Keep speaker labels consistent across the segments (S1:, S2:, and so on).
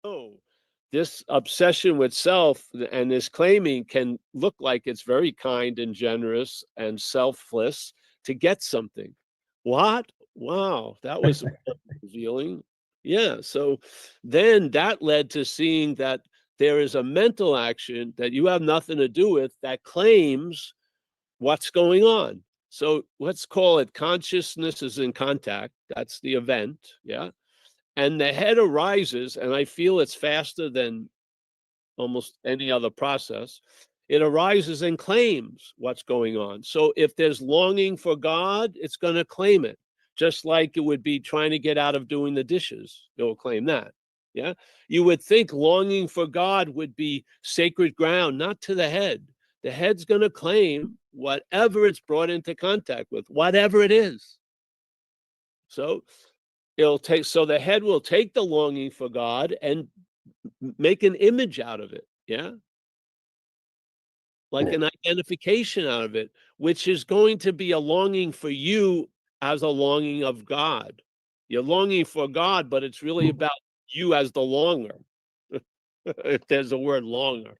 S1: oh, this obsession with self and this claiming can look like it's very kind and generous and selfless to get something. What? Wow, that was revealing. Yeah. So then that led to seeing that there is a mental action that you have nothing to do with that claims what's going on. So let's call it consciousness is in contact. That's the event. Yeah. And the head arises, and I feel it's faster than almost any other process. It arises and claims what's going on. So if there's longing for God, it's going to claim it, just like it would be trying to get out of doing the dishes. It will claim that. Yeah. You would think longing for God would be sacred ground, not to the head. The head's going to claim whatever it's brought into contact with, whatever it is. So so the head will take the longing for God and make an image out of it. Yeah. Like an identification out of it, which is going to be a longing for you as a longing of God. You're longing for God, but it's really about you as the longer. If there's a word longer,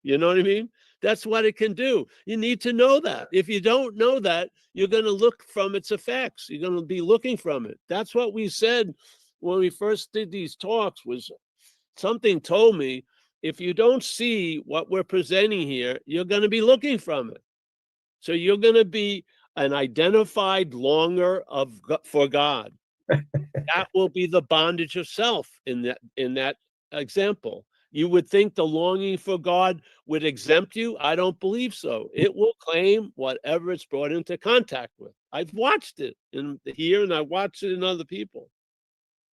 S1: you know what I mean? That's what it can do. You need to know that. If you don't know that, you're going to look from its effects. You're going to be looking from it. That's what we said when we first did these talks. Was something told me, if you don't see what we're presenting here, you're going to be looking from it. So you're going to be an identified longer for God. That will be the bondage of self in that example. You would think the longing for God would exempt you. I don't believe so. It will claim whatever it's brought into contact with. I've watched it in here, and I watched it in other people.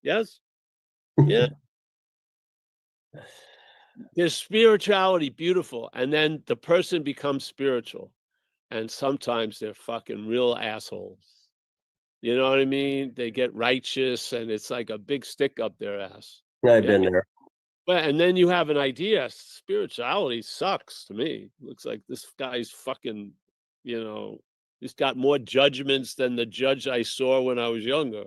S1: Yes? Yeah. There's spirituality, beautiful, and then the person becomes spiritual, and sometimes they're fucking real assholes. You know what I mean? They get righteous, and it's like a big stick up their ass.
S2: I've
S1: Yeah.
S2: been there.
S1: Well, and then you have an idea. Spirituality sucks to me. Looks like this guy's fucking, he's got more judgments than the judge I saw when I was younger,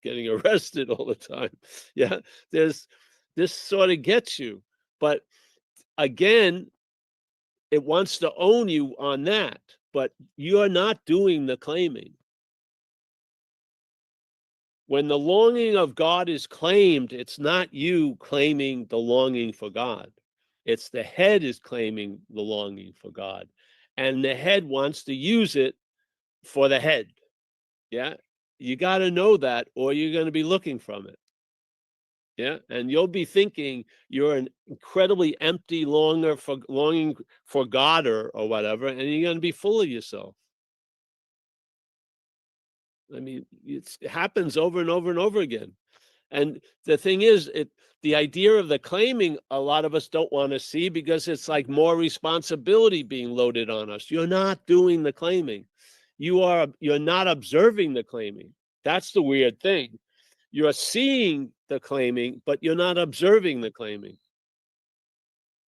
S1: getting arrested all the time. Yeah. This sort of gets you. But again, it wants to own you on that, but you're not doing the claiming. When the longing of God is claimed, it's not you claiming the longing for God. It's the head is claiming the longing for God. And the head wants to use it for the head. Yeah. You got to know that, or you're going to be looking from it. Yeah. And you'll be thinking you're an incredibly empty longing for God or whatever, and you're going to be full of yourself. I mean, it happens over and over and over again. And the thing is, the idea of the claiming, a lot of us don't want to see, because it's like more responsibility being loaded on us. You're not doing the claiming. You're not observing the claiming. That's the weird thing. You're seeing the claiming, but you're not observing the claiming.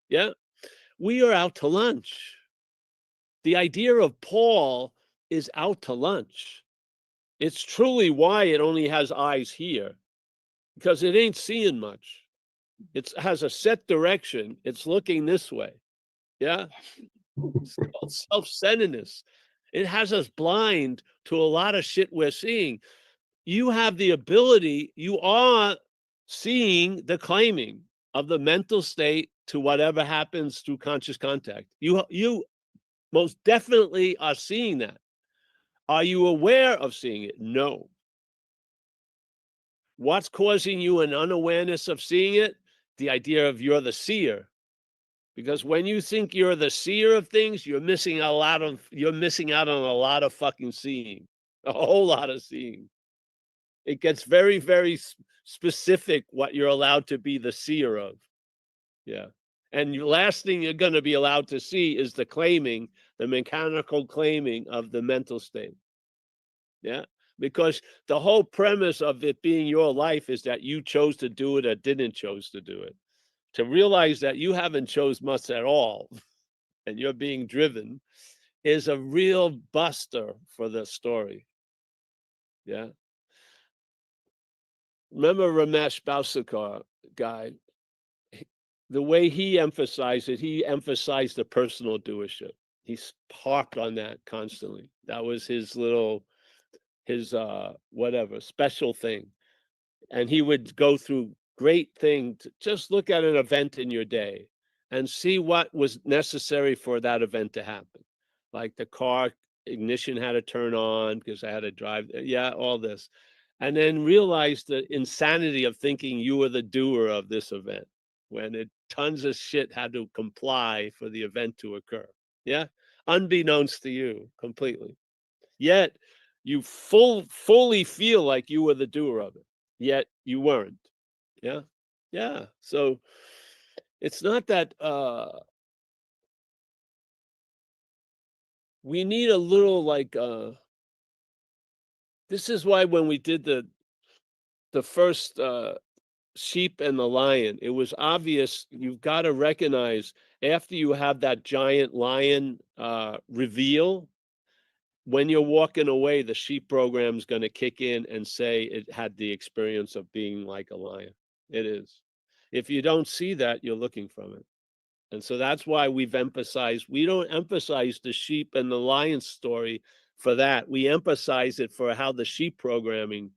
S1: Yeah. We are out to lunch. The idea of Paul is out to lunch. It's truly why it only has eyes here, because it ain't seeing much. It has a set direction. It's looking this way. Yeah. It's called self-centeredness. It has us blind to a lot of shit we're seeing. You have the ability, you are seeing the claiming of the mental state to whatever happens through conscious contact. You most definitely are seeing that. Are you aware of seeing it? No. What's causing you an unawareness of seeing it? The idea of you're the seer. Because when you think you're the seer of things, you're missing out on a lot of fucking seeing. A whole lot of seeing. It gets very, very specific what you're allowed to be the seer of. Yeah. And the last thing you're going to be allowed to see is the claiming, the mechanical claiming of the mental state. Yeah. Because the whole premise of it being your life is that you chose to do it or didn't chose to do it. To realize that you haven't chose much at all and you're being driven is a real buster for the story. Yeah. Remember Ramesh Balsekar guy? the way he emphasized it, he emphasized the personal doership. He harped on that constantly. That was his little, his whatever special thing. And he would go through great thing to just look at an event in your day and see what was necessary for that event to happen. Like the car ignition had to turn on because I had to drive. Yeah, all this. And then realize the insanity of thinking you were the doer of this event when tons of shit had to comply for the event to occur. Yeah. Unbeknownst to you completely. Yet you fully feel like you were the doer of it. Yet you weren't. Yeah. Yeah. So it's not that we need a little like this is why when we did the first sheep and the lion, it was obvious. You've got to recognize after you have that giant lion reveal, when you're walking away, the sheep program is going to kick in and say it had the experience of being like a lion. It is. If you don't see that, you're looking from it. And so that's why we've emphasized, we don't emphasize the sheep and the lion story for that. We emphasize it for how the sheep programming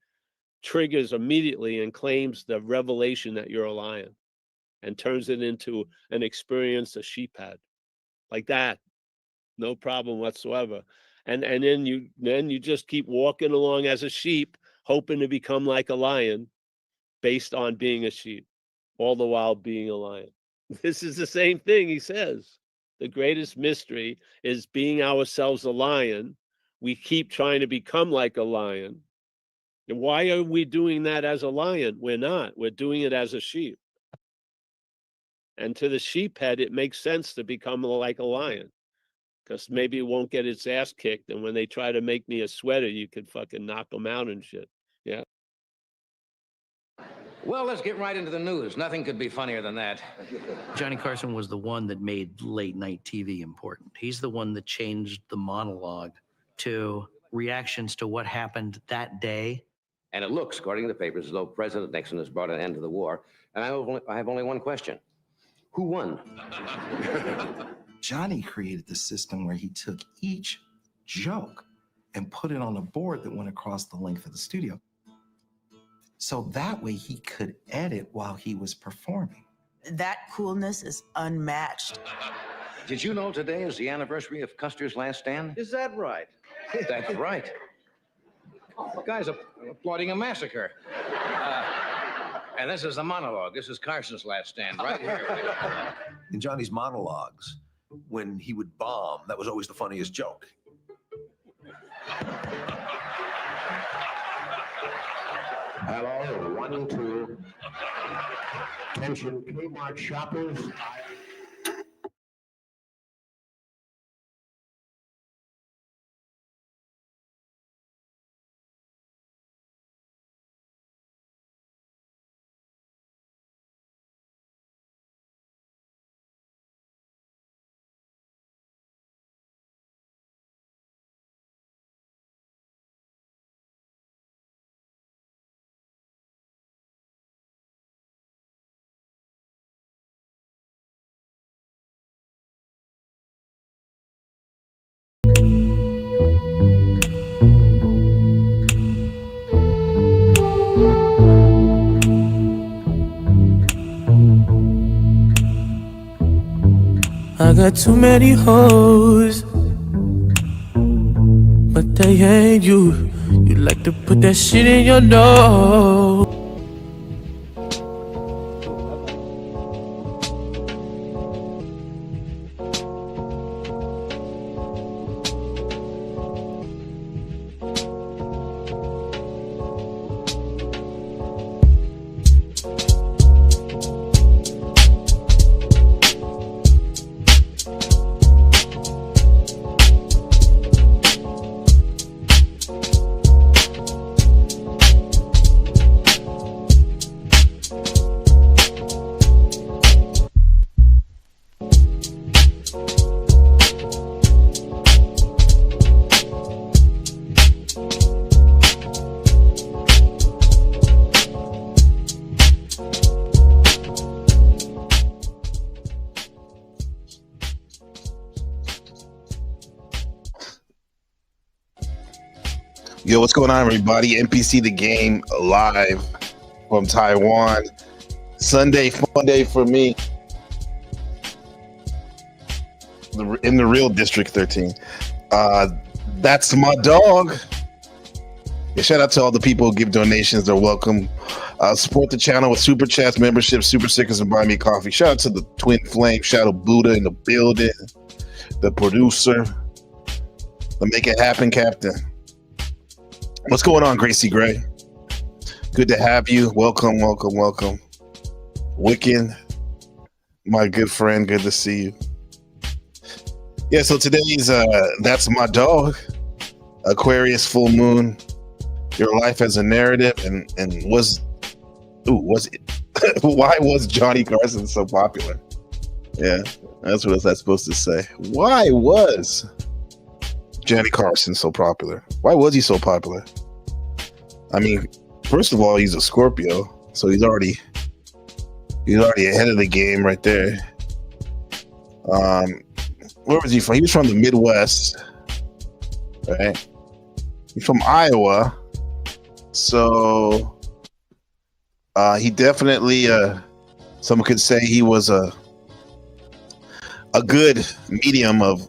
S1: triggers immediately and claims the revelation that you're a lion and turns it into an experience a sheep had. Like that. No problem whatsoever. And then you just keep walking along as a sheep, hoping to become like a lion based on being a sheep, all the while being a lion. This is the same thing he says. The greatest mystery is being ourselves a lion. We keep trying to become like a lion. And why are we doing that as a lion? We're not. We're doing it as a sheep. And to the sheep head, it makes sense to become like a lion. Because maybe it won't get its ass kicked. And when they try to make me a sweater, you could fucking knock them out and shit. Yeah.
S2: Well, let's get right into the news. Nothing could be funnier than that.
S3: Johnny Carson was the one that made late night TV important. He's the one that changed the monologue to reactions to what happened that day.
S2: And it looks, according to the papers, as though President Nixon has brought an end to the war. And I have only one question. Who won?
S4: Johnny created the system where he took each joke and put it on a board that went across the length of the studio. So that way he could edit while he was performing.
S5: That coolness is unmatched.
S2: Did you know today is the anniversary of Custer's last stand?
S6: Is that right?
S2: That's right. The guy's applauding a massacre. And this is the monologue. This is Carson's last stand right here.
S6: In Johnny's monologues, when he would bomb, that was always the funniest joke.
S7: Hello, 1, 2. Attention, Kmart shoppers.
S8: I got too many hoes, but they ain't you. You like to put that shit in your nose.
S9: Yo, what's going on, everybody? NPC The Game live from Taiwan. Sunday, fun day for me. In the real District 13. That's my dog. Yeah, shout out to all the people who give donations. They're welcome. Support the channel with super chats, memberships, super stickers, and buy me coffee. Shout out to the Twin Flame, Shadow Buddha in the building, the producer, the Make It Happen Captain. What's going on, Gracie Gray? Good to have you. Welcome, welcome, welcome. Wiccan, my good friend, good to see you. Yeah, so today's That's My Dog, Aquarius full moon, your life as a narrative, and was it why was Johnny Carson so popular? Yeah, that's what that's supposed to say. Why was Johnny Carson so popular? Why was he so popular? I mean, first of all, he's a Scorpio, so he's already ahead of the game right there. Where was he from? He was from the Midwest, right? He's from Iowa, so he definitely, someone could say he was a good medium of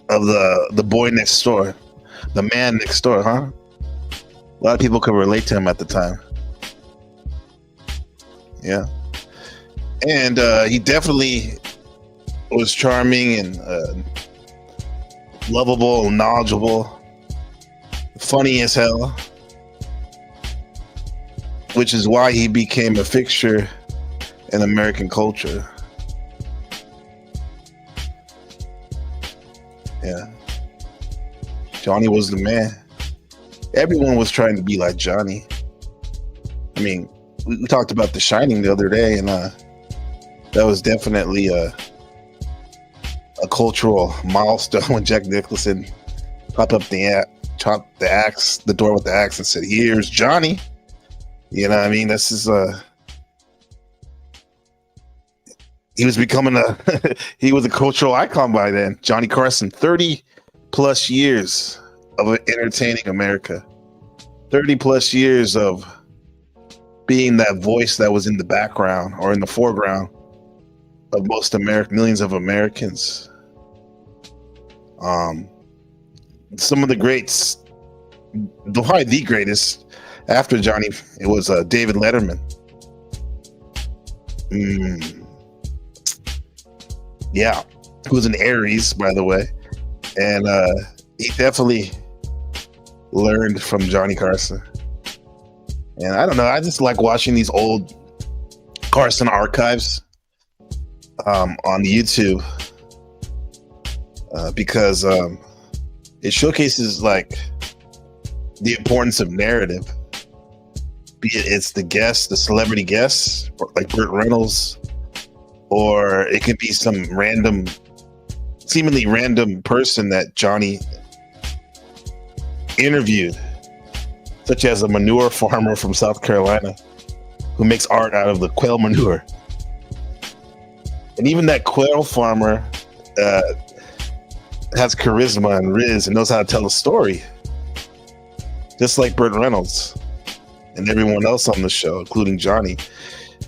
S9: the boy next door, the man next door, huh? A lot of people could relate to him at the time. Yeah. And he definitely was charming and lovable, knowledgeable, funny as hell, which is why he became a fixture in American culture. Yeah. Johnny was the man. Everyone was trying to be like Johnny. I mean, we talked about The Shining the other day, and that was definitely a cultural milestone when Jack Nicholson chopped the door with the axe and said, "Here's Johnny." You know what I mean? This is he was becoming he was a cultural icon by then. Johnny Carson, 30 plus years of entertaining America, 30 plus years of being that voice that was in the background or in the foreground of most millions of Americans. Some of the greats, probably the greatest after Johnny, it was David Letterman. Yeah, who was an Aries, by the way, and he definitely learned from Johnny Carson. And I don't know, I just like watching these old Carson archives on YouTube because it showcases like the importance of narrative. Be it it's the guests, the celebrity guests, like Burt Reynolds, or it could be some seemingly random person that Johnny interviewed, such as a manure farmer from South Carolina who makes art out of the quail manure. And even that quail farmer has charisma and riz and knows how to tell a story, just like Burt Reynolds and everyone else on the show, including Johnny.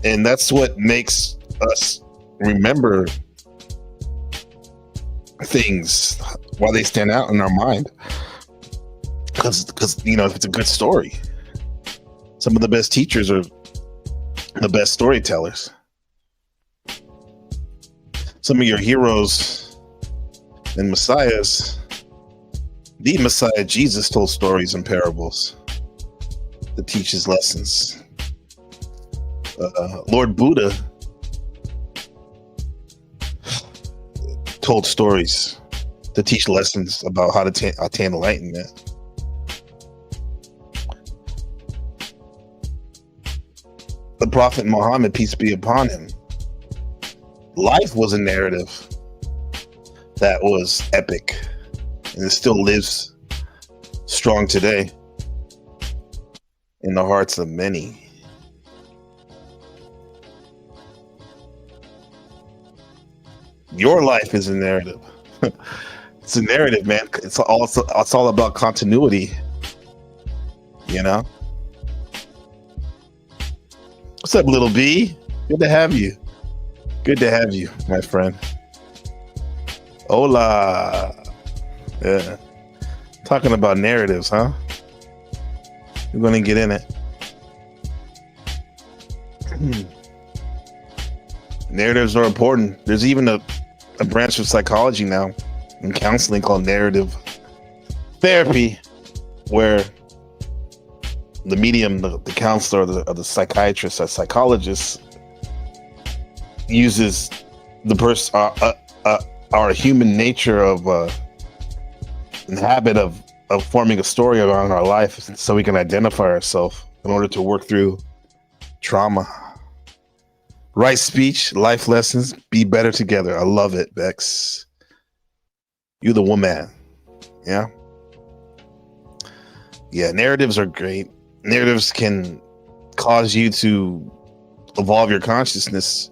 S9: And that's what makes us remember things, why they stand out in our mind. Because you know, if it's a good story, some of the best teachers are the best storytellers. Some of your heroes and messiahs, the Messiah Jesus told stories and parables that teach his lessons. Lord Buddha told stories to teach lessons about how to attain enlightenment. The Prophet Muhammad, peace be upon him, life was a narrative that was epic, and it still lives strong today in the hearts of many. Your life is a narrative. It's a narrative, man. It's all about continuity. You know? What's up, little B? Good to have you. Good to have you, my friend. Hola. Yeah. Talking about narratives, huh? We're going to get in it. Narratives are important. There's even a branch of psychology now and counseling called narrative therapy, where the medium, the counselor, or the psychiatrist, or psychologist uses the person, our human nature of and habit of forming a story around our life, so we can identify ourselves in order to work through trauma. Right speech, life lessons, be better together. I love it, Bex. You're the woman. Yeah. Yeah, narratives are great. Narratives can cause you to evolve your consciousness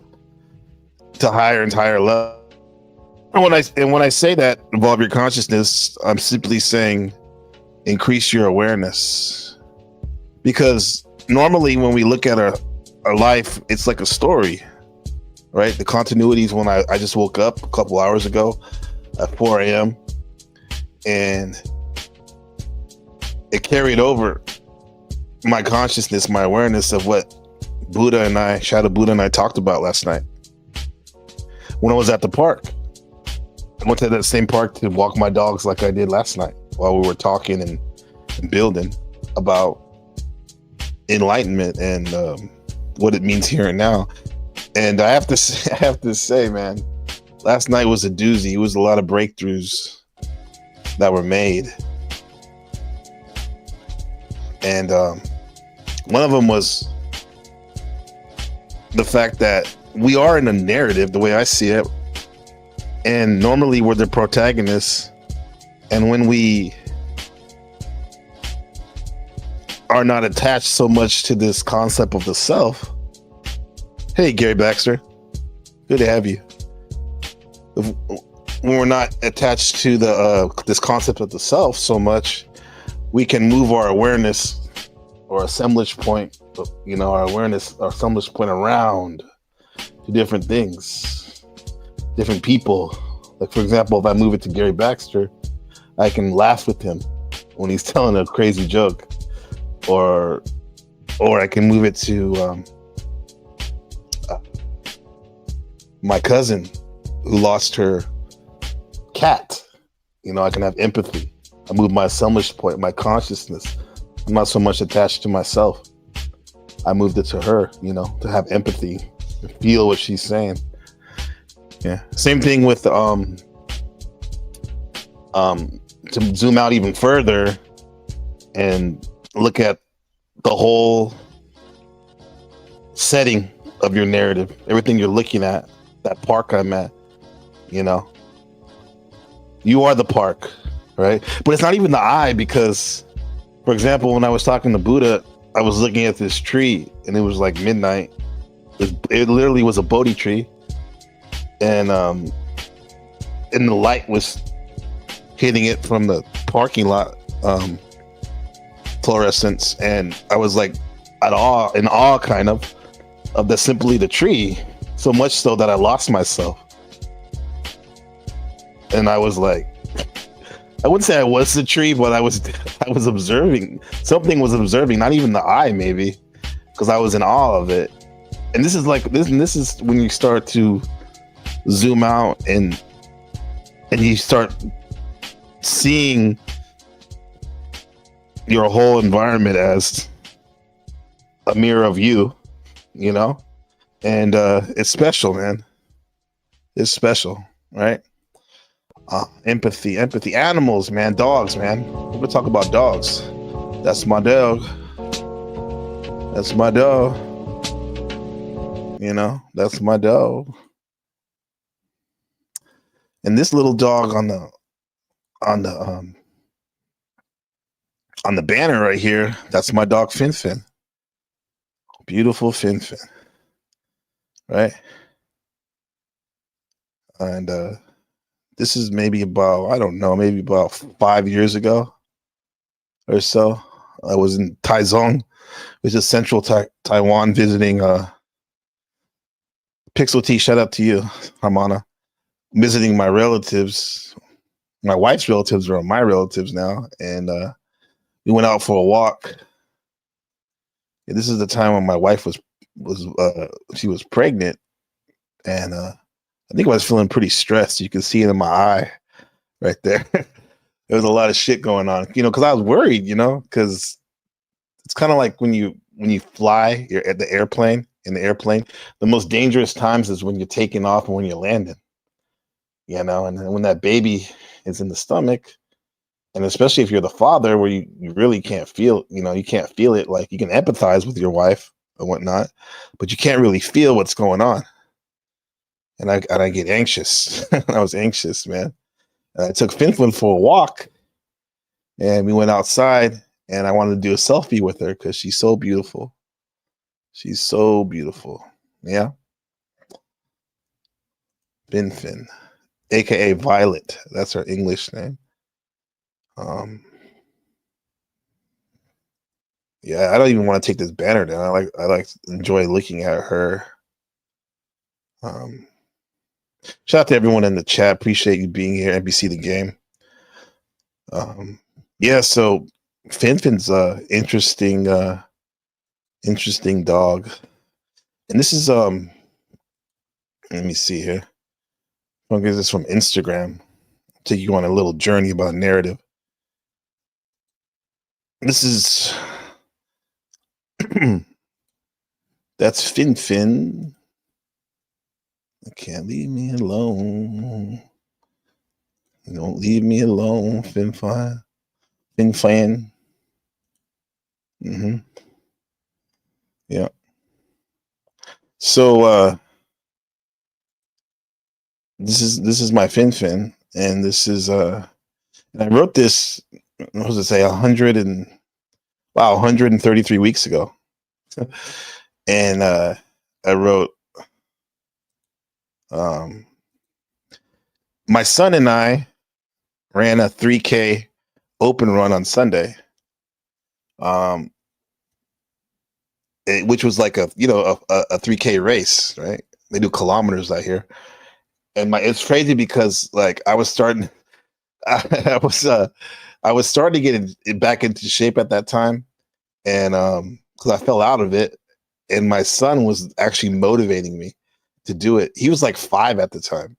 S9: to higher and higher level. And when I say that, evolve your consciousness, I'm simply saying increase your awareness. Because normally when we look at our life, it's like a story, right? The continuities, when I just woke up a couple hours ago at 4 a.m. and it carried over my consciousness, my awareness of what Shadow Buddha and I talked about last night. When I was at the park, I went to that same park to walk my dogs like I did last night while we were talking and building about enlightenment and what it means here and now. And I have to say, man, last night was a doozy. It was a lot of breakthroughs that were made. And one of them was the fact that we are in a narrative, the way I see it. And normally we're the protagonists. And when we are not attached so much to this concept of the self. Hey, Gary Baxter. Good to have you. When we're not attached to this concept of the self so much, we can move our awareness or assemblage point, our assemblage point around to different things, different people. Like, for example, if I move it to Gary Baxter, I can laugh with him when he's telling a crazy joke, or I can move it to my cousin who lost her cat. I can have empathy. I move my assemblage point, my consciousness. I'm not so much attached to myself. I moved it to her, to have empathy, to feel what she's saying. Yeah. Same thing with to zoom out even further and look at the whole setting of your narrative, everything you're looking at, that park I'm at, you are the park, right? But it's not even the I, because, for example, when I was talking to Buddha, I was looking at this tree and it was like midnight. It literally was a Bodhi tree, and the light was hitting it from the parking lot fluorescence, and I was like in awe kind of simply the tree, so much so that I lost myself. And I was like, I wouldn't say I was the tree, but I was observing. Something was observing, not even the eye, maybe, because I was in awe of it. And this is when you start to zoom out and you start seeing your whole environment as a mirror of you, and it's special, man. It's special, right? Empathy, animals, man, dogs, man. We're gonna talk about dogs. That's my dog. That's my dog. That's my dog. And this little dog on the banner right here, that's my dog Fin. Beautiful Fin, right? And this is maybe about 5 years ago or so. I was in Taichung, which is central Taiwan, visiting Pixel T. Shout out to you, Harmona. Visiting my relatives. My wife's relatives are my relatives now, and we went out for a walk. And this is the time when my wife was she was pregnant, and I think I was feeling pretty stressed. You can see it in my eye right there. There was a lot of shit going on, because I was worried, because it's kind of like when you fly, you're at the airplane, the most dangerous times is when you're taking off and when you're landing, and then when that baby is in the stomach, and especially if you're the father where you really can't feel, you can't feel it. Like, you can empathize with your wife and whatnot, but you can't really feel what's going on. And I get anxious. I was anxious, man. And I took Finflin for a walk, and we went outside, and I wanted to do a selfie with her because she's so beautiful. She's so beautiful. Yeah. Finfin, aka Violet. That's her English name. Yeah, I don't even want to take this banner down. I like enjoy looking at her. Shout out to everyone in the chat. Appreciate you being here. NBC the game. Yeah, so Finfin's interesting dog. And this is let me see here. I'll get this from Instagram. Take you on a little journey about narrative. This is that's Finfin. Can't leave me alone. Don't leave me alone, Finfin. Yeah. So this is my Finfin, and this is and I wrote this, what was it say, 133 weeks ago. And I wrote, my son and I ran a 3K open run on Sunday, which was like a 3K race, right? They do kilometers out here, and it's crazy because like I was starting to get back into shape at that time, and because I fell out of it, and my son was actually motivating me to do it. He was like 5 at the time,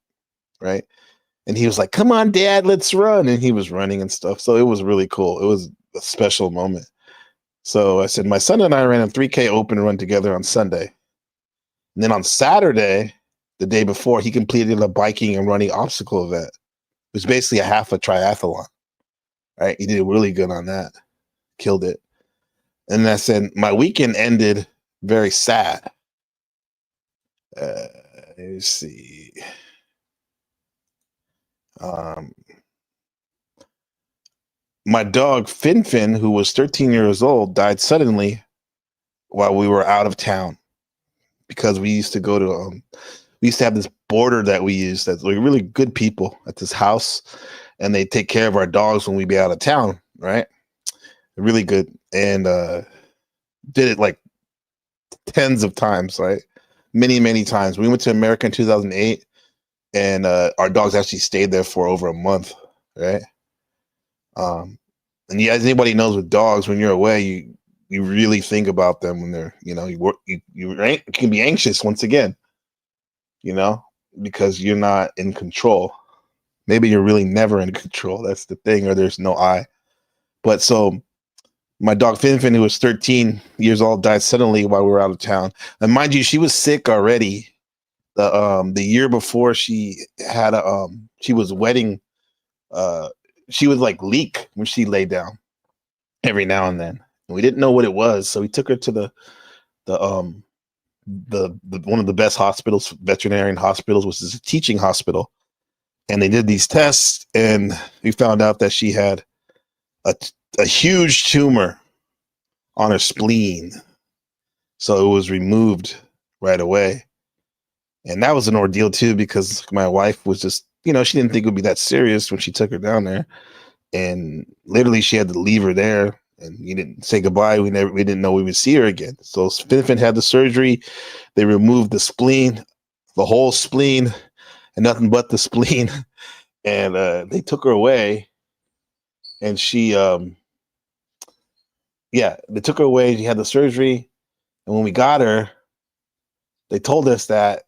S9: right? And he was like, "Come on, Dad, let's run!" And he was running and stuff. So it was really cool. It was a special moment. So I said, my son and I ran a 3K open run together on Sunday. And then on Saturday, the day before, he completed a biking and running obstacle event. It was basically a half a triathlon, right? He did really good on that. Killed it. And I said, my weekend ended very sad. Let me see. My dog Finfin, who was 13 years old, died suddenly while we were out of town, because we used to go to we used to have this boarder that we used that's like really good people at this house, and they take care of our dogs when we be out of town, right? Really good. And did it like tens of times, right? Many times. We went to America in 2008, and our dogs actually stayed there for over a month, right? And yeah, as anybody knows with dogs, when you're away, you really think about them when they're, you can be anxious once again, because you're not in control. Maybe you're really never in control. That's the thing, or there's no I. But so my dog Finfin, who was 13 years old, died suddenly while we were out of town. And mind you, she was sick already. The year before, she had she was wetting. She would like leak when she lay down every now and then. And we didn't know what it was, so we took her to the one of the best hospitals, veterinarian hospitals, which is a teaching hospital. And they did these tests, and we found out that she had a huge tumor on her spleen. So it was removed right away. And that was an ordeal too, because my wife was just, she didn't think it would be that serious when she took her down there. And literally she had to leave her there and you didn't say goodbye. We didn't know we would see her again. So Finfin had the surgery. They removed the spleen, the whole spleen, and nothing but the spleen. And they took her away. And she, they took her away. She had the surgery. And when we got her, they told us that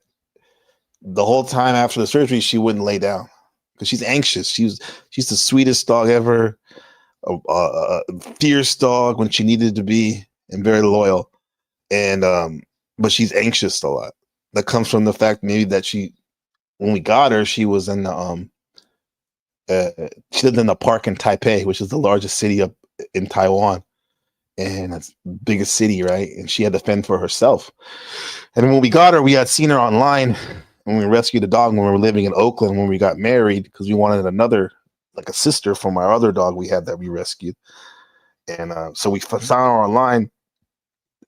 S9: the whole time after the surgery, she wouldn't lay down because she's anxious. She's the sweetest dog ever, a fierce dog when she needed to be, and very loyal. And but she's anxious a lot. That comes from the fact maybe that when we got her, she was in the she lived in a park in Taipei, which is the largest city up in Taiwan, and it's the biggest city, right? And she had to fend for herself. And when we got her, we had seen her online when we rescued the dog when we were living in Oakland when we got married, because we wanted another, like a sister from our other dog we had that we rescued. And so we found her online,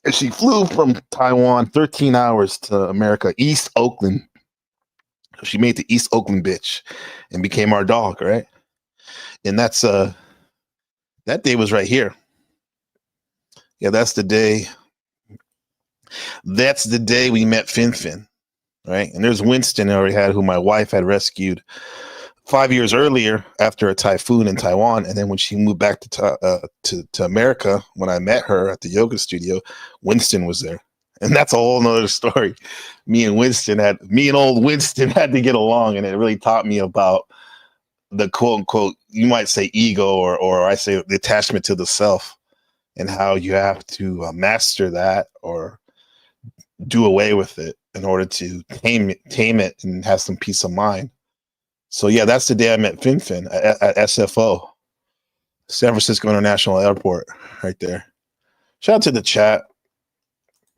S9: and she flew from Taiwan 13 hours to America, East Oakland. She made the East Oakland bitch and became our dog, right? And that's that day was right here. Yeah, that's the day. That's the day we met Finfin, right? And there's Winston I already had, who my wife had rescued 5 years earlier after a typhoon in Taiwan. And then when she moved back to America, when I met her at the yoga studio, Winston was there. And that's a whole nother story. Me and old Winston had to get along, and it really taught me about the quote unquote, you might say ego, or I say the attachment to the self, and how you have to master that or do away with it in order to tame it and have some peace of mind. So yeah, that's the day I met Finfin at SFO, San Francisco International Airport, right there. Shout out to the chat.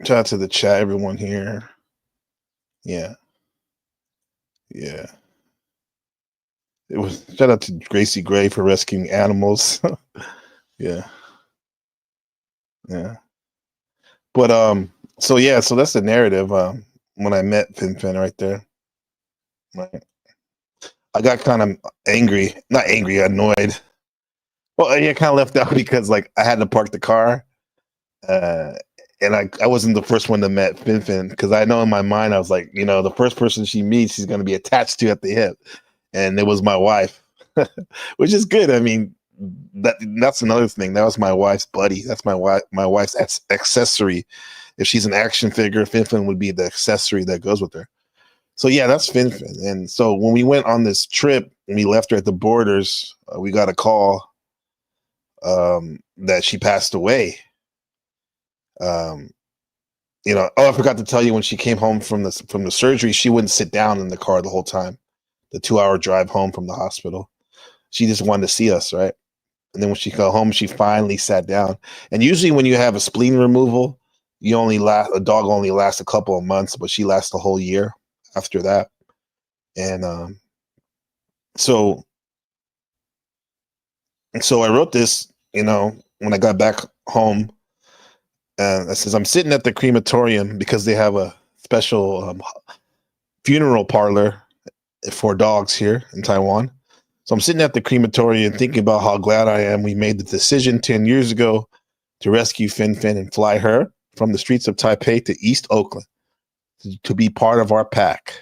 S9: Shout out to the chat, everyone here. Yeah. It was shout out to Gracie Gray for rescuing animals. Yeah. But so that's the narrative. When I met Finfin right there. Right. I got kind of not angry, annoyed. Well, I kind of left out because like I had to park the car. And I wasn't the first one to met Finfin, because I know in my mind, I was like, the first person she meets, she's going to be attached to at the hip. And it was my wife, which is good. I mean, that's another thing. That was my wife's buddy. That's my wife's accessory. If she's an action figure, Finfin would be the accessory that goes with her. So yeah, that's Finfin. And so when we went on this trip and we left her at the borders, we got a call that she passed away. I forgot to tell you, when she came home from the surgery, she wouldn't sit down in the car the whole time, the 2-hour drive home from the hospital. She just wanted to see us, right? And then when she got home, she finally sat down. And usually when you have a spleen removal, a dog only lasts a couple of months, but she lasts a whole year after that. And so I wrote this, when I got back home. It says, I'm sitting at the crematorium because they have a special funeral parlor for dogs here in Taiwan. So I'm sitting at the crematorium thinking about how glad I am we made the decision 10 years ago to rescue Finfin and fly her from the streets of Taipei to East Oakland to be part of our pack.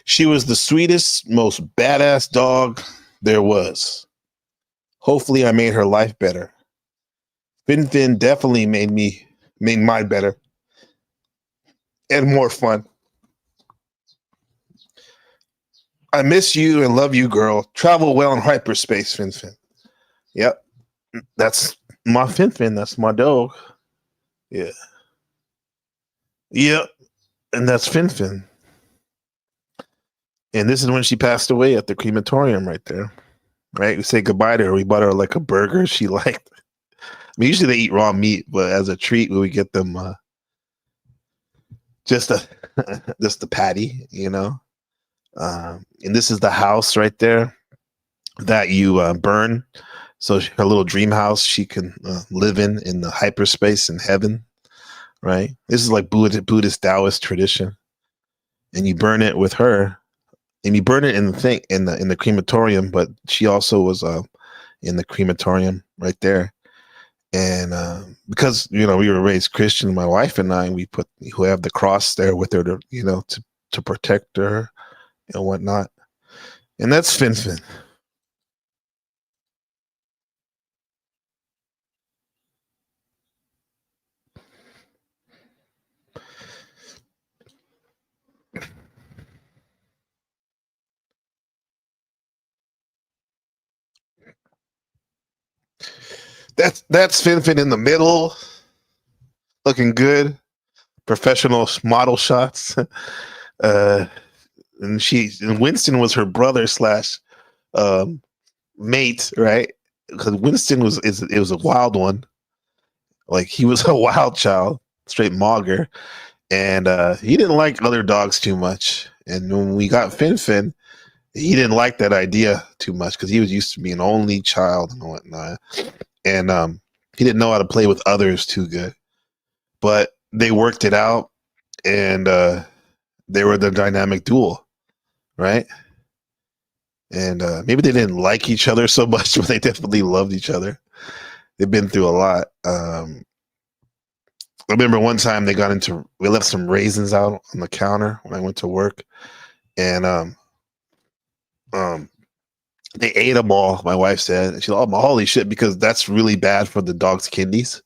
S9: She was the sweetest, most badass dog there was. Hopefully I made her life better. Finfin definitely made mine better and more fun. I miss you and love you, girl. Travel well in hyperspace, Finfin. Yep. That's my Finfin. That's my dog. Yeah. Yep. And that's Finfin. And this is when she passed away at the crematorium right there. Right? We say goodbye to her. We bought her like a burger she liked. Usually they eat raw meat, but as a treat, we get them just the patty, and this is the house right there that you burn. So her little dream house she can live in the hyperspace in heaven, right? This is like Buddhist Taoist tradition, and you burn it with her, and you burn it in the crematorium. But she also was in the crematorium right there. And because we were raised Christian, my wife and I, we have the cross there with her to protect her and whatnot. And that's Finfin. That's Finfin in the middle, looking good. Professional model shots. And Winston was her brother slash mate, right? Because Winston was a wild one. Like, he was a wild child, straight mogger, and he didn't like other dogs too much. And when we got Finfin, he didn't like that idea too much because he was used to being an only child and whatnot, and he didn't know how to play with others too good. But they worked it out, and they were the dynamic duo, right? And maybe they didn't like each other so much, but they definitely loved each other. They've been through a lot. I remember one time we left some raisins out on the counter when I went to work, and they ate them all. My wife said, and she's like, "Oh, holy shit!" Because that's really bad for the dog's kidneys.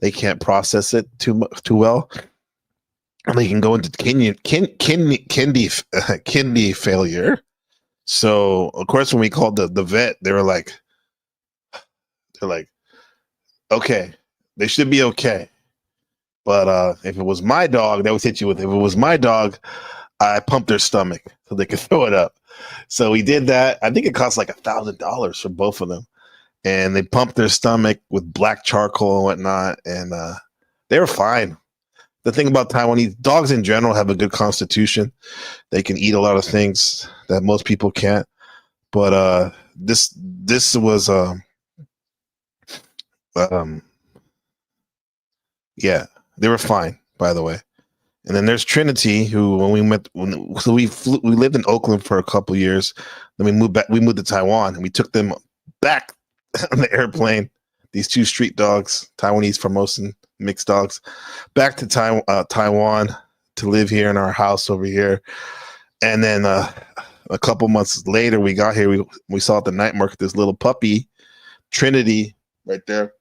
S9: They can't process it too well, and they can go into kidney failure. So, of course, when we called the vet, they're like, okay, they should be okay. But if it was my dog, that would hit you with. If it was my dog, I pumped their stomach so they could throw it up. So we did that. I think it cost like $1,000 for both of them, and they pumped their stomach with black charcoal and whatnot, and they were fine. The thing about Taiwanese dogs in general have a good constitution. They can eat a lot of things that most people can't. But this was yeah, they were fine, by the way. And then there's Trinity, who when we lived in Oakland for a couple years. Then we moved back. We moved to Taiwan, and we took them back on the airplane. These two street dogs, Taiwanese Formosan mixed dogs, back to Taiwan to live here in our house over here. And then a couple months later, we got here. We saw at the night market this little puppy, Trinity, right there,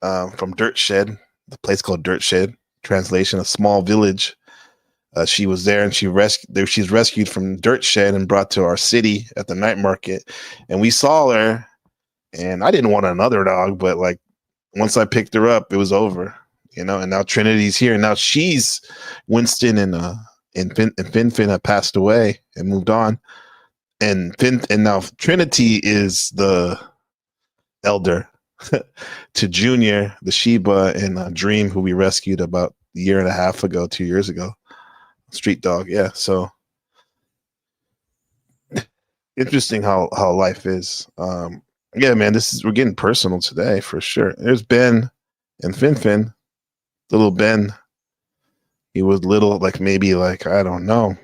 S9: from Dirt Shed, the place called Dirt Shed. Translation: a small village. She was there, and she's rescued from Dirt Shed and brought to our city at the night market. And we saw her, and I didn't want another dog, but like once I picked her up, it was over, And now Trinity's here, and now she's Winston and Finfin have passed away and moved on, and now Trinity is the elder to Junior, the Shiba, and Dream, who we rescued about a year and a half ago, 2 years ago. Street dog, yeah. So interesting how life is. Yeah, man, we're getting personal today for sure. There's Ben and Finfin. Little Ben, he was little, like maybe like, I don't know,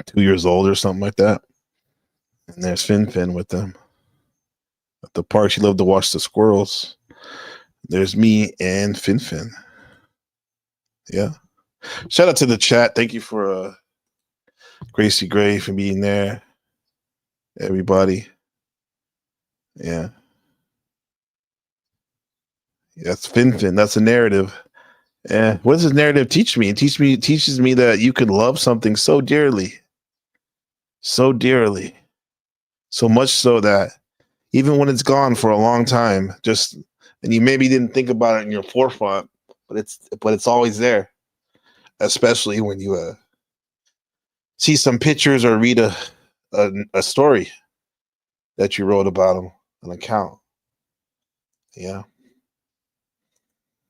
S9: 2 years old or something like that. And there's Finfin with them at the park. She loved to watch the squirrels. There's me and Finfin. Yeah. Shout out to the chat. Thank you for Gracie Gray for being there. Everybody. Yeah. That's Finfin. That's a narrative. Yeah. What does this narrative teach me? It teaches me that you can love something so dearly. So dearly. So much so that even when it's gone for a long time, and you maybe didn't think about it in your forefront, but it's always there. Especially when you see some pictures or read a story that you wrote about them, an account. Yeah.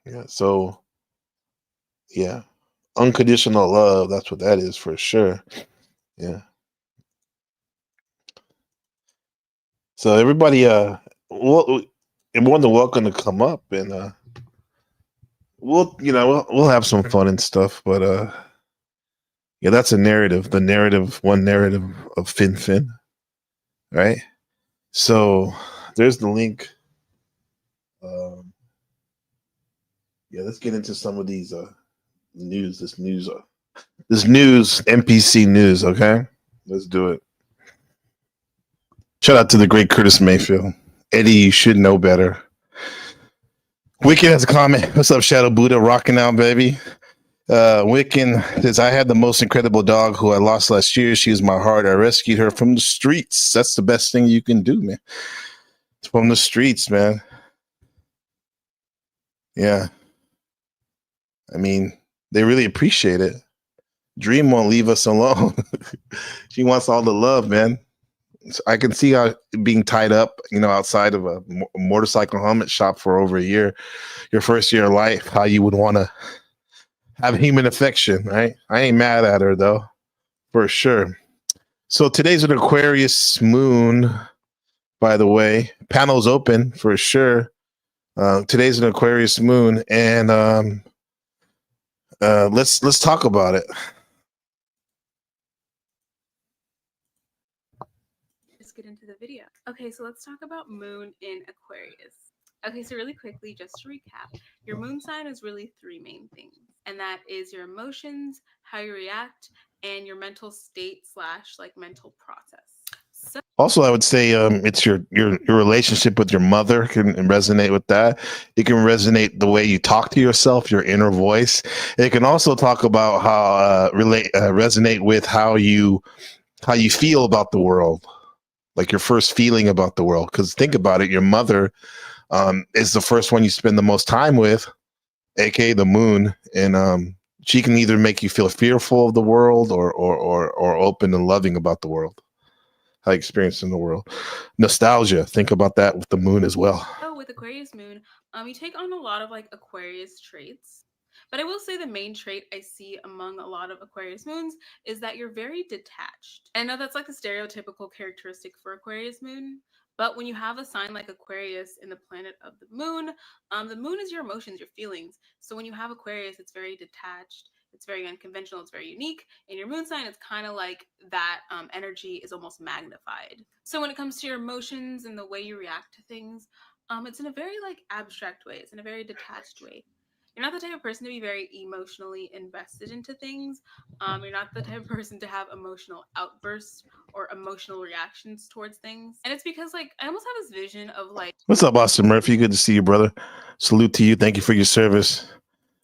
S9: Yeah. So, yeah. Unconditional love. That's what that is for sure. Yeah. So everybody, you're more than welcome to come up, and we'll have some fun and stuff. But yeah, that's a narrative. One narrative of Finfin, right? So there's the link. Yeah, let's get into some of these news. This news, NPC news. Okay, let's do it. Shout out to the great Curtis Mayfield. Eddie, you should know better. Wicked has a comment. What's up, Shadow Buddha? Rocking out, baby. Wiccan says, I had the most incredible dog who I lost last year. She was my heart. I rescued her from the streets. That's the best thing you can do, man. It's from the streets, man. Yeah. I mean, they really appreciate it. Dream won't leave us alone. She wants all the love, man. So I can see how being tied up, outside of a motorcycle helmet shop for over a year, your first year of life, how you would want to have human affection, right? I ain't mad at her though, for sure. So today's an Aquarius moon, by the way. Panel's open for sure. Today's an Aquarius moon, and let's talk about it.
S10: Just get into the video. Okay, so let's talk about moon in Aquarius. Okay, so really quickly, just to recap, your moon sign is really three main things, and that is your emotions, how you react, and your mental state / like mental process. So
S9: also, I would say it's your relationship with your mother can resonate with that. It can resonate the way you talk to yourself, your inner voice. It can also talk about how resonate with how you feel about the world, like your first feeling about the world. Because think about it, your mother is the first one you spend the most time with, aka the moon, and she can either make you feel fearful of the world or open and loving about the world. How you experience in the world. Nostalgia. Think about that with the moon as well.
S10: with Aquarius moon, you take on a lot of like Aquarius traits. But I will say the main trait I see among a lot of Aquarius moons is that you're very detached. And I know that's like the stereotypical characteristic for Aquarius moon. But when you have a sign like Aquarius in the planet of the moon is your emotions, your feelings. So when you have Aquarius, it's very detached. It's very unconventional. It's very unique. In your moon sign, it's kind of like that energy is almost magnified. So when it comes to your emotions and the way you react to things, it's in a very like abstract way. It's in a very detached way. You're not the type of person to be very emotionally invested into things. You're not the type of person to have emotional outbursts or emotional reactions towards things. And it's because like I almost have this vision of like,
S9: what's up, Austin Murphy? Good to see you, brother. Salute to you. Thank you for your service.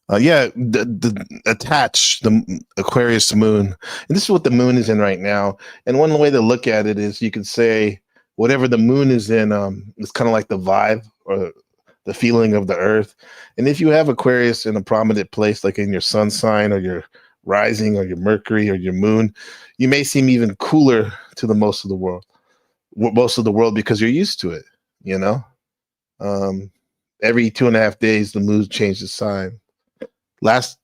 S9: The attach the Aquarius moon, and this is what the moon is in right now. And one way to look at it is you could say whatever the moon is in, it's kind of like the vibe or the feeling of the earth. And if you have Aquarius in a prominent place, like in your sun sign or your rising or your Mercury or your moon, you may seem even cooler to the most of the world because you're used to it. Every 2.5 days, the moon changes sign. Last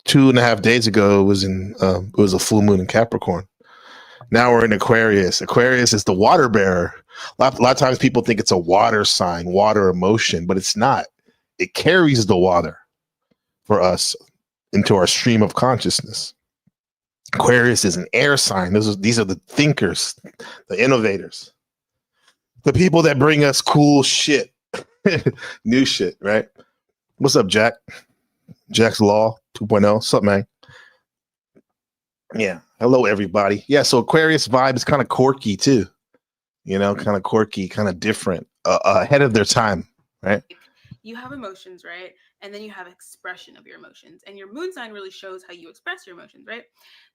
S9: 2.5 days ago, it was a full moon in Capricorn. Now we're in Aquarius. Aquarius is the water bearer. A lot of times people think it's a water sign, water emotion, but it's not. It carries the water for us into our stream of consciousness. Aquarius is an air sign. These are the thinkers, the innovators, the people that bring us cool shit, new shit, right? What's up, Jack? Jack's Law 2.0. What's up, man? Yeah. Hello, everybody. Yeah. So Aquarius vibe is kind of quirky too. Kind of quirky, kind of different, ahead of their time, right?
S10: You have emotions, right? And then you have expression of your emotions. And your moon sign really shows how you express your emotions, right?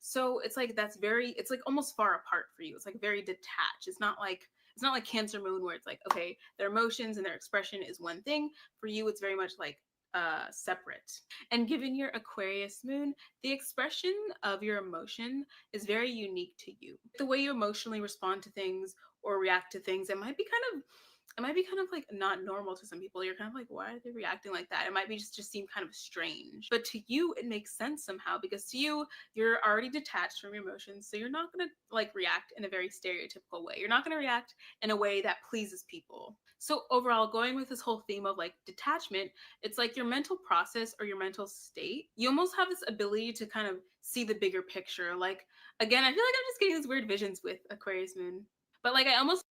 S10: So it's like it's like almost far apart for you. It's like very detached. It's not like Cancer moon where it's like, okay, their emotions and their expression is one thing. For you, it's very much like separate. And given your Aquarius moon, the expression of your emotion is very unique to you. The way you emotionally respond to things or react to things, it might be kind of like not normal to some people. You're kind of like, why are they reacting like that? It might be just seem kind of strange. But to you, it makes sense somehow because to you, you're already detached from your emotions. So you're not gonna like react in a very stereotypical way. You're not gonna react in a way that pleases people. So overall, going with this whole theme of like detachment, it's like your mental process or your mental state. You almost have this ability to kind of see the bigger picture. Like again, I feel like I'm just getting these weird visions with Aquarius moon. But like I almost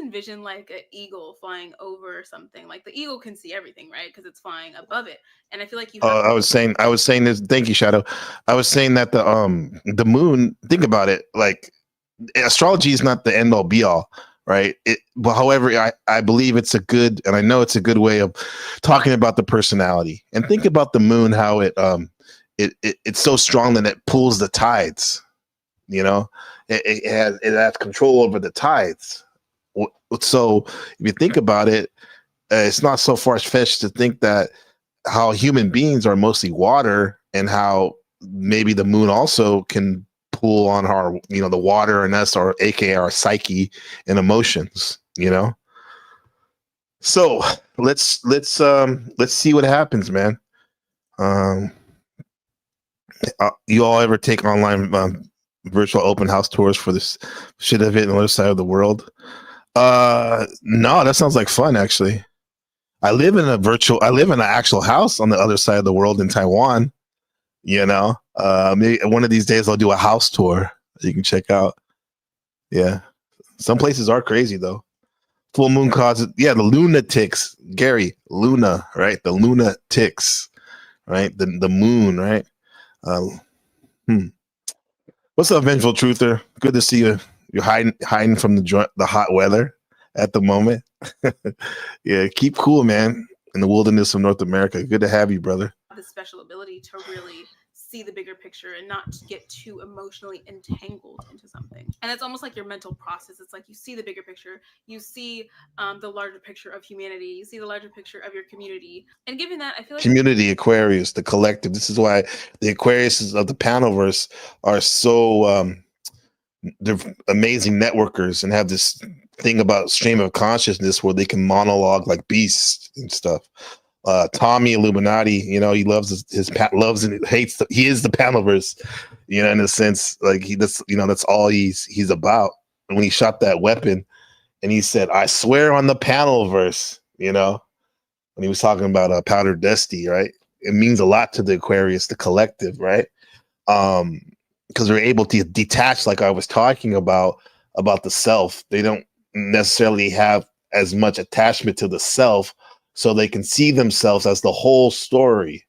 S10: envision like an eagle flying over something. Like the eagle can see everything, right? Because it's flying above it. And I feel like you have
S9: I was saying this. Thank you, Shadow. I was saying that the moon. Think about it. Like astrology is not the end all be all, right? But however, I believe it's a good, and I know it's a good way of talking about the personality. And think about the moon, how it's so strong that it pulls the tides. You know, it has control over the tides. So if you think about it, it's not so far-fetched to think that how human beings are mostly water, and how maybe the moon also can pull on our, the water in us, or aka our psyche and emotions, So let's see what happens, man. You all ever take online virtual open house tours for this shit of it on the other side of the world? No, that sounds like fun, actually. I live in an actual house on the other side of the world in Taiwan. Maybe one of these days I'll do a house tour you can check out. Yeah. Some places are crazy though. Full moon causes, the lunatics, Gary, Luna, right? The lunatics, right? The moon, right? What's up, Vengeful Truther? Good to see you. You're hiding from the hot weather at the moment. Yeah, keep cool, man. In the wilderness of North America. Good to have you, brother.
S10: the special ability to really see the bigger picture and not get too emotionally entangled into something. And it's almost like your mental process. It's like you see the bigger picture, you see the larger picture of humanity, you see the larger picture of your community. And given that, I feel like
S9: community, Aquarius, the collective. This is why the Aquariuses of the Panelverse are so they're amazing networkers and have this thing about stream of consciousness where they can monologue like beasts and stuff. Tommy Illuminati, he loves loves and hates. He is the Panelverse, in a sense, like that's all he's about. And when he shot that weapon, and he said, "I swear on the Panelverse," when he was talking about Powder Dusty, right? It means a lot to the Aquarius, the collective, right? Because they're able to detach, like I was talking about the self. They don't necessarily have as much attachment to the self, so they can see themselves as the whole story,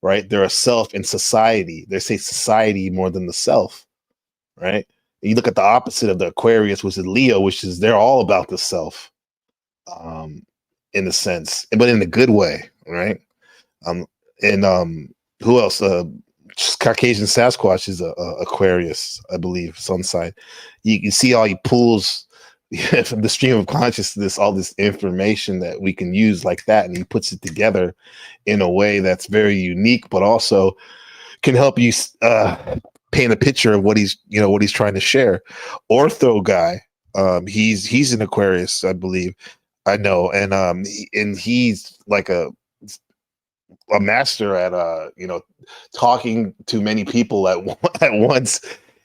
S9: right? They're a self in society. They say society more than the self, right? And you look at the opposite of the Aquarius, which is Leo, which is they're all about the self, in a sense, but in a good way, right? Who else? Caucasian Sasquatch is a Aquarius, I believe, sun sign. You can see how he pulls from the stream of consciousness all this information that we can use like that, and he puts it together in a way that's very unique, but also can help you paint a picture of what he's trying to share. Ortho guy, he's an Aquarius, I believe. I know, and he's like a master at talking to many people at once,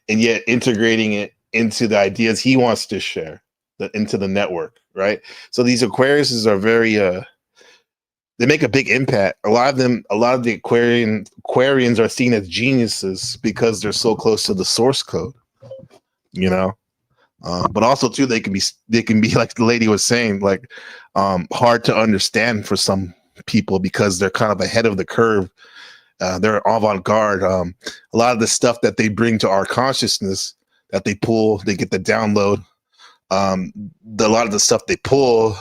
S9: and yet integrating it into the ideas he wants to share into the network, right? So these Aquariuses are very they make a big impact. A lot of the Aquarians are seen as geniuses because they're so close to the source code, but also too they can be like the lady was saying, like hard to understand for some people because they're kind of ahead of the curve. They're avant-garde. A lot of the stuff that they bring to our consciousness that they pull, they get the download. A lot of the stuff they pull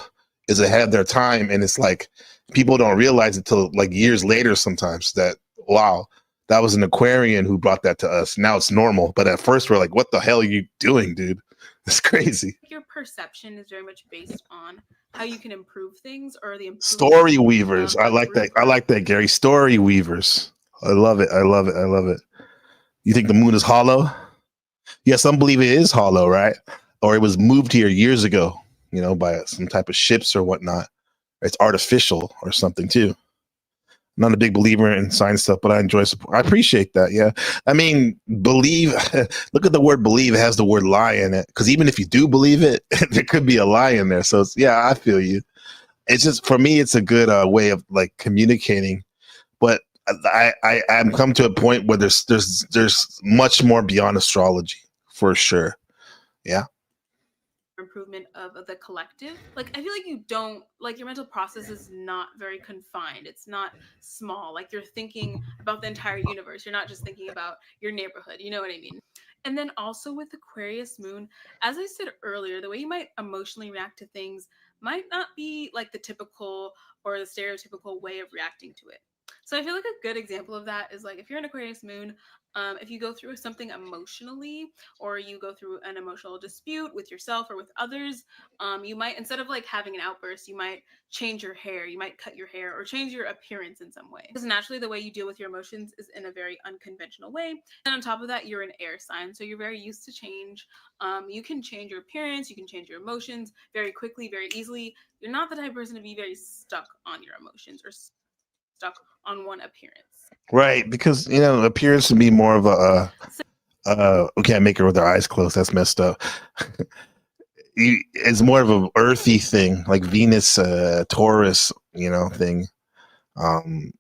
S9: is ahead of their time, and it's like people don't realize it till like years later sometimes that, wow, that was an Aquarian who brought that to us. Now it's normal, but at first we're like, what the hell are you doing, dude? It's crazy.
S10: your perception is very much based on how you can improve things, or the
S9: story weavers. I like that, Gary. Story weavers. I love it. You think the moon is hollow? Yeah, some believe it is hollow, right? Or it was moved here years ago, by some type of ships or whatnot. It's artificial or something too. I'm not a big believer in science stuff, but I enjoy support. I appreciate that. Yeah. I mean, believe, look at the word believe. It has the word lie in it. Because even if you do believe it, there could be a lie in there. So yeah, I feel you. It's just, for me, it's a good way of like communicating. But I'm come to a point where there's much more beyond astrology for sure. Yeah.
S10: improvement of the collective. Like, I feel like you don't, like, your mental process is not very confined. It's not small. Like, you're thinking about the entire universe. You're not just thinking about your neighborhood. You know what I mean? And then also with Aquarius moon, as I said earlier, the way you might emotionally react to things might not be like the typical or the stereotypical way of reacting to it. So I feel like a good example of that is like if you're an Aquarius moon, if you go through something emotionally or you go through an emotional dispute with yourself or with others, you might, instead of like having an outburst, you might change your hair, you might cut your hair or change your appearance in some way. Because naturally the way you deal with your emotions is in a very unconventional way. And on top of that, you're an air sign, so you're very used to change. You can change your appearance, you can change your emotions very quickly, very easily. You're not the type of person to be very stuck on your emotions or stuck on one appearance.
S9: Right, because appears to be more of we can't make her with her eyes closed. That's messed up. It's more of an earthy thing, like Venus, Taurus, thing,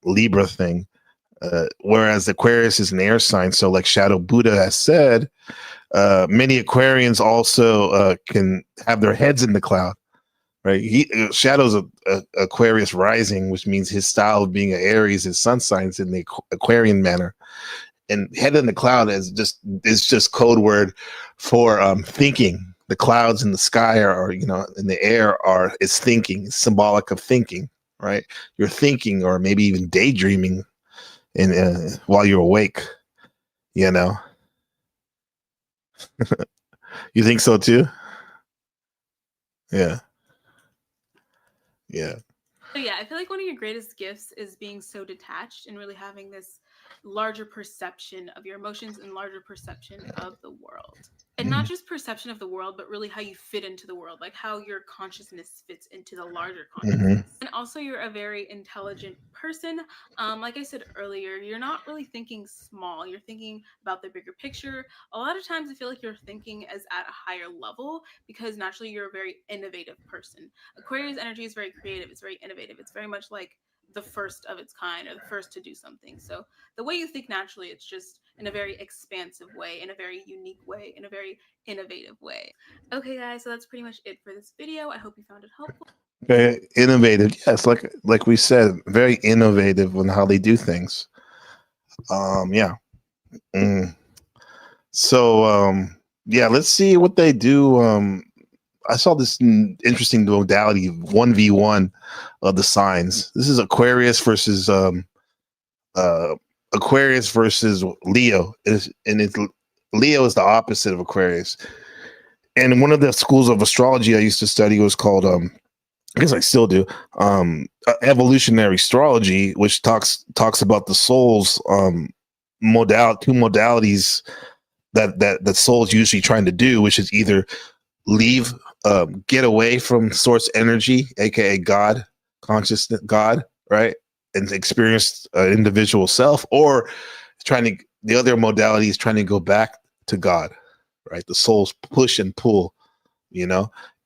S9: Libra thing. Whereas Aquarius is an air sign, so like Shadow Buddha has said, many Aquarians also can have their heads in the cloud. Right, Shadow's a Aquarius rising, which means his style of being an Aries, his sun signs in the Aquarian manner, and head in the cloud is just code word for thinking. The clouds in the sky are in the air is thinking, it's symbolic of thinking. Right, you're thinking or maybe even daydreaming, while you're awake. You think so too? Yeah. Yeah.
S10: So yeah, I feel like one of your greatest gifts is being so detached and really having this larger perception of your emotions and larger perception of the world. And not just perception of the world, but really how you fit into the world, like how your consciousness fits into the larger consciousness. And also, you're a very intelligent person. Like I said earlier, you're not really thinking small. You're thinking about the bigger picture. A lot of times, I feel like you're thinking as at a higher level because naturally you're a very innovative person. Aquarius energy is very creative. It's very innovative. It's very much like the first of its kind or the first to do something. So the way you think naturally, it's just in a very expansive way, in a very unique way, in a very innovative way. Okay, guys, so that's pretty much it for this video. I hope you found it helpful.
S9: Very innovative. Yes, like we said, very innovative on how they do things. Yeah. So yeah, let's see what they do. I saw this interesting modality, 1v1 of the signs. This is Aquarius versus Leo. Leo is the opposite of Aquarius. And one of the schools of astrology I used to study was called I guess I still do, evolutionary astrology, which talks about the soul's two modalities that soul's usually trying to do, which is either leave, get away from source energy, aka God, consciousness, God, right, and experience an individual self, or the other modality is trying to go back to God, right? The soul's push and pull,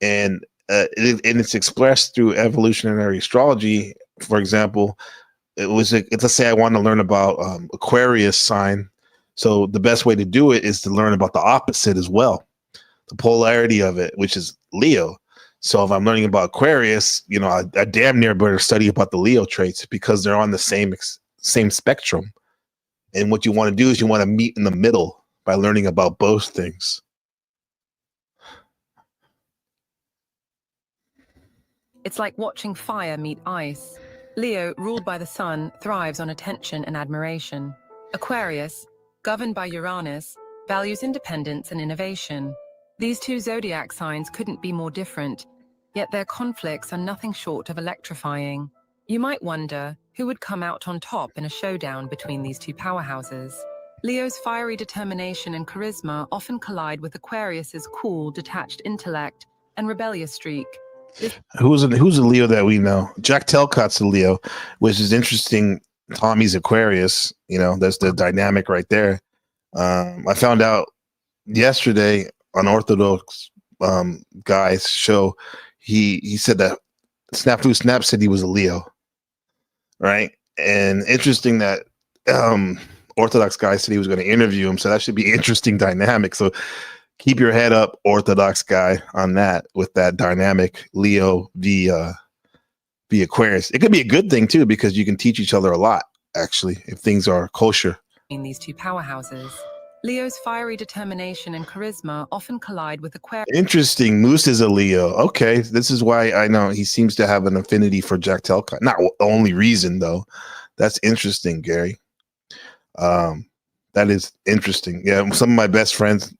S9: and it's expressed through evolutionary astrology. For example, let's say I want to learn about Aquarius sign. So the best way to do it is to learn about the opposite as well, the polarity of it, which is Leo. So if I'm learning about Aquarius, I damn near better study about the Leo traits because they're on the same spectrum. And what you want to do is you want to meet in the middle by learning about both things.
S11: It's like watching fire meet ice. Leo, ruled by the sun, thrives on attention and admiration. Aquarius, governed by Uranus, values independence and innovation. These two zodiac signs couldn't be more different, yet their conflicts are nothing short of electrifying. You might wonder who would come out on top in a showdown between these two powerhouses. Leo's fiery determination and charisma often collide with Aquarius's cool, detached intellect and rebellious streak.
S9: Who's a Leo that we know? Jack Telcott's a Leo, which is interesting. Tommy's Aquarius. That's the dynamic right there. I found out yesterday on Orthodox guy's show. He said that Snafu Snap said he was a Leo, right? And interesting that Orthodox guy said he was going to interview him. So that should be interesting dynamic. So keep your head up, Orthodox guy, on that with that dynamic Leo v Aquarius. It could be a good thing too, because you can teach each other a lot, actually, if things are kosher.
S11: In these two powerhouses, Leo's fiery determination and charisma often collide with Aquarius.
S9: Interesting. Moose is a Leo. Okay, this is why I know he seems to have an affinity for Jack Telkai. Not the only reason, though. That's interesting, Gary. That is interesting. Yeah, some of my best friends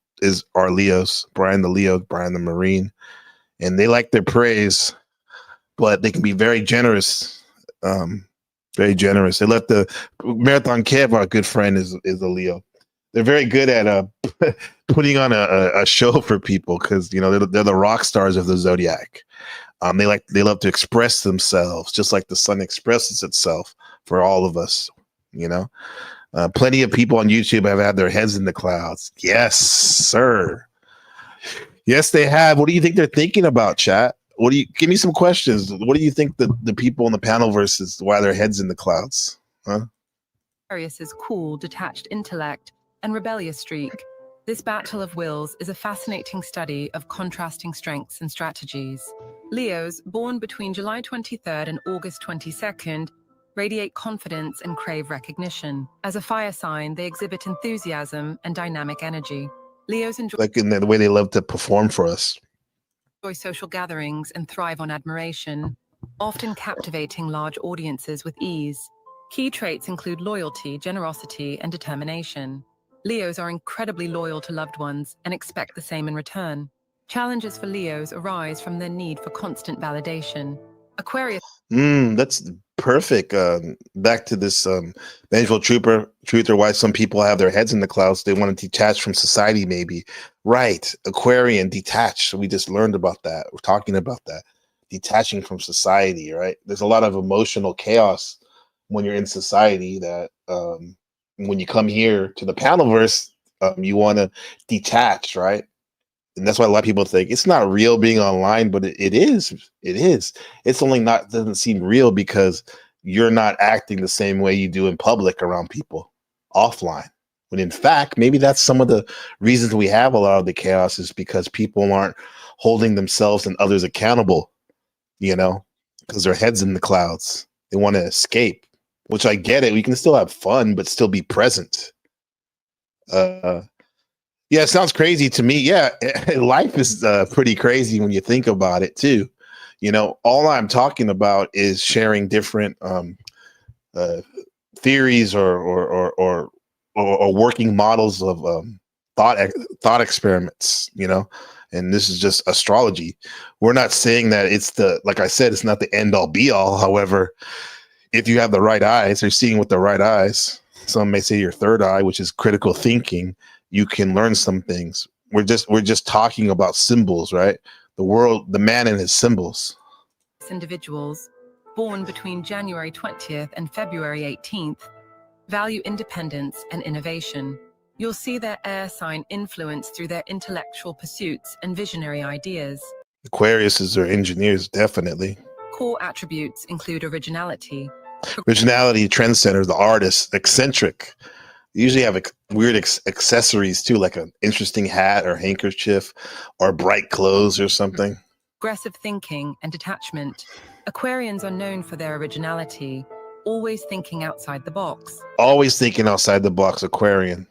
S9: are Leos. Brian the Leo, Brian the Marine, and they like their praise, but they can be very generous. Very generous. They let the Marathon Kev, our good friend, is a Leo. They're very good at putting on a show for people, because they're the rock stars of the zodiac. They love to express themselves, just like the sun expresses itself for all of us. Plenty of people on YouTube have had their heads in the clouds. Yes, sir. Yes, they have. What do you think they're thinking about, chat? Give me some questions? What do you think the people in the panel versus why their heads in the clouds? Huh?
S11: Aquarius's cool, detached intellect and rebellious streak. This battle of wills is a fascinating study of contrasting strengths and strategies. Leos, born between July 23rd and August 22nd, radiate confidence and crave recognition. As a fire sign, they exhibit enthusiasm and dynamic energy. Leos enjoy
S9: in the way they love to perform for us.
S11: Social gatherings and thrive on admiration, often captivating large audiences with ease. Key traits include loyalty, generosity, and determination. Leos are incredibly loyal to loved ones and expect the same in return. Challenges for Leos arise from their need for constant validation. Aquarius.
S9: That's perfect. Back to this vengeful truther, why some people have their heads in the clouds. They want to detach from society, maybe. Right. Aquarian, detached. We just learned about that. We're talking about that. Detaching from society, right? There's a lot of emotional chaos when you're in society that when you come here to the panelverse, you want to detach, right? And that's why a lot of people think it's not real being online, but it is. It is. It's only doesn't seem real because you're not acting the same way you do in public around people offline. When in fact, maybe that's some of the reasons we have a lot of the chaos, is because people aren't holding themselves and others accountable, because their heads in the clouds. They want to escape, which I get it. We can still have fun, but still be present. Yeah, it sounds crazy to me. Yeah, life is pretty crazy when you think about it too. All I'm talking about is sharing different theories or working models of thought experiments. And this is just astrology. We're not saying that like I said, it's not the end all be all. However, if you have the right eyes, you're seeing with the right eyes. Some may say your third eye, which is critical thinking. You can learn some things. We're just talking about symbols, right? The world, the man and his symbols.
S11: Individuals born between January 20th and February 18th value independence and innovation. You'll see their air sign influence through their intellectual pursuits and visionary ideas.
S9: Aquariuses are engineers, definitely.
S11: Core attributes include originality.
S9: Originality, trendsetter, the artist, eccentric. Usually have weird accessories too, like an interesting hat or handkerchief or bright clothes or something.
S11: Aggressive thinking and detachment. Aquarians are known for their originality, always thinking outside the box.
S9: Always thinking outside the box, Aquarian.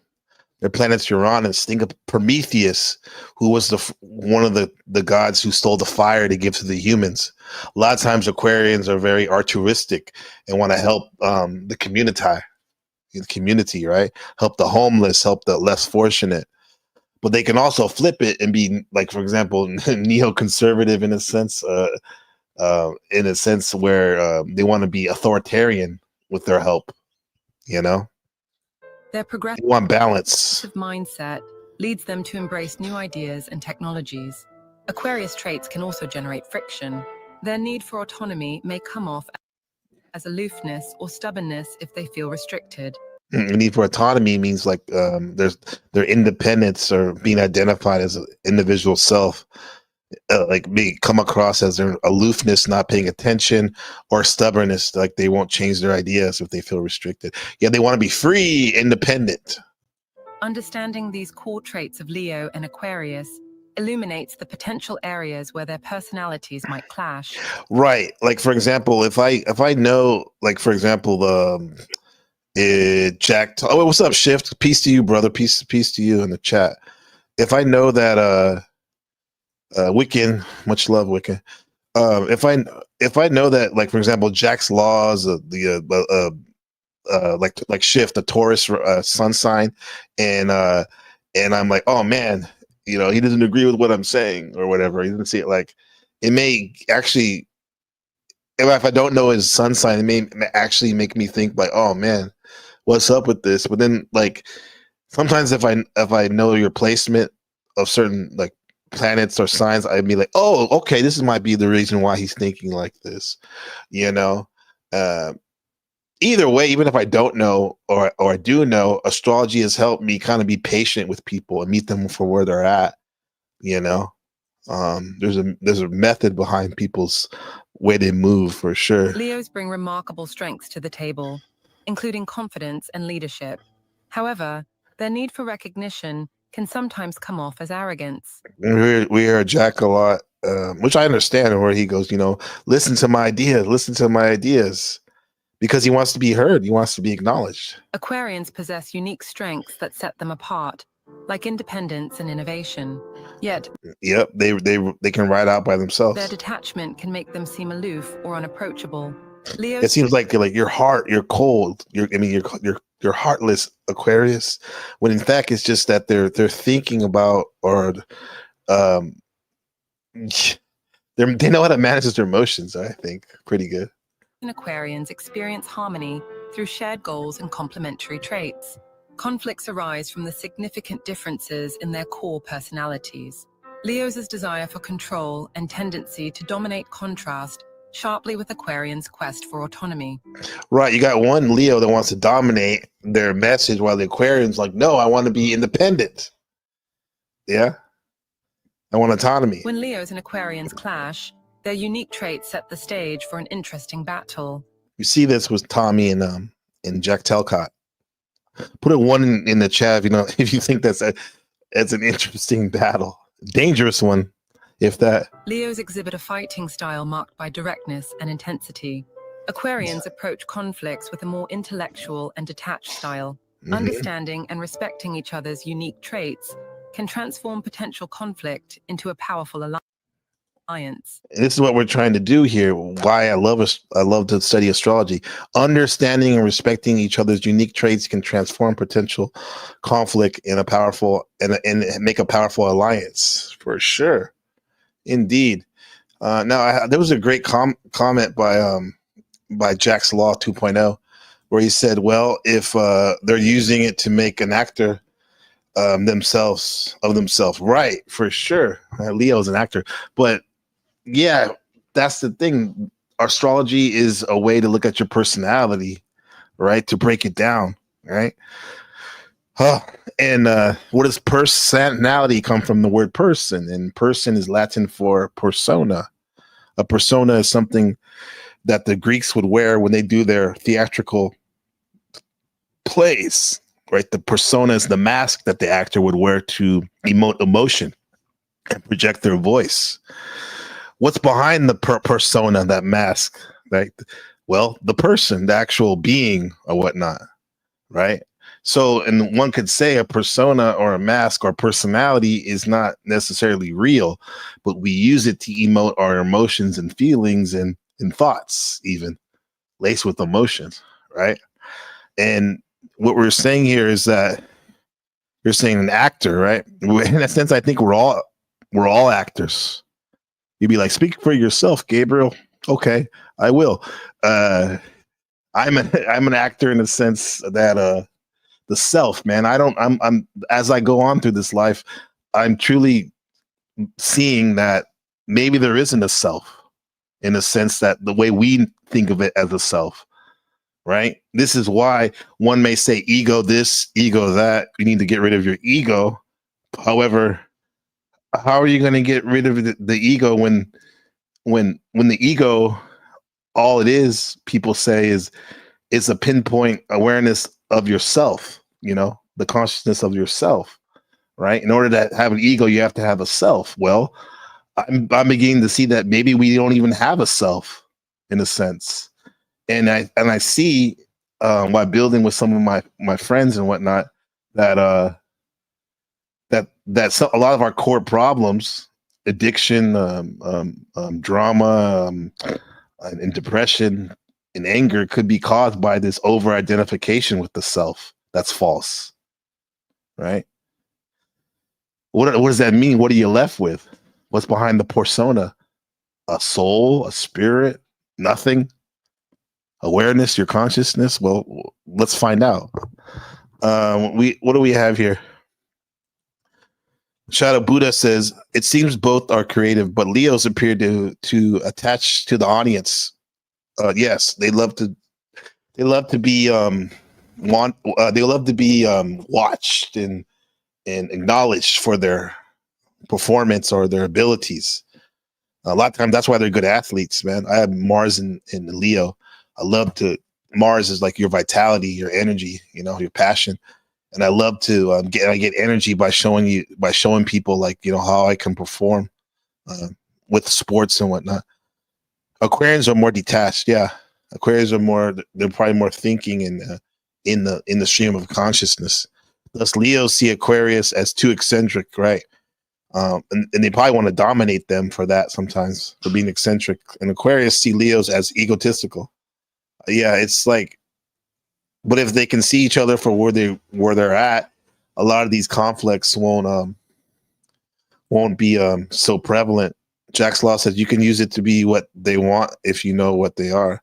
S9: Their planet's Uranus. Think of Prometheus, who was one of the gods who stole the fire to give to the humans. A lot of times Aquarians are very altruistic and want to help the community, right? Help the homeless, help the less fortunate. But they can also flip it and be, like, for example, neoconservative in a sense where they want to be authoritarian with their help,
S11: Their progressive
S9: they want balance.
S11: mindset leads them to embrace new ideas and technologies. Aquarius traits can also generate friction. Their need for autonomy may come off as aloofness or stubbornness if they feel restricted.
S9: The need for autonomy means like their independence or being identified as an individual self, like may come across as their aloofness, not paying attention, or stubbornness, like they won't change their ideas if they feel restricted. Yeah, they want to be free, independent.
S11: Understanding these core traits of Leo and Aquarius illuminates the potential areas where their personalities might clash.
S9: Right. Like for example, if I know, like for example, oh, what's up, Shift? Peace to you, brother. Peace to you in the chat. If I know that Wiccan, much love, Wiccan. If I know that, like for example, Jack's laws, like Shift, the Taurus sun sign, and I'm like, oh man, he doesn't agree with what I'm saying or whatever. He doesn't see it. Like, it may actually, if I don't know his sun sign, it may actually make me think like, oh man, what's up with this? But then, like, sometimes if I know your placement of certain like planets or signs, I'd be like, oh, okay, this might be the reason why he's thinking like this, you know. Either way, even if I don't know or I do know, astrology has helped me kind of be patient with people and meet them for where they're at, you know. There's a method behind people's way they move, for sure.
S11: Leos bring remarkable strengths to the table, including confidence and leadership. However, their need for recognition can sometimes come off as arrogance.
S9: We hear Jack a lot, which I understand, where he goes, listen to my ideas, because he wants to be heard. He wants to be acknowledged.
S11: Aquarians possess unique strengths that set them apart, like independence and innovation. Yet,
S9: yep, they can ride out by themselves.
S11: Their detachment can make them seem aloof or unapproachable. Leo,
S9: it seems like you're cold. You're heartless, Aquarius. When in fact it's just that they're thinking about, or they know how to manage their emotions. I think pretty good.
S11: Aquarians experience harmony through shared goals and complementary traits. Conflicts arise from the significant differences in their core personalities. Leo's desire for control and tendency to dominate contrast sharply with Aquarians' quest for autonomy.
S9: Right, you got one Leo that wants to dominate their message, while the Aquarian's like, no, I want to be independent. Yeah, I want autonomy.
S11: When Leos and Aquarians clash, their unique traits set the stage for an interesting battle.
S9: You see this with Tommy and Jack Telcott. Put a 1 in the chat if you think that's an interesting battle, dangerous one, if that.
S11: Leos exhibit a fighting style marked by directness and intensity. Aquarians approach conflicts with a more intellectual and detached style. Understanding and respecting each other's unique traits can transform potential conflict into a powerful alliance.
S9: This is what we're trying to do here. Why I love to study astrology. Understanding and respecting each other's unique traits can transform potential conflict in a powerful and make a powerful alliance, for sure. Indeed. Now there was a great comment by Jack's Law 2.0, where he said, well, if they're using it to make an actor themselves, right, for sure. Leo's an actor, but yeah, that's the thing. Astrology is a way to look at your personality, right? To break it down, right? And what does personality come from? The word person, and person is Latin for persona. A persona is something that the Greeks would wear when they do their theatrical plays, right? The persona is the mask that the actor would wear to emote emotion and project their voice. What's behind the persona, that mask, right? Well, the person, the actual being or whatnot, right? So, and one could say a persona or a mask or personality is not necessarily real, but we use it to emote our emotions and feelings and thoughts, even laced with emotions, right? And what we're saying here is that you're saying an actor, right? In that sense, I think we're all actors. You'd be like, speak for yourself, Gabriel. Okay, I will. I'm an actor in the sense that the self, man. I'm as I go on through this life, I'm truly seeing that maybe there isn't a self, in the sense that the way we think of it as a self, right? This is why one may say ego this, ego that. You need to get rid of your ego. However, how are you going to get rid of the ego when the ego, all it is, people say, is a pinpoint awareness of yourself, the consciousness of yourself, right? In order to have an ego, you have to have a self. Well, I'm beginning to see that maybe we don't even have a self in a sense. And I see while building with some of my friends and whatnot that a lot of our core problems, addiction, drama, and depression and anger could be caused by this over identification with the self. That's false, right? What does that mean? What are you left with? What's behind the persona? A soul, a spirit, nothing? Awareness, your consciousness? Well, let's find out. What do we have here? Shadow Buddha says it seems both are creative, but Leos appear to attach to the audience. Yes, they love to be watched and acknowledged for their performance or their abilities. A lot of times that's why they're good athletes, man. I have Mars in Leo. Mars is like your vitality, your energy, your passion. And I love to get energy by showing people like, how I can perform with sports and whatnot. Aquarians are more detached. Yeah. Aquarians they're probably more thinking in the stream of consciousness. Thus Leos see Aquarius as too eccentric, right? And they probably want to dominate them for that sometimes, for being eccentric. And Aquarius see Leos as egotistical. Yeah, it's like, but if they can see each other for where they're at, a lot of these conflicts won't be so prevalent. Jack's Law says you can use it to be what they want if you know what they are.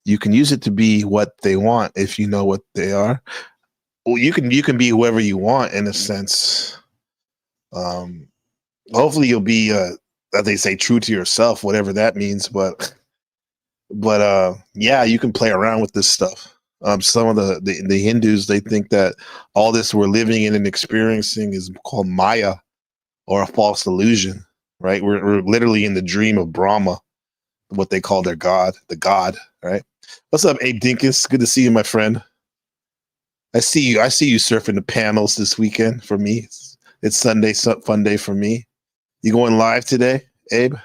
S9: You can use it to be what they want if you know what they are. Well, you can be whoever you want in a sense. Hopefully you'll be as they say, true to yourself, whatever that means. But yeah, you can play around with this stuff. Some of the Hindus, they think that all this we're living in and experiencing is called Maya, or a false illusion, right? We're literally in the dream of Brahma, what they call their god, the god, right? What's up, Abe Dinkus? Good to see you, my friend. I see you surfing the panels this weekend for me. It's Sunday, fun day for me. You going live today, Abe?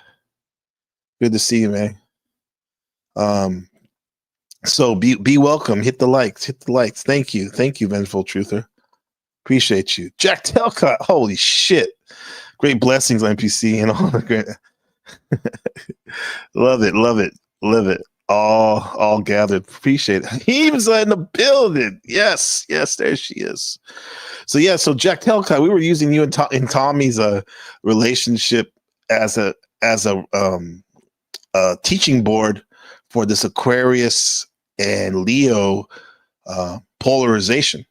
S9: Good to see you, man. So be welcome. Hit the likes. Thank you, Vengeful Truther. Appreciate you, Jack Telcott. Holy shit! Great blessings, NPC, and all the great. love it. All gathered. Appreciate it. Eve's in the building. Yes, there she is. So Jack Telcott, we were using you and Tommy's relationship as a teaching board for this Aquarius and Leo polarization.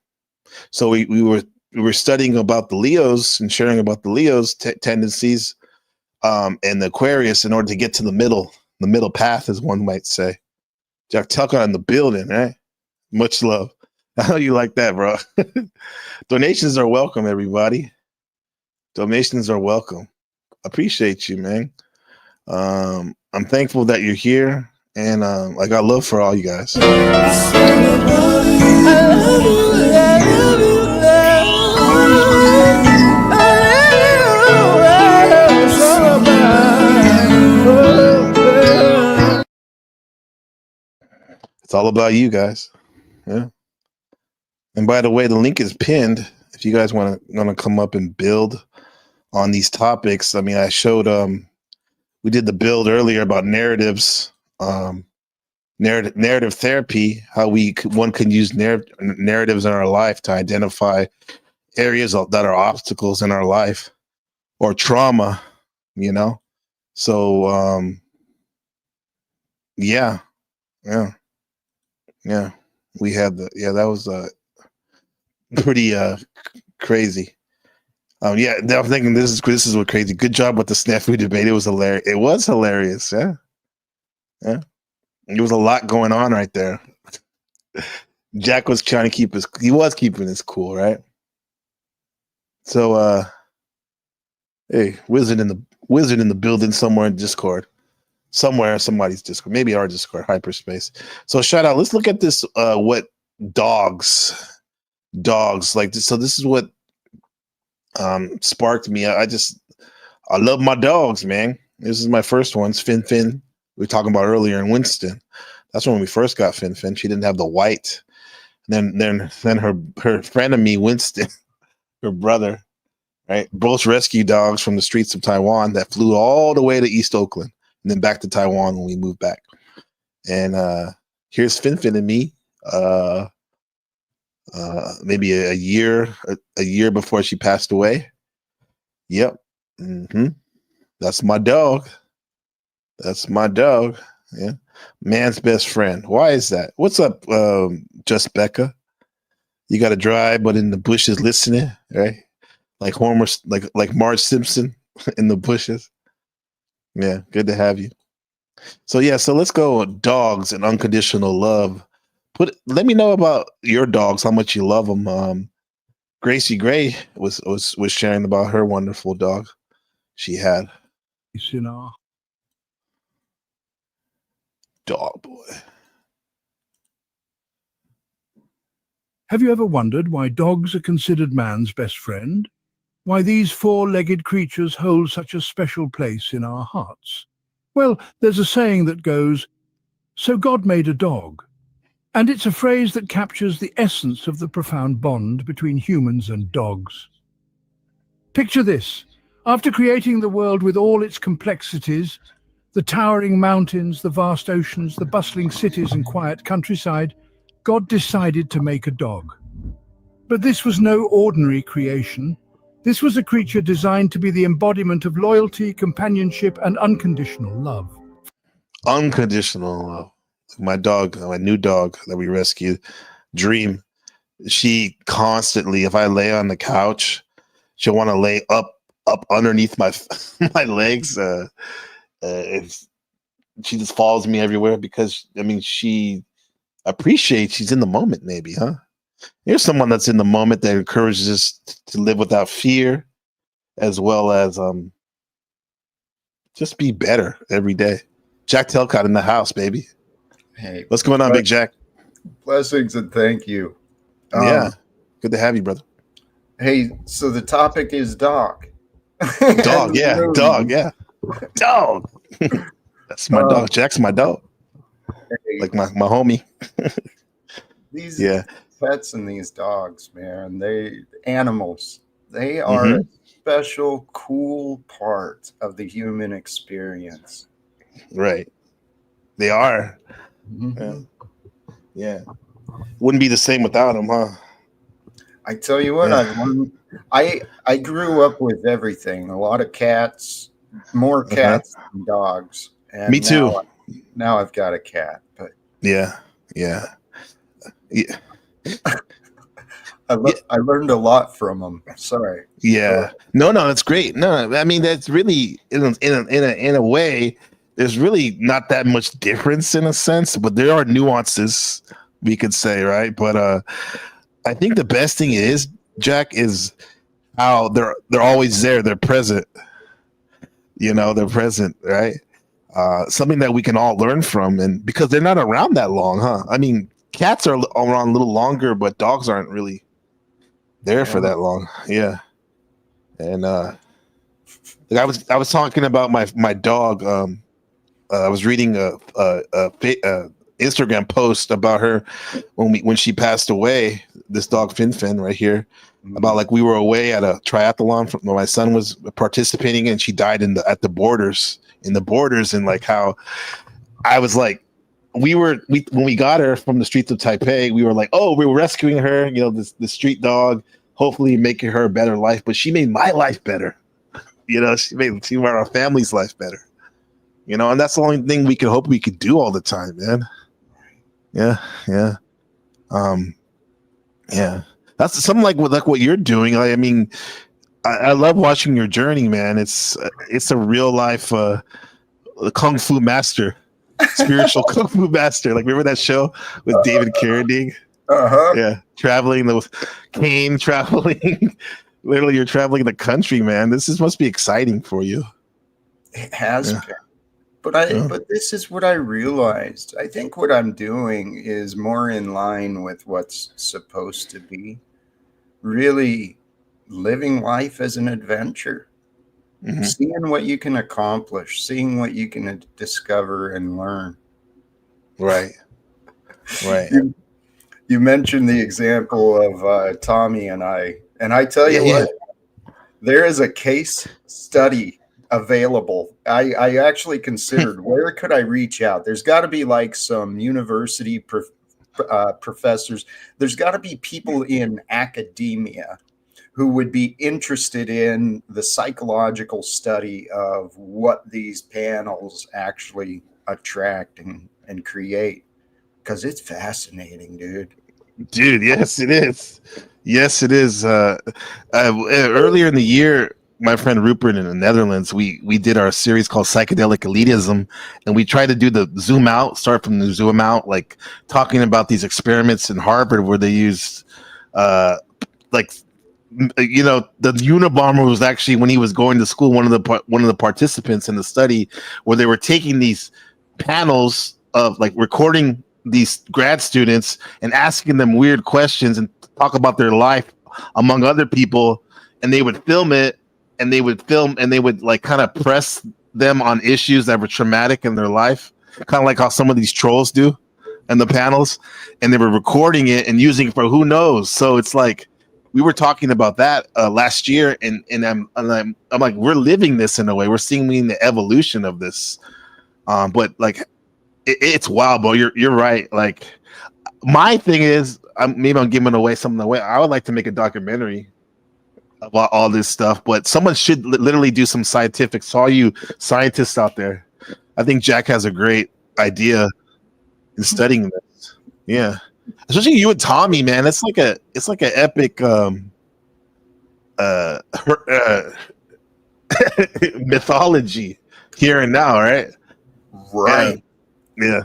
S9: So we were studying about the Leos and sharing about the Leos tendencies and the Aquarius in order to get to the middle path, as one might say. Jack Tucker in the building, right? Much love. I know you like that, bro. Donations are welcome, everybody. Donations are welcome. Appreciate you, man. I'm thankful that you're here, and I got love for all you guys. It's all about you guys. Yeah. And by the way, the link is pinned if you guys want to come up and build on these topics. I mean, I showed we did the build earlier about narratives, narrative therapy, how one can use narratives in our life to identify areas that are obstacles in our life or trauma, So yeah. We had that was pretty crazy. I'm thinking this is what crazy. Good job with the snafu debate. It was hilarious. It was hilarious. Yeah. There was a lot going on right there. Jack was trying to keeping his cool, right? So hey, wizard in the building somewhere in Discord. Somewhere, somebody's Discord, maybe our Discord, hyperspace. So shout out. Let's look at this. What dogs dogs. Like so, this is what sparked me. I love my dogs, man. This is my first ones, Fin Fin. We were talking about earlier in Winston. That's when we first got Fin Fin. She didn't have the white. Then her friend of me, Winston, her brother, right? Both rescue dogs from the streets of Taiwan that flew all the way to East Oakland and then back to Taiwan when we moved back. And here's Fin Fin and me. Maybe a year before she passed away. Yep. That's my dog. That's my dog. Yeah. Man's best friend. Why is that? What's up, Just Becca? You got to drive, but in the bushes listening, right? Like Homer, like Marge Simpson in the bushes. Yeah, good to have you. So let's go dogs and unconditional love. Let me know about your dogs, how much you love them. Gracie Gray was sharing about her wonderful dog she had. Dog boy.
S12: Have you ever wondered why dogs are considered man's best friend? Why these four-legged creatures hold such a special place in our hearts? Well, there's a saying that goes, "So God made a dog." And it's a phrase that captures the essence of the profound bond between humans and dogs. Picture this. After creating the world with all its complexities, the towering mountains, the vast oceans, the bustling cities and quiet countryside, God decided to make a dog. But this was no ordinary creation. This was a creature designed to be the embodiment of loyalty, companionship, and unconditional love.
S9: Unconditional love. My dog, my new dog that we rescued, Dream, she constantly, if I lay on the couch, she'll want to lay up underneath my my legs. She just follows me everywhere because, I mean, she appreciates she's in the moment, maybe, huh? Here's someone that's in the moment that encourages us to live without fear, as well as just be better every day. Jack Telcott in the house, baby.
S13: Hey,
S9: what's going on, Big Jack?
S13: Blessings and thank you.
S9: Yeah, good to have you, brother.
S13: Hey, so the topic is dog.
S9: Dog, yeah, dog, yeah, dog. That's my dog. Jack's my dog. Like my homie.
S13: These pets and these dogs, man, they are a special, cool part of the human experience.
S9: Right. They are. Yeah. Wouldn't be the same without them, huh?
S13: I tell you what, I grew up with everything. A lot of cats, more cats than dogs. And
S9: me too.
S13: Now I've got a cat, but
S9: yeah.
S13: I learned a lot from them. Sorry.
S9: Yeah. No, it's great. No, I mean that's really in a way. There's really not that much difference in a sense, but there are nuances we could say, right? But I think the best thing is, Jack, is how they're always there. They're present. You know, they're present, right? Something that we can all learn from, and because they're not around that long, huh? I mean, cats are around a little longer, but dogs aren't really there for that long. Yeah. And I was talking about my dog. I was reading a Instagram post about her when she passed away. This dog Fin right here, about like we were away at a triathlon where my son was participating, and she died in the borders, and like how I was like, when we got her from the streets of Taipei, we were like, oh, we were rescuing her, you know, the street dog, hopefully making her a better life, but she made my life better. You know, she made our family's life better. You know, and that's the only thing we could hope we could do all the time, man. Yeah. That's something like what you're doing. I mean, I love watching your journey, man. It's a real life kung fu master, spiritual kung fu master. Like, remember that show with David Carradine? Yeah, traveling with Kane, traveling. Literally, you're traveling the country, man. Must be exciting for you.
S13: It has been. But this is what I realized. I think what I'm doing is more in line with what's supposed to be. really living life as an adventure, seeing what you can accomplish, seeing what you can discover and learn.
S9: Right. Right.
S13: You mentioned the example of Tommy and I tell you what, there is a case study available. I actually considered where could I reach out? There's got to be like some university professors. There's got to be people in academia who would be interested in the psychological study of what these panels actually attract and create, because it's fascinating, dude.
S9: Yes, it is. Yes, it is. Earlier in the year, my friend Rupert in the Netherlands, we did our series called Psychedelic Elitism, and we tried to do the zoom out, start from the zoom out, like talking about these experiments in Harvard where they used, like, you know, the Unabomber was actually, when he was going to school, one of the participants in the study, where they were taking these panels of like recording these grad students and asking them weird questions and talk about their life among other people, and they would film it, and they would like kind of press them on issues that were traumatic in their life, kind of like how some of these trolls do in the panels, and they were recording it and using it for who knows. So it's like we were talking about that last year, and I'm like, we're living this in a way. We're seeing the evolution of this, but like it's wild, bro. You're right. Like my thing is, maybe I'm giving away something away. I would like to make a documentary about all this stuff, but someone should literally do some scientific. So all you scientists out there, I think Jack has a great idea in studying this. Yeah. Especially you and Tommy, man. It's like an epic mythology here and now, right?
S13: Right.
S9: Yeah.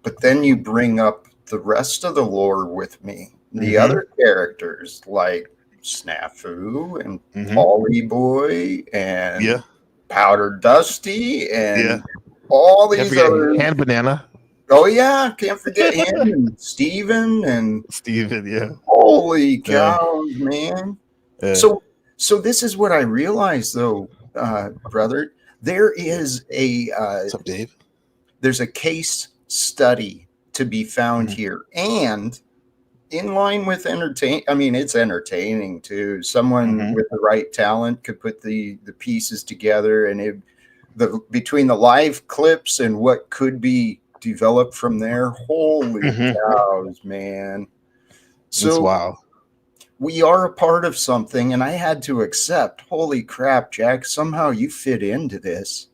S13: But then you bring up the rest of the lore with me. The other characters like Snafu and Polly Boy and Powder Dusty and all these other
S9: Hand Banana.
S13: Oh yeah, can't forget him and Steven and
S9: yeah.
S13: Holy cows, man. So this is what I realized though, brother. There is a
S9: what's up, Dave?
S13: There's a case study to be found here, and in line with it's entertaining too. Someone with the right talent could put the pieces together, and between the live clips and what could be developed from there, holy cows, man. So
S9: it's wild.
S13: We are a part of something, and I had to accept, holy crap, Jack, somehow you fit into this.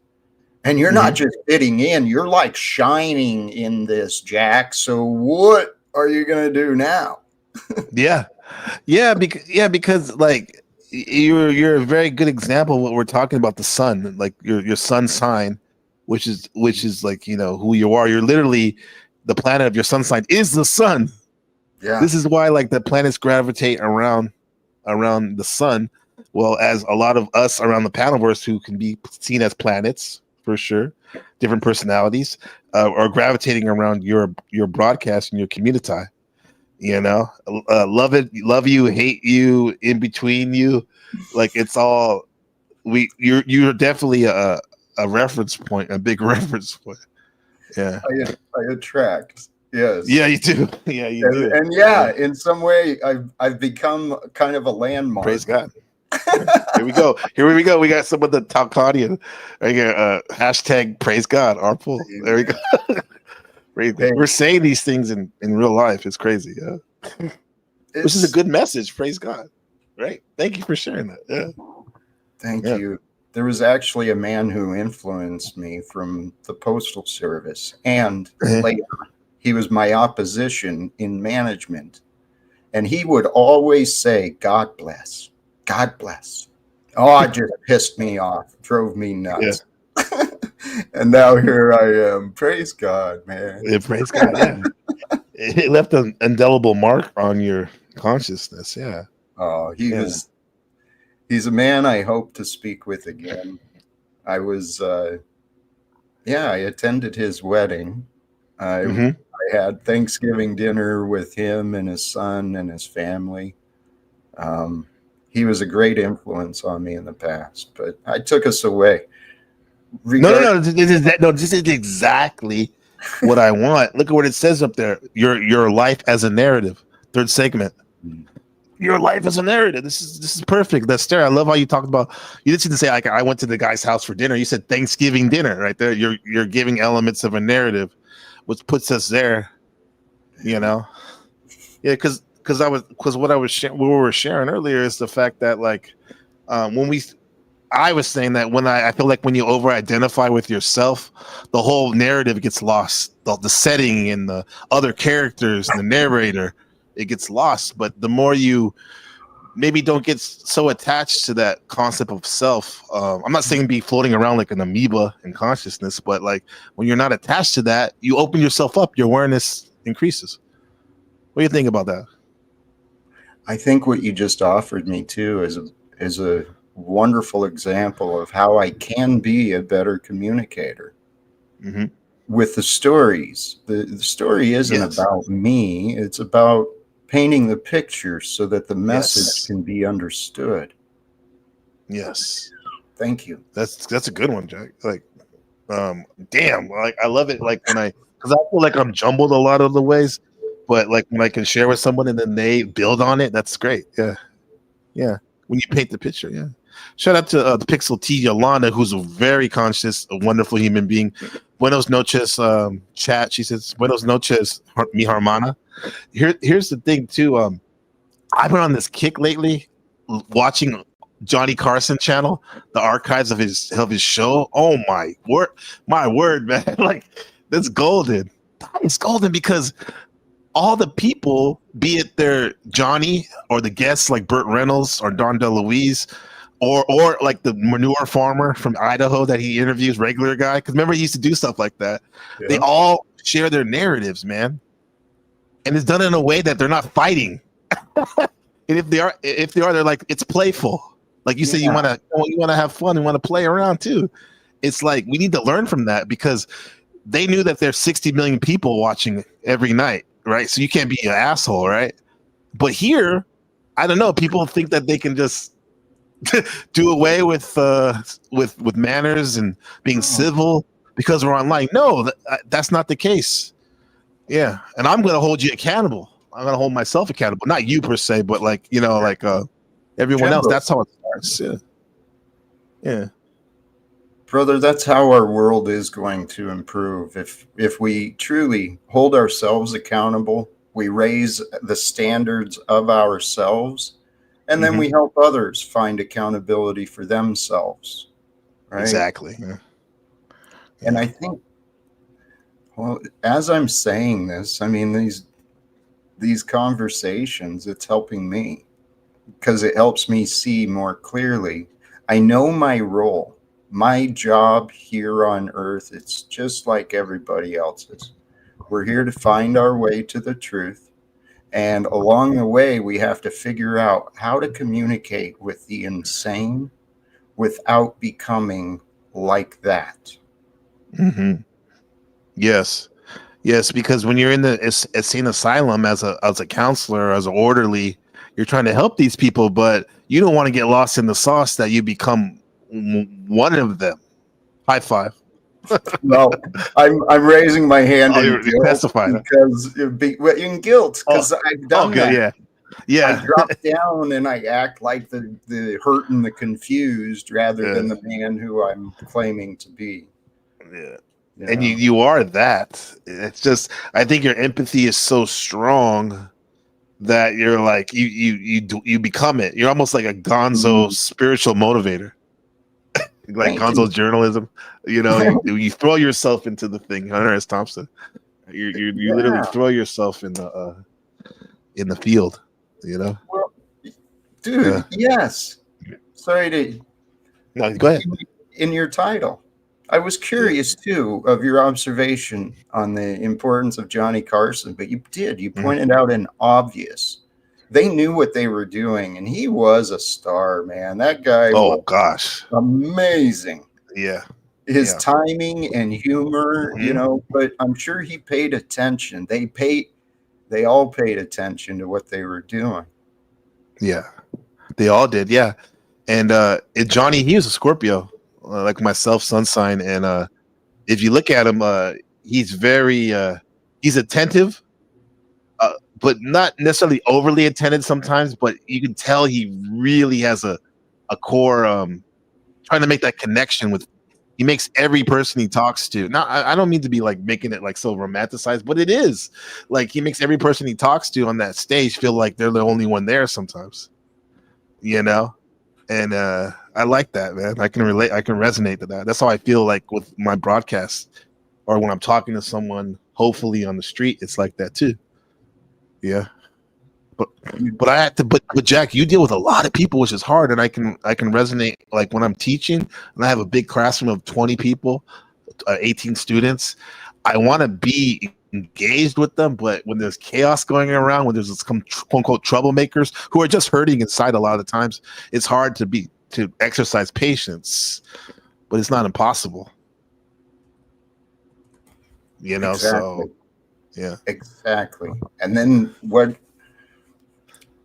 S13: And you're not just fitting in, you're like shining in this, Jack. So what are you going to do now?
S9: Because like you're a very good example of what we're talking about, the sun, like your sun sign, which is like, you know, who you are. You're literally, the planet of your sun sign is the sun.
S13: Yeah.
S9: This is why like the planets gravitate around the sun. Well, as a lot of us around the panelverse who can be seen as planets, for sure, different personalities are gravitating around your broadcast and your community. You know, love you, hate you, in between you, like it's all you're definitely a reference point, a big reference point. Yeah,
S13: I attract. Yes.
S9: Yeah, you do. Yeah, you do.
S13: And yeah, in some way, I've become kind of a landmark.
S9: Praise God. Here we go. We got some of the Talcadian right here. Hashtag praise God. Our pool. There we go. We're saying these things in real life. It's crazy. Yeah. This is a good message. Praise God. Right. Thank you for sharing that. Yeah.
S13: Thank you. There was actually a man who influenced me from the Postal Service, and later he was my opposition in management. And he would always say, God bless. God bless. Oh, it just pissed me off, drove me nuts. Yeah. And now here I am. Praise God, man.
S9: Yeah, praise God. Yeah. It left an indelible mark on your consciousness. Yeah.
S13: Oh, he's a man I hope to speak with again. I was, I attended his wedding. I had Thanksgiving dinner with him and his son and his family. He was a great influence on me in the past, but I took us away.
S9: No. This is exactly what I want. Look at what it says up there. Your life as a narrative. Third segment. Your life as a narrative. This is perfect. That's there. I love how you talked about. You didn't say like I went to the guy's house for dinner. You said Thanksgiving dinner right there. You're giving elements of a narrative, which puts us there. You know, yeah. Because what we were sharing earlier is the fact that like I was saying that when I feel like when you over-identify with yourself, the whole narrative gets lost. The setting and the other characters and the narrator, it gets lost. But the more you maybe don't get so attached to that concept of self, I'm not saying be floating around like an amoeba in consciousness, but like when you're not attached to that, you open yourself up, your awareness increases. What do you think about that?
S13: I think what you just offered me too is a wonderful example of how I can be a better communicator.
S9: Mm-hmm.
S13: With the stories. The story isn't about me. It's about painting the picture so that the message can be understood.
S9: Yes.
S13: Thank you.
S9: That's a good one, Jack. Like, damn, like I love it. Like because I feel like I'm jumbled a lot of the ways, but like when I can share with someone and then they build on it, that's great. Yeah. When you paint the picture, yeah. Shout out to the Pixel T Yolanda, who's a very conscious, a wonderful human being. Buenos noches, chat. She says, Buenos noches, mi hermana. Here's the thing too. I've been on this kick lately, watching Johnny Carson channel, the archives of his show. Oh my word, man! Like that's golden. It's golden because all the people, be it their Johnny or the guests like Burt Reynolds or Don DeLuise, or like the manure farmer from Idaho that he interviews, regular guy. Because remember, he used to do stuff like that. Yeah. They all share their narratives, man, and it's done in a way that they're not fighting. And if they are, they're like it's playful. Like you say, you want to have fun, you want to play around too. It's like we need to learn from that because they knew that there's 60 million people watching every night, right? So you can't be an asshole, right? But here, I don't know. People think that they can just do away with manners and being civil because we're online. No, that's not the case. Yeah, and I'm going to hold you accountable. I'm going to hold myself accountable, not you per se, but like everyone else. That's how it starts. Yeah.
S13: Brother, that's how our world is going to improve. If we truly hold ourselves accountable, we raise the standards of ourselves, and then we help others find accountability for themselves. Right?
S9: Exactly. Yeah.
S13: And I think, well, as I'm saying this, I mean, these conversations, it's helping me because it helps me see more clearly. I know my role. My job here on earth, it's just like everybody else's. We're here to find our way to the truth. And along the way, we have to figure out how to communicate with the insane without becoming like that.
S9: Mm-hmm. Yes, because when you're in the insane asylum as a counselor, as an orderly, you're trying to help these people, but you don't want to get lost in the sauce that you become one of them. High five.
S13: No, I'm raising my hand in guilt
S9: because
S13: in guilt because I've done that.
S9: Yeah.
S13: I drop down and I act like the hurt and the confused rather than the man who I'm claiming to be.
S9: Yeah. And you are that. It's just I think your empathy is so strong that you're like you become it. You're almost like a gonzo spiritual motivator. Like Gonzo's journalism, you throw yourself into the thing. Hunter S. Thompson, you literally throw yourself in the field.
S13: Well, dude, yes. Sorry to.
S9: No, go ahead.
S13: In your title, I was curious too of your observation on the importance of Johnny Carson, but you pointed out an obvious. They knew what they were doing, and he was a star, man. That guy
S9: gosh.
S13: Amazing.
S9: Yeah.
S13: His timing and humor, but I'm sure he paid attention. They all paid attention to what they were doing.
S9: Yeah. They all did, yeah. And Johnny, he was a Scorpio, like myself, sun sign. And if you look at him, he's very he's attentive, but not necessarily overly attentive sometimes. But you can tell he really has a core trying to make that connection with. He makes every person he talks to. Now, I don't mean to be like making it like so romanticized, but it is like he makes every person he talks to on that stage feel like they're the only one there sometimes, you know? And I like that, man. I can relate. I can resonate to that. That's how I feel like with my broadcast or when I'm talking to someone, hopefully on the street, it's like that too. Yeah. But I had to, but Jack, you deal with a lot of people, which is hard, and I can resonate. Like when I'm teaching, and I have a big classroom of 20 people, 18 students, I want to be engaged with them. But when there's chaos going around, when there's some quote unquote troublemakers who are just hurting inside, a lot of times it's hard to exercise patience, but it's not impossible. You know,
S13: Exactly.
S9: so yeah,
S13: exactly. And then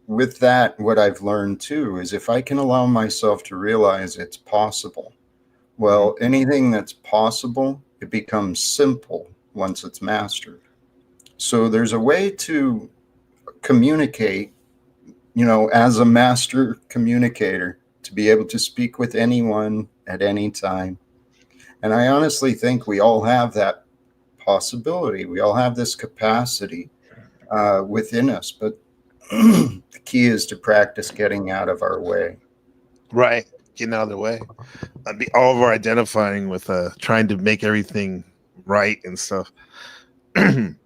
S13: with that, what I've learned too is if I can allow myself to realize it's possible, well, anything that's possible, it becomes simple once it's mastered. So there's a way to communicate, as a master communicator, to be able to speak with anyone at any time. And I honestly think we all have that possibility. We all have this capacity within us, but the key is to practice getting out of our way.
S9: right. Getting out of the way. All of our identifying with trying to make everything right and stuff. Listen,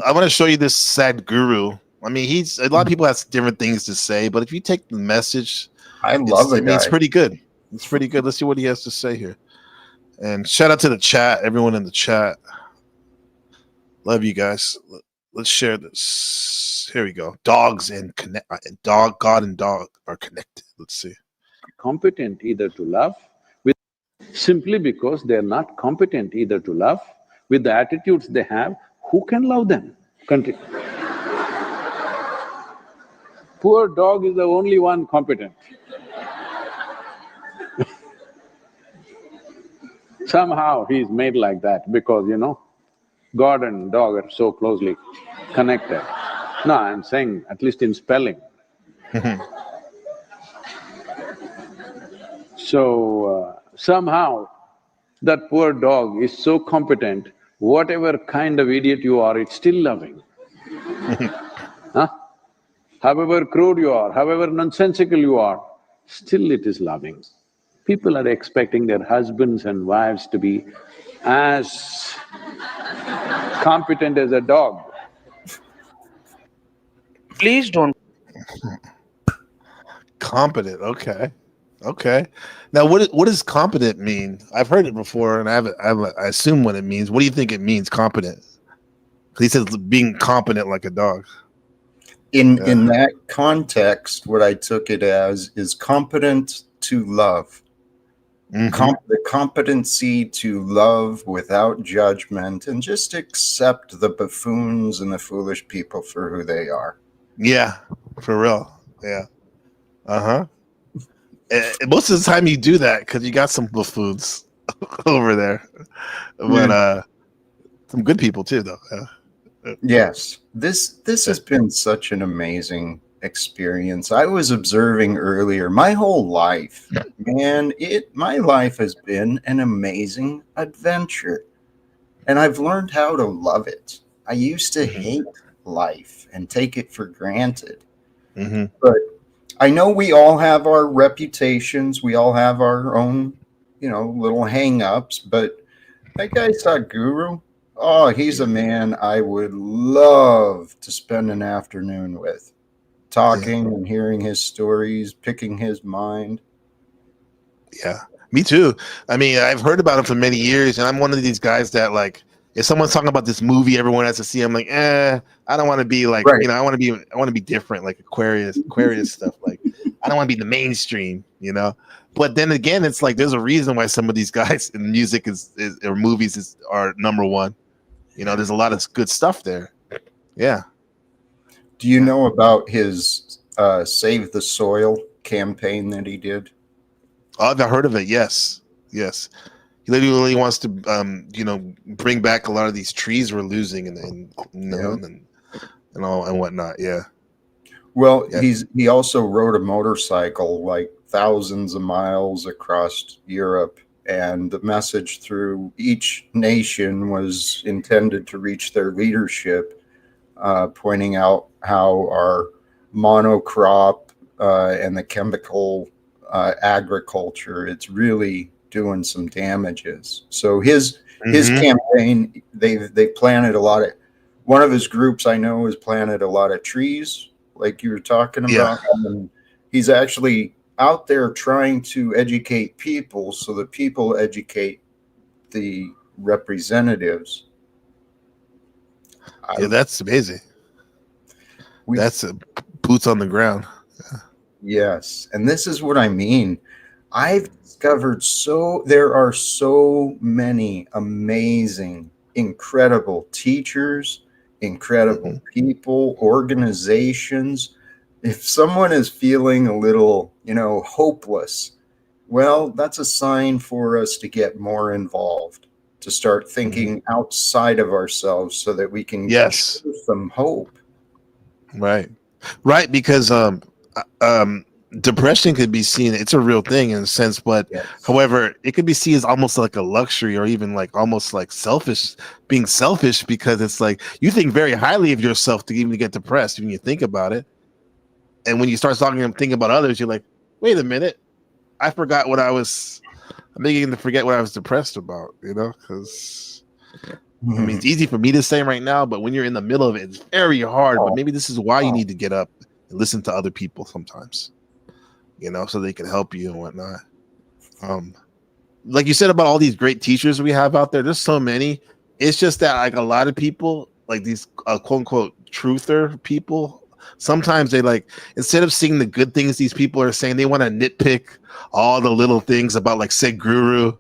S9: I want to show you this Sadhguru. I mean, a lot of people have different things to say, but if you take the message,
S13: I love it.
S9: It's pretty good. It's pretty good. Let's see what he has to say here. And shout out to the chat, everyone in the chat. Love you guys. Let's share this. Here we go. Dogs and God and dog are connected. Let's see.
S14: Competent either to love simply because they're not competent either to love with the attitudes they have. Who can love them? Poor dog is the only one competent. Somehow he's made like that because, God and dog are so closely connected. No, I'm saying at least in spelling. So somehow that poor dog is so competent, whatever kind of idiot you are, it's still loving. Huh? However crude you are, however nonsensical you are, still it is loving. People are expecting their husbands and wives to be as competent as a dog.
S3: Please don't.
S9: Competent, okay. Okay. Now, what does competent mean? I've heard it before, and I assume what it means. What do you think it means, competent? He says being competent like a dog.
S13: In that context, what I took it as is competent to love. The competency to love without judgment and just accept the buffoons and the foolish people for who they are.
S9: Yeah, for real. Yeah. Uh-huh. And most of the time you do that because you got some buffoons over there. But some good people too, though.
S13: Yes. This has been such an amazing experience. I was observing earlier, my whole life, man, my life has been an amazing adventure. And I've learned how to love it. I used to hate life and take it for granted. But I know we all have our reputations. We all have our own, little hang-ups. But that guy Sadhguru, oh, he's a man I would love to spend an afternoon with. Talking and hearing his stories, picking his mind.
S9: Yeah, me too. I mean, I've heard about him for many years, and I'm one of these guys that, like, if someone's talking about this movie everyone has to see, I'm like, I don't want to be like, I want to be different, like Aquarius stuff. Like, I don't want to be the mainstream, But then again, it's like there's a reason why some of these guys in music or movies are number one. There's a lot of good stuff there. Yeah.
S13: Do you know about his Save the Soil campaign that he did?
S9: Oh, I've heard of it. Yes. Yes. He literally wants to, bring back a lot of these trees we're losing and all and whatnot. Yeah.
S13: Well, he also rode a motorcycle like thousands of miles across Europe, and the message through each nation was intended to reach their leadership, pointing out how our monocrop and the chemical agriculture, it's really doing some damages. So his campaign, they planted a lot of, one of his groups I know has planted a lot of trees, like you were talking about. And he's actually out there trying to educate people so that people educate the representatives.
S9: Yeah, that's amazing. That's a boots on the ground.
S13: Yes. And this is what I mean. I've discovered there are so many amazing, incredible teachers, incredible people, organizations. If someone is feeling a little, hopeless, well, that's a sign for us to get more involved, to start thinking outside of ourselves so that we can get some hope.
S9: Right. Right. Because depression could be seen, it's a real thing in a sense, but however, it could be seen as almost like a luxury or even like almost like being selfish, because it's like you think very highly of yourself to even get depressed when you think about it. And when you start thinking about others, you're like, wait a minute, I'm beginning to forget what I was depressed about, because I mean, it's easy for me to say right now, but when you're in the middle of it, it's very hard. But maybe this is why you need to get up and listen to other people sometimes, so they can help you and whatnot. Like you said about all these great teachers we have out there, there's so many. It's just that like a lot of people, like these quote unquote truther people, sometimes they like, instead of seeing the good things these people are saying, they want to nitpick all the little things about like Sig Guru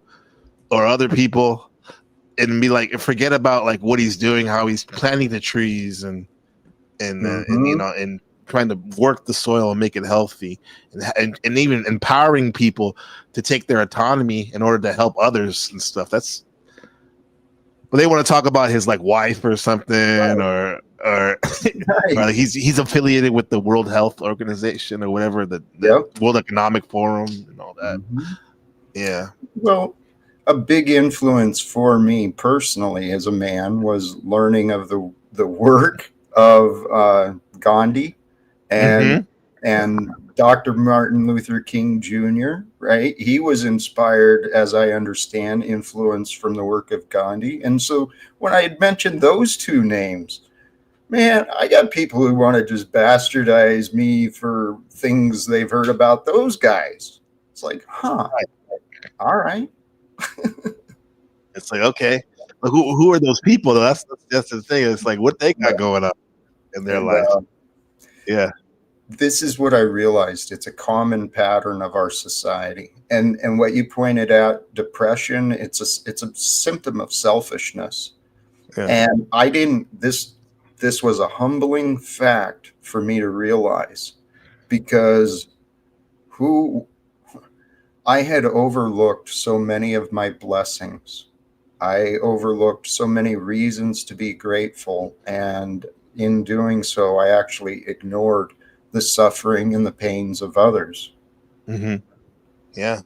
S9: or other people and be like, forget about like what he's doing, how he's planting the trees and trying to work the soil and make it healthy and even empowering people to take their autonomy in order to help others and stuff. But they want to talk about his like wife or something, or like he's affiliated with the World Health Organization or whatever, the World Economic Forum and all that. Yeah.
S13: Well, a big influence for me personally as a man was learning of the work of Gandhi and Dr. Martin Luther King Jr., right? He was inspired, as I understand, influence from the work of Gandhi. And so when I had mentioned those two names, man, I got people who want to just bastardize me for things they've heard about those guys. It's like, all right.
S9: It's like, okay, who are those people? That's the thing. It's like what they got going on in their life.
S13: This is what I realized. It's a common pattern of our society. And what you pointed out, depression, it's a symptom of selfishness. And this was a humbling fact for me to realize, because I had overlooked so many of my blessings. I overlooked so many reasons to be grateful. And in doing so, I actually ignored the suffering and the pains of others.
S9: Yeah.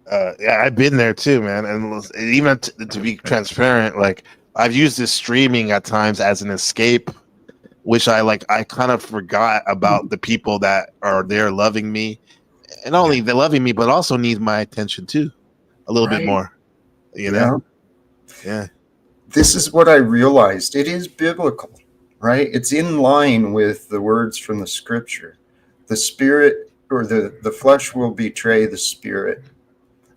S9: I've been there too, man. And even to be transparent, like I've used this streaming at times as an escape, which I kind of forgot about the people that are there loving me, and not only they're loving me, but also need my attention too, a little bit more. Yeah.
S13: This is what I realized. It is biblical, right? It's in line with the words from the scripture. The spirit or the flesh will betray the spirit.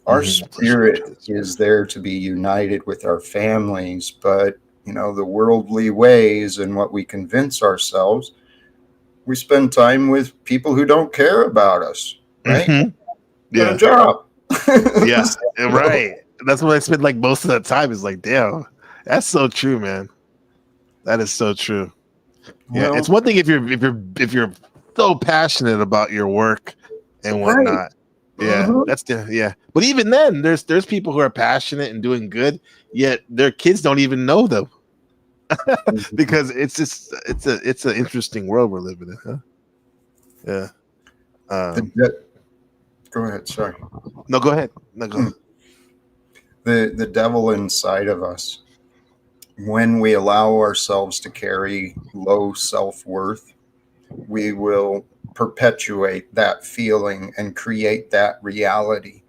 S13: Our spirit is there to be united with our families, but the worldly ways and what we convince ourselves, we spend time with people who don't care about us, right? Got a job.
S9: Yes, right. That's what I spend like most of the time is like, damn, that's so true, man. That is so true. Yeah, it's one thing if you're so passionate about your work and whatnot. Yeah, that's But even then, there's people who are passionate and doing good, yet their kids don't even know them because it's an interesting world we're living in, huh? Yeah.
S13: Go ahead. Sorry.
S9: No, go ahead. No, go ahead.
S13: The devil inside of us, when we allow ourselves to carry low self-worth, we will perpetuate that feeling and create that reality.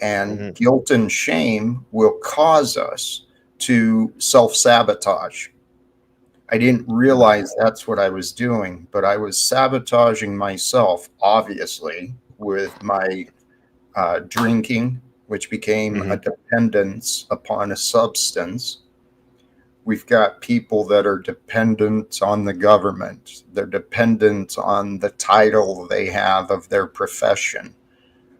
S13: And guilt and shame will cause us to self-sabotage. I didn't realize that's what I was doing, but I was sabotaging myself, obviously, with my drinking, which became a dependence upon a substance. We've got people that are dependent on the government. They're dependent on the title they have of their profession.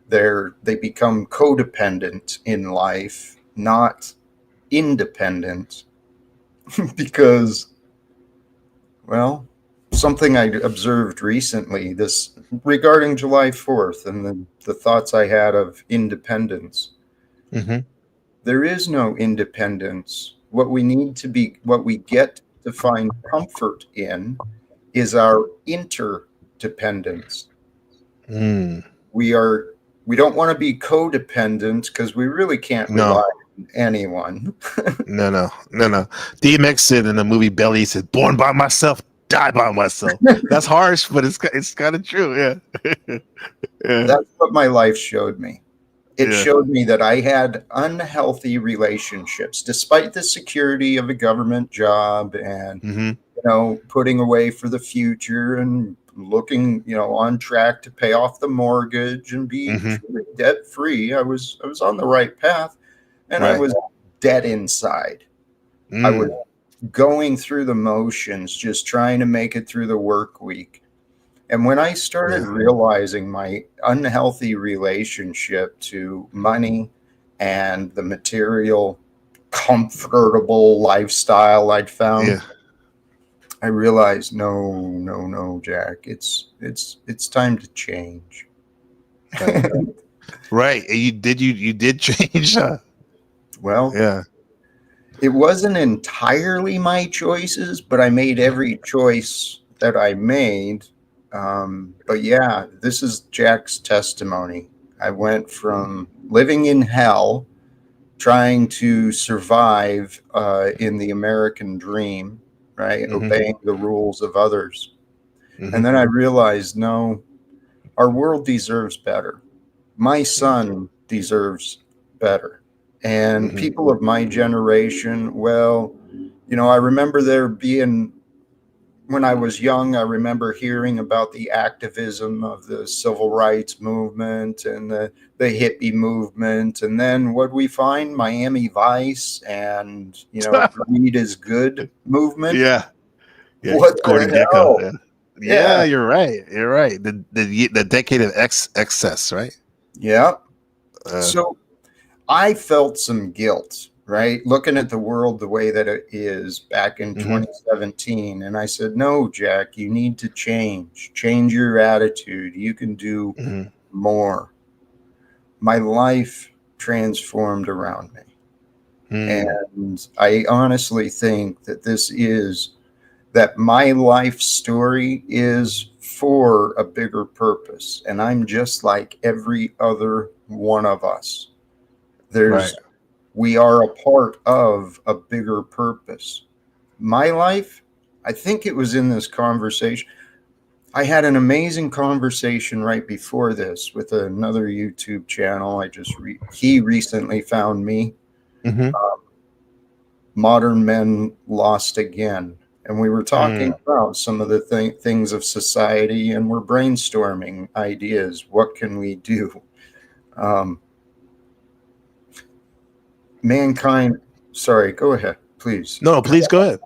S13: They become codependent in life, not independent, because, well, something I observed recently, this regarding July 4th and the thoughts I had of independence. There is no independence. What we get to find comfort in is our interdependence. We don't want to be codependent because we really can't rely on anyone.
S9: No. DMX said in the movie Belly, he said, "Born by myself, die by myself." That's harsh, but it's kind of true. Yeah.
S13: That's what my life showed me. It showed me that I had unhealthy relationships, despite the security of a government job and putting away for the future and looking, on track to pay off the mortgage and be debt free. I was on the right path, and I was dead inside. I was going through the motions, just trying to make it through the work week. And when I started realizing my unhealthy relationship to money and the material, comfortable lifestyle I'd found, I realized, no, Jack, it's time to change.
S9: Right. You did change.
S13: Well, it wasn't entirely my choices, but I made every choice that I made. But yeah, this is Jack's testimony. I went from living in hell, trying to survive in the American dream, right? Obeying the rules of others. And then I realized, no, our world deserves better. My son deserves better. And people of my generation, well, I remember there being, when I was young, I remember hearing about the activism of the civil rights movement and the hippie movement. And then what we find, Miami Vice and, Greed is Good movement.
S9: Yeah.
S13: What
S9: Gordon
S13: the hell?
S9: Gekko. Yeah, you're right. The decade of excess, right?
S13: Yeah. So I felt some guilt, right? Looking at the world the way that it is back in 2017. And I said, no, Jack, you need to change your attitude. You can do more. My life transformed around me. And I honestly think that my life story is for a bigger purpose. And I'm just like every other one of us. We are a part of a bigger purpose. My life, I think it was in this conversation. I had an amazing conversation right before this with another YouTube channel. He recently found me. Modern Men Lost Again. And we were talking about some of the things of society, and we're brainstorming ideas. What can we do? Mankind. Sorry, go ahead, please.
S9: No, please go ahead.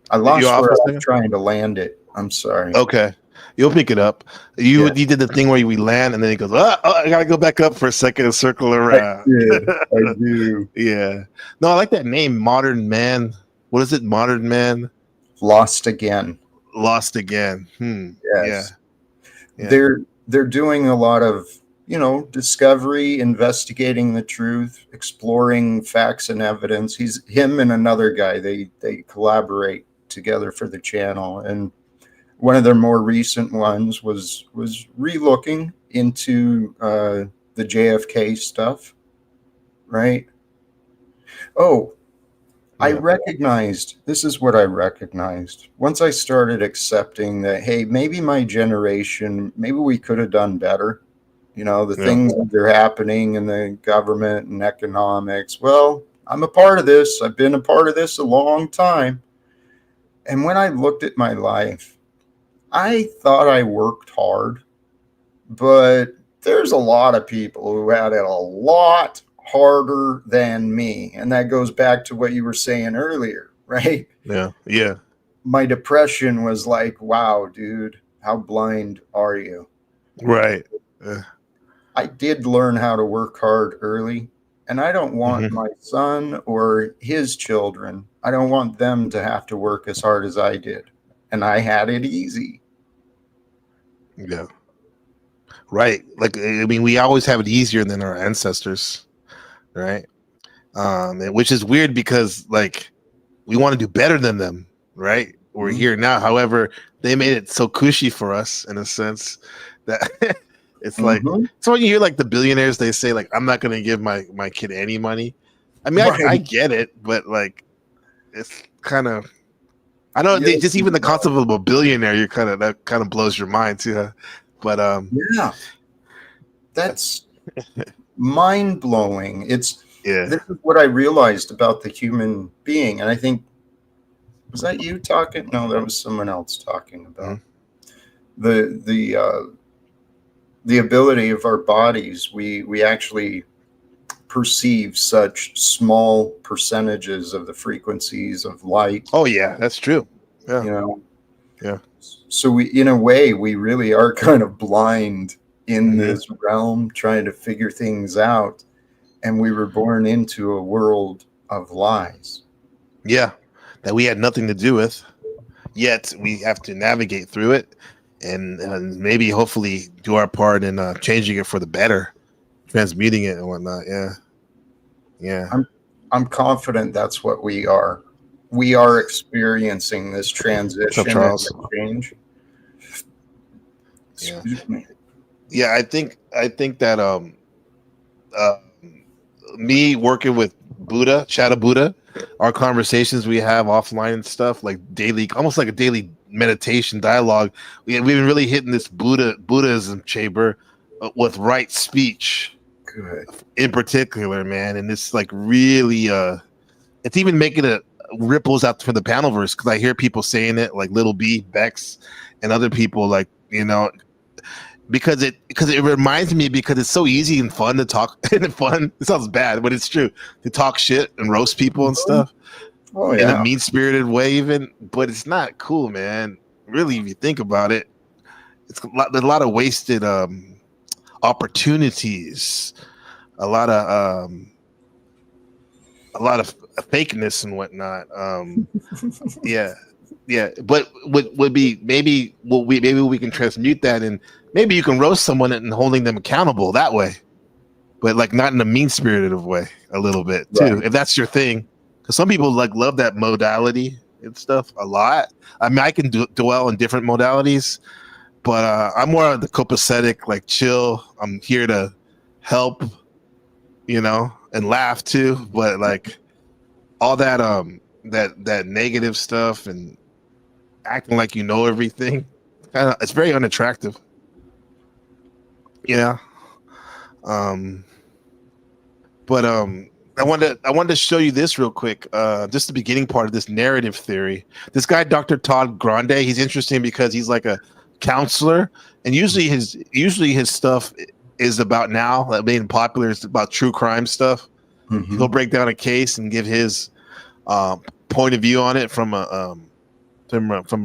S13: I lost where I was trying to land it. I'm sorry.
S9: Okay. You'll pick it up. You did the thing where we land and then it goes, I gotta go back up for a second and circle around.
S13: I do.
S9: Yeah. No, I like that name, Modern Man. What is it? Modern Man?
S13: Lost Again.
S9: lost again.
S13: Yes.
S9: Yeah.
S13: They're doing a lot of, discovery, investigating the truth, exploring facts and evidence. Him and another guy, they collaborate together for the channel. And one of their more recent ones was re-looking into the JFK stuff, right? Oh, this is what I recognized. Once I started accepting that, hey, maybe my generation, maybe we could have done better. The things that are happening in the government and economics. Well, I'm a part of this. I've been a part of this a long time. And when I looked at my life, I thought I worked hard, but there's a lot of people who had it a lot harder than me. And that goes back to what you were saying earlier, right?
S9: Yeah.
S13: My depression was like, wow, dude, how blind are you?
S9: Right.
S13: I did learn how to work hard early, and I don't want my son or his children, I don't want them to have to work as hard as I did. And I had it easy.
S9: Yeah. Right. Like, I mean, we always have it easier than our ancestors, right? Which is weird because, like, we want to do better than them, right? We're here now. However, they made it so cushy for us in a sense that it's like, so when you hear like the billionaires, they say like, I'm not going to give my kid any money. I mean, I get it, but like, it's kind of, I know they just even the concept of a billionaire, that kind of blows your mind too. Huh? But
S13: yeah, that's mind blowing. This is what I realized about the human being, and I think, was that you talking? No, that was someone else talking about the ability of our bodies. We actually perceive such small percentages of the frequencies of light.
S9: Oh yeah, that's true. Yeah. Yeah.
S13: So we, in a way, we really are kind of blind in this realm, trying to figure things out. And we were born into a world of lies.
S9: Yeah, that we had nothing to do with. Yet we have to navigate through it, and maybe hopefully do our part in changing it for the better, transmuting it and whatnot. Yeah.
S13: I'm confident that's what we are. We are experiencing this transition and change. Excuse me.
S9: Yeah, I think that me working with Buddha, Shadow Buddha, our conversations we have offline and stuff, like daily, almost like a daily meditation dialogue. We've been really hitting this Buddhism chamber with right speech.
S13: Good.
S9: In particular, man, and it's like really it's even making it ripples out for the panelverse, because I hear people saying it, like Little B, Bex, and other people, like, because it reminds me, because it's so easy and fun to talk and fun. It sounds bad, but it's true, to talk shit and roast people and stuff in a mean-spirited way, even. But it's not cool, man. Really, if you think about it, there's a lot of wasted opportunities, a lot of fakeness and whatnot. Yeah. But would be maybe we can transmute that, and maybe you can roast someone and holding them accountable that way, but like not in a mean-spirited way, a little bit too, if that's your thing. Because some people like love that modality and stuff a lot. I mean, I can dwell in different modalities, but I'm more of the copacetic, like chill. I'm here to help, and laugh too. But like all that that negative stuff and acting like you know everything, it's very unattractive. Yeah. But I wanted to show you this real quick. Just the beginning part of this narrative theory. This guy, Dr. Todd Grande, he's interesting because he's like a counselor, and usually his stuff is about, now that being popular, is about true crime stuff. He'll break down a case and give his point of view on it from a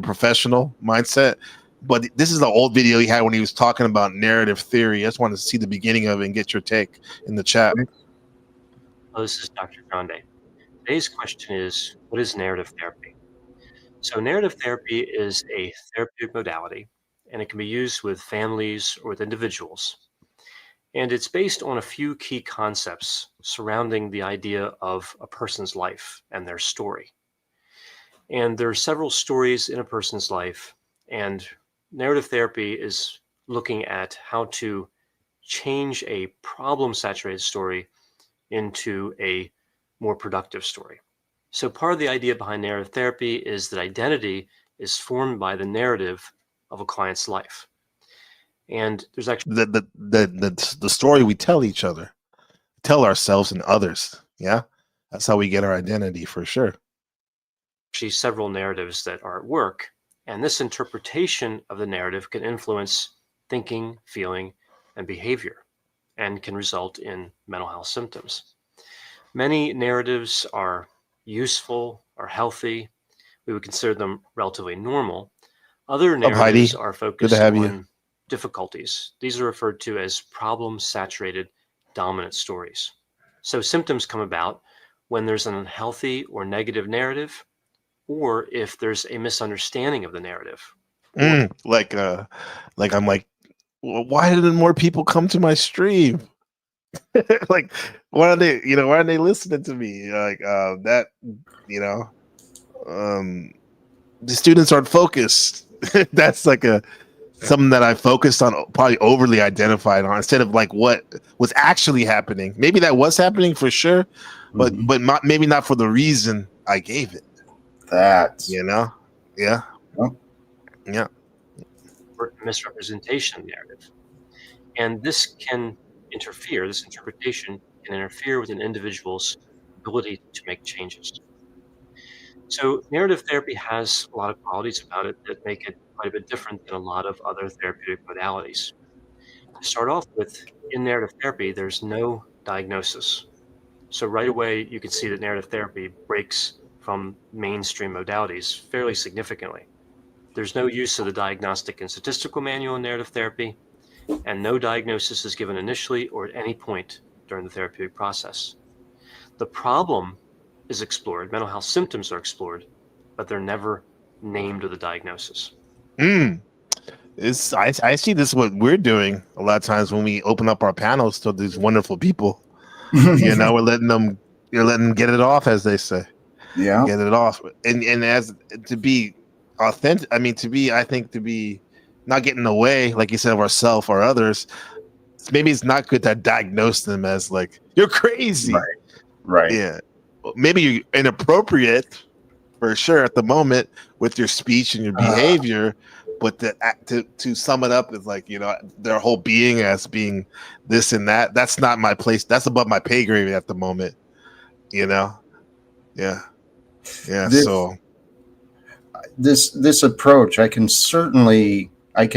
S9: professional mindset. But this is the old video he had when he was talking about narrative theory. I just wanted to see the beginning of it and get your take in the chat.
S15: Hello, this is Dr. Grande. Today's question is, what is narrative therapy? So narrative therapy is a therapeutic modality, and it can be used with families or with individuals. And it's based on a few key concepts surrounding the idea of a person's life and their story. And there are several stories in a person's life, and narrative therapy is looking at how to change a problem saturated story into a more productive story. So, part of the idea behind narrative therapy is that identity is formed by the narrative of a client's life. And there's actually
S9: The story we tell each other, tell ourselves and others. Yeah, that's how we get our identity for sure.
S15: several narratives that are at work, and this interpretation of the narrative can influence thinking, feeling, and behavior, and can result in mental health symptoms. Many narratives are useful or healthy. We would consider them relatively normal. Other
S9: Up, Heidi.
S15: narratives are
S9: Good to
S15: focused
S9: have you.
S15: on difficulties. These are referred to as problem saturated dominant stories. So symptoms come about when there's an unhealthy or negative narrative, or if there's a misunderstanding of the narrative.
S9: Like I'm like, why didn't more people come to my stream? Like, why aren't they listening to me? Like, that, the students aren't focused. That's like something that I focused on, probably overly identified on, instead of like what was actually happening. Maybe that was happening for sure, but maybe not for the reason I gave it.
S13: That's
S9: yeah.
S15: Misrepresentation narrative. And this interpretation can interfere with an individual's ability to make changes. So narrative therapy has a lot of qualities about it that make it quite a bit different than a lot of other therapeutic modalities. To start off with, in narrative therapy, there's no diagnosis. So right away, you can see that narrative therapy breaks from mainstream modalities fairly significantly. There's no use of the diagnostic and statistical manual in narrative therapy, and no diagnosis is given initially or at any point during the therapeutic process. The problem is explored, mental health symptoms are explored, but they're never named with a diagnosis.
S9: I see this is what we're doing a lot of times when we open up our panels to these wonderful people. We're letting them get it off, as they say.
S13: Yeah,
S9: get it off, and as to be authentic. I think to be not getting away, like you said, of ourselves or others. Maybe it's not good to diagnose them as like you're crazy.
S13: Right.
S9: Yeah. Maybe you're inappropriate for sure at the moment with your speech and your behavior, but to sum it up is like, their whole being as being this and that. That's not my place. That's above my pay grade at the moment. Yeah. So
S13: this approach, I can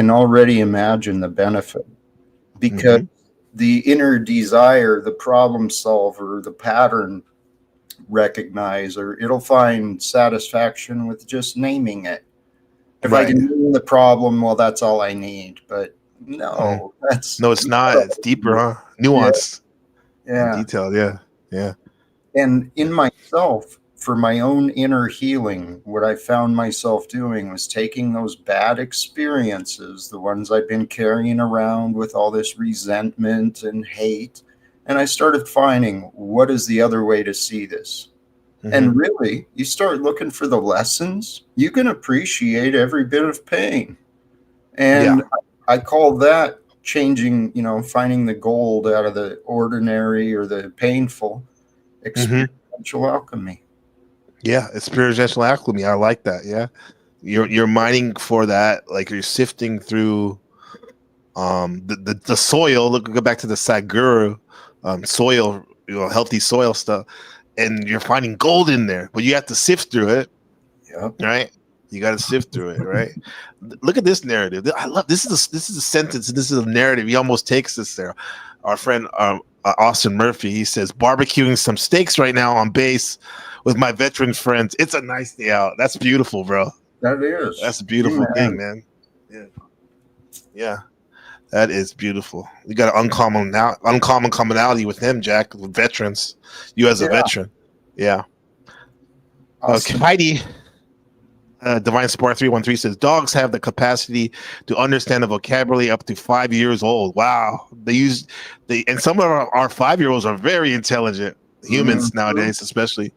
S13: already imagine the benefit, because the inner desire, the problem solver, the pattern recognizer, it'll find satisfaction with just naming it. If I can name the problem, well, that's all I need. But no, it's
S9: not. It's deeper, huh? Nuanced.
S13: Yeah.
S9: Detailed. Yeah.
S13: And in myself, for my own inner healing, what I found myself doing was taking those bad experiences, the ones I've been carrying around with all this resentment and hate, and I started finding, what is the other way to see this? And really, you start looking for the lessons, you can appreciate every bit of pain. And I call that changing, finding the gold out of the ordinary or the painful. Experiential alchemy.
S9: Yeah, it's spiritual alchemy. I like that. Yeah, you're mining for that. Like you're sifting through the soil. Go back to the Sadhguru soil, healthy soil stuff, and you're finding gold in there. But you have to sift through it.
S13: Yeah.
S9: Right. You got to sift through it. Right. Look at this narrative. I love this. This is a sentence. This is a narrative. He almost takes us there. Our friend Austin Murphy, he says, barbecuing some steaks right now on base with my veteran friends. It's a nice day out. That's beautiful, bro.
S13: That is.
S9: That's a beautiful thing, man. Yeah. That is beautiful. You got an uncommon commonality with him, Jack, with veterans. You as a veteran. Yeah.
S13: Awesome.
S9: Okay, Divine Spark 313 says dogs have the capacity to understand a vocabulary up to 5 years old. Wow, and some of our 5-year-olds are very intelligent. Humans nowadays, especially,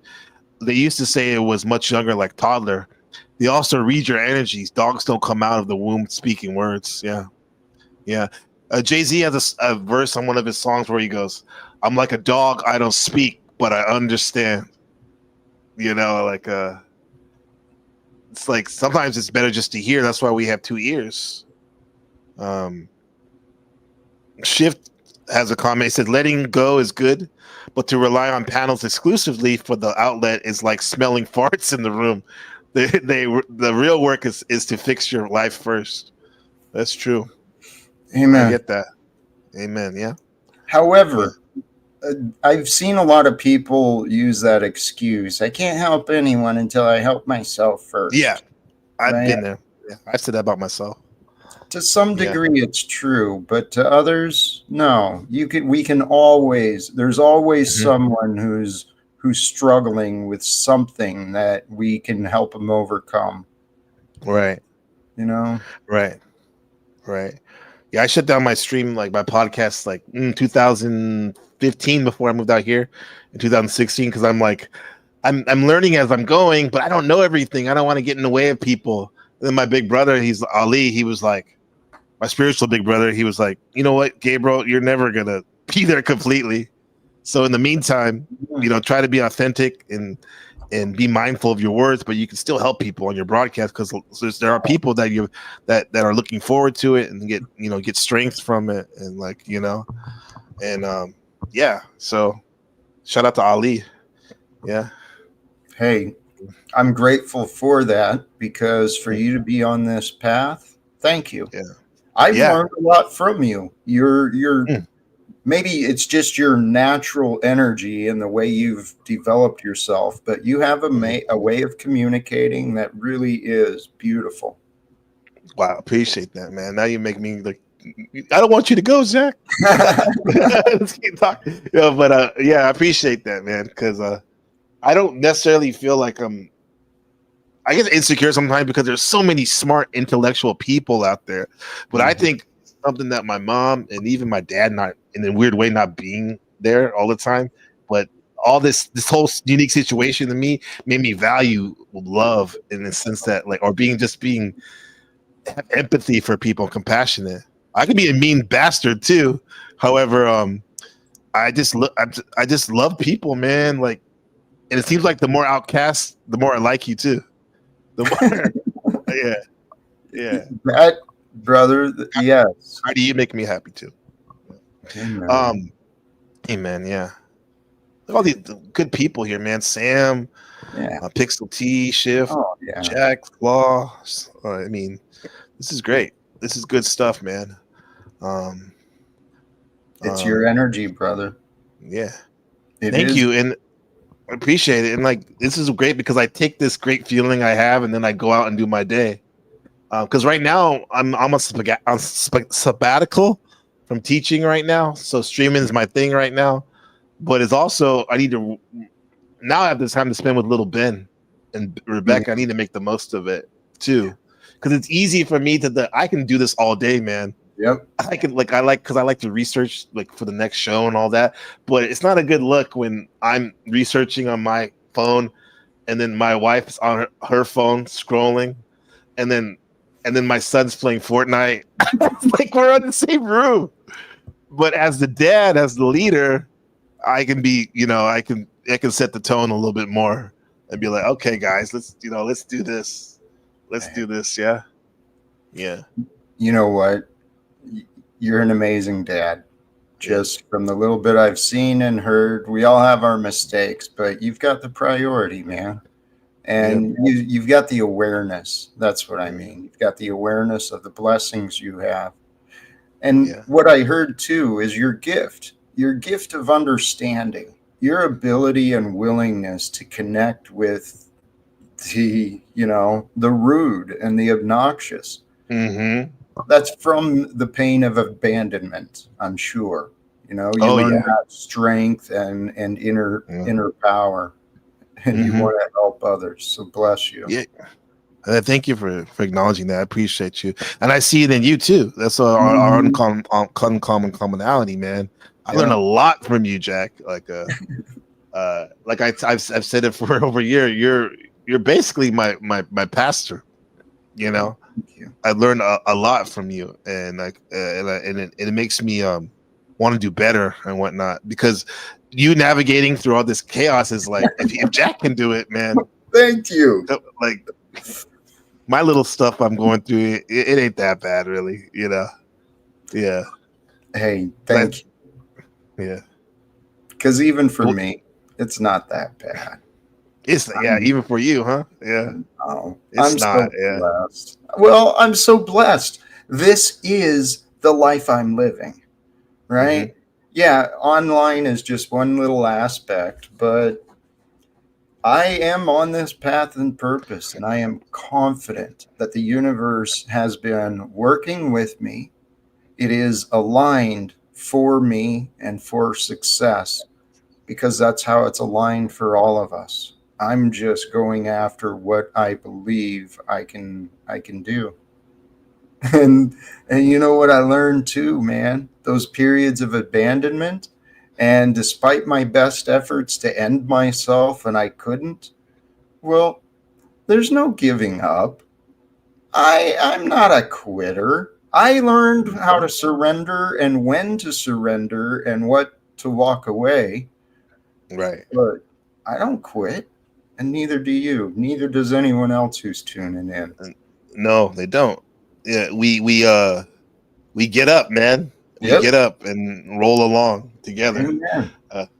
S9: they used to say it was much younger, like toddler. They also read your energies. Dogs don't come out of the womb speaking words. Yeah, yeah. Jay-Z has a verse on one of his songs where he goes, "I'm like a dog. I don't speak, but I understand." You know, like it's like sometimes it's better just to hear. That's why we have 2 ears. Shift has a comment. He said, letting go is good, but to rely on panels exclusively for the outlet is like smelling farts in the room. The real work is to fix your life first. That's true.
S13: Amen.
S9: I get that. Amen. Yeah.
S13: However, I've seen a lot of people use that excuse. I can't help anyone until I help myself first.
S9: Yeah. I've
S13: Right?
S9: been there. Yeah. I said that about myself.
S13: To some degree, it's true, but to others, no. There's always someone who's struggling with something that we can help them overcome.
S9: Right.
S13: You know?
S9: Right. Right. Yeah, I shut down my stream, like my podcast, like 2015 before I moved out here in 2016, because I'm like, I'm learning as I'm going, but I don't know everything. I don't want to get in the way of people. And then my big brother, he's Ali. He was like, my spiritual big brother. He was like, you know what, Gabriel, you're never gonna be there completely. So in the meantime, try to be authentic and be mindful of your words, but you can still help people on your broadcast, because there are people that that are looking forward to it and get strength from it, and yeah. So shout out to Ali. Yeah.
S13: Hey, I'm grateful for that, because for you to be on this path, thank you.
S9: Yeah.
S13: I've learned a lot from you. You're maybe it's just your natural energy and the way you've developed yourself, but you have a way of communicating that really is beautiful.
S9: Wow, appreciate that, man. Now you make me like, I don't want you to go, Zach. Let's keep talking. But I appreciate that, man, because I don't necessarily feel like I get insecure sometimes because there's so many smart, intellectual people out there. But I think something that my mom and even my dad, not in a weird way, not being there all the time, but all this whole unique situation to me made me value love in the sense that have empathy for people, compassionate. I could be a mean bastard too. However, I just love people, man. Like, and it seems like the more outcasts, the more I like you too. The more, yeah.
S13: That, brother, yes.
S9: How do you make me happy too?
S13: Amen.
S9: Amen. Yeah. Look at all these good people here, man. Sam, Pixel T, Shift, Jack, Law. I mean, this is great. This is good stuff, man.
S13: It's your energy, brother.
S9: Yeah. Thank you. And I appreciate it. And like, this is great because I take this great feeling I have and then I go out and do my day. Because right now I'm almost on sabbatical from teaching right now. So streaming is my thing right now. But it's also, I have this time to spend with little Ben and Rebecca. I need to make the most of it too. Because it's easy for me I can do this all day, man.
S13: Yep.
S9: I like to research like for the next show and all that, but it's not a good look when I'm researching on my phone and then my wife's on her phone scrolling, and then my son's playing Fortnite. It's like we're in the same room. But as the dad, as the leader, I can be, I can set the tone a little bit more and be like, okay, guys, let's do this. Let's do this. Yeah. Yeah.
S13: You know what? You're an amazing dad. Just from the little bit I've seen and heard, we all have our mistakes, but you've got the priority, man. And you've got the awareness. That's what I mean. You've got the awareness of the blessings you have. And what I heard too is your gift of understanding, your ability and willingness to connect with the rude and the obnoxious.
S9: Mm-hmm.
S13: That's from the pain of abandonment, I'm sure. You learn that strength and inner power, and you want to help others. So bless you.
S9: Yeah, Thank you for acknowledging that. I appreciate you, and I see it in you too. That's our uncommon commonality, man. I learned a lot from you, Jack. Like I've said it for over a year. You're basically my pastor. You know, I learned a lot from you, and it makes me want to do better and whatnot, because you navigating through all this chaos is like, if Jack can do it, man.
S13: Thank you.
S9: Like my little stuff I'm going through, it ain't that bad, really. You know. Yeah.
S13: Hey, thank you.
S9: Yeah.
S13: Because even for me, it's not that bad.
S9: It's even for you, huh? Yeah.
S13: No,
S9: It's not.
S13: Blessed. Well, I'm so blessed. This is the life I'm living, right?
S9: Mm-hmm.
S13: Yeah, online is just one little aspect, but I am on this path and purpose, and I am confident that the universe has been working with me. It is aligned for me and for success, because that's how it's aligned for all of us. I'm just going after what I believe I can do. And you know what I learned too, man? Those periods of abandonment, and despite my best efforts to end myself and I couldn't, well, there's no giving up. I'm not a quitter. I learned how to surrender and when to surrender and what to walk away.
S9: Right.
S13: But I don't quit, and neither do you. Neither does anyone else who's tuning in.
S9: No, they don't. Yeah, we get up, man. We get up and roll along together.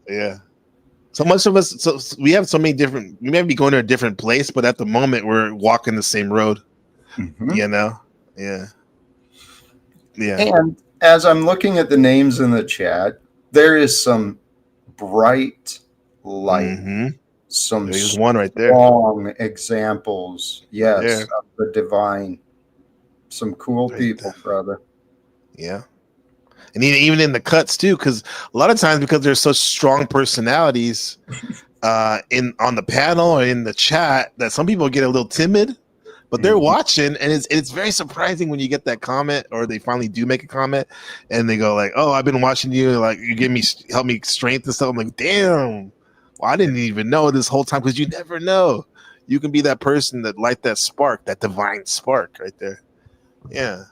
S9: Yeah. So much of us, so we have so many different. We may be going to a different place, but at the moment we're walking the same road.
S13: Mm-hmm.
S9: You know. Yeah. Yeah.
S13: And as I'm looking at the names in the chat, there is some bright light.
S9: Mm-hmm.
S13: Some
S9: There's one right there.
S13: Strong examples, yes,
S9: Right there.
S13: of the divine. Some cool people, brother.
S9: Yeah. And even in the cuts too, because a lot of times, because there's such strong personalities on the panel or in the chat, that some people get a little timid, but they're watching, and it's very surprising when you get that comment, or they finally do make a comment, and they go like, "Oh, I've been watching you, like you help me strength and stuff." I'm like, "Damn, well, I didn't even know this whole time," because you never know. You can be that person that light that spark, that divine spark right there. Yeah.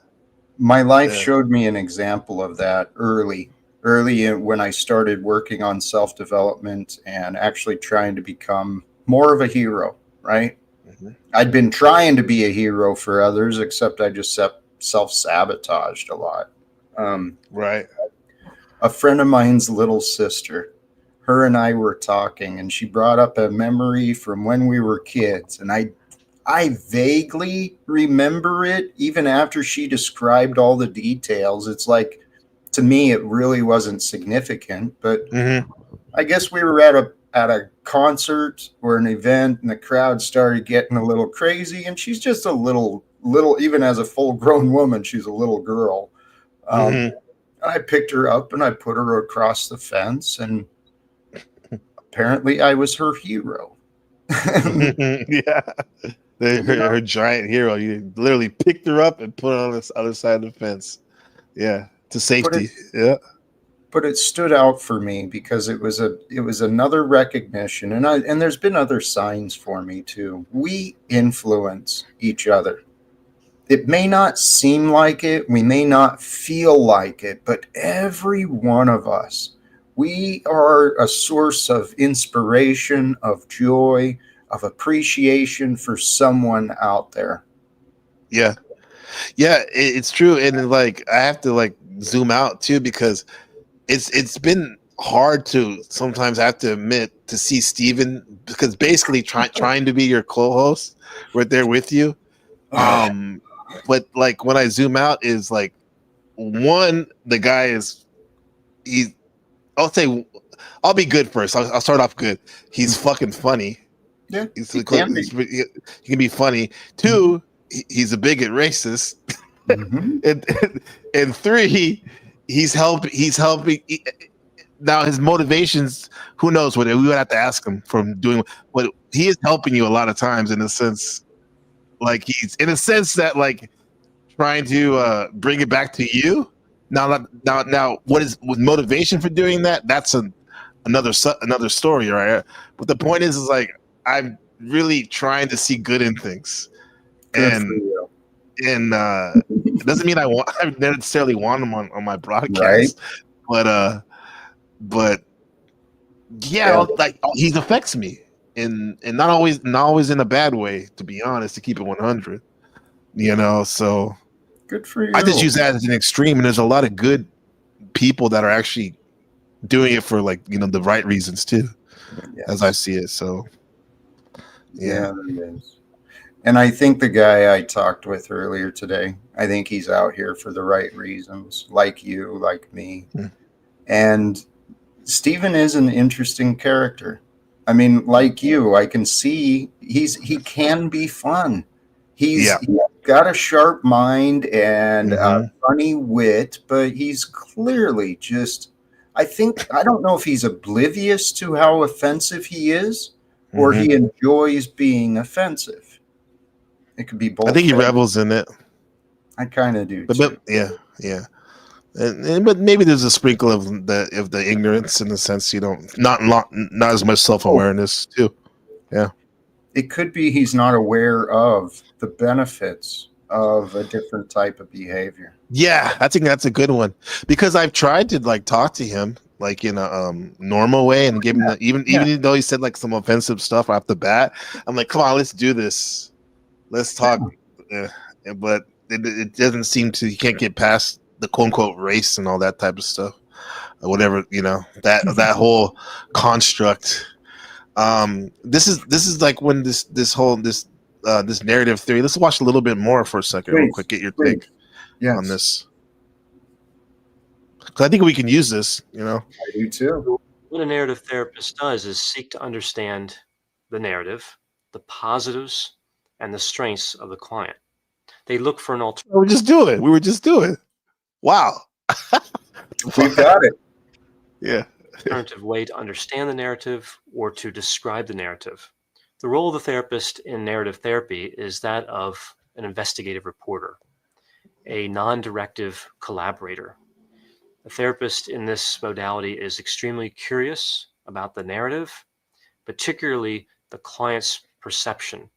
S13: My life showed me an example of that early when I started working on self-development and actually trying to become more of a hero, right?
S9: Mm-hmm.
S13: I'd been trying to be a hero for others, except I just self-sabotaged a lot.
S9: Right.
S13: A friend of mine's little sister, her and I were talking, and she brought up a memory from when we were kids, and I vaguely remember it, even after she described all the details. It's like, to me, it really wasn't significant, but I guess we were at a concert or an event, and the crowd started getting a little crazy, and she's just a little, even as a full-grown woman, she's a little girl. I picked her up and I put her across the fence, and apparently I was her hero.
S9: Yeah. Her giant hero. You literally picked her up and put her on this other side of the fence. Yeah, to safety.
S13: But it stood out for me because it was another recognition, and there's been other signs for me too. We influence each other. It may not seem like it, we may not feel like it, but every one of us, we are a source of inspiration, of joy, of appreciation for someone out there.
S9: Yeah. It's true, and like I have to like zoom out too, because it's been hard to sometimes, I have to admit, to see Steven, because basically trying to be your co-host right there with you. But like when I zoom out, is like, one, the guy I'll be good first. I'll start off good. He's fucking funny.
S13: Yeah,
S9: he can be funny. Two, he's a bigot racist. And three, he's helping. Now his motivations, who knows what we would have to ask him from doing, but he is helping you a lot of times, in a sense, Like he's in a sense that like trying to bring it back to you. Now, what is with motivation for doing that? That's another story, right? But the point is like I'm really trying to see good in things,
S13: Good for
S9: and
S13: you.
S9: it doesn't mean I necessarily want them on my broadcast, but yeah, like he affects me, and not always in a bad way, to be honest. To keep it 100, so
S13: good for you.
S9: I just use that as an extreme, and there's a lot of good people that are actually doing it for like the right reasons too, as I see it. So
S13: yeah, there is. And I think the guy I talked with earlier today, I think he's out here for the right reasons, like you, like me. And Stephen is an interesting character. I mean, like you, I can see he can be fun. He's got a sharp mind and a funny wit, but he's clearly just, I don't know if he's oblivious to how offensive he is or he enjoys being offensive. It could be both.
S9: I think he revels in it.
S13: I kind of do
S9: but
S13: too.
S9: yeah. But maybe there's a sprinkle of the ignorance in the sense not as much self-awareness too. Yeah.
S13: It could be he's not aware of the benefits of a different type of behavior.
S9: Yeah, I think that's a good one because I've tried to like talk to him like in a normal way and give him even though he said like some offensive stuff off the bat. I'm like, come on, let's do this. Let's talk. But it doesn't seem to. You can't get past the quote unquote race and all that type of stuff, or whatever that whole construct. This is like when this narrative theory. Let's watch a little bit more for a second, real quick. Get your take on this, because I think we can use this.
S13: I do too.
S15: What a narrative therapist does is seek to understand the narrative, the positives, and the strengths of the client. They look for an alternative.
S9: We were just doing. Wow.
S13: We've got it.
S9: Yeah.
S15: Alternative way to understand the narrative or to describe the narrative. The role of the therapist in narrative therapy is that of an investigative reporter, a non-directive collaborator. A therapist in this modality is extremely curious about the narrative, particularly the client's perception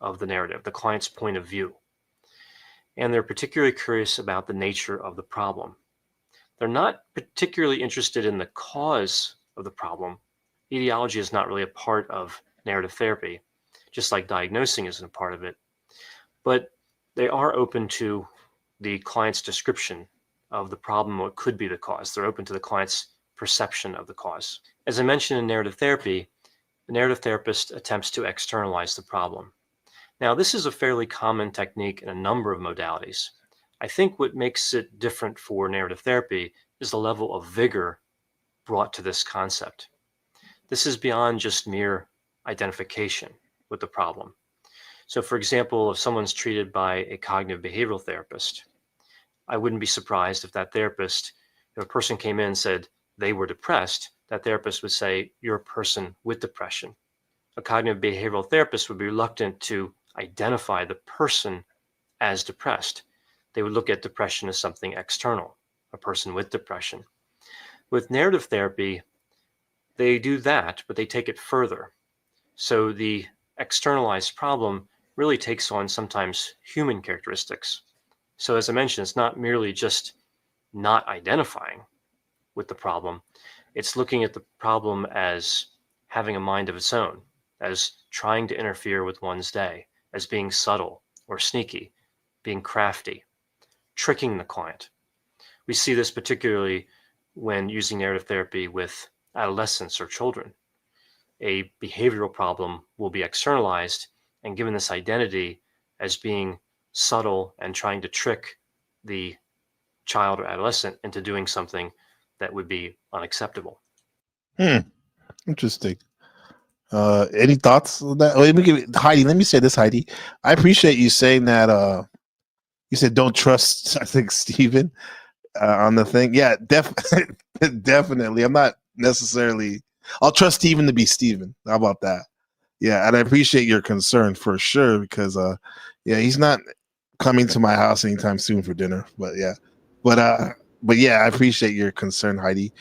S15: of the narrative, the client's point of view. And they're particularly curious about the nature of the problem. They're not particularly interested in the cause of the problem. Etiology is not really a part of narrative therapy, just like diagnosing isn't a part of it. But they are open to the client's description of the problem, what could be the cause. They're open to the client's perception of the cause. As I mentioned in narrative therapy, the narrative therapist attempts to externalize the problem. Now, this is a fairly common technique in a number of modalities. I think what makes it different for narrative therapy is the level of vigor brought to this concept. This is beyond just mere identification with the problem. So, for example, if someone's treated by a cognitive behavioral therapist, I wouldn't be surprised if that therapist, if a person came in and said they were depressed, that therapist would say, you're a person with depression. A cognitive behavioral therapist would be reluctant to identify the person as depressed. They would look at depression as something external, a person with depression. With narrative therapy, they do that, but they take it further. So the externalized problem really takes on sometimes human characteristics. So as I mentioned, it's not merely just not identifying with the problem. It's looking at the problem as having a mind of its own, as trying to interfere with one's day, as being subtle or sneaky, being crafty, tricking the client. We see this particularly when using narrative therapy with adolescents or children. A behavioral problem will be externalized and given this identity as being subtle and trying to trick the child or adolescent into doing something that would be unacceptable.
S9: Interesting. Any thoughts on that? Heidi, let me say this, Heidi. I appreciate you saying that. You said don't trust, I think, Stephen on the thing. Yeah, definitely. I'm not necessarily. I'll trust Stephen to be Stephen. How about that? Yeah, and I appreciate your concern for sure because yeah, he's not coming to my house anytime soon for dinner. But yeah. But yeah, I appreciate your concern, Heidi.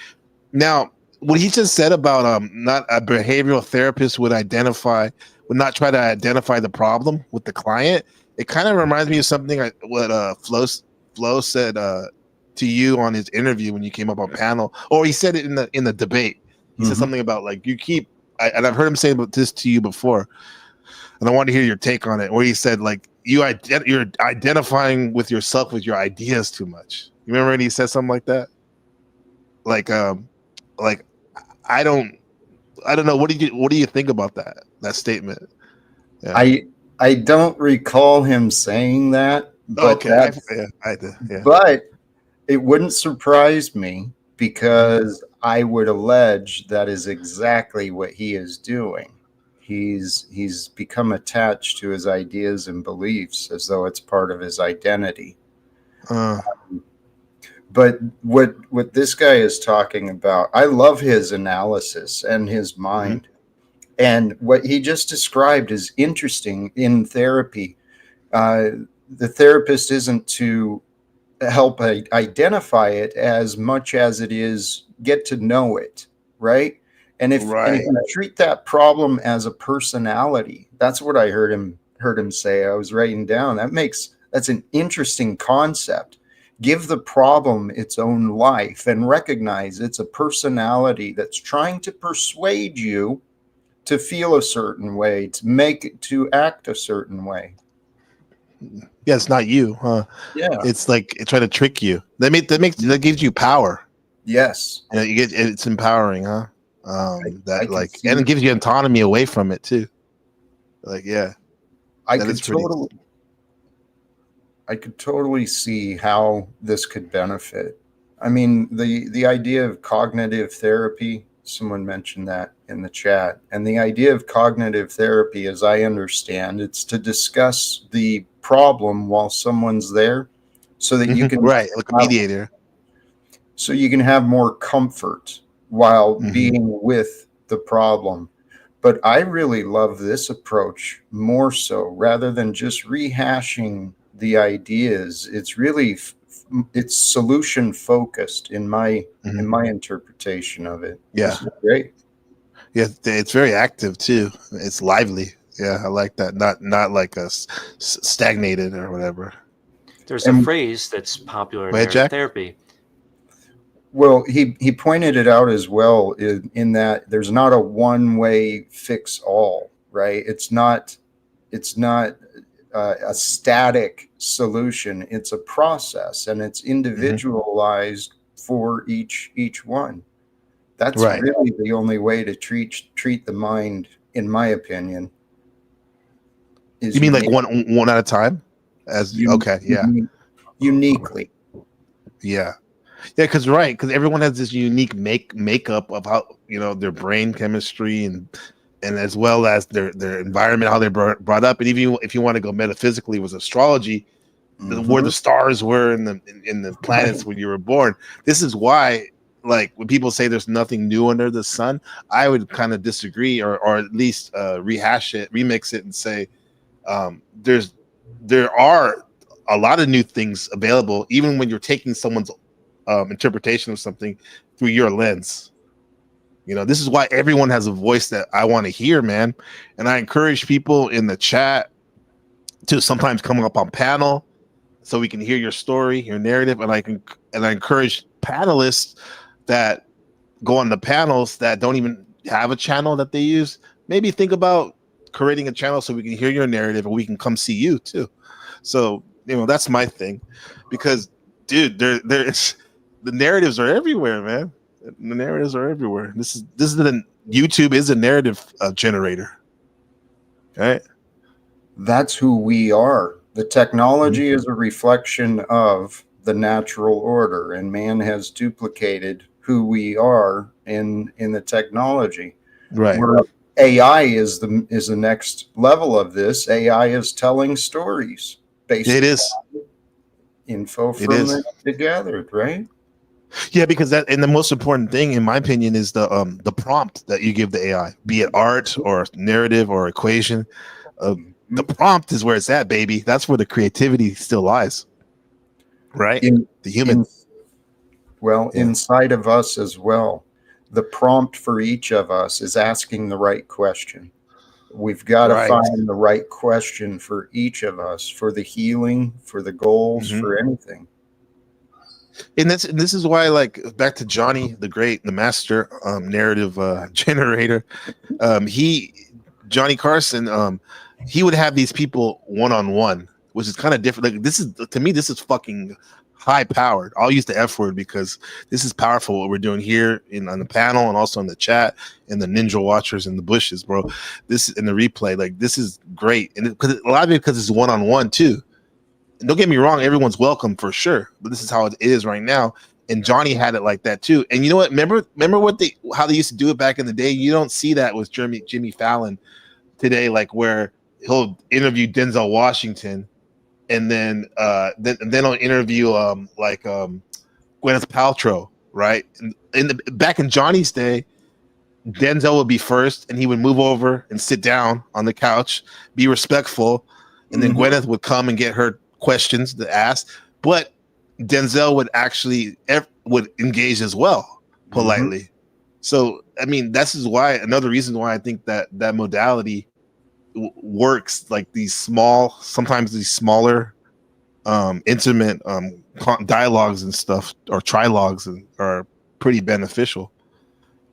S9: Now, what he just said about not a behavioral therapist would not try to identify the problem with the client. It kind of reminds me of something what Flo said to you on his interview when you came up on panel, or he said it in the debate. He said something about like and I've heard him say this to you before, and I want to hear your take on it. Where he said like you're identifying with yourself with your ideas too much. You remember when he said something like that? Like I don't know. What do you think about that statement? Yeah.
S13: I don't recall him saying that, but
S9: okay, I did. Yeah.
S13: But it wouldn't surprise me because I would allege that is exactly what he is doing. He's become attached to his ideas and beliefs as though it's part of his identity. But what this guy is talking about, I love his analysis and his mind. And what he just described is interesting in therapy. The therapist isn't to help identify it as much as it is get to know it, right? And if you treat that problem as a personality, that's what I heard him say. I was writing down. That's an interesting concept. Give the problem its own life and recognize it's a personality that's trying to persuade you to feel a certain way, to act a certain way.
S9: Yeah, it's not you, huh?
S13: Yeah,
S9: it's like it trying to trick you. That gives you power.
S13: Yes,
S9: it's empowering, huh? And it gives you autonomy away from it too. Like, yeah,
S13: I could totally see how this could benefit. I mean, the idea of cognitive therapy, someone mentioned that in the chat. And the idea of cognitive therapy, as I understand, it's to discuss the problem while someone's there so that you can
S9: like a mediator.
S13: So you can have more comfort while being with the problem. But I really love this approach more so rather than just rehashing the ideas. It's really it's solution focused in my interpretation of it.
S9: Yeah,
S13: this is great.
S9: Yeah, it's very active too. It's lively. Yeah, I like that. Not like a stagnated or whatever.
S15: There's a phrase that's popular in therapy.
S13: Well, he pointed it out as well in that there's not a one-way fix all, right? It's not a static solution. It's a process, and it's individualized for each one. That's really the only way to treat the mind, in my opinion.
S9: You mean like one at a time?
S13: Uniquely.
S9: Yeah. Yeah, because everyone has this unique makeup of how their brain chemistry and as well as their environment, how they're brought up, and even if you want to go metaphysically, with astrology, where the stars were in the planets when you were born. This is why, like when people say there's nothing new under the sun, I would kind of disagree, or at least rehash it, remix it, and say there are a lot of new things available, even when you're taking someone's interpretation of something through your lens. This is why everyone has a voice that I want to hear, man. And I encourage people in the chat to sometimes come up on panel so we can hear your story, your narrative. And I encourage panelists that go on the panels that don't even have a channel that they use. Maybe think about creating a channel so we can hear your narrative and we can come see you too. So, that's my thing, because dude, there's the narratives are everywhere, man. The narratives are everywhere. This is YouTube is a narrative generator, right?
S13: That's who we are. The technology is a reflection of the natural order, and man has duplicated who we are in the technology.
S9: Right.
S13: AI is the next level of this. AI is telling stories based on info from the gathered, right?
S9: Yeah, because that, and the most important thing, in my opinion, is the prompt that you give the AI, be it art or narrative or equation. The prompt is where it's at, baby. That's where the creativity still lies, right? The human.
S13: Inside of us as well, the prompt for each of us is asking the right question. We've got to find the right question for each of us, for the healing, for the goals, for anything.
S9: And this is why, like, back to Johnny the Great, the master narrative generator. Johnny Carson, he would have these people one-on-one, which is kind of different. Like, this is, to me, this is fucking high powered. I'll use the F word because this is powerful what we're doing here on the panel and also in the chat and the ninja watchers in the bushes, bro. This in the replay, like, this is great. And because a lot of it, because it's one-on-one too. And don't get me wrong, everyone's welcome for sure, but this is how it is right now. And Johnny had it like that too. And you know what? Remember how they used to do it back in the day? You don't see that with Jimmy Fallon today, like where he'll interview Denzel Washington, and then he'll interview Gwyneth Paltrow, right? And back in Johnny's day, Denzel would be first, and he would move over and sit down on the couch, be respectful, and then Gwyneth would come and get her questions to ask, but Denzel would actually would engage as well politely. So I mean, this is why, another reason why I think that modality works, like sometimes these smaller intimate dialogues and stuff, or trilogues, are pretty beneficial.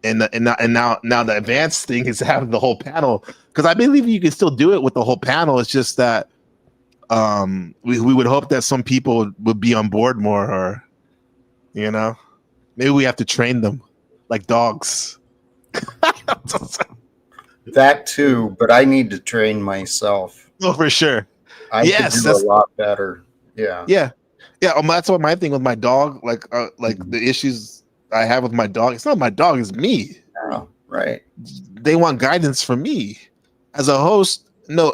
S9: And now the advanced thing is having the whole panel, because I believe you can still do it with the whole panel. It's just that we would hope that some people would be on board more, or maybe we have to train them like dogs.
S13: That too, but I need to train myself.
S9: Oh, for sure.
S13: I could do a lot better. Yeah.
S9: That's what my thing with my dog, like the issues I have with my dog. It's not my dog, it's me.
S13: Oh, right.
S9: They want guidance from me as a host. No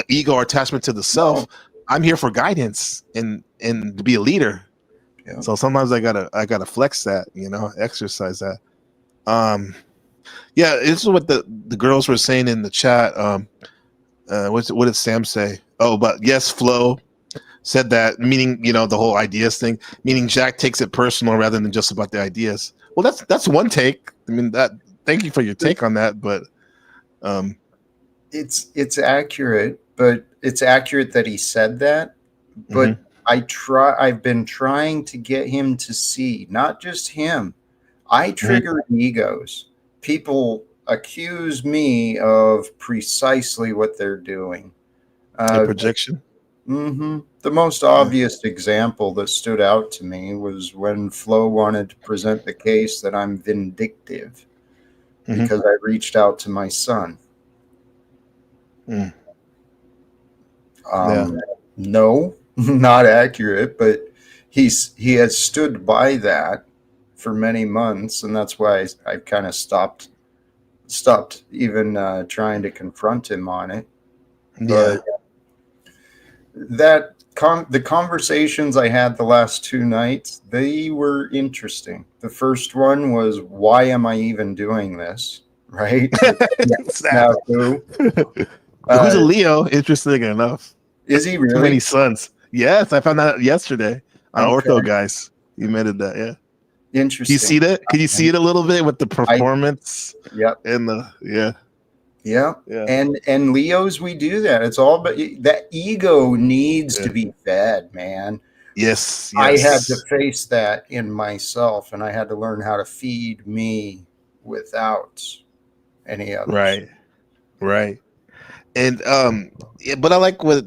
S9: ego or attachment to the self. No. I'm here for guidance and to be a leader. Yeah. So sometimes I gotta flex that, exercise that. Yeah, this is what the girls were saying in the chat. What did Sam say? Oh, but yes, Flo said that, meaning the whole ideas thing, meaning Jack takes it personal rather than just about the ideas. Well, that's one take. I mean, thank you for your take on that, but
S13: it's accurate, but it's accurate that he said that. But I've been trying to get him to see, not just him. I trigger egos. People accuse me of precisely what they're doing.
S9: Projection.
S13: The most obvious example that stood out to me was when Flo wanted to present the case that I'm vindictive because I reached out to my son. No, not accurate, but he has stood by that for many months, and that's why I kind of stopped even trying to confront him on it.
S9: Yeah.
S13: But the conversations I had the last 2 nights, they were interesting. The first one was, why am I even doing this? Right? Now,
S9: who's a Leo? Interesting enough.
S13: Is he really?
S9: Too many sons. Yes, I found that out yesterday on Ortho Guys. You admitted that, yeah.
S13: Interesting.
S9: You see that? Can you see it a little bit with the performance?
S13: Yep.
S9: And
S13: Yeah. And Leos, we do that. It's all, but that ego needs to be fed, man.
S9: Yes.
S13: I had to face that in myself, and I had to learn how to feed me without any others.
S9: Right. And but I like what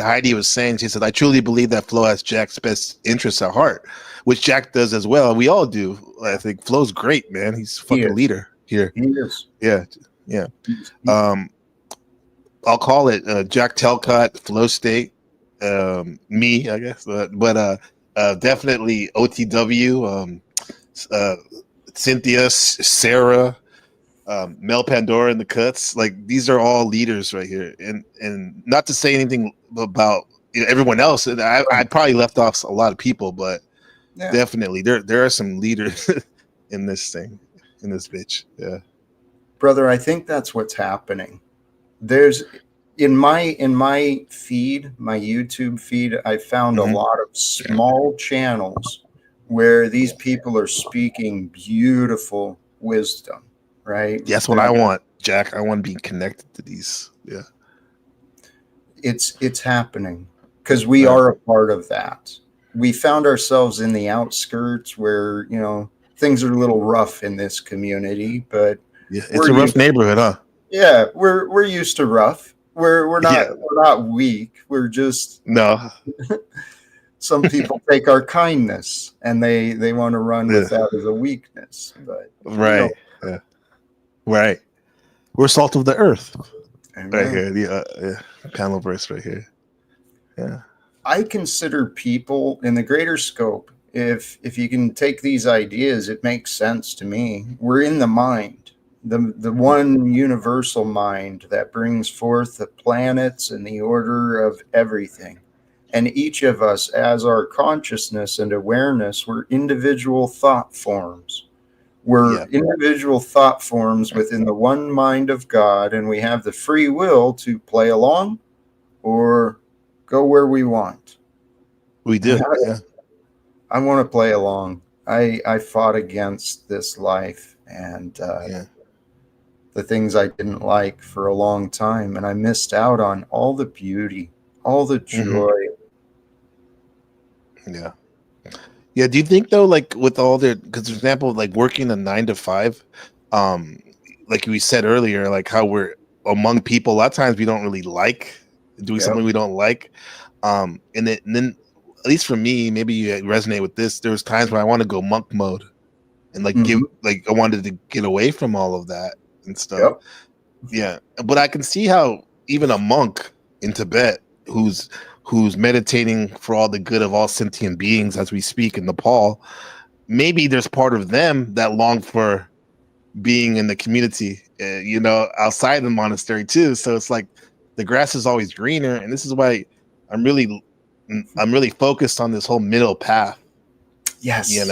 S9: Heidi was saying. She said, I truly believe that Flo has Jack's best interests at heart, which Jack does as well. We all do. I think Flo's great, man. He's a fucking leader here.
S13: He is.
S9: Yeah. I'll call it Jack Telcott, Flow State, me, I guess. But definitely OTW, Cynthia, Sarah, Mel Pandora in the cuts. Like, these are all leaders right here. And not to say anything about everyone else. I probably left off a lot of people, but
S13: Yeah.
S9: Definitely. There are some leaders in this thing, in this bitch. Yeah.
S13: Brother, I think that's what's happening. There's in my feed, my YouTube feed, I found a lot of small channels where these people are speaking beautiful wisdom, right?
S9: That's what I want, Jack. I want to be connected to these. Yeah.
S13: It's happening because we are a part of that. We found ourselves in the outskirts where, things are a little rough in this community, but
S9: yeah, it's a rough neighborhood, huh?
S13: Yeah, we're used to rough. We're not weak. We're just
S9: no.
S13: Some people take our kindness and they want to run with that as a weakness. But
S9: right, yeah, right. We're salt of the earth.
S13: Amen.
S9: Right here, the panel verse right here. Yeah,
S13: I consider people in the greater scope. If you can take these ideas, it makes sense to me. We're in the mind. The one universal mind that brings forth the planets and the order of everything. And each of us, as our consciousness and awareness, we're individual thought forms. We're individual thought forms within the one mind of God, and we have the free will to play along or go where we want.
S9: We do. Yeah.
S13: I want to play along. I fought against this life and the things I didn't like for a long time, and I missed out on all the beauty, all the joy.
S9: Yeah. Yeah. Do you think though, like with all their, because for example, like working a 9 to 5, like we said earlier, like how we're among people, a lot of times we don't really like doing something we don't like. And then at least for me, maybe you resonate with this. There's times when I want to go monk mode and like I wanted to get away from all of that and stuff. Yeah. But I can see how even a monk in Tibet who's meditating for all the good of all sentient beings as we speak in Nepal, maybe there's part of them that long for being in the community, outside the monastery too. So it's like the grass is always greener, and this is why I'm really focused on this whole middle path.
S13: Yes.
S9: Right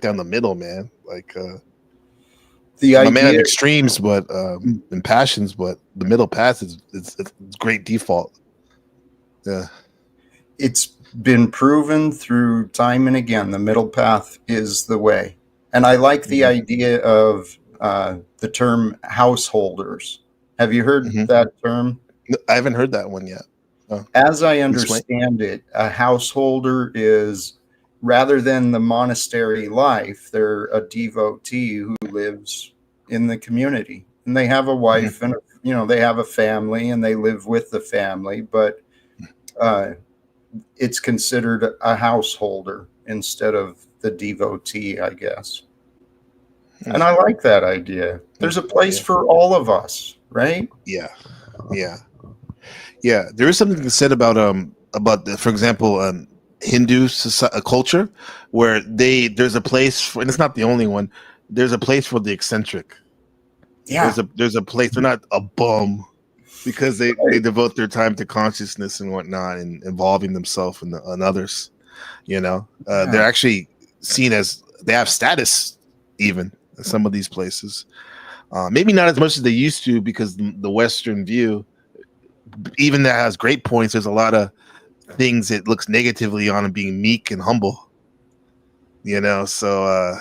S9: down the middle, man. Like
S13: I'm
S9: a man of extremes, but and passions, but the middle path is great default. Yeah.
S13: It's been proven through time and again, the middle path is the way. And I like the idea of the term householders. Have you heard that term?
S9: I haven't heard that one yet.
S13: As I understand it, a householder is, rather than the monastery life, they're a devotee who lives in the community. And they have a wife and, they have a family and they live with the family, but it's considered a householder instead of the devotee, I guess. And I like that idea. There's a place for all of us, right?
S9: Yeah. There is something to be said about for example, Hindu culture where there's a place for, and it's not the only one. There's a place for the eccentric.
S13: Yeah.
S9: There's a place. They're not a bum because they devote their time to consciousness and whatnot and involving themselves and others. They're actually seen as, they have status even in some of these places. Maybe not as much as they used to, because the Western view, even that has great points, there's a lot of things it looks negatively on and being meek and humble. So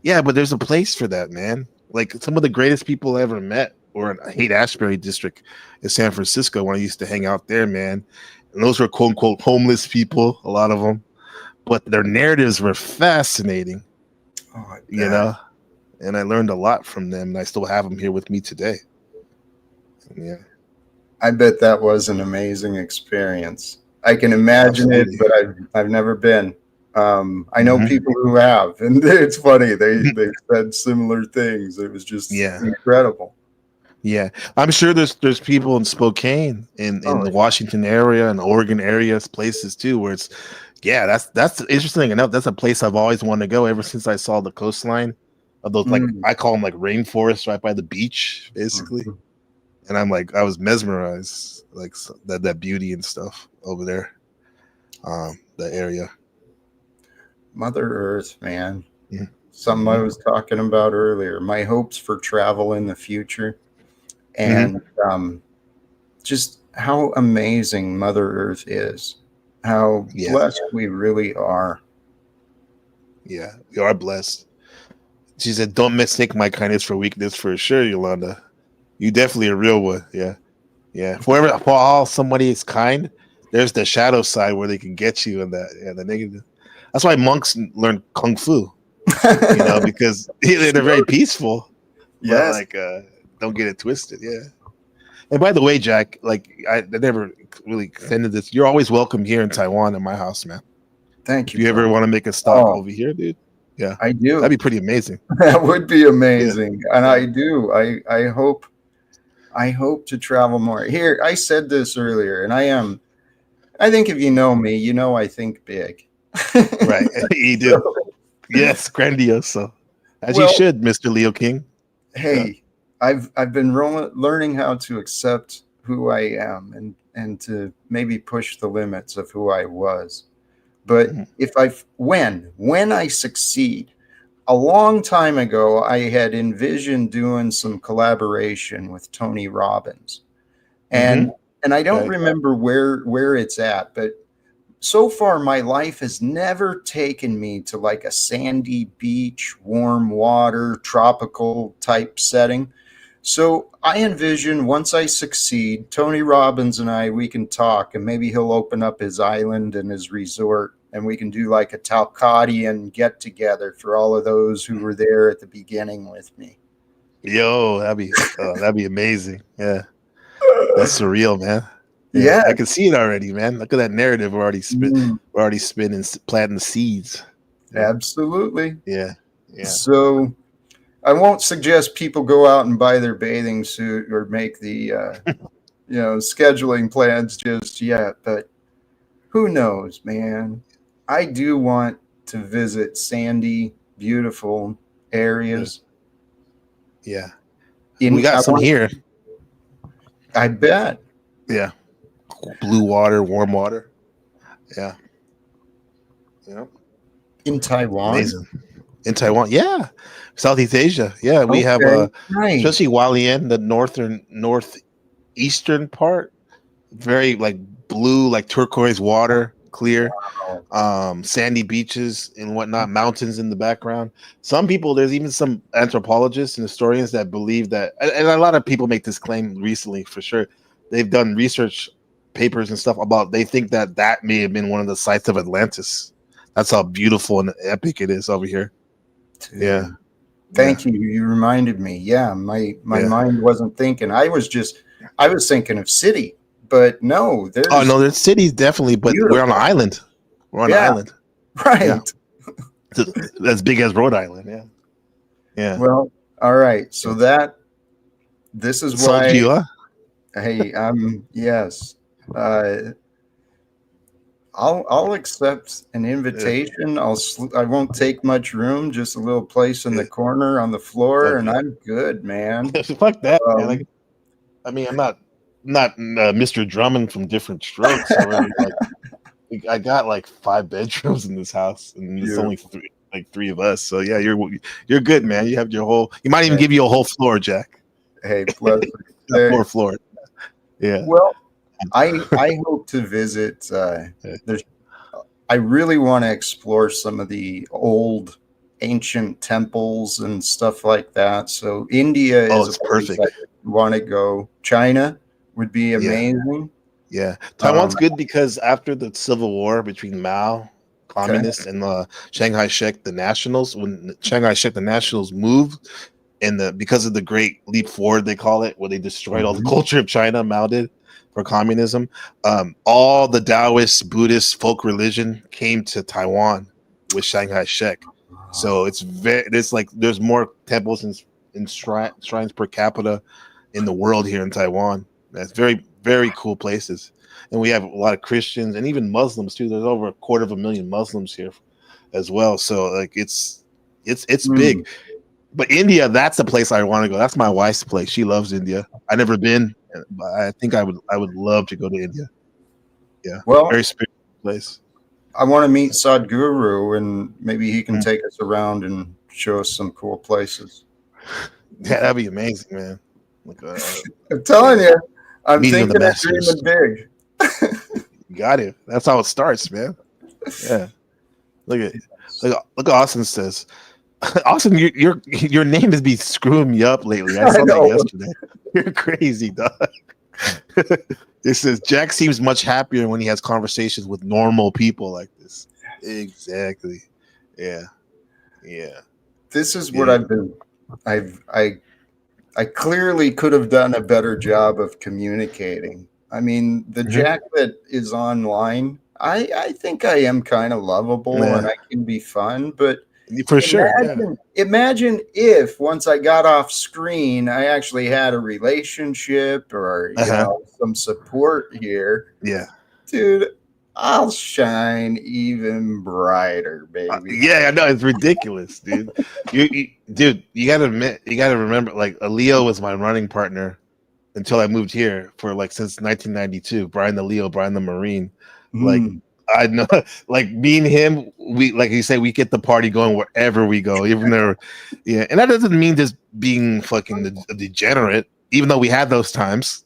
S9: but there's a place for that, man. Like some of the greatest people I ever met, or I hate Ashbury district in San Francisco when I used to hang out there, man. And those were quote unquote homeless people, a lot of them, but their narratives were fascinating. And I learned a lot from them, and I still have them here with me today. Yeah.
S13: I bet that was an amazing experience. I can imagine it, but I've never been. I know people who have, and it's funny. They said similar things. It was just incredible.
S9: Yeah, I'm sure there's people in Spokane, in the Washington area and Oregon area, places too, where it's that's interesting enough. That's a place I've always wanted to go ever since I saw the coastline of those, like I call them like rainforests right by the beach, basically. And I'm like, I was mesmerized, like that beauty and stuff over there. the area.
S13: Mother Earth, man.
S9: Yeah.
S13: Something I was talking about earlier. My hopes for travel in the future, and just how amazing Mother Earth is. How blessed we really are.
S9: Yeah, we are blessed. She said, "Don't mistake my kindness for weakness." For sure, Yolanda. You definitely a real one. Yeah, yeah. For all somebody is kind, there's the shadow side where they can get you, and the negative. That's why monks learn kung fu. Because they're very peaceful.
S13: Yes.
S9: But don't get it twisted. Yeah. And by the way, Jack, I never really extended this. You're always welcome here in Taiwan at my house, man.
S13: Thank you.
S9: If you ever want to make a stop over here, dude. Yeah,
S13: I do.
S9: That'd be pretty amazing.
S13: That would be amazing, and I do. I hope to travel more. Here, I said this earlier, and I think if you know me, you know I think big.
S9: Right, you do. Yes, grandioso, as you should, Mr. Leo King.
S13: Hey, I've been learning how to accept who I am and to maybe push the limits of who I was. But when I succeed, a long time ago, I had envisioned doing some collaboration with Tony Robbins, and I don't remember where it's at, but so far my life has never taken me to like a sandy beach, warm water, tropical type setting. So I envision once I succeed, Tony Robbins and we can talk, and maybe he'll open up his island and his resort, and we can do like a Talcottian get together for all of those who were there at the beginning with me.
S9: Yo, that'd be amazing. Yeah, that's surreal, man.
S13: Yeah,
S9: I can see it already, man. Look at that narrative. We're already spinning, planting the seeds.
S13: Absolutely.
S9: Yeah.
S13: So I won't suggest people go out and buy their bathing suit or make the scheduling plans just yet, but who knows, man. I do want to visit sandy, beautiful areas.
S9: Yeah. We got some here.
S13: I bet.
S9: Yeah. Blue water, warm water. Yeah.
S13: In Taiwan?
S9: Amazing. In Taiwan, yeah. Southeast Asia. Yeah, we have especially Hualien, the northeastern part, very like blue, like turquoise water, clear, sandy beaches and whatnot, mountains in the background. Some people, there's even some anthropologists and historians that believe that, and a lot of people make this claim recently for sure. They've done research papers and stuff about, they think that may have been one of the sites of Atlantis. That's how beautiful and epic it is over here. Yeah.
S13: Thank you. You reminded me. Yeah, my mind wasn't thinking. I was thinking of city, but no,
S9: there's cities definitely, but we're on an island. We're on an island.
S13: Right.
S9: Yeah. As big as Rhode Island. Yeah. Yeah.
S13: Well, all right. So this is why.
S9: You, huh?
S13: Hey, yes. I'll accept an invitation. I won't take much room, just a little place in the corner on the floor, and I'm good, man.
S9: Fuck that, man. I mean, I'm not Mr. Drummond from Different Strokes. I got like 5 bedrooms in this house, and it's only three of us. So yeah, you're good, man. You have your whole. You might even give you a whole floor, Jack.
S13: Hey, pleasure.
S9: A floor. Yeah.
S13: Well, I hope to visit. I really want to explore some of the old ancient temples and stuff like that. So India is
S9: perfect.
S13: I want to go. China would be amazing.
S9: Yeah. Taiwan's good because after the civil war between Mao, communists, and Chiang Kai-shek, the nationals, when Chiang Kai-shek, the nationals moved, and because of the Great Leap Forward, they call it, where they destroyed all the culture of China, Mao did, for communism. All the Taoist, Buddhist, folk religion came to Taiwan with Chiang Kai-shek. So there's more temples and shrines per capita in the world here in Taiwan. That's very, very cool places. And we have a lot of Christians and even Muslims too. There's over 250,000 Muslims here as well. So like it's big. But India, that's the place I want to go. That's my wife's place. She loves India. I've never been, but I think I would love to go to India. Yeah.
S13: Well,
S9: very spiritual place.
S13: I want to meet Sadhguru, and maybe he can take us around and show us some cool places.
S9: Yeah, that'd be amazing, man. Like,
S13: I'm telling you, I'm
S9: meeting of the
S13: thinking of
S9: masters.
S13: dreaming big.
S9: You got it. That's how it starts, man. Yeah. Look at Austin says. Austin, your name has been screwing me up lately. I saw that yesterday. You're crazy, dog. It says Jack seems much happier when he has conversations with normal people like this. Exactly. Yeah. Yeah.
S13: This is what I've been. I clearly could have done a better job of communicating. I mean, the Jack that is online, I think I am kind of lovable and I can be fun, but
S9: for sure.
S13: Imagine if once I got off screen, I actually had a relationship or you know some support here.
S9: Yeah,
S13: dude, I'll shine even brighter, baby.
S9: Yeah, I know it's ridiculous, dude. Dude, you gotta admit, you gotta remember, like Leo was my running partner until I moved here for like since 1992. Brian the Leo, Brian the Marine, like. I know, like me and him, we like you say, we get the party going wherever we go, even though, yeah. And that doesn't mean just being fucking degenerate, even though we had those times.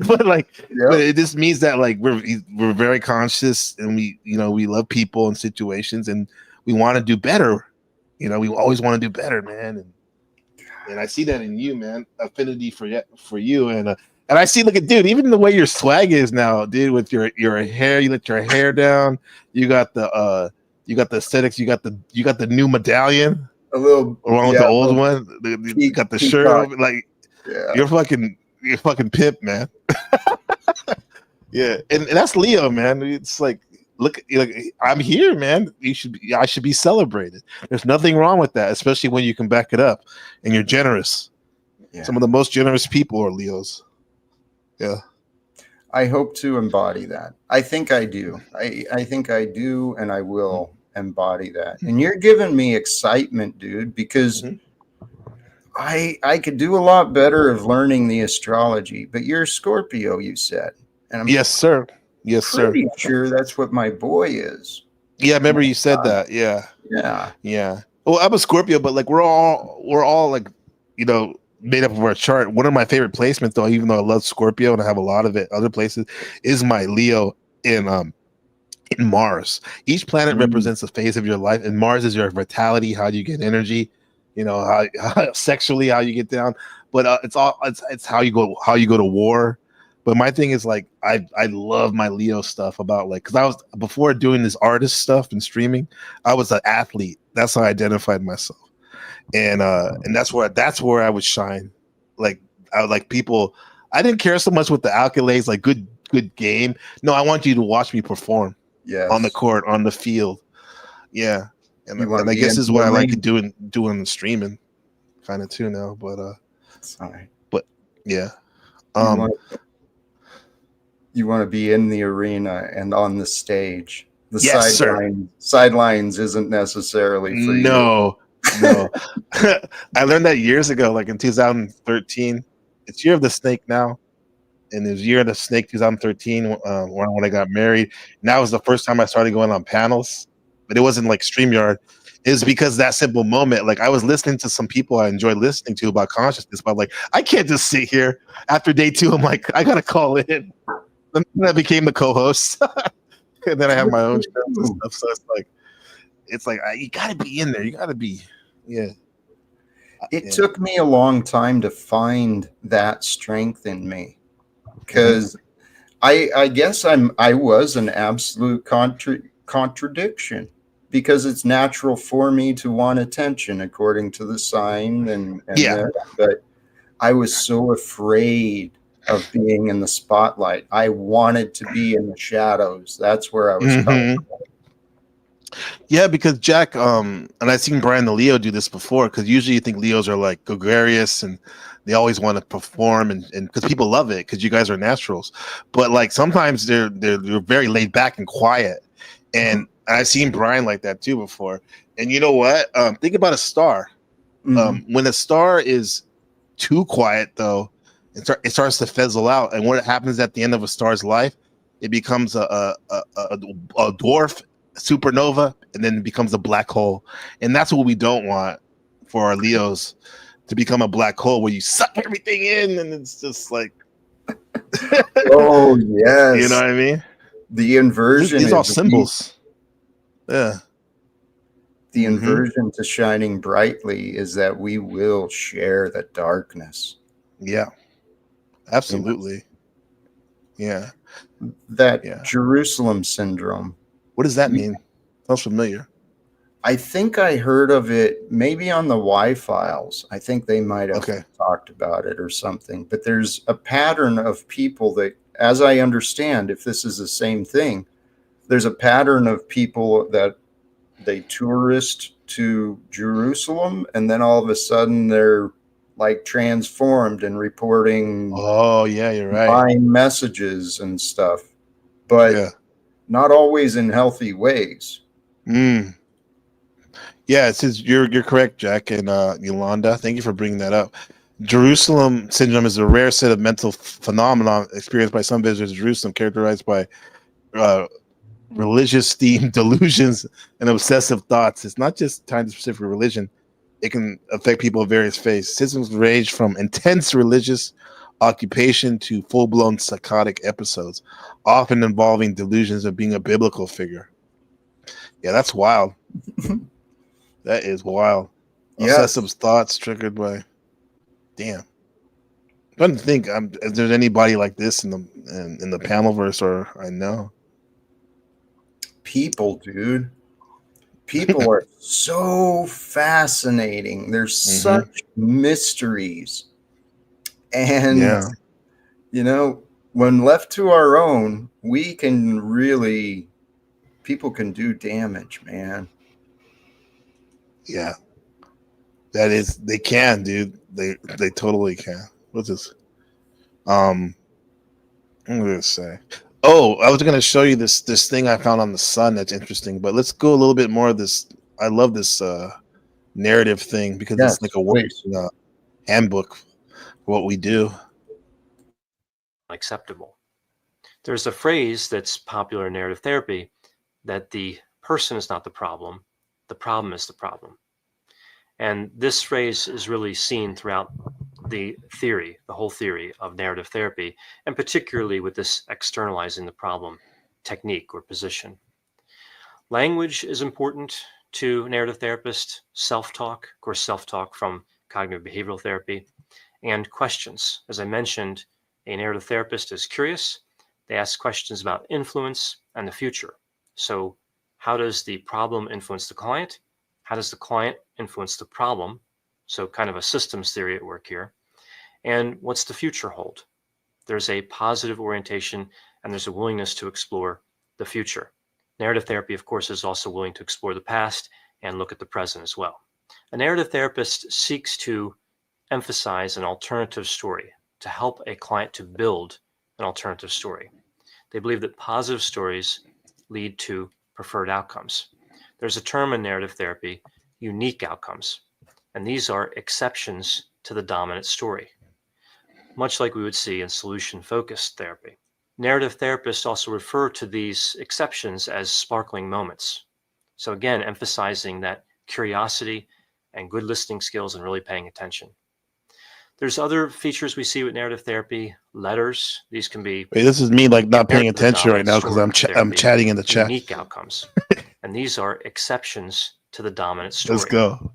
S9: But like, but it just means that like we're very conscious and we love people and situations and we want to do better. You know, we always want to do better, man. And I see that in you, man. Affinity for you and I see, look at dude, even the way your swag is now, dude, with your hair, you let your hair down, you got the aesthetics, you got the new medallion,
S13: a little
S9: along with the old one, you got the shirt over, like you're fucking pimp, man. Yeah, and that's Leo, man. It's like, look, I'm here, man. I should be celebrated. There's nothing wrong with that, especially when you can back it up and you're generous. Yeah. Some of the most generous people are Leos. Yeah,
S13: I hope to embody that. I think I do. I think I do, and I will embody that. And you're giving me excitement, dude, because I could do a lot better of learning the astrology. But you're a Scorpio, you said, and I'm
S9: yes, sir. Yes, sir.
S13: Pretty sure that's what my boy is.
S9: Yeah, I remember you said that. Yeah, yeah. Well, I'm a Scorpio, but like we're all like, made up of our chart. One of my favorite placements, though, even though I love Scorpio and I have a lot of it other places, is my Leo in Mars. Each planet represents a phase of your life, and Mars is your vitality, how you get energy, how sexually, how you get down. But it's how you go to war. But my thing is like I love my Leo stuff about like, because I was, before doing this artist stuff and streaming, I was an athlete. That's how I identified myself. And that's where I would shine. Like I would like people. I didn't care so much with the accolades, like good game. No, I want you to watch me perform.
S13: Yeah,
S9: on the court, on the field. Yeah, and I guess this is what I like doing the streaming, kind of too now. But
S13: sorry,
S9: but yeah,
S13: you want to be in the arena and on the stage. The
S9: yes,
S13: sidelines isn't necessarily for you.
S9: No. I learned that years ago, like in 2013. It's Year of the Snake now, and it was Year of the Snake 2013 when I got married. And that was the first time I started going on panels, but it wasn't like StreamYard. It was because that simple moment, like I was listening to some people I enjoy listening to about consciousness, but like I can't just sit here. After day 2, I'm like, I gotta call in. Then I became the co-host, and then I have my own shows and stuff. So it's like you gotta be in there. You gotta be. Yeah.
S13: It took me a long time to find that strength in me, because I guess I was an absolute contradiction, because it's natural for me to want attention according to the sign and but I was so afraid of being in the spotlight. I wanted to be in the shadows. That's where I was coming from.
S9: Yeah, because Jack, and I've seen Brian the Leo do this before, because usually you think Leos are like gregarious and they always want to perform and because people love it because you guys are naturals. But like sometimes they're very laid back and quiet. And I've seen Brian like that too before. And you know what? Think about a star. When a star is too quiet, though, it starts to fizzle out. And what happens at the end of a star's life, it becomes a dwarf supernova and then becomes a black hole. And that's what we don't want for our Leos, to become a black hole where you suck everything in and it's just like
S13: Oh yes.
S9: You know what I mean?
S13: The inversion
S9: These
S13: is
S9: all symbols. Yeah.
S13: The inversion to shining brightly is that we will share the darkness.
S9: Yeah. Absolutely. Yeah.
S13: That Jerusalem syndrome.
S9: What does that mean? Sounds familiar.
S13: I think I heard of it maybe on the Y Files. I think they might have talked about it or something. But there's a pattern of people that, as I understand, if this is the same thing, there's a pattern of people that they tourist to Jerusalem and then all of a sudden they're like transformed and reporting
S9: you're right,
S13: divine messages and stuff, but not always in healthy ways.
S9: Yeah, it says you're correct, Jack and Yolanda. Thank you for bringing that up. Jerusalem syndrome is a rare set of mental phenomenon experienced by some visitors to Jerusalem, characterized by religious themed delusions and obsessive thoughts. It's not just tied to specific religion. It can affect people of various faiths. Symptoms range from intense religious occupation to full-blown psychotic episodes, often involving delusions of being a biblical figure. Yeah, that's wild. That is wild. Obsessive thoughts triggered by. Damn. I don't think if there's anybody like this in the Panelverse, or I know.
S13: People, dude. People are so fascinating. There's such mysteries. And you know, when left to our own, we can really, people can do damage, man.
S9: Yeah. That is, they can, dude. They totally can. What's this? I'm gonna say. Oh, I was gonna show you this thing I found on the Sun that's interesting, but let's go a little bit more of this. I love this narrative thing because it's like a working handbook for what we do.
S15: Acceptable. There's a phrase that's popular in narrative therapy that the person is not the problem is the problem. And this phrase is really seen throughout the whole theory of narrative therapy, and particularly with this externalizing the problem technique or position. Language is important to narrative therapists, self-talk, of course, self-talk from cognitive behavioral therapy, and questions. As I mentioned, a narrative therapist is curious. They ask questions about influence and the future. So how does the problem influence the client? How does the client influence the problem? So kind of a systems theory at work here. And what's the future hold? There's a positive orientation and there's a willingness to explore the future. Narrative therapy, of course, is also willing to explore the past and look at the present as well. A narrative therapist seeks to emphasize an alternative story to help a client to build an alternative story. They believe that positive stories lead to preferred outcomes. There's a term in narrative therapy, unique outcomes, and these are exceptions to the dominant story, much like we would see in solution-focused therapy. Narrative therapists also refer to these exceptions as sparkling moments. So again, emphasizing that curiosity and good listening skills and really paying attention. There's other features we see with narrative therapy, letters. These can be.
S9: Wait, this is me like not paying attention right now because I'm chatting in the chat.
S15: Unique outcomes, and these are exceptions to the dominant story.
S9: Let's go.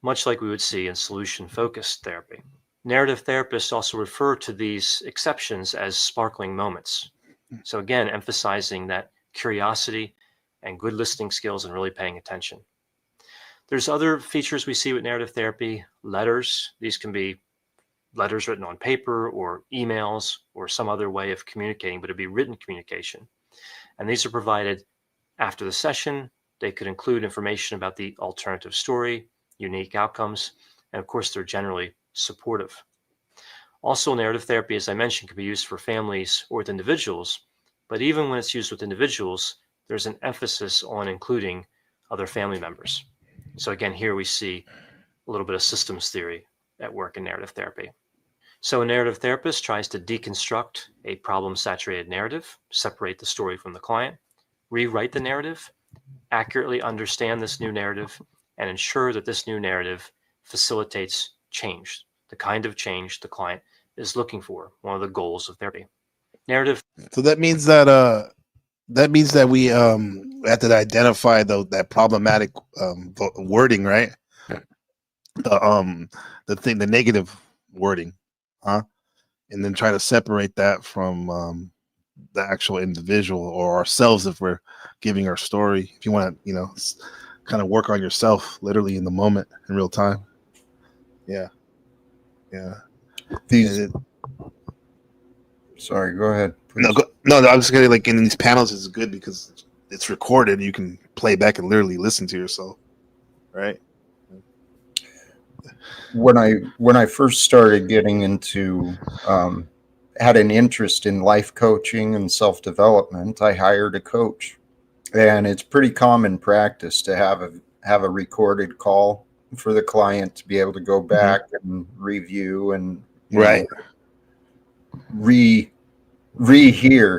S15: Much like we would see in solution-focused therapy. Narrative therapists also refer to these exceptions as sparkling moments. So again, emphasizing that curiosity and good listening skills and really paying attention. There's other features we see with narrative therapy, letters. These can be letters written on paper or emails or some other way of communicating, but it'd be written communication. And these are provided after the session. They could include information about the alternative story, unique outcomes, and of course, they're generally supportive. Also, narrative therapy, as I mentioned, can be used for families or with individuals, but even when it's used with individuals, there's an emphasis on including other family members. So again, here we see a little bit of systems theory at work in narrative therapy. So a narrative therapist tries to deconstruct a problem-saturated narrative, separate the story from the client, rewrite the narrative, accurately understand this new narrative and ensure that this new narrative facilitates change, the kind of change the client is looking for, one of the goals of therapy. Narrative.
S9: So that means that we have to identify that problematic wording, right? The negative wording, huh? And then try to separate that from the actual individual or ourselves if we're giving our story. If you want to, kind of work on yourself literally in the moment in real time. Yeah.
S13: Sorry, go ahead.
S9: No, I was gonna like in these panels is good because it's recorded. You can play back and literally listen to yourself, right?
S13: When I first started getting into had an interest in life coaching and self-development, I hired a coach, and it's pretty common practice to have a recorded call for the client to be able to go back and review and rehear,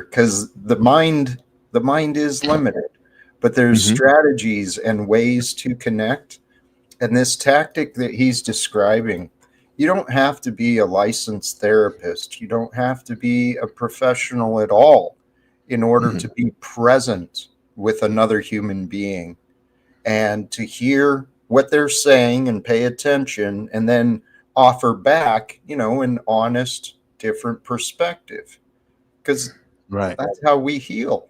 S13: because the mind is limited, but there's strategies and ways to connect. And this tactic that he's describing, you don't have to be a licensed therapist. You don't have to be a professional at all in order to be present with another human being and to hear what they're saying and pay attention and then offer back, an honest, different perspective. Because that's how we heal.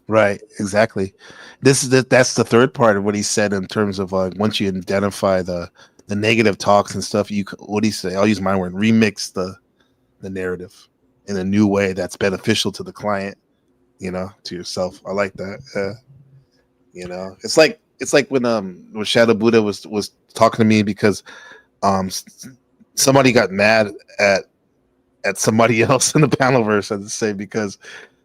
S9: Right, exactly. That's the third part of what he said in terms of once you identify the negative talks and stuff, what do you say? I'll use my word, remix the narrative in a new way that's beneficial to the client, to yourself. I like that. It's like when Shadow Buddha was talking to me because somebody got mad at somebody else in the panelverse, I'd say, because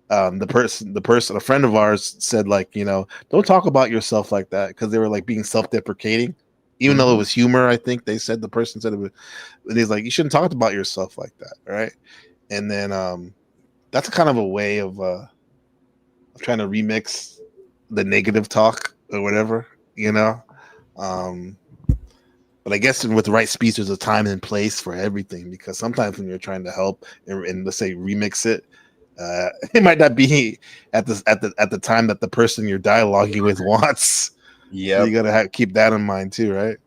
S9: the person, a friend of ours said, like, don't talk about yourself like that, because they were like being self-deprecating, even though it was humor. I think they said, the person said it was, and he's like, you shouldn't talk about yourself like that, right? And then that's kind of a way of trying to remix the negative talk or whatever, but I guess with the right speech, there's a time and place for everything, because sometimes when you're trying to help and let's say remix it, it might not be at the time that the person you're dialoguing with wants.
S13: Yeah,
S9: so you gotta keep that in mind too, right?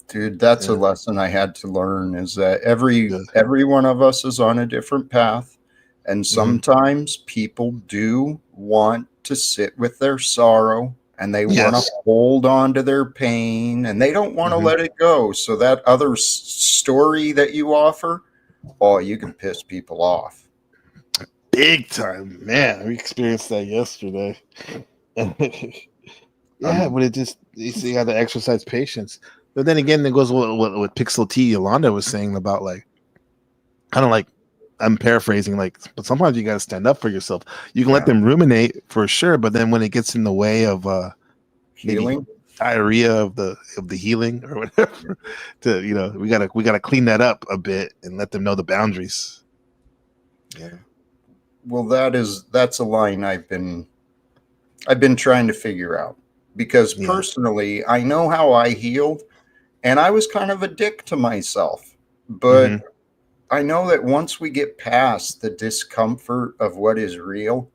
S13: Dude, that's a lesson I had to learn, is that every one of us is on a different path, and sometimes people do want to sit with their sorrow, and they want to hold on to their pain, and they don't want to let it go. So that other story that you offer, you can piss people off.
S9: Big time, man. We experienced that yesterday. But it just, you got to exercise patience. But then again, it goes what Pixel T Yolanda was saying about, like, kind of like, I'm paraphrasing, like, but sometimes you got to stand up for yourself. You can let them ruminate for sure, but then when it gets in the way of
S13: healing,
S9: diarrhea of the healing or whatever, we gotta clean that up a bit and let them know the boundaries. Yeah.
S13: Well, that's a line I've been trying to figure out, because personally, I know how I healed, and I was kind of a dick to myself, but I know that once we get past the discomfort of what is real,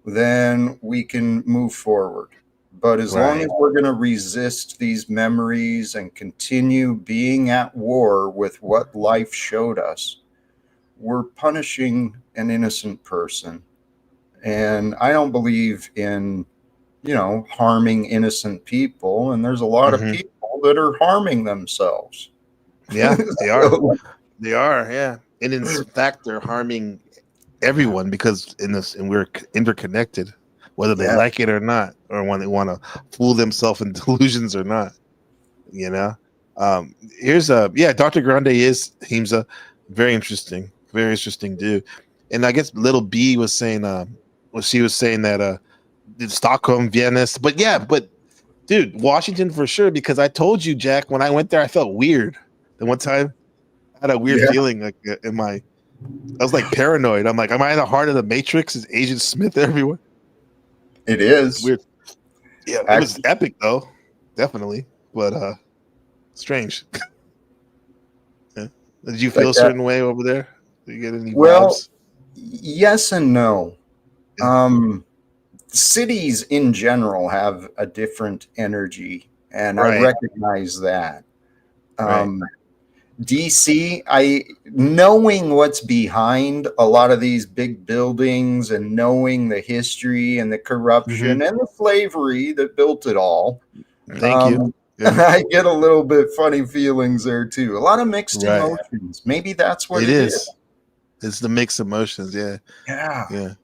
S13: then we can move forward. But as long as we're going to resist these memories and continue being at war with what life showed us, we're punishing an innocent person. And I don't believe in, harming innocent people. And there's a lot of people that are harming themselves.
S9: Yeah, they are. They are, yeah. And in fact, they're harming everyone, because and we're interconnected, whether they like it or not, or when they want to fool themselves in delusions or not. Here's Dr. Grande is Himza, very interesting dude. And I guess little B was saying she was saying that Stockholm, Vienna, but dude, Washington for sure, because I told you, Jack, when I went there I felt weird. The one time I had a weird feeling, like I was like paranoid. I'm like, am I in the heart of the Matrix? Is Agent Smith everywhere?
S13: It is
S9: weird. Yeah, it was epic though, definitely, but strange. Yeah. Did you feel a certain way over there? Did you get any vibes?
S13: Yes and no. Cities in general have a different energy, and I recognize that. DC, knowing what's behind a lot of these big buildings and knowing the history and the corruption and the slavery that built it all.
S9: Thank you.
S13: I get a little bit funny feelings there too. A lot of mixed emotions. Maybe that's what it is.
S9: It's the mixed emotions. Yeah.
S13: Yeah.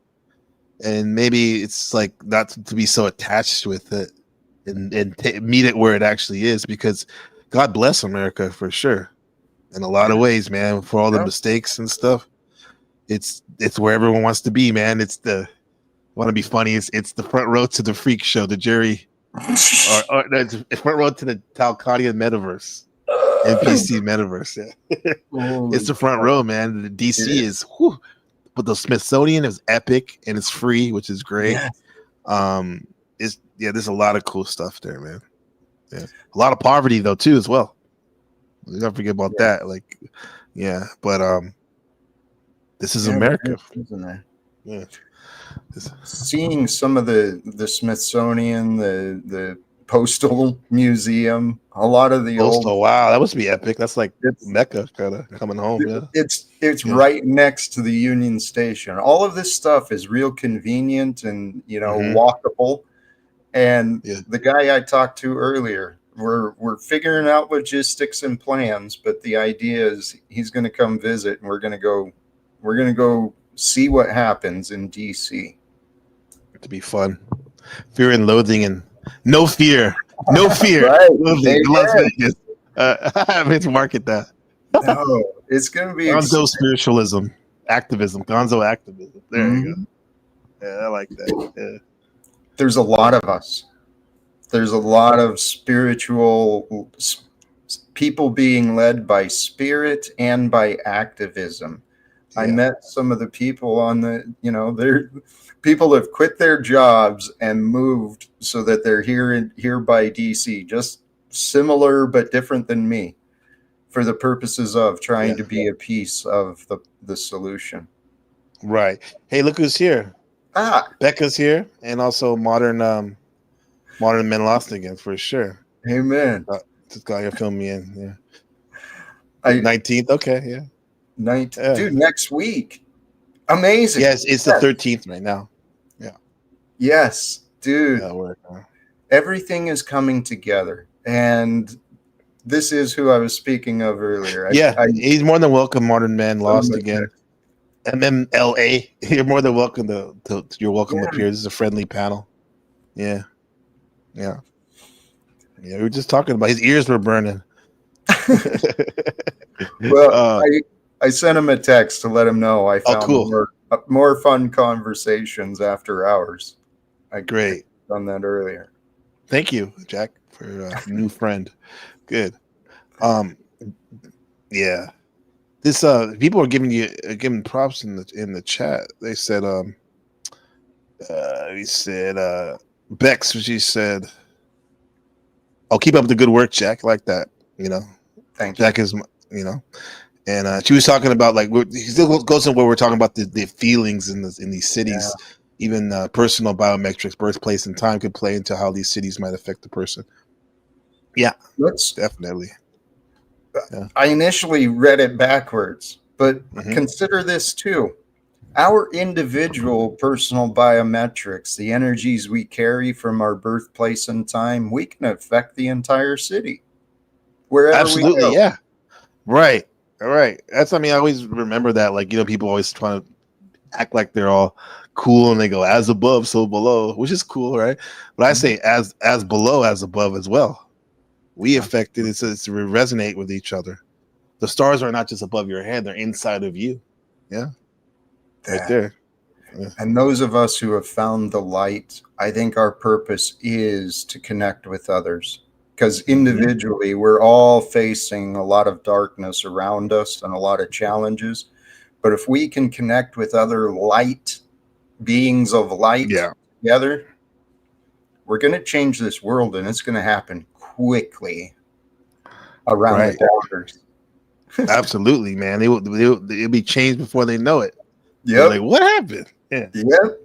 S9: And maybe it's like not to be so attached with it and meet it where it actually is, because God bless America for sure. In a lot of ways, man, for all the mistakes and stuff. It's where everyone wants to be, man. Want to be funny. It's the front row to the freak show, the Jerry, or it's front row to the Talcania metaverse, NPC metaverse. Yeah. It's the front row, man. The DC is, whew, but the Smithsonian is epic and it's free, which is great. There's a lot of cool stuff there, man. Yeah, a lot of poverty though too as well. You don't forget about that. Like, but this is America,
S13: isn't there?
S9: Yeah.
S13: Seeing some of the Smithsonian, the Postal Museum, a lot of the
S9: Postal. Wow, that must be epic. That's like Mecca kind of coming home. Yeah,
S13: it's right next to the Union Station. All of this stuff is real convenient and walkable. And the guy I talked to earlier, we're figuring out logistics and plans, but the idea is he's going to come visit, and we're going to go see what happens in DC.
S9: To be fun, fear and loathing, and no fear, loathing, Las Vegas. I mean to market that.
S13: No, it's going to be
S9: Gonzo spiritualism, activism, Gonzo activism. There you go. Yeah, I like that. Yeah.
S13: There's a lot of us. There's a lot of spiritual people being led by spirit and by activism. I met some of the people on the, people have quit their jobs and moved so that they're here by DC, just similar but different than me, for the purposes of trying to be a piece of the solution.
S9: Right. Hey, look who's here. Becca's here, and also modern men lost again for sure.
S13: Amen.
S9: This guy you're filming me in. Yeah. 19th. Okay. Yeah.
S13: 19th. Dude, next week. Amazing.
S9: Yes, it's the 13th right now. Yeah.
S13: Yes, dude. Everything is coming together, and this is who I was speaking of earlier.
S9: He's more than welcome. Modern Man lost again. MMLA. You're more than welcome to you're welcome up here. This is a friendly panel. Yeah. We were just talking about his ears were burning.
S13: Well, I sent him a text to let him know I found more fun conversations after hours.
S9: Great.
S13: Done that earlier.
S9: Thank you, Jack, for a new friend. Good. Yeah. This people are giving props in the chat. They said Bex, she said, "I'll keep up the good work, Jack." I like that,
S13: Thank
S9: Jack
S13: you.
S9: is, and she was talking about he still goes in where we're talking about the feelings in these cities, even personal biometrics, birthplace, and time could play into how these cities might affect the person. Yeah, definitely. Yeah.
S13: I initially read it backwards, but consider this too. Our individual personal biometrics, the energies we carry from our birthplace and time, we can affect the entire city. Wherever we go.
S9: Yeah. Right. All right. I always remember that. People always try to act like they're all cool and they go as above, so below, which is cool, right? But I say as below, as above as well. We affect it. It's to resonate with each other. The stars are not just above your head; they're inside of you. Yeah, right there. Yeah.
S13: And those of us who have found the light, I think our purpose is to connect with others. Because individually, we're all facing a lot of darkness around us and a lot of challenges. But if we can connect with other light beings of light together, we're going to change this world, and it's going to happen quickly around
S9: Right.
S13: the dockers.
S9: Absolutely, man. They'll be changed before they know it.
S13: Yeah.
S9: Like, what happened? Yeah.
S13: Yep.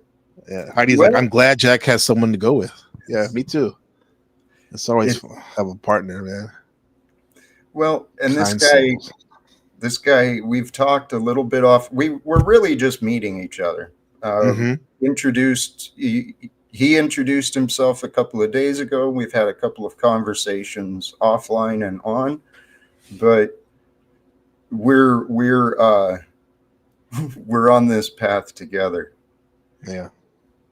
S9: Yeah. Heidi's
S13: Well,
S9: like, I'm glad Jack has someone to go with. Yeah, me too. It's always fun to have a partner, man.
S13: Well, and
S9: Kind souls.
S13: this guy, we've talked a little bit off. We're really just meeting each other. He introduced himself a couple of days ago. We've had a couple of conversations offline and on, but we're on this path together.
S9: Yeah.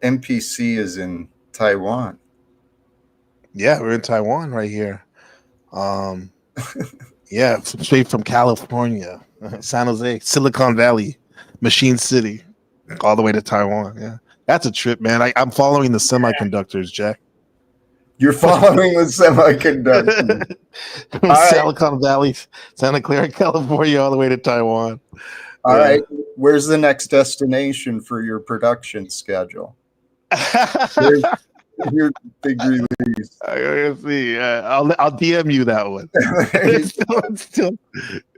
S13: MPC is in Taiwan.
S9: Yeah, we're in Taiwan right here. Yeah, straight from California, San Jose, Silicon Valley, Machine City, all the way to Taiwan. Yeah, that's a trip, man. I'm following the semiconductors, Jack.
S13: You're following the semiconductors.
S9: From Silicon Valley, Santa Clara, California, all the way to Taiwan.
S13: All right. Where's the next destination for your production schedule? Here's your big release.
S9: I gotta see. I'll DM you that one. Still,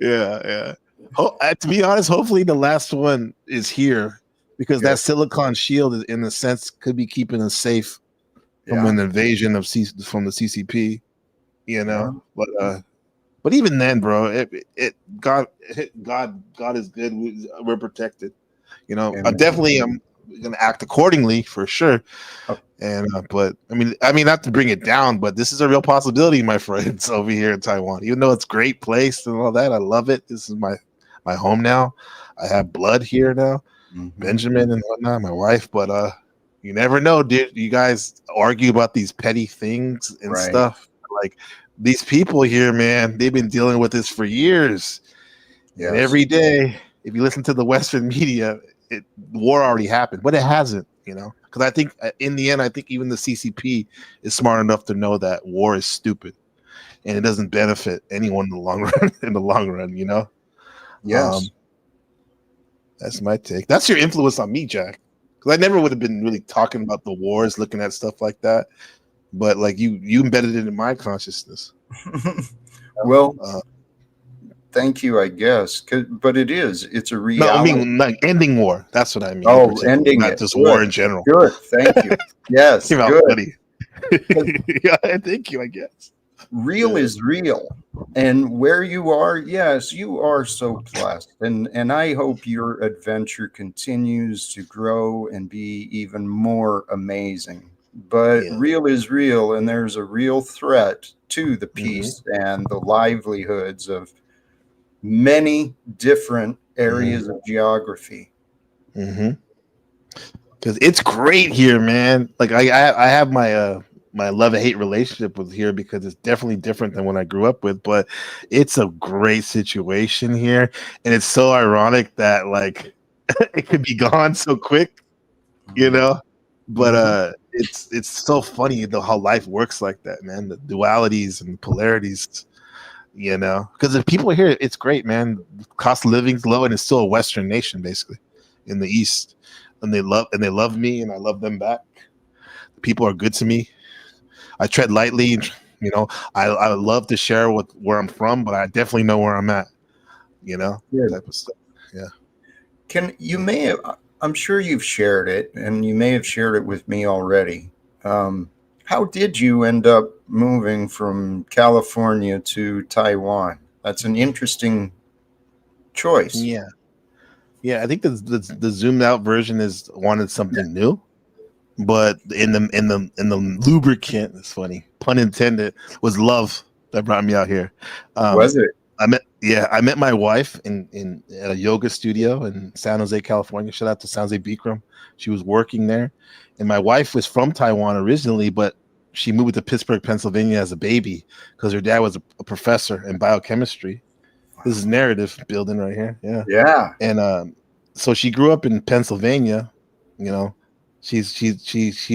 S9: yeah. To be honest, hopefully the last one is here because that silicon shield, in a sense, could be keeping us safe from an invasion from the CCP. You know, but even then, bro, God is good. We're protected. You know, I definitely am going to act accordingly for sure. And but I mean, not to bring it down, but this is a real possibility, my friends, over here in Taiwan. Even though it's a great place and all that, I love it. This is my home now. I have blood here now, Benjamin and whatnot, my wife. But you never know, dude. You guys argue about these petty things and stuff. Like these people here, man, they've been dealing with this for years. And every day, if you listen to the Western media, war already happened, but it hasn't. You know, because I think in the end, I think even the CCP is smart enough to know that war is stupid and it doesn't benefit anyone in the long run. You know.
S13: Yes.
S9: That's my take. That's your influence on me, Jack. Because I never would have been really talking about the wars, looking at stuff like that. But like you embedded it in my consciousness.
S13: Well, thank you, I guess. But it's a reality.
S9: No, I mean like ending war. That's what I mean.
S13: Oh, ending
S9: not
S13: it.
S9: just
S13: Good.
S9: War in general.
S13: Good. Thank you. Yes.
S9: Came out
S13: good.
S9: funny. Yeah, thank you, I guess.
S13: Real is real. And where you are, yes, you are so blessed. And I hope your adventure continues to grow and be even more amazing. But real is real, and there's a real threat to the peace and the livelihoods of many different areas of geography.
S9: Because it's great here, man. Like I have my my love-hate relationship with here because it's definitely different than when I grew up with, but it's a great situation here. And it's so ironic that like it could be gone so quick, you know. But it's so funny though how life works like that, man. The dualities and polarities, you know. Because if people are here, it's great, man. Cost of living's low, and it's still a Western nation, basically, in the East. And they love me, and I love them back. People are good to me. I tread lightly, you know. I love to share with where I'm from, but I definitely know where I'm at, you know. Type of stuff. Yeah.
S13: I'm sure you've shared it, and you may have shared it with me already. How did you end up moving from California to Taiwan? That's an interesting choice.
S9: Yeah. I think the zoomed out version is wanted something new, but in the lubricant, it's funny, pun intended, was love that brought me out here.
S13: Was it?
S9: I met my wife in at a yoga studio in San Jose, California. Shout out to San Jose Bikram. She was working there, and my wife was from Taiwan originally, but she moved to Pittsburgh, Pennsylvania as a baby because her dad was a professor in biochemistry. This is narrative building right here.
S13: Yeah.
S9: And so she grew up in Pennsylvania. You know, she's definitely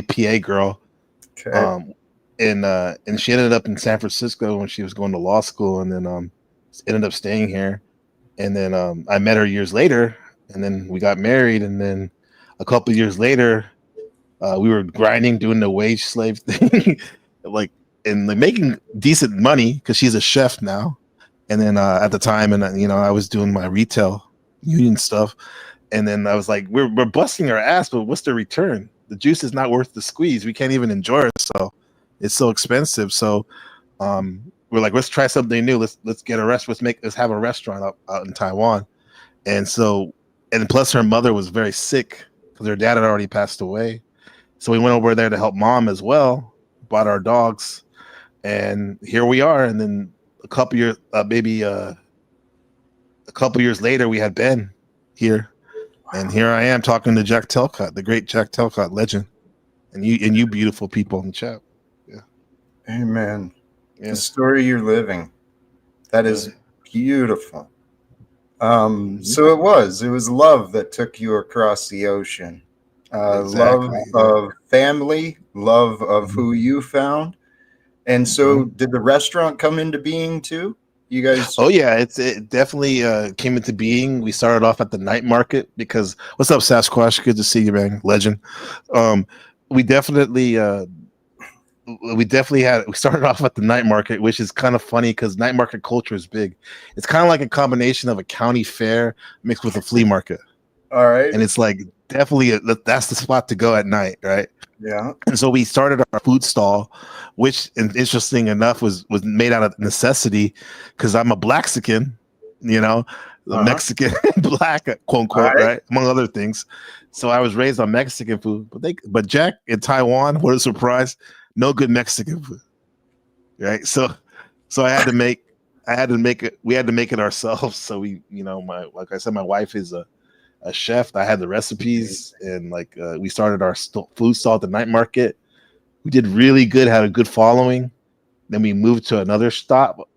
S9: PA girl.
S13: Okay.
S9: And she ended up in San Francisco when she was going to law school, and then ended up staying here. And then I met her years later, and then we got married, and then a couple of years later, We were grinding, doing the wage slave thing, like, and like making decent money because she's a chef now. And then at the time, and I was doing my retail union stuff. And then I was like, we're busting our ass, but what's the return? The juice is not worth the squeeze. We can't even enjoy it. So it's so expensive. So we're like, let's try something new. Let's get a let's have a restaurant out in Taiwan. And so, and plus her mother was very sick because her dad had already passed away. So we went over there to help mom as well, bought our dogs, and here we are. And then a couple years, maybe a couple years later, we had Ben here. And here I am talking to Jack Telcott, the great Jack Telcott legend. And you beautiful people in the chat. Yeah.
S13: Amen.
S9: Yeah.
S13: The story you're living. That is beautiful. So it was love that took you across the ocean. Love of family, love of who you found. And so did the restaurant come into being too? You guys?
S9: Oh yeah, it definitely came into being. We started off at the night market because what's up, Sasquatch? Good to see you, man. Legend. We definitely we started off at the night market, which is kind of funny because night market culture is big. It's kind of like a combination of a county fair mixed with a flea market.
S13: All right.
S9: And it's like definitely that's the spot to go at night, right?
S13: Yeah.
S9: And so we started our food stall, which, interesting enough, was made out of necessity because I'm a Blaxican, Mexican black, quote unquote, right? Among other things. So I was raised on Mexican food, but Jack in Taiwan, what a surprise, no good Mexican food, right? So we had to make it ourselves. So we, like I said, my wife is a chef. I had the recipes, and we started our food stall at the night market. We did really good, had a good following. Then we moved to another shop,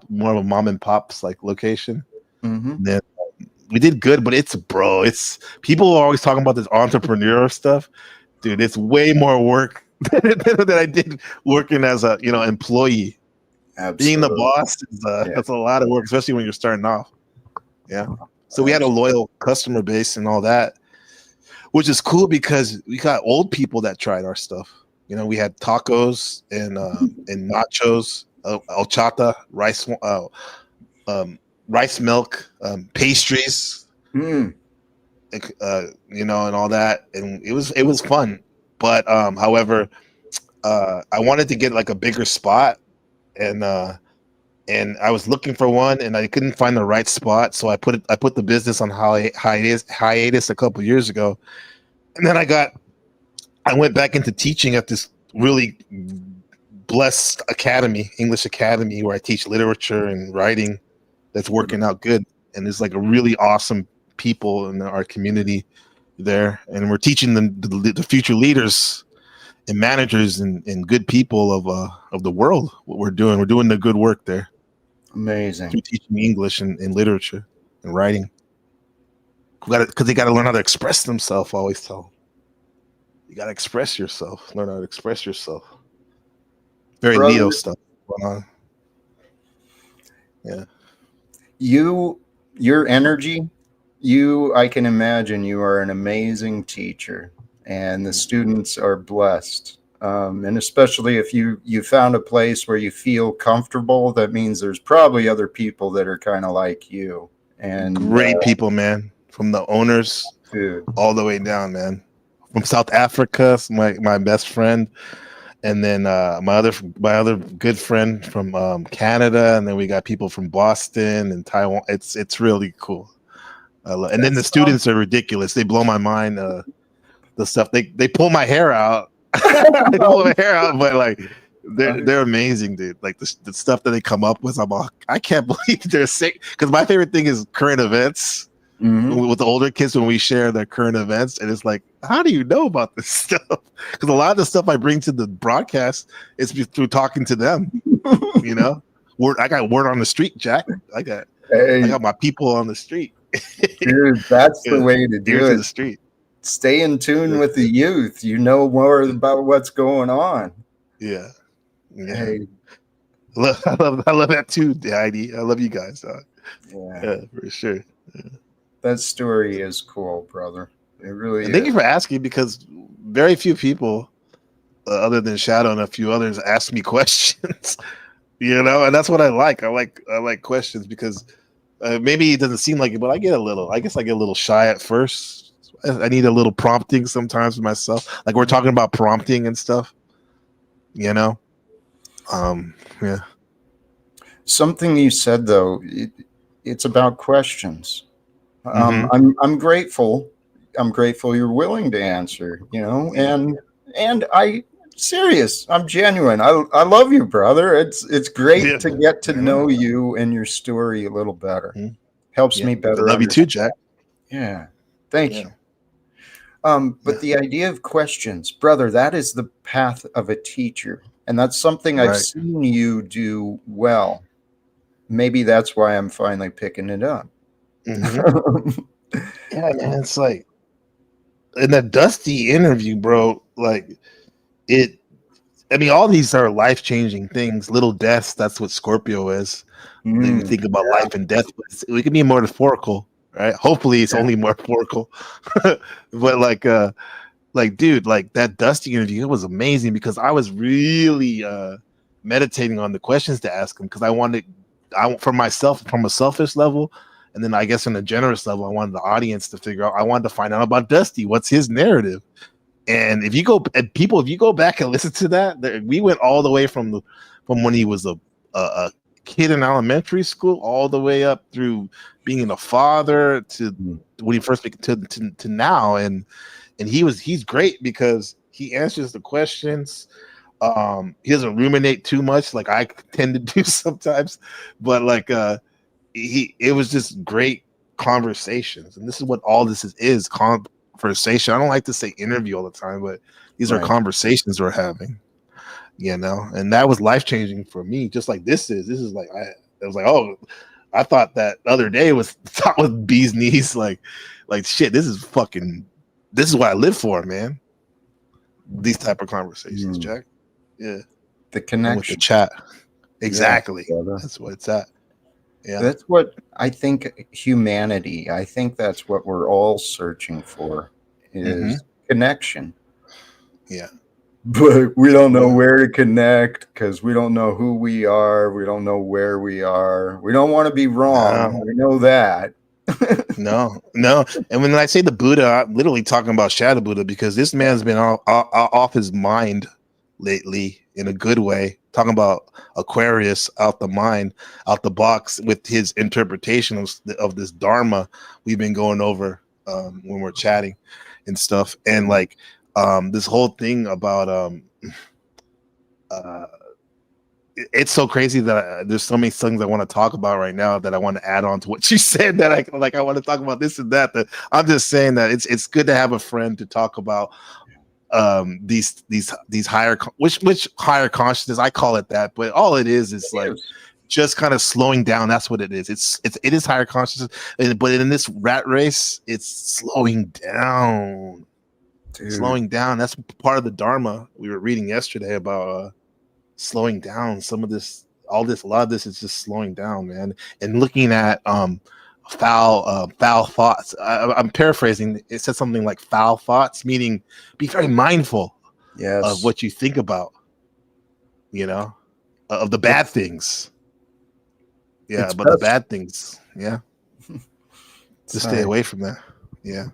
S9: more of a mom and pop's location. Then we did good, but it's people are always talking about this entrepreneur stuff, dude. It's way more work than I did working as a employee.
S13: Absolutely.
S9: Being the boss that's a lot of work, especially when you're starting off. Yeah. So we had a loyal customer base and all that, which is cool because we got old people that tried our stuff. We had tacos and nachos, horchata, rice milk, pastries, and all that, and it was fun. But however, I wanted to get a bigger spot, and I was looking for one, and I couldn't find the right spot. So I put the business on hiatus a couple years ago, and then I went back into teaching at this really blessed English academy, where I teach literature and writing. That's working out good, and there's a really awesome people in our community there, and we're teaching them the future leaders and managers and good people of the world. What we're doing the good work there.
S13: Amazing.
S9: Through teaching English and literature and writing. Because they got to learn how to express themselves. I always tell them. You got to express yourself. Learn how to express yourself. Very Leo stuff going on. Yeah.
S13: Your energy, I can imagine you are an amazing teacher, and the students are blessed. And especially if you found a place where you feel comfortable, that means there's probably other people that are kind of like you. And
S9: great people, man, from the owners all the way down, man. From South Africa, my best friend, and then my other good friend from Canada, and then we got people from Boston and Taiwan. It's really cool. And then the students are ridiculous. They blow my mind. The stuff they pull my hair out. They pull my hair out, but they're amazing, dude. The stuff that they come up with, I'm like, I can't believe they're sick. Because my favorite thing is current events. With the older kids, when we share their current events, and it's like, how do you know about this stuff? Because a lot of the stuff I bring to the broadcast is through talking to them. I got word on the street, Jack. I got my people on the street.
S13: Dude, that's the way to do it.
S9: The street.
S13: Stay in tune with the youth. You know more about what's going on.
S9: Yeah.
S13: Hey.
S9: I love that too, ID. I love you guys. Yeah, for sure. Yeah.
S13: That story is cool, brother. It really is.
S9: Thank you for asking, because very few people, other than Shadow and a few others, ask me questions. And that's what I like. I like questions because maybe it doesn't seem like it, but I get a little shy at first. I need a little prompting sometimes with myself. Like we're talking about prompting and stuff. Yeah.
S13: Something you said though, it's about questions. I'm grateful. I'm grateful you're willing to answer. And I'm genuine. I love you, brother. It's great to get to know you and your story a little better. Helps me better.
S9: I love you too, Jack.
S13: Yeah. Thank you. But the idea of questions, brother, that is the path of a teacher. And that's something I've seen you do well. Maybe that's why I'm finally picking it up.
S9: Yeah, man. It's like in that Dusty interview, bro, like it. I mean, all these are life-changing things. Little deaths, that's what Scorpio is. Then you think about life and death, but it can be more metaphorical, right? Hopefully it's only metaphorical. But dude, like that Dusty interview, it was amazing because I was really meditating on the questions to ask him because for myself, from a selfish level, and then I guess on a generous level, I wanted the audience to figure out. I wanted to find out about Dusty. What's his narrative? And if you go back and listen to that, we went all the way from when he was a kid in elementary school, all the way up through being a father to when he first became to now, and he's great because he answers the questions. He doesn't ruminate too much like I tend to do sometimes, but it was just great conversations, and this is what all this is conversation. I don't like to say interview all the time, but these are conversations we're having, and that was life-changing for me, just like this is like I was like, oh, I thought that the other day was thought with bee's knees, like shit, this is what I live for, man. These type of conversations, Jack. Yeah,
S13: the connection
S9: with the chat, exactly. That's what it's at. Yeah,
S13: that's what I think. Humanity. I think that's what we're all searching for is connection.
S9: Yeah,
S13: but we don't know where to connect because we don't know who we are. We don't know where we are. We don't want to be wrong. We know that.
S9: No. And when I say the Buddha, I'm literally talking about Shadow Buddha because this man's been off his mind lately in a good way, talking about Aquarius, out the mind, out the box, with his interpretation of this Dharma we've been going over when we're chatting and stuff. And this whole thing about it's so crazy that there's so many things I want to talk about right now that I want to add on to what you said, that I want to talk about this and that I'm just saying that it's good to have a friend to talk about these higher, which higher consciousness, I call it that, but all it is like just kind of slowing down. That's what it is. It is higher consciousness, but in this rat race, it's slowing down. Slowing down. That's part of the Dharma we were reading yesterday about slowing down. A lot of this is just slowing down, man, and looking at foul thoughts. I'm paraphrasing. It said something like foul thoughts, meaning be very mindful of what you think about, of the bad things. Yeah, but the bad things, just stay away from that. Yeah,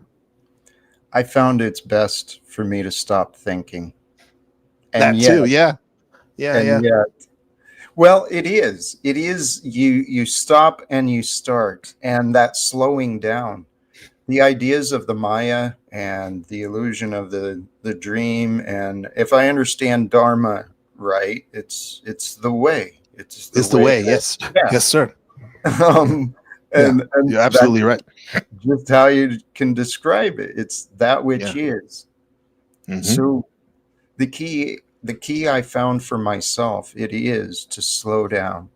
S13: I found it's best for me to stop thinking.
S9: And that too, yeah.
S13: Well, it is. You stop and you start, and that slowing down. The ideas of the Maya and the illusion of the dream, and if I understand Dharma right, it's the way. It's the
S9: way. Yes, yes, sir.
S13: And
S9: you're absolutely right.
S13: Just how you can describe it. It's that which is. So the key I found for myself, it is to slow down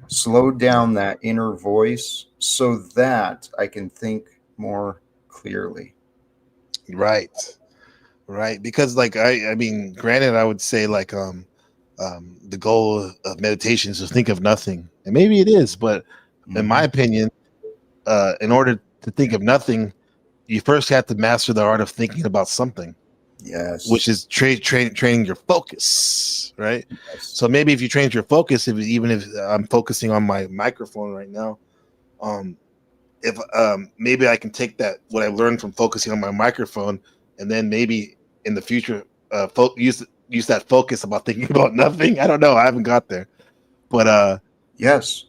S13: that inner voice so that I can think more clearly.
S9: Right. Because I mean, granted, I would say the goal of meditation is to think of nothing, and maybe it is, but in my opinion, in order to think of nothing, you first have to master the art of thinking about something.
S13: Yes.
S9: which is training your focus, right? So maybe if you train your focus, even if I'm focusing on my microphone right now, if maybe I can take that what I learned from focusing on my microphone, and then maybe in the future use that focus about thinking about nothing. I don't know. I haven't got there, but
S13: yes.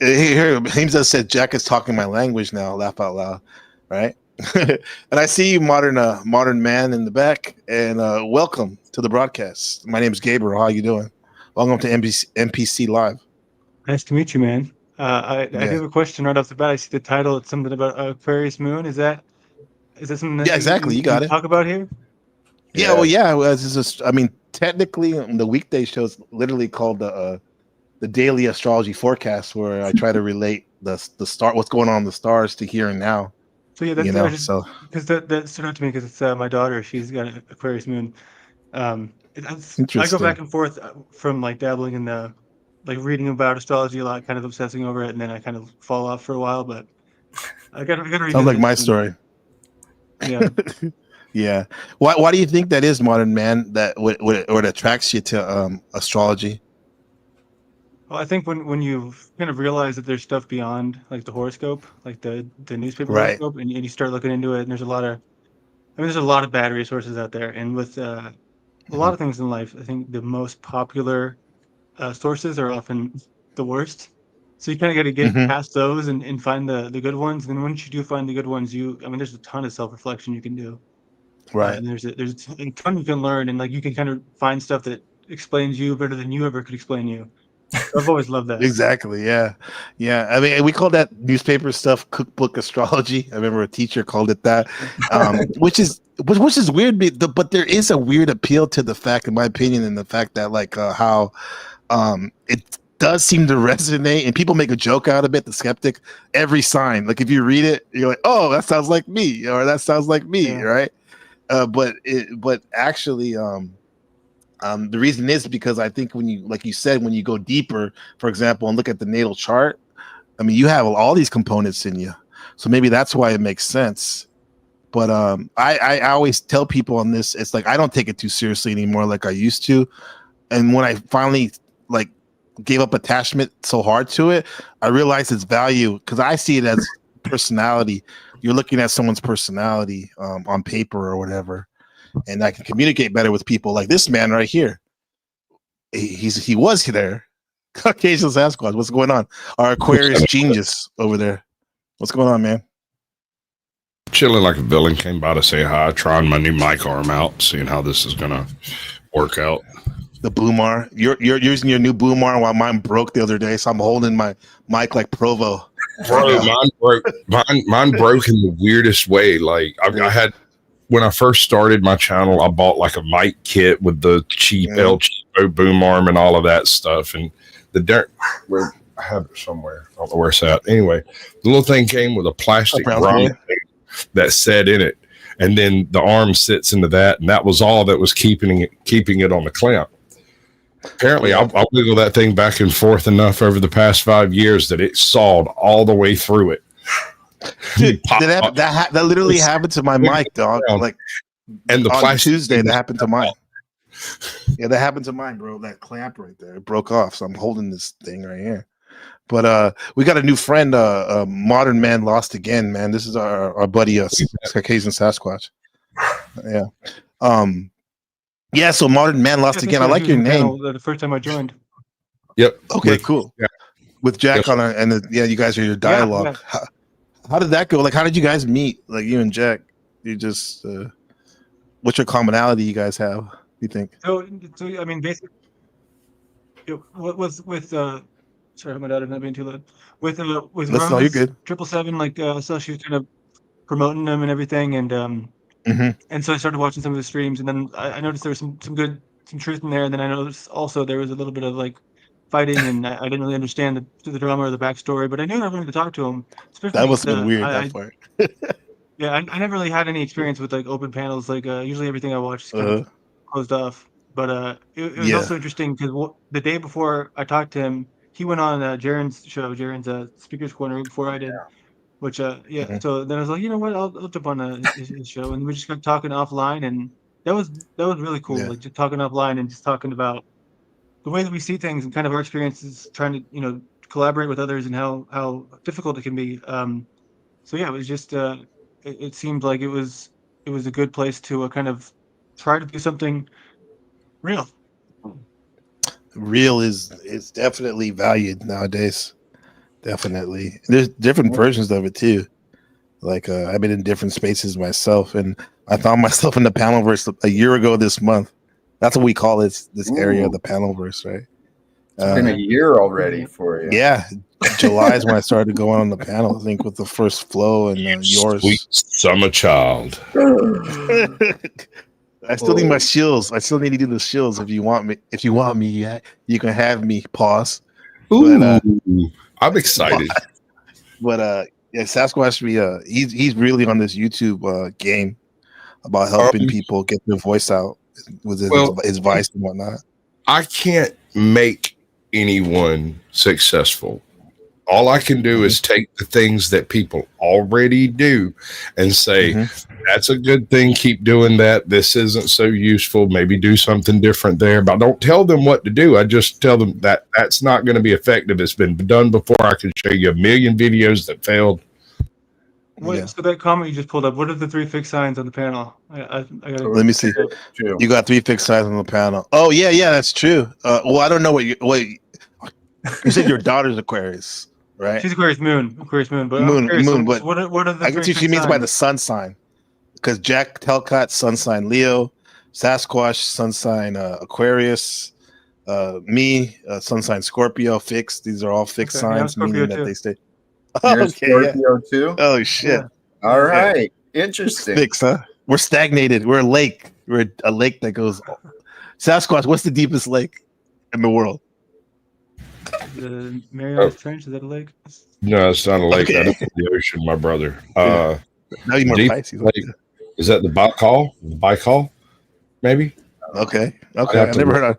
S9: Here Hamza said Jack is talking my language now. Laugh out loud, right? And I see you, modern man in the back, and welcome to the broadcast. My name is Gabriel. How you doing? Welcome to MPC Live.
S16: Nice to meet you, man. I do
S9: Yeah.
S16: have a question right off the bat. I see the title. It's something about Aquarius moon. Is that something that
S9: Yeah, exactly. You got it.
S16: talk about here?
S9: Yeah, well, yeah. This is, I mean, technically, the weekday show is literally called the daily astrology forecast, where I try to relate the star, what's going on in the stars, to here and now.
S16: So yeah, that's
S9: you know.
S16: so because that stood out to me because it's my daughter. She's got an Aquarius moon. I go back and forth from like dabbling in the like reading about astrology a lot, kind of obsessing over it, and then I kind of fall off for a while. But I got to read.
S9: Sounds like my story.
S16: Yeah.
S9: Yeah. Why do you think that is, modern man? That what attracts you to astrology?
S16: Well, I think when you kind of realize that there's stuff beyond like the horoscope, like the newspaper
S9: Right.
S16: horoscope, and you start looking into it, and there's a lot of, there's a lot of bad resources out there, and with a lot of things in life, I think the most popular sources are often the worst. So you kind of got to get past those and find the good ones. And once you do find the good ones, there's a ton of self-reflection you can do.
S9: Right.
S16: And there's a ton you can learn, and like you can kind of find stuff that explains you better than you ever could explain you. I've always loved that.
S9: Exactly. Yeah. Yeah. I mean, we call that newspaper stuff cookbook astrology. I remember a teacher called it that, which is weird. But there is a weird appeal to the fact, in my opinion, and the fact that like how it does seem to resonate, and people make a joke out of it. The skeptic, every sign, like if you read it, you're like, oh, that sounds like me, or that sounds like me, right? But actually, the reason is because I think when you, like you said, when you go deeper, for example, and look at the natal chart, I mean, you have all these components in you, so maybe that's why it makes sense. But I always tell people on this, it's like I don't take it too seriously anymore, like I used to. And when I finally like gave up attachment so hard to it, I realized its value, because I see it as personality. You're looking at someone's personality on paper or whatever, and I can communicate better with people. Like this man right here, he was there. Caucasian Sasquatch, what's going on? Our Aquarius genius over there. What's going on, man?
S17: Chilling like a villain. Came by to say hi, trying my new mic arm out, seeing how this is gonna work out.
S9: The boom arm. You're using your new boom arm while mine broke the other day, so I'm holding my mic like Provo.
S17: Bro, mine broke. Mine broke in the weirdest way. Like I had, when I first started my channel, I bought like a mic kit with the cheap El Cheapo boom arm and all of that stuff. And where I have it somewhere. I don't know where it's at. Anyway, the little thing came with a plastic grommet that set in it, and then the arm sits into that, and that was all that was keeping it on the clamp. Apparently, I'll wiggle that thing back and forth enough over the past 5 years that it sawed all the way through it.
S9: Dude, that literally happened to my mic, dog. Like,
S17: and the
S9: on Tuesday, that happened to mine. Yeah, that happened to mine, bro. That clamp right there, it broke off. So I'm holding this thing right here. But we got a new friend, Modern Man Lost Again, man. This is our buddy, Caucasian Sasquatch. Yeah. Yeah, so Modern Man Lost Again. I like your name.
S16: The first time I joined.
S17: Yep.
S9: Okay, cool. Yeah. With Jack on it, and you guys are your dialogue.
S16: Yeah.
S9: How did that go? Like, how did you guys meet? Like, you and Jack, you just what's your commonality you guys have? You think?
S16: So I mean, basically, what was with sorry, my daughter's not being too loud. With
S9: Listen, you're good.
S16: 777, like so she was kind of promoting them and everything, and and so I started watching some of the streams, and then I noticed there was some truth in there, and then I noticed also there was a little bit of like fighting, and I didn't really understand the drama or the backstory, but I knew I wanted to talk to him.
S9: That must have been weird, that part.
S16: Yeah, I never really had any experience with like open panels. Like usually everything I watch is kind of closed off. But it was also interesting because the day before I talked to him, he went on Jaren's show, Jaren's Speaker's Corner before I did. Which So then I was like, you know what, I'll jump on his show, and we just got talking offline, and that was really cool.
S1: Yeah.
S16: Like just talking offline and just talking about the way that we see things and kind of our experiences, trying to collaborate with others and how difficult it can be. So yeah, it was just it seemed like it was a good place to kind of try to do something real.
S9: Real is definitely valued nowadays. Definitely. There's different versions of it too. Like I've been in different spaces myself, and I found myself in the panelverse a year ago this month. That's what we call this area of the panelverse, right?
S13: It's been a year already for you.
S9: Yeah, July is when I started going on the panel. I think with the first flow and yours.
S17: Sweet summer child.
S9: I still need my shills. I still need to do the shills. If you want me, yeah, you can have me. Pause.
S17: Ooh, but, I'm excited.
S9: But yeah, Sasquatch, he's really on this YouTube game about helping people get their voice out with his advice and whatnot.
S17: I can't make anyone successful. All I can do is take the things that people already do and say, that's a good thing. Keep doing that. This isn't so useful. Maybe do something different there. But I don't tell them what to do. I just tell them that that's not going to be effective. It's been done before. I can show you a million videos that failed.
S16: Wait, so that comment you just pulled up, what are the 3 fixed signs on the panel? I gotta
S9: Let me see. You got 3 fixed signs on the panel. Oh yeah, that's true. Well, I don't know what you said. Your daughter's Aquarius, right?
S16: She's Aquarius moon. But
S9: moon. But
S16: what are the?
S9: I guess she means by the sun sign, because Jack Telcott sun sign Leo, Sasquatch sun sign Aquarius, me sun sign Scorpio fixed. These are all fixed signs, meaning that they stay.
S13: You're Scorpio too?
S9: Oh shit!
S13: Yeah. All right, interesting.
S9: Fixed, huh? We're stagnated. We're a lake. We're a lake that goes. Sasquatch, what's the deepest lake in the world?
S16: The Marianas Trench, is that a lake?
S17: No, it's not a lake. Okay. That's the ocean, my brother.
S9: Now you're more Pisces.
S17: Lake, is that the Baikal? Maybe.
S9: Okay. I've never heard of.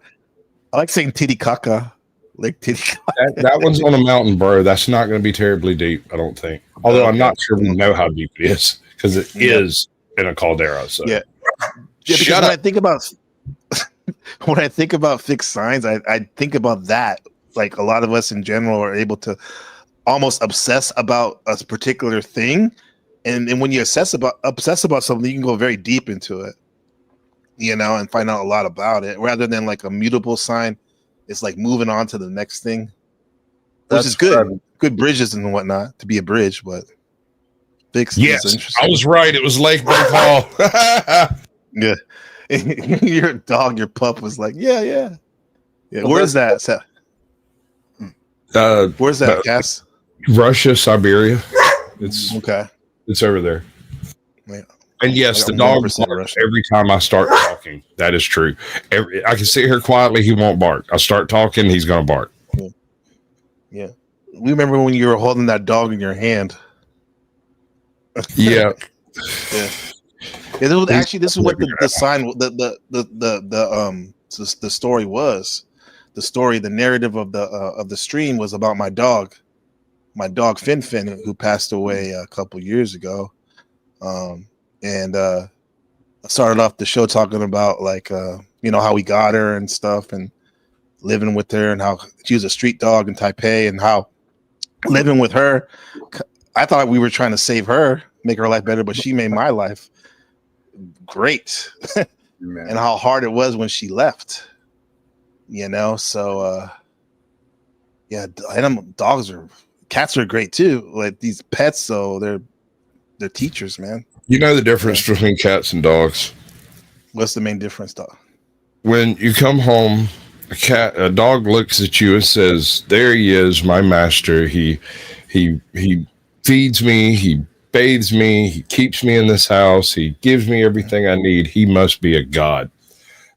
S9: I like saying Titicaca. Lake Titicaca.
S17: That one's on a mountain, bro. That's not going to be terribly deep, I don't think. Although I'm not sure we know how deep it is because it is in a caldera. So
S9: yeah. Because when I think about fixed signs, I think about that. Like a lot of us in general are able to almost obsess about a particular thing, and when you obsess about something, you can go very deep into it, and find out a lot about it. Rather than like a mutable sign, it's like moving on to the next thing, which is good. Right. Good bridges and whatnot to be a bridge, but fixed.
S17: Yes, I was right. It was Lake Baikal.
S9: Yeah, your dog, your pup was like, yeah. Well, where's that? Where's that, Cass?
S17: Russia, Siberia. It's
S9: okay.
S17: It's over there.
S9: Yeah.
S17: And yes, the dog barks every time I start talking. That is true. I can sit here quietly. He won't bark. I start talking. He's going to bark.
S9: Yeah. We remember when you were holding that dog in your hand.
S17: Yeah.
S9: Yeah. This is what the sign, the story was. The narrative of the stream was about my dog Fin, who passed away a couple years ago. And I started off the show talking about how we got her and stuff, and living with her, and how she was a street dog in Taipei, and how living with her, I thought we were trying to save her, make her life better, but she made my life great. And how hard it was when she left. So cats are great too. Like these pets, so they're teachers, man.
S17: You know the difference between cats and dogs?
S9: What's the main difference, dog?
S17: When you come home, a dog looks at you and says, "There he is, my master. He feeds me, he bathes me, he keeps me in this house, he gives me everything I need. He must be a god."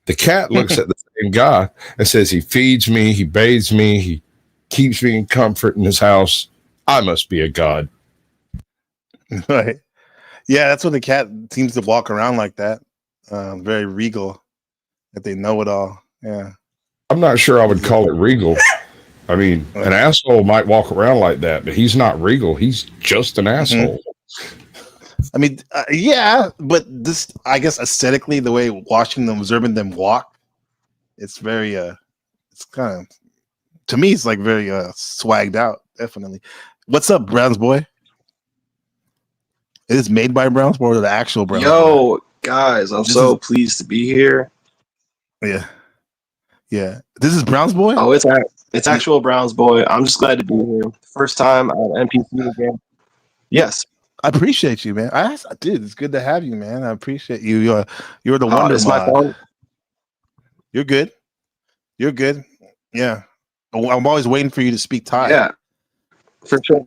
S17: The cat looks at the same guy and says, "He feeds me, he bathes me, he keeps me in comfort in his house. I must be a god."
S9: Right. Yeah, that's what the cat seems to walk around like that. Very regal, that they know it all. Yeah.
S17: I'm not sure I would call it regal. I mean, an asshole might walk around like that, but he's not regal. He's just an asshole.
S9: I mean, yeah, but this, I guess, aesthetically, the way watching them, observing them walk, it's very, it's kind of, to me, it's like very swagged out. Definitely. What's up, Browns boy? It is made by Browns boy or the actual Browns boy?
S18: Yo, guys, I'm so pleased to be here.
S9: Yeah, yeah. This is Browns boy.
S18: Oh, it's actual Browns boy. I'm just glad to be here. First time on NPC again. Yes.
S9: I appreciate you, man. Dude, it's good to have you, man. I appreciate you. You're the wonder
S18: Is my
S9: mod.
S18: phone?
S9: You're good. You're good. Yeah. I'm always waiting for you to speak Thai.
S18: Yeah, for sure.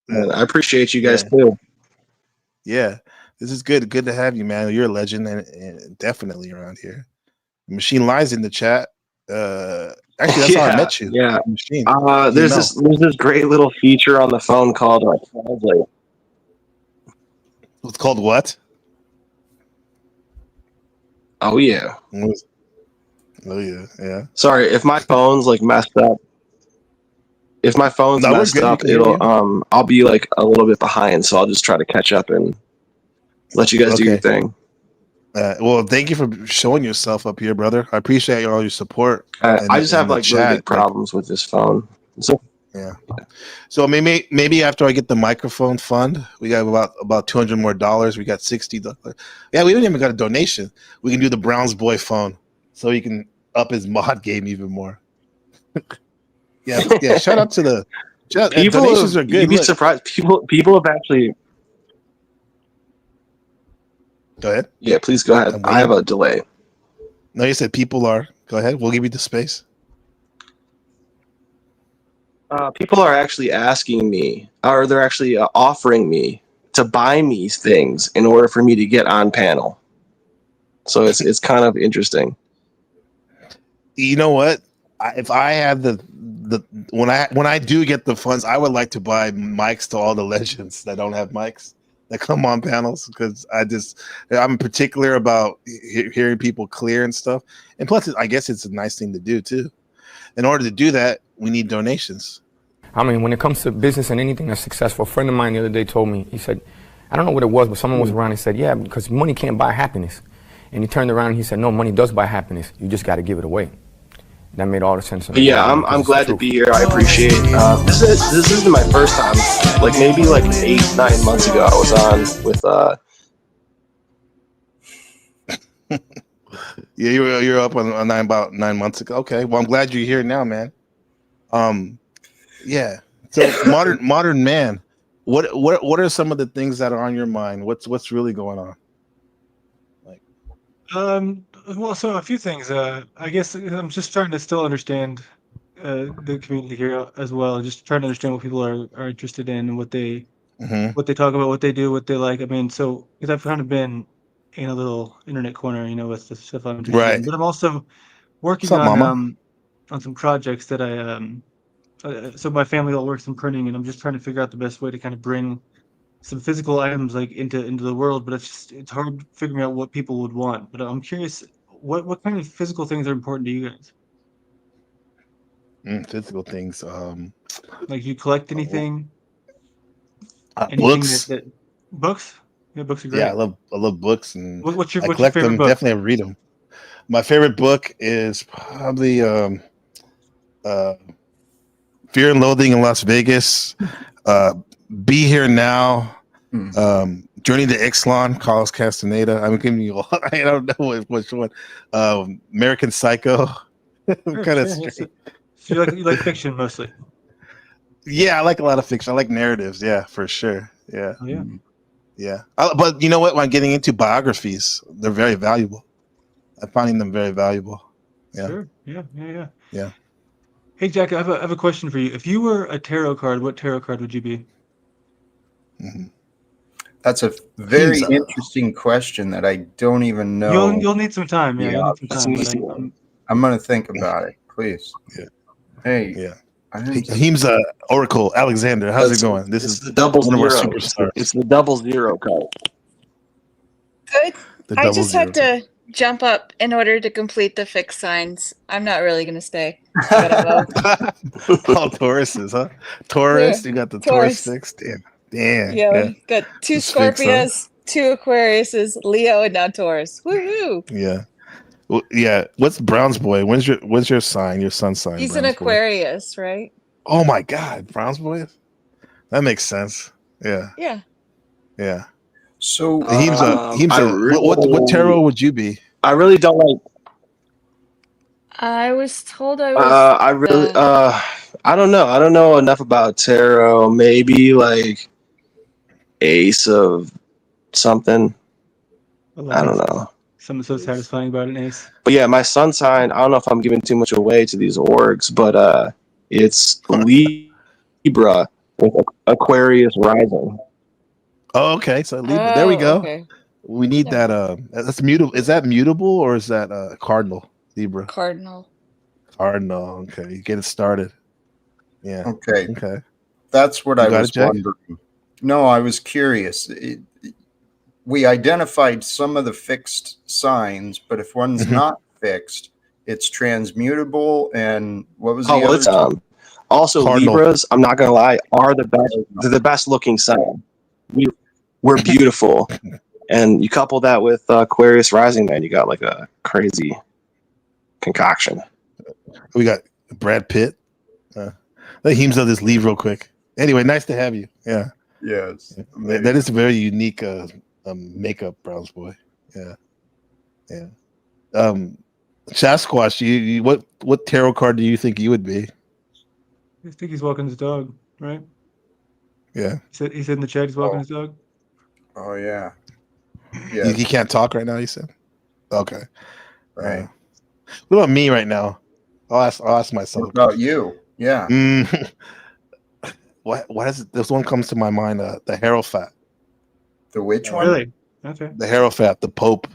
S18: Man, I appreciate you guys too.
S9: Yeah. This is good. Good to have you, man. You're a legend and definitely around here. Machine Lies in the chat. Actually, that's how I met you.
S18: Yeah.
S9: Machine.
S18: There's this great little feature on the phone called Translate.
S9: It's called what?
S18: Oh yeah.
S9: Oh yeah, yeah.
S18: Sorry if my phone's like messed up. If my phone's
S9: No, we're
S18: messed
S9: good. We
S18: up,
S9: can hear
S18: it'll I'll be like a little bit behind, so I'll just try to catch up and let you guys do your thing.
S9: Well, thank you for showing yourself up here, brother. I appreciate all your support.
S18: I just have like really big problems with this phone. So
S9: yeah. So maybe after I get the microphone fund, we got about $200 more. We got $60. Yeah, we haven't even got a donation. We can do the Browns boy phone, so he can up his mod game even more. yeah. Shout out to the donations are good.
S18: You'd be
S9: Look.
S18: surprised. People have actually.
S9: Go ahead.
S18: Yeah, please go ahead. I have a delay.
S9: No, you said people are. Go ahead. We'll give you the space.
S18: People are actually asking me, or they're actually offering me to buy me things in order for me to get on panel. So it's kind of interesting.
S9: You know what? If I had when I do get the funds, I would like to buy mics to all the legends that don't have mics that come on panels, because I'm particular about hearing people clear and stuff. And plus, I guess it's a nice thing to do too. In order to do that, we need donations.
S19: I mean, when it comes to business and anything that's successful, a friend of mine the other day told me, he said, I don't know what it was, but someone was around and said, yeah, because money can't buy happiness. And he turned around and he said, no, money does buy happiness. You just got to give it away. That made all the sense.
S18: Yeah, I'm glad to be here. I appreciate this isn't my first time. Like maybe like 8-9 months ago, I was on with
S9: Yeah, you're up on about 9 months ago. Okay, well I'm glad you're here now, man. Yeah. So modern man, what are some of the things that are on your mind? What's really going on?
S16: Well, so a few things. I guess I'm just trying to still understand the community here as well. Just trying to understand what people are interested in and what they talk about, what they do, what they like. I mean, so because I've kind of been in a little internet corner, with the stuff I'm interested in, but I'm also working on some projects that so my family all works in printing, and I'm just trying to figure out the best way to kind of bring some physical items like into the world, but it's hard figuring out what people would want. But I'm curious, what kind of physical things are important to you guys?
S9: Physical things.
S16: Like, do you collect anything?
S9: Books.
S16: Books? Yeah, books are great.
S9: Yeah, I love books, and
S16: what's your
S9: collect
S16: favorite
S9: them.
S16: book?
S9: Definitely read them. My favorite book is probably Fear and Loathing in Las Vegas, Be Here Now, Journey to Ixtlan, Carlos Castaneda. I'm giving you all, I don't know which one. American Psycho. Kind of straight.
S16: So you like fiction mostly?
S9: Yeah, I like a lot of fiction. I like narratives. Yeah, for sure. Yeah.
S16: Oh, yeah.
S9: Yeah. But you know what? When I'm getting into biographies, they're very valuable. I'm finding them very valuable. Yeah.
S16: Sure. Yeah.
S9: Yeah.
S16: Hey, Jack, I have a question for you. If you were a tarot card, what tarot card would you be?
S13: That's a very interesting question that I don't even know.
S16: You'll need some time. Yeah, you'll need some time. But
S13: I'm going to think about it, please.
S9: Yeah.
S13: Hey.
S9: Yeah. He's Oracle Alexander. How's it going? This is
S18: the double
S9: one of our
S18: zero.
S9: superstars.
S18: It's the 00 card.
S20: Good.
S9: The
S20: I
S9: double
S20: just
S9: zero.
S20: had to jump up in order to complete the fixed signs. I'm not really going to stay. I gotta go.
S9: All Tauruses, huh? Taurus,
S20: Yeah,
S9: you got the Taurus
S20: Taurus.
S9: fixed. Damn. Damn.
S20: Yeah,
S9: Yeah.
S20: got two
S9: The Sphinx, huh?
S20: Scorpios, two Aquariuses, Leo, and now Taurus. Woohoo!
S9: Yeah. Well, yeah. What's Brown's boy? When's your sign? Your sun sign,
S20: He's an
S9: Brown's boy.
S20: Aquarius, right?
S9: Oh my God, Brown's boy. That makes sense. Yeah.
S20: Yeah.
S9: Yeah.
S13: So
S9: What tarot would you be?
S18: I really don't like.
S20: I was told I was.
S18: I don't know. I don't know enough about tarot. Maybe like ace of something. I don't know.
S16: Something so satisfying about an ace.
S18: But yeah, my sun sign, I don't know if I'm giving too much away to these orgs, but it's Libra with Aquarius rising.
S9: Oh, okay. So Libra. There we go.
S20: Okay.
S9: We need that. That's mutable. Is that mutable or is that cardinal? Libra.
S20: Cardinal.
S9: Cardinal. Okay, you get it started. Yeah.
S13: Okay.
S9: Okay.
S13: That's what
S9: You
S13: I
S9: got
S13: was
S9: it, Jack?
S13: wondering. No, I was curious. We identified some of the fixed signs, but if one's not fixed, it's transmutable. And what was the
S18: Oh, well,
S13: other
S18: it's
S13: two?
S18: also
S9: Cardinal.
S18: Libras, I'm not gonna lie, are the best. They're the best looking sign. We're beautiful, and you couple that with Aquarius rising, man, you got like a crazy concoction.
S9: We got Brad Pitt. Let Heems this leave real quick. Anyway, nice to have you. Yeah.
S13: Yes.
S9: That is a very unique makeup, Brown's boy. Yeah. Yeah. Sasquatch, you what tarot card do you think you would be?
S16: I think he's walking his dog, right?
S9: Yeah.
S16: He said in the chat he's walking his dog.
S13: Oh yeah.
S9: He can't talk right now, you said? Okay.
S13: Right.
S9: What about me right now? I'll ask myself.
S13: What about you? Yeah.
S9: What is it? This one comes to my mind, the Hierophant.
S13: The which one?
S16: Really? Okay.
S9: The Hierophant, the Pope.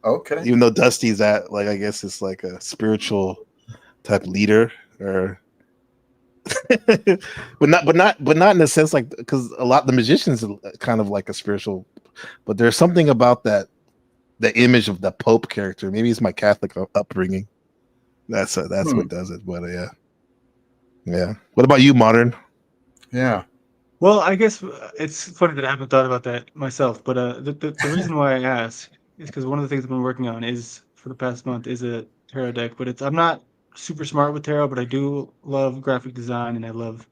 S13: Okay.
S9: Even though Dusty's at I guess it's like a spiritual type leader or but not in the sense like because a lot the magicians are kind of like a spiritual, but there's something about the image of the Pope character. Maybe it's my Catholic upbringing. That's what does it. But yeah. What about you, Modern?
S13: Yeah.
S16: Well, I guess it's funny that I haven't thought about that myself, but the reason why I ask is because one of the things I've been working on is for the past month is a tarot deck, but I'm not super smart with tarot, but I do love graphic design and I love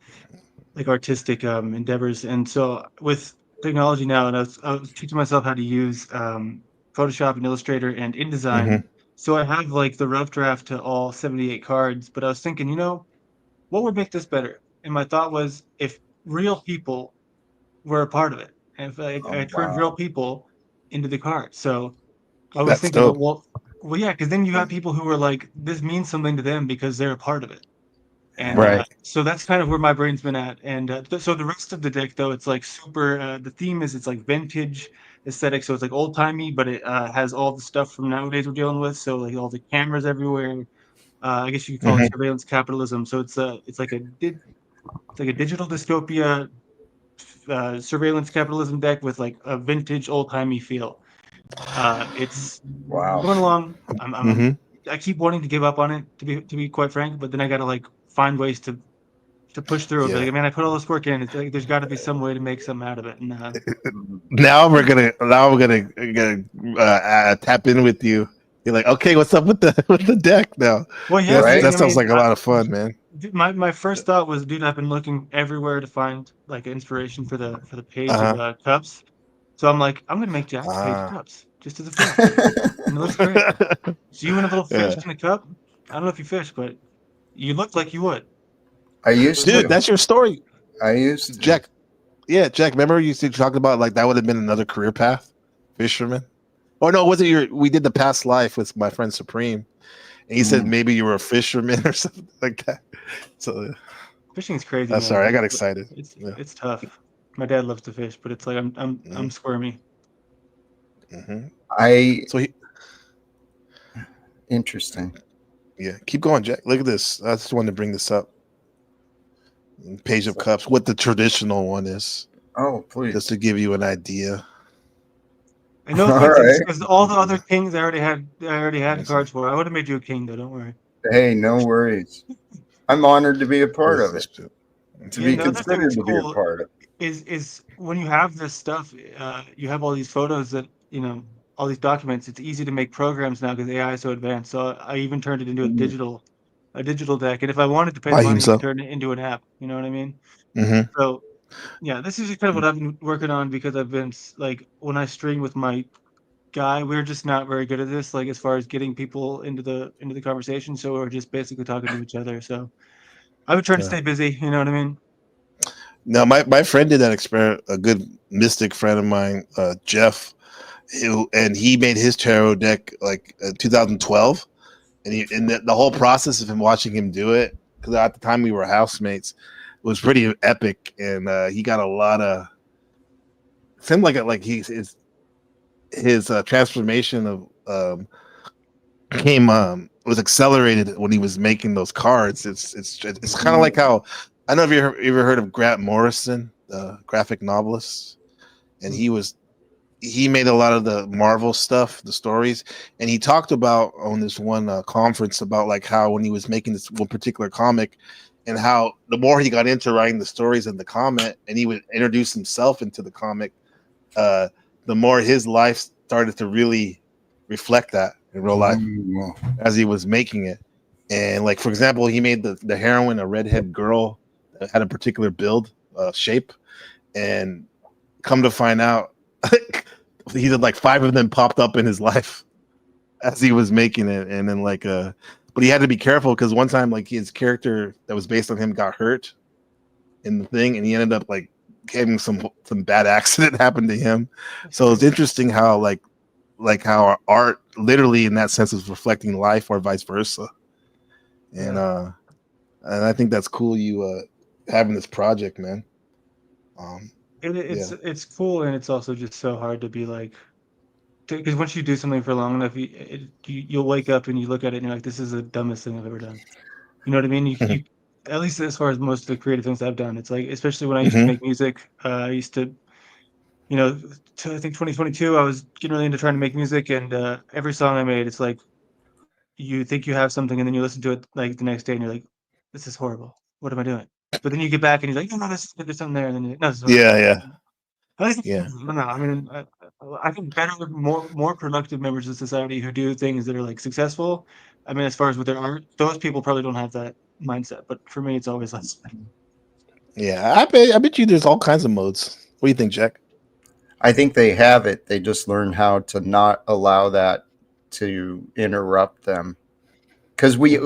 S16: like artistic endeavors. And so with technology now, and I was teaching myself how to use Photoshop and Illustrator and InDesign.
S9: Mhm.
S16: So I have like the rough draft to all 78 cards, but I was thinking, what would make this better? And my thought was if real people were a part of it, and if I turned real people into the cards. So I was
S9: That's
S16: thinking,
S9: dope.
S16: well, yeah, because then you have people who are like, this means something to them because they're a part of it. And
S9: Right.
S16: so that's kind of where my brain's been at. And so the rest of the deck, though, it's like super. The theme is it's like vintage aesthetic, so it's like old timey, but it has all the stuff from nowadays we're dealing with. So like all the cameras everywhere. I guess you could call it surveillance capitalism. So it's like a digital dystopia surveillance capitalism deck with like a vintage old timey feel. It's going along. I keep wanting to give up on it to be quite frank, but then I gotta like find ways to push through.
S9: Yeah.
S16: Like, man, I put all this work in. It's like there's got to be some way to make something out of it. And
S9: Now we're gonna tap in with you. You're like, okay, what's up with the deck now?
S16: Well, yeah,
S9: that sounds like a lot of fun, man.
S16: My first thought was, dude, I've been looking everywhere to find like inspiration for the page of cups. So I'm like, I'm gonna make Jack's page cups just as a fish, and it looks great. So you and a little fish in a cup. I don't know if you fish, but you look like you would.
S13: I used to.
S9: Dude, that's your story.
S13: I used to.
S9: Jack. Yeah, Jack. Remember you talked about like that would have been another career path, fisherman. Oh no, was it we did the past life with my friend Supreme, and he said maybe you were a fisherman or something like that. So
S16: Fishing's crazy.
S9: I'm
S16: man.
S9: sorry, I got excited.
S16: It's tough. My dad loves to fish, but it's like I'm squirmy.
S13: Interesting.
S9: Yeah, keep going, Jack. Look at this. I just wanted to bring this up. Page of Cups, what the traditional one is.
S13: Oh, please.
S9: Just to give you an idea.
S16: I know because all the other kings I already had cards for. I would have made you a king though. Don't worry.
S13: Hey, no worries. I'm honored to be a part of it. To be considered to be a part of it.
S16: is when you have this stuff, you have all these photos that all these documents. It's easy to make programs now because AI is so advanced. So I even turned it into a digital deck, and if I wanted to pay the
S9: I think
S16: money, I could
S9: so.
S16: turn it into an app. You know what I mean?
S9: Mhm.
S16: So yeah, this is just kind of what I've been working on because I've been like when I stream with my guy, we're just not very good at this, like as far as getting people into the conversation. So we're just basically talking to each other. So I would try to
S9: Yeah.
S16: stay busy. You know what I mean?
S9: No, my friend did that experiment. A good mystic friend of mine, Jeff, and he made his tarot deck like 2012, and the whole process of him watching him do it, because at the time we were housemates, was pretty epic, and he got a lot of. Seemed like his transformation of came was accelerated when he was making those cards. It's kind of like how I don't know if you ever heard of Grant Morrison, the graphic novelist, and he made a lot of the Marvel stuff, the stories, and he talked about on this one conference about like how when he was making this one particular comic, and how the more he got into writing the stories in the comic, and he would introduce himself into the comic, the more his life started to really reflect that in real life as he was making it. And like for example, he made the heroine a redhead girl that had a particular build shape, and come to find out, he said like 5 of them popped up in his life as he was making it, and then but he had to be careful because one time like his character that was based on him got hurt in the thing, and he ended up like having some bad accident happen to him. So it's interesting how how our art literally in that sense is reflecting life or vice versa. And and I think that's cool you having this project, man.
S16: It's cool, and it's also just so hard to be like, because once you do something for long enough, you'll wake up and you look at it and you're like, this is the dumbest thing I've ever done. You know what I mean? You at least as far as most of the creative things I've done, it's like, especially when I used to make music, I used to, I think 2022, I was getting really into trying to make music, and every song I made, it's like you think you have something, and then you listen to it like the next day, and you're like, this is horrible. What am I doing? But then you get back and you're like, no, this is good. There's something there, and then you're like, no, this is horrible.
S9: Yeah.
S16: At least,
S9: Yeah.
S16: no, I mean, I think better, more productive members of society who do things that are like successful. I mean, as far as with their art, those people probably don't have that mindset. But for me, it's always less.
S9: Yeah, I bet you there's all kinds of modes. What do you think, Jack?
S13: I think they have it. They just learn how to not allow that to interrupt them. Because we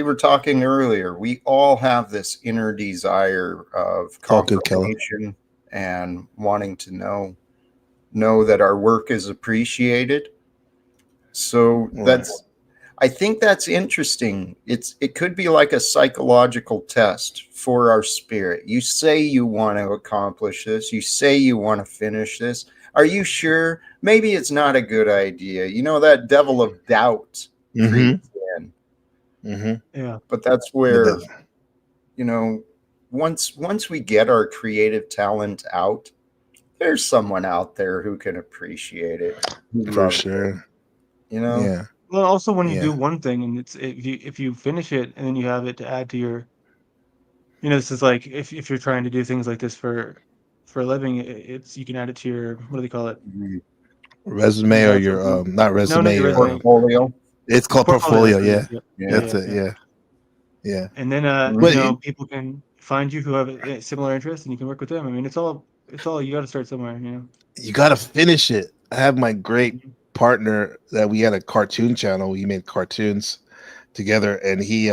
S13: were talking earlier, we all have this inner desire of
S9: all good, Keller.
S13: confirmation and wanting to know that our work is appreciated. So I think that's interesting. It could be like a psychological test for our spirit. You say you want to accomplish this. You say you want to finish this. Are you sure? Maybe it's not a good idea. That devil of doubt creeps in.
S16: Yeah.
S13: But that's where, once we get our creative talent out, there's someone out there who can appreciate it.
S9: For sure. Yeah.
S16: Well, also when you do one thing and it's if you finish it and then you have it to add to your, this is like if you're trying to do things like this for a living, it's you can add it to your, what do they call it?
S9: Resume or your not resume,
S16: no, your resume.
S13: Portfolio.
S9: It's called portfolio. Yeah.
S16: Yep.
S9: That's it. Yeah.
S16: And then people can find you who have a similar interest, and you can work with them. I mean, it's all you got to start somewhere.
S9: You got to finish it. I have my great partner that we had a cartoon channel. We made cartoons together, and he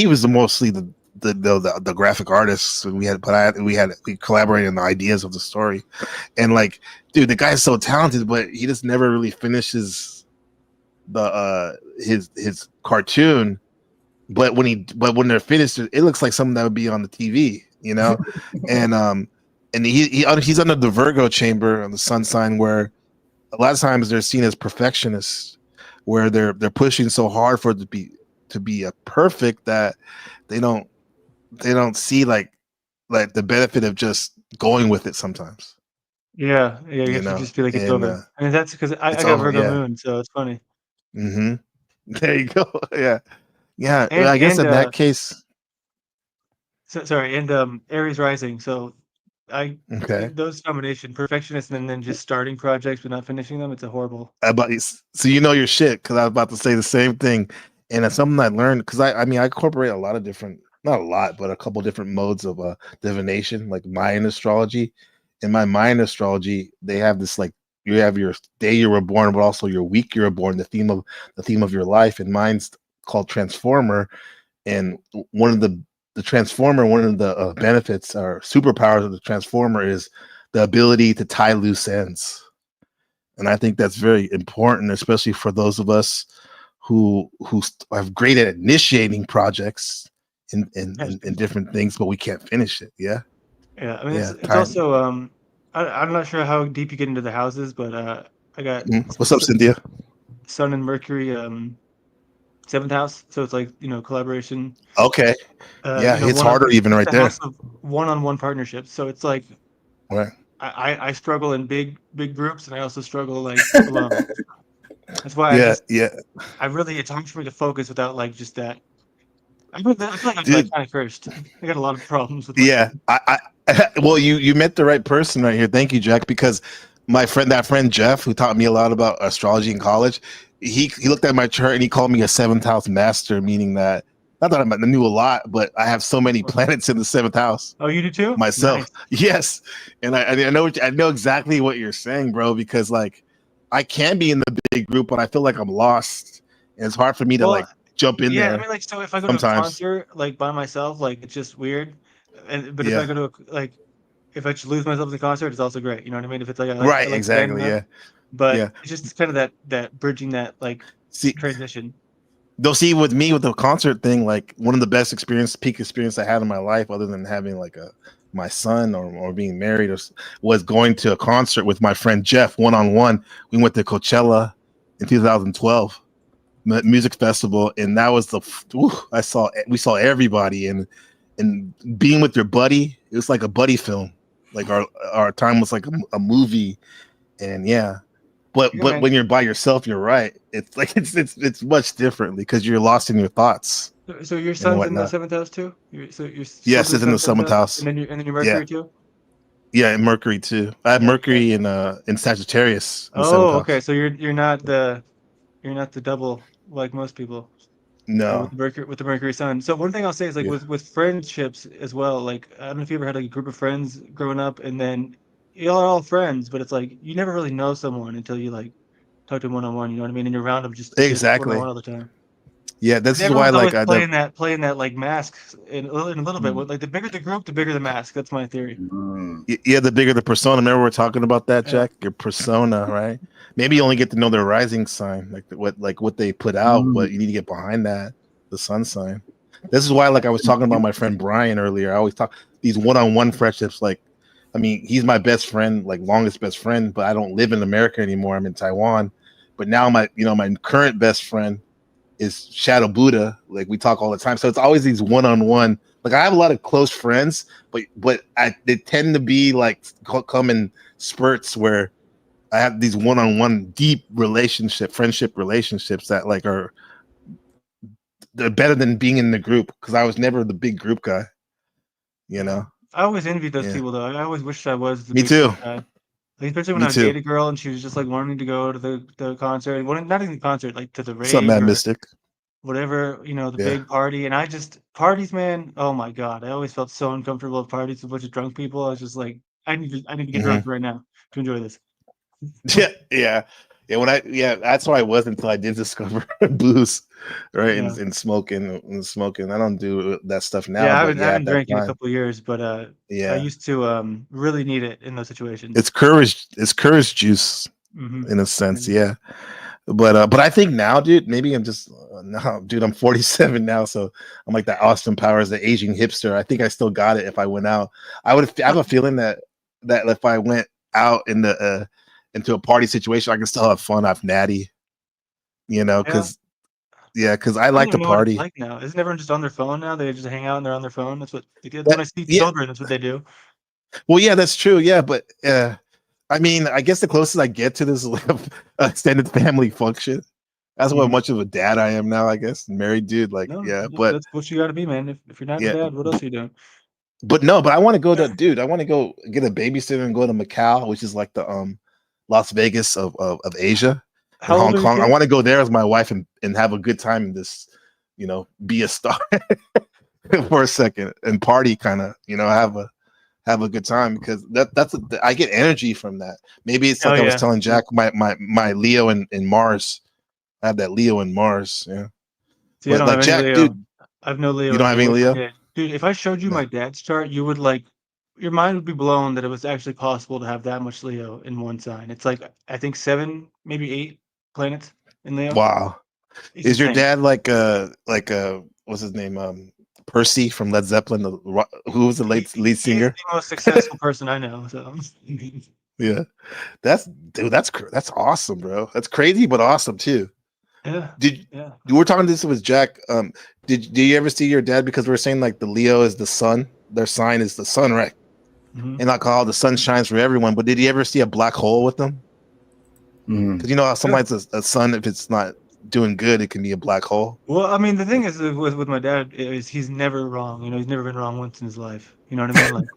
S9: was mostly the graphic artist. We collaborated on the ideas of the story, and like, dude, the guy's so talented, but he just never really finishes his cartoon. But when they're finished, it looks like something that would be on the TV, and he's under the Virgo chamber on the sun sign, where a lot of times they're seen as perfectionists, where they're pushing so hard for it to be a perfect that they don't see like the benefit of just going with it sometimes.
S16: Yeah, you have to just feel like it's over. I mean, that's because I got Virgo moon, so it's funny.
S9: There you go. Yeah. I guess in that case.
S16: sorry, and Aries rising. So I
S9: Okay.
S16: those combination, perfectionist and then just starting projects but not finishing them. It's a horrible.
S9: So you know your shit, because I was about to say the same thing, and it's something I learned because I mean I incorporate a lot of different, not a lot, but a couple different modes of divination, like Mayan astrology. In my Mayan astrology, they have this like you have your day you were born, but also your week you were born, the theme of your life, and mine's called Transformer. And one of the Transformer, one of the benefits or superpowers of the Transformer is the ability to tie loose ends. And I think that's very important, especially for those of us who are great at initiating projects in different things, but we can't finish it. Yeah.
S16: Yeah, I mean
S9: Yeah.
S16: it's also I'm not sure how deep you get into the houses, but I got
S9: What's up, Cynthia?
S16: Sun and Mercury, seventh house. So it's like, collaboration.
S9: Okay. Yeah, it's
S16: One
S9: harder even
S16: it's
S9: right
S16: the
S9: there.
S16: house of one-on-one partnerships. So it's like
S9: Right.
S16: I struggle in big groups, and I also struggle like alone. That's why I really it's hard for me to focus without like just that. I feel like I'm like kind of cursed. I got a lot of problems with.
S9: Yeah, I well, you met the right person right here. Thank you, Jack, because that friend Jeff, who taught me a lot about astrology in college, he looked at my chart and he called me a seventh house master, meaning that not that I knew a lot, but I have so many planets in the seventh house.
S16: Oh, you do too?
S9: Myself,
S16: Nice.
S9: yes, and I know exactly what you're saying, bro, because like I can be in the big group, but I feel like I'm lost, and it's hard for me to like jump in there.
S16: I mean, like, so if I go to a
S9: sometimes.
S16: concert like by myself, like it's just weird. But if I
S9: Yeah.
S16: go to if I just lose myself in the concert, it's also great. You know what I mean? If it's like I
S9: Right,
S16: like the band
S9: exactly,
S16: enough.
S9: yeah.
S16: But
S9: Yeah.
S16: it's just kind of that bridging that like transition.
S9: They'll see with me with the concert thing, like one of the best peak experience I had in my life, other than having like my son or being married, was going to a concert with my friend Jeff one-on-one. We went to Coachella in 2012 music festival, and that was we saw everybody, and being with your buddy, it was like a buddy film. Like our time was like a movie, and yeah. But when you're by yourself, you're right. It's like it's much differently because you're lost in your thoughts.
S16: So your
S9: and
S16: son's in the
S9: whatnot.
S16: seventh house too.
S9: Yes, it's in the seventh house.
S16: and then your
S9: Yeah.
S16: Mercury too.
S9: Yeah, and Mercury too. I have Mercury in Sagittarius. In the seventh
S16: Oh,
S9: house.
S16: okay. So you're not the double like most people.
S9: No.
S16: With the Mercury Sun. So one thing I'll say is like with friendships as well. Like I don't know if you ever had like a group of friends growing up, and then y'all are all friends, but it's like you never really know someone until you like talk to them one-on-one. You know what I mean? And you're around them just
S9: Exactly.
S16: one-on-one all the time.
S9: Yeah, this is
S16: Everyone's
S9: why
S16: always
S9: like
S16: playing that like mask in a little bit. Like the bigger the group, the bigger the mask. That's my theory.
S9: Yeah, the bigger the persona. Remember we we're talking about that, Jack? Your persona, right? Maybe you only get to know their rising sign, like what they put out, but you need to get behind that, the sun sign. This is why, like I was talking about my friend Brian earlier. I always talk these one-on-one friendships. Like, I mean, he's my best friend, like longest best friend, but I don't live in America anymore. I'm in Taiwan. But now my current best friend is Shadow Buddha. Like we talk all the time. So it's always these one-on-one. Like I have a lot of close friends, but they tend to be like come in spurts where I have these one-on-one deep friendship relationships that like they're better than being in the group, because I was never the big group guy. You know?
S16: I always envied those people though. I always wished I was the
S9: Me
S16: big
S9: too.
S16: group guy. Like, especially when
S9: Me
S16: I
S9: too.
S16: dated a girl and she was just like wanting to go to the concert. Well, not even the concert, like to the
S9: What's up,
S16: rave
S9: Mad
S16: or
S9: Mystic?
S16: whatever, the
S9: Yeah.
S16: big party. And parties, man, oh my God. I always felt so uncomfortable at parties with a bunch of drunk people. I was just like, I need to get drunk right now to enjoy this.
S9: Yeah. That's why I was until I did discover booze, right?
S16: Yeah.
S9: And smoking. I don't do that stuff now.
S16: Yeah, I
S9: but
S16: haven't
S9: at that
S16: drank in a
S9: time,
S16: couple of years, but I
S9: yeah,
S16: used to really need it in those situations.
S9: it's courage. It's courage juice, in a sense. Yeah. But I think now, dude, maybe I'm just no, dude. I'm 47 now, so I'm like that Austin Powers, the aging hipster. I think I still got it. If I went out, I have a feeling that if I went out into a party situation, I can still have fun. I've natty, because I
S16: don't
S9: like to
S16: even know what it's
S9: party.
S16: like now. Isn't everyone just on their phone now? They just hang out and they're on their phone. That's what they do. When I see children, that's what they do.
S9: Well, yeah, that's true. Yeah, but I mean, I guess the closest I get to this is like a extended family function. That's what much of a dad I am now, I guess. Married dude, like,
S16: No,
S9: yeah, but
S16: that's what you got to be, man. If you're not a
S9: yeah,
S16: dad, what else are you doing?
S9: But no, but I want to go to, dude. I want to go get a babysitter and go to Macau, which is like the Las Vegas of Asia, and
S16: How old
S9: Hong
S16: are your
S9: Kong. I
S16: kids?
S9: want to go there as my wife and have a good time in this, be a star for a second and party, kind of, have a good time, because I get energy from that. Maybe it's
S16: Oh
S9: like I was
S16: yeah.
S9: telling Jack, my Leo in Mars. I have that Leo in Mars, yeah.
S16: See, I
S9: But
S16: don't have
S9: like
S16: any
S9: Jack,
S16: Leo.
S9: dude,
S16: I have no Leo
S9: you
S16: in
S9: don't have
S16: me. I
S9: any
S16: wish I
S9: Leo?
S16: did. Dude, if I showed you
S9: No.
S16: my dad's chart, you would like your mind would be blown that it was actually possible to have that much Leo in one sign. It's like I think 7, maybe 8 planets in Leo.
S9: Wow.
S16: It's
S9: Is your
S16: insane.
S9: dad like what's his name? Percy from Led Zeppelin, who was the lead
S16: He is
S9: singer?
S16: the most successful person I know. So
S9: Yeah. That's awesome, bro. That's crazy, but awesome too.
S16: yeah,
S9: Did
S16: yeah.
S9: we were talking this with Jack. Did you ever see your dad? Because we are saying like the Leo is the sun, their sign is the sun, right?
S16: Mhm.
S9: And like the sun shines for everyone. But did you ever see a black hole with them? Because you know how sometimes a sun, if it's not doing good, it can be a black hole.
S16: Well, I mean, the thing is with my dad is he's never wrong. He's never been wrong once in his life. You know what I mean? Like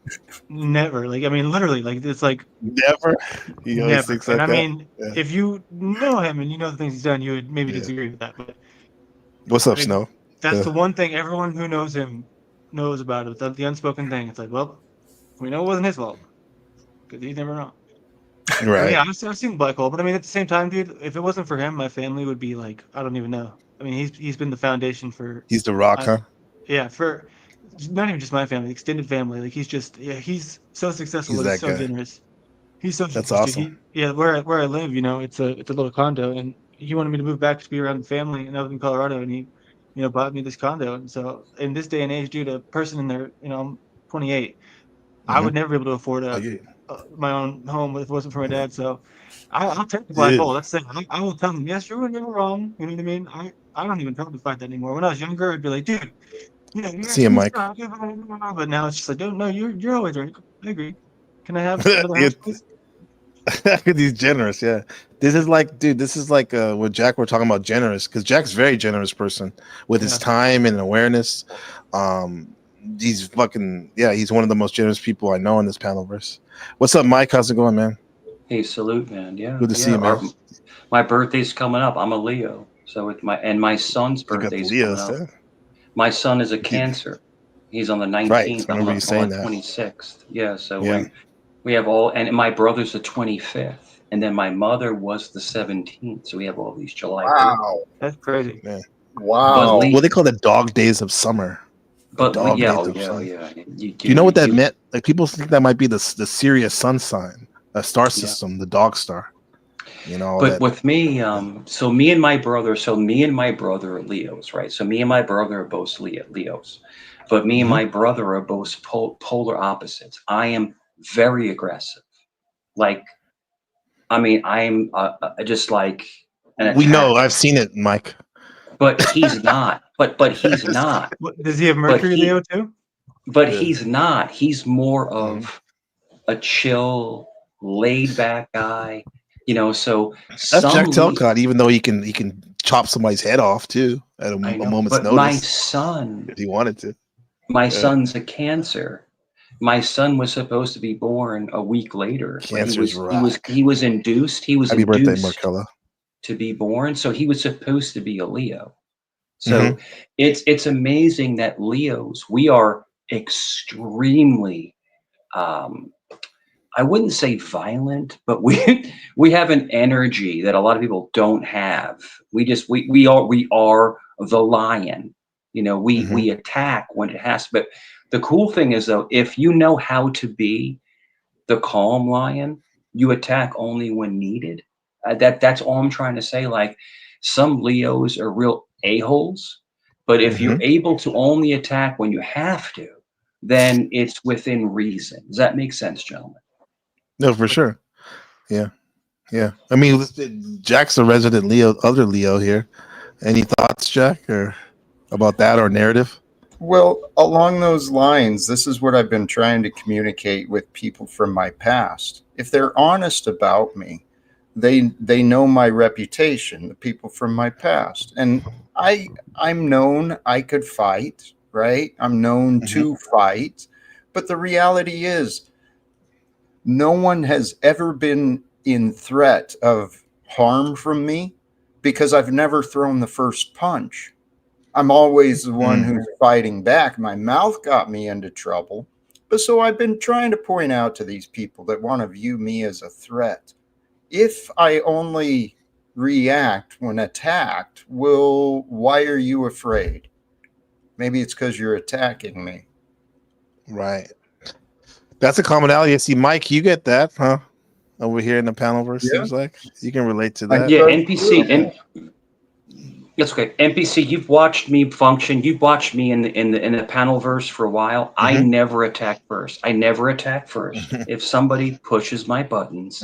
S16: never. Like I mean, literally. Like it's like
S9: Never. He always
S16: never.
S9: thinks
S16: And
S9: like
S16: I
S9: that.
S16: mean,
S9: Yeah.
S16: if you know him and you know the things he's done, you would maybe
S9: Yeah.
S16: disagree with that. But
S9: What's up,
S16: like,
S9: Snow?
S16: that's
S9: Yeah.
S16: the one thing everyone who knows him knows about it. The unspoken thing. It's like, well, we know it wasn't his fault because he's never wrong. And
S9: Right.
S16: yeah, I've seen black hole, but I mean, at the same time, dude, if it wasn't for him, my family would be like, I don't even know. I mean, he's been the foundation for,
S9: He's the rock, huh?
S16: yeah, for not even just my family, extended family. Like he's so successful,
S9: He's
S16: but he's
S9: that
S16: so
S9: guy.
S16: generous. He's so
S9: That's
S16: generous, dude.
S9: awesome.
S16: Where I live, it's a little condo, and he wanted me to move back to be around the family, and I live in Colorado, and he, bought me this condo. And so in this day and age, dude, a person in their, I'm 28. I would never be able to afford
S9: Oh, yeah.
S16: my own home if it wasn't for my dad. So I'll take the black
S9: Dude.
S16: hole. That's the thing. I will tell him, yes, you were wrong. You know what I mean? I don't even tell him to fight that anymore. When I was younger, I'd be like, dude, you're
S9: See you, Mike.
S16: but now it's just like, no, you're always right. I agree. Can I have another house, please?
S9: He's generous, yeah. This is like, dude, what Jack were talking about, generous, because Jack's a very generous person with his time and awareness. He's he's one of the most generous people I know in this panelverse. What's up, Mike? How's it going, man?
S21: Hey, salute, man. Yeah,
S9: Good to see you, man.
S21: My birthday's coming up. I'm a Leo, so my son's
S9: You got the
S21: birthday's
S9: Leos,
S21: coming up.
S9: yeah?
S21: My son is a Cancer. He's on the 19th.
S9: Right, I remember you
S21: I'm
S9: saying
S21: on
S9: that.
S21: 26th. Yeah, so
S9: Yeah.
S21: we have all, and my brother's the 25th, and then my mother was the 17th. So we have all these July.
S13: Wow.
S16: That's crazy.
S9: Yeah.
S13: Wow.
S9: What they call the dog days of summer.
S21: But
S9: Dog
S21: yeah,
S9: days
S21: oh
S9: of
S21: yeah,
S9: summer.
S21: yeah.
S9: Do you know what that meant? Like people think that might be the Sirius sun sign, a star system, the dog star.
S21: But with me, so me and my brother are Leos, right? So me and my brother are both Leos, but me and my brother are both polar opposites. I am very aggressive. Like, I mean, I'm just like an
S9: we know.
S21: attack.
S9: I've seen it, Mike.
S21: But he's not. But he's not.
S16: Does he have Mercury Leo too?
S21: But he's not. He's more of a chill, laid back guy. So
S9: That's Jack Telcott, even though he can chop somebody's head off too at a moment's
S21: but
S9: notice.
S21: my son,
S9: if he wanted to.
S21: My son's a Cancer. My son was supposed to be born a week later. But
S9: Cancers
S21: he was induced. He was
S9: Happy birthday,
S21: induced
S9: Marcella.
S21: to be born, so he was supposed to be a Leo. So it's amazing that Leos, we are extremely I wouldn't say violent, but we have an energy that a lot of people don't have. We are the lion. We attack when it has to. But the cool thing is though, if you know how to be the calm lion, you attack only when needed. That's all I'm trying to say. Like some Leos are real a-holes, but if you're able to only attack when you have to, then it's within reason. Does that make sense, gentlemen?
S9: No, for sure. Yeah. Yeah. I mean, Jack's a resident Leo, other Leo here. Any thoughts, Jack, or about that or narrative?
S13: Well, along those lines, this is what I've been trying to communicate with people from my past. If they're honest about me, they know my reputation, the people from my past. And I'm known I could fight, right? I'm known to fight, But the reality is, no one has ever been in threat of harm from me because I've never thrown the first punch. I'm always the one who's fighting back. My mouth got me into trouble. But so I've been trying to point out to these people that want to view me as a threat. If I only react when attacked, why are you afraid? Maybe it's because you're attacking me.
S9: Right. That's a commonality. See, Mike, you get that, huh? Over here in the panelverse, seems like you can relate to that.
S21: Yeah, NPC, and that's okay. NPC, you've watched me function. You've watched me in the panel verse for a while. I never attack first. If somebody pushes my buttons,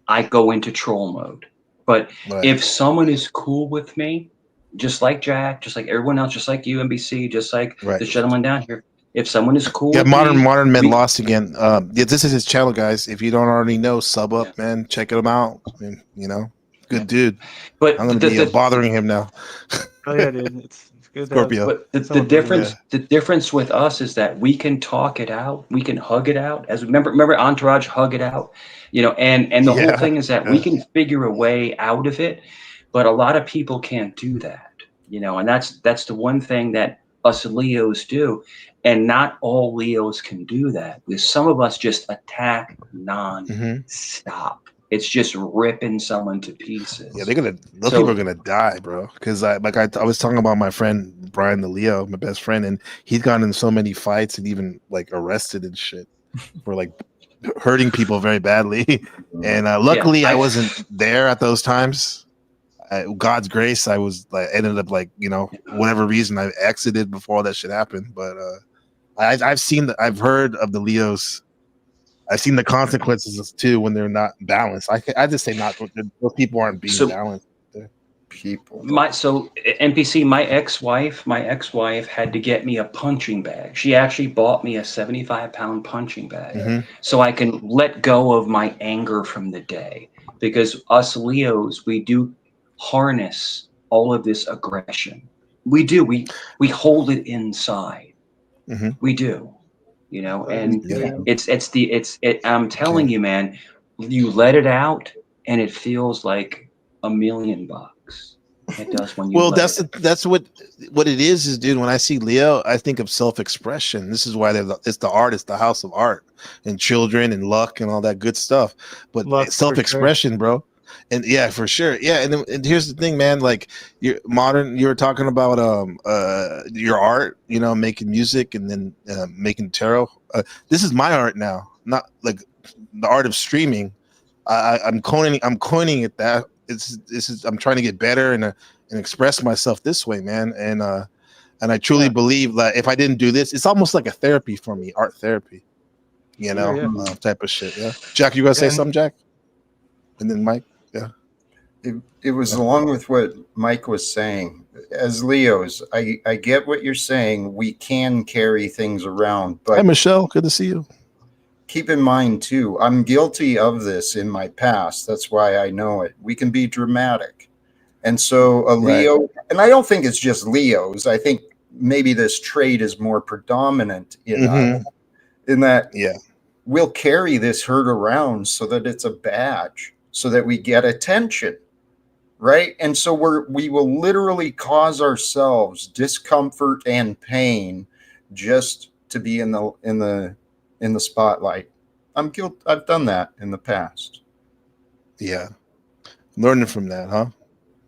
S21: I go into troll mode. But if someone is cool with me, just like Jack, just like everyone else, just like you, NBC, just like this gentleman down here, if someone is cool
S9: Yeah,
S21: with
S9: modern
S21: me,
S9: men lost again. Yeah, this is his channel, guys. If you don't already know, sub up, man. Check him out. I mean, you know, good dude.
S21: But
S9: I'm gonna be bothering him now.
S16: Oh yeah, dude. It's good.
S9: Scorpio.
S21: But the difference with us is that we can talk it out, we can hug it out. As remember Entourage, hug it out, you know. And the whole thing is that we can figure a way out of it, but a lot of people can't do that, you know. And that's the one thing that us Leos do, and not all Leos can do that. Because some of us just attack non-stop. It's just ripping someone to pieces.
S9: Yeah, those people are gonna die, bro. Because I was talking about my friend Brian the Leo, my best friend, and he's gotten in so many fights and even like arrested and shit for like hurting people very badly. And luckily, I wasn't there at those times. God's grace, I was like ended up like, you know, whatever reason I exited before all that shit happened. But I've heard of the Leos. I've seen the consequences too when they're not balanced. I just say not. Those people aren't being balanced.
S13: People.
S21: NPC, my ex-wife had to get me a punching bag. She actually bought me a 75-pound punching bag so I can let go of my anger from the day. Because us Leos, we do harness all of this aggression. We do. We hold it inside. We do. You know, and I'm telling you, man, you let it out and it feels like $1,000,000. It does when you
S9: that's what it is, dude. When I see Leo, I think of self-expression. This is why it's the art, it's the house of art and children and luck and all that good stuff. But self-expression, bro. And yeah, for sure. Yeah, and here's the thing, man. Like you were talking about your art, you know, making music and then making tarot. This is my art now, not like the art of streaming. I'm coining it that. I'm trying to get better and express myself this way, man. And I truly believe that if I didn't do this, it's almost like a therapy for me, art therapy. You know, type of shit. Yeah, Jack, you gonna say something, Jack? And then Mike. Yeah.
S13: It was along with what Mike was saying. As Leos, I get what you're saying. We can carry things around, but
S9: hi, Michelle, good to see you.
S13: Keep in mind too, I'm guilty of this in my past. That's why I know it. We can be dramatic, and so a Leo, and I don't think it's just Leos. I think maybe this trait is more predominant in us, in that we'll carry this hurt around so that it's a badge, so that we get attention. Right. And so we will literally cause ourselves discomfort and pain just to be in the spotlight. I'm guilty. I've done that in the past.
S9: Yeah. Learning from that, huh?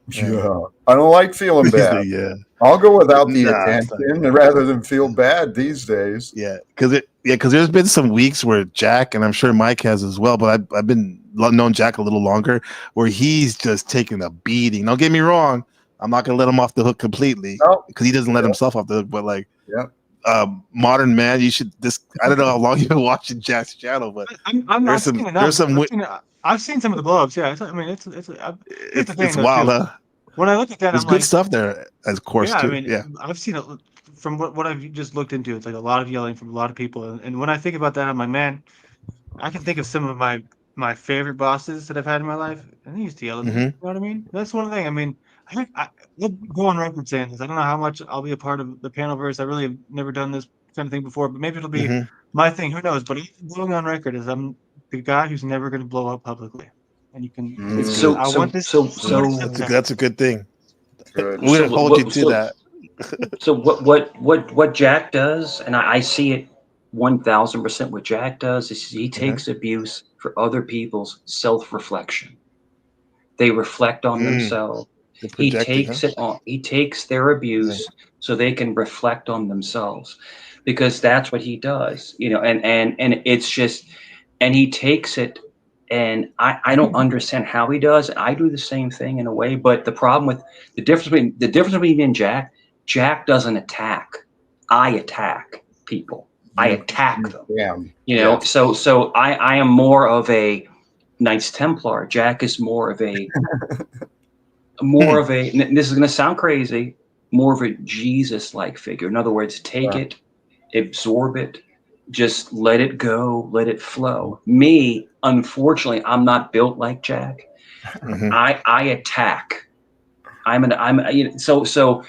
S13: Yeah. I don't like feeling bad.
S9: Yeah.
S13: I'll go without the attention rather than feel bad these days.
S9: Yeah. Because there's been some weeks where Jack, and I'm sure Mike has as well, but I've been known Jack a little longer, where he's just taking a beating. Don't get me wrong. I'm not going to let him off the hook completely because he doesn't let himself off the hook, but like, modern man, you should I don't know how long you've been watching Jack's channel, but
S16: I've seen some of the blow-ups. Yeah, I mean, it's
S9: wild, huh?
S16: When I look at that,
S9: there's
S16: I'm
S9: good
S16: like,
S9: stuff there, of course, too.
S16: I mean, I've seen it from what I've just looked into. It's like a lot of yelling from a lot of people, and when I think about that, I'm like, man, I can think of some of my favorite bosses that I've had in my life, and they used to yell at me. You know what I mean? That's one thing. I mean, I'll go on record saying this. I don't know how much I'll be a part of the Panelverse. I really have never done this kind of thing before, but maybe it'll be
S9: Mhm.
S16: my thing. Who knows? But going on record is I'm the guy who's never going to blow up publicly, and you can.
S9: That's
S21: So
S9: good.
S16: I want this.
S21: so
S16: I want
S21: so
S16: to
S9: That's a good thing.
S13: Good.
S9: We're
S21: so
S9: gonna hold you
S21: what
S9: to that.
S21: so what Jack does, and I see it 1000%. What Jack does is he takes abuse for other people's self-reflection. They reflect on themselves.
S9: They're
S21: He
S9: projecting, huh?
S21: takes it on. He takes their abuse so they can reflect on themselves, because that's what he does. You know, and it's just, and he takes it, and I don't understand how he does it. I do the same thing in a way, but the problem with the difference between me and Jack doesn't attack. I attack people. I attack them.
S13: Yeah.
S21: You know,
S13: Yes.
S21: so I am more of a Knights Templar. Jack is more of a and this is going to sound crazy, more of a Jesus-like figure. In other words, take it, absorb it, just let it go, let it flow. Me, unfortunately, I'm not built like Jack. I attack. So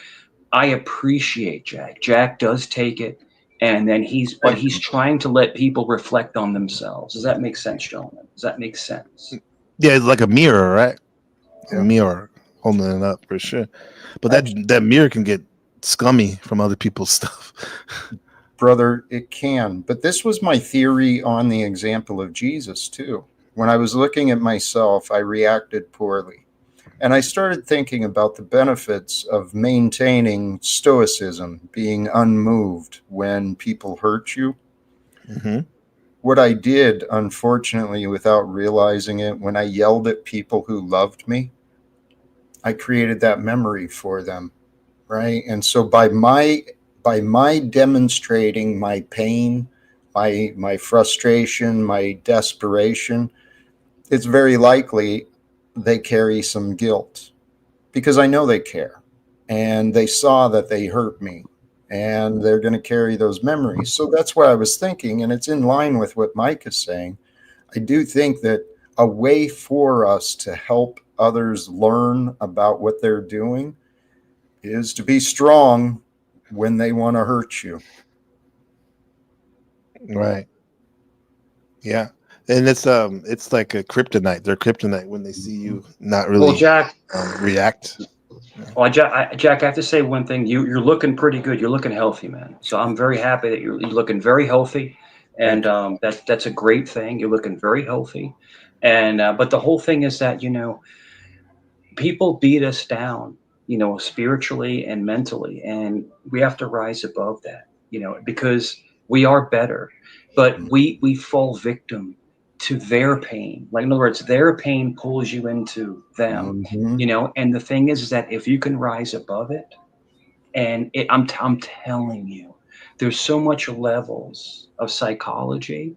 S21: I appreciate Jack. Jack does take it, and then he's trying to let people reflect on themselves. Does that make sense, gentlemen? Does that make sense?
S9: Yeah, it's like a mirror, right? A mirror holding it up for sure. But that mirror can get scummy from other people's stuff.
S13: Brother, it can. But this was my theory on the example of Jesus, too. When I was looking at myself, I reacted poorly. And I started thinking about the benefits of maintaining stoicism, being unmoved when people hurt you. What I did, unfortunately, without realizing it, when I yelled at people who loved me, I created that memory for them, right? And so by my demonstrating my pain, my frustration, my desperation, it's very likely they carry some guilt, because I know they care, and they saw that they hurt me, and they're going to carry those memories. So that's what I was thinking, and it's in line with what Mike is saying. I do think that a way for us to help others learn about what they're doing is to be strong when they want to hurt you.
S9: Right. Yeah. And it's like a kryptonite. They're kryptonite when they see you not really
S21: Well, Jack,
S9: react.
S21: Well, Jack, I have to say one thing. You're looking pretty good. You're looking healthy, man. So I'm very happy that you're looking very healthy, and that's a great thing. You're looking very healthy, and but the whole thing is that people beat us down, spiritually and mentally, and we have to rise above that, because we are better, but we fall victim to their pain. Like, in other words, their pain pulls you into them, and the thing is that if you can rise above it, and I'm telling you, there's so much levels of psychology,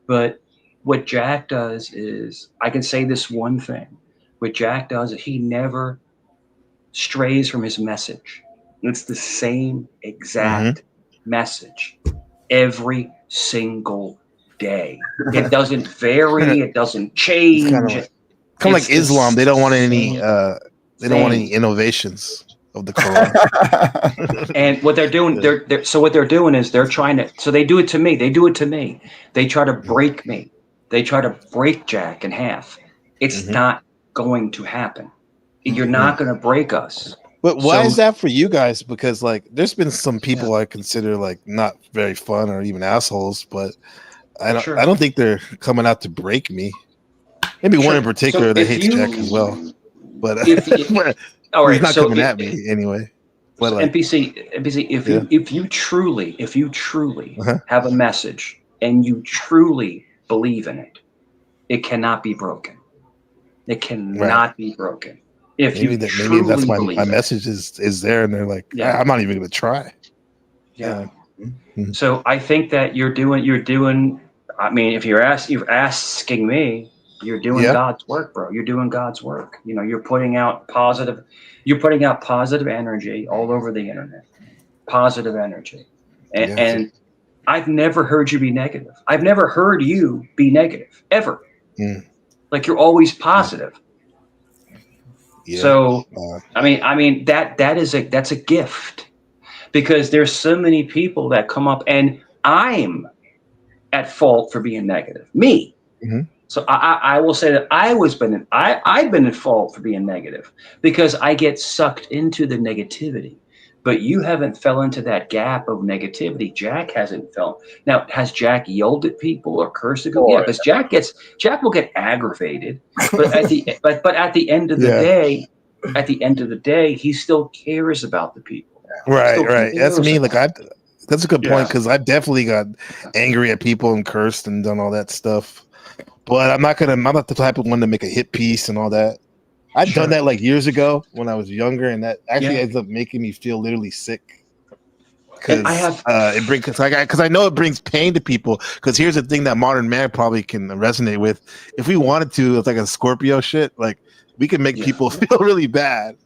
S21: but what Jack does is, I can say this one thing, what Jack does is he never strays from his message. It's the same exact message every single day. It doesn't vary. It doesn't change.
S9: Kind of like Islam. They don't want any. They don't want any innovations of the Quran.
S21: And what they're doing, what they're doing is they're trying to. So they do it to me. They do it to me. They try to break me. They try to break Jack in half. It's not going to happen. You're not going to break us.
S9: But why is that for you guys? Because like, there's been some people I consider like not very fun or even assholes, but I don't think they're coming out to break me. Maybe one in particular that hates Jack as well, but he's not coming at me anyway. But like,
S21: NPC, if you truly have a message and you truly believe in it, it cannot be broken. It cannot be broken. If
S9: maybe that's my message is there, and they're like, I'm not even going to try.
S21: So I think that you're doing. I mean, if you're asking me, you're doing God's work, bro. You're doing God's work. You're putting out positive energy all over the internet. Positive energy, and I've never heard you be negative. I've never heard you be negative ever. Like, you're always positive. So, I mean, that's a gift, because there's so many people that come up, and I'm at fault for being negative. Me. So I will say that I've been at fault for being negative because I get sucked into the negativity. But you haven't fell into that gap of negativity. Jack hasn't fell. Now, has Jack yelled at people or cursed at people? Yeah, because Jack will get aggravated. But at the end of the day, he still cares about the people.
S9: Right. That's me. Like that's a good point,
S21: Yeah.
S9: because I definitely got angry at people and cursed and done all that stuff. But I'm not the type of one to make a hit piece and all that. I've done that like years ago when I was younger, and that actually ends up making me feel literally sick. Because I know it brings pain to people. Because here's the thing that modern man probably can resonate with. If we wanted to, it's like a Scorpio shit. Like we can make people feel really bad.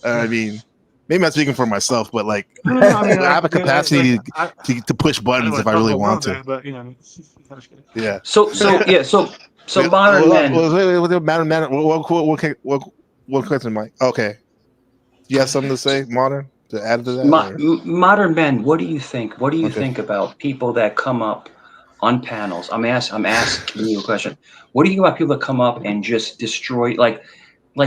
S9: I mean, maybe I'm speaking for myself, but like I have a capacity to push buttons if I really want to.
S16: But, you know,
S9: Yeah.
S21: So modern men.
S9: Modern man. What question, Mike? Okay. You have something to say, modern, to add to that?
S21: Modern men, what do you think? What do you think about people that come up on panels? I'm asking you a question. What do you think about people that come up and just destroy, like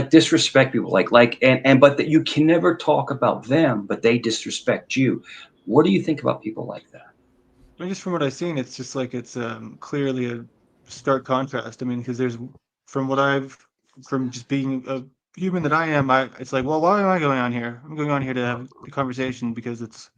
S21: disrespect people, but that you can never talk about them, but they disrespect you? What do you think about people like that?
S16: I mean, just from what I've seen, it's just like it's clearly a stark contrast. I mean, because from just being a human that I am, it's like, well, why am I going on here? I'm going on here to have a conversation because it's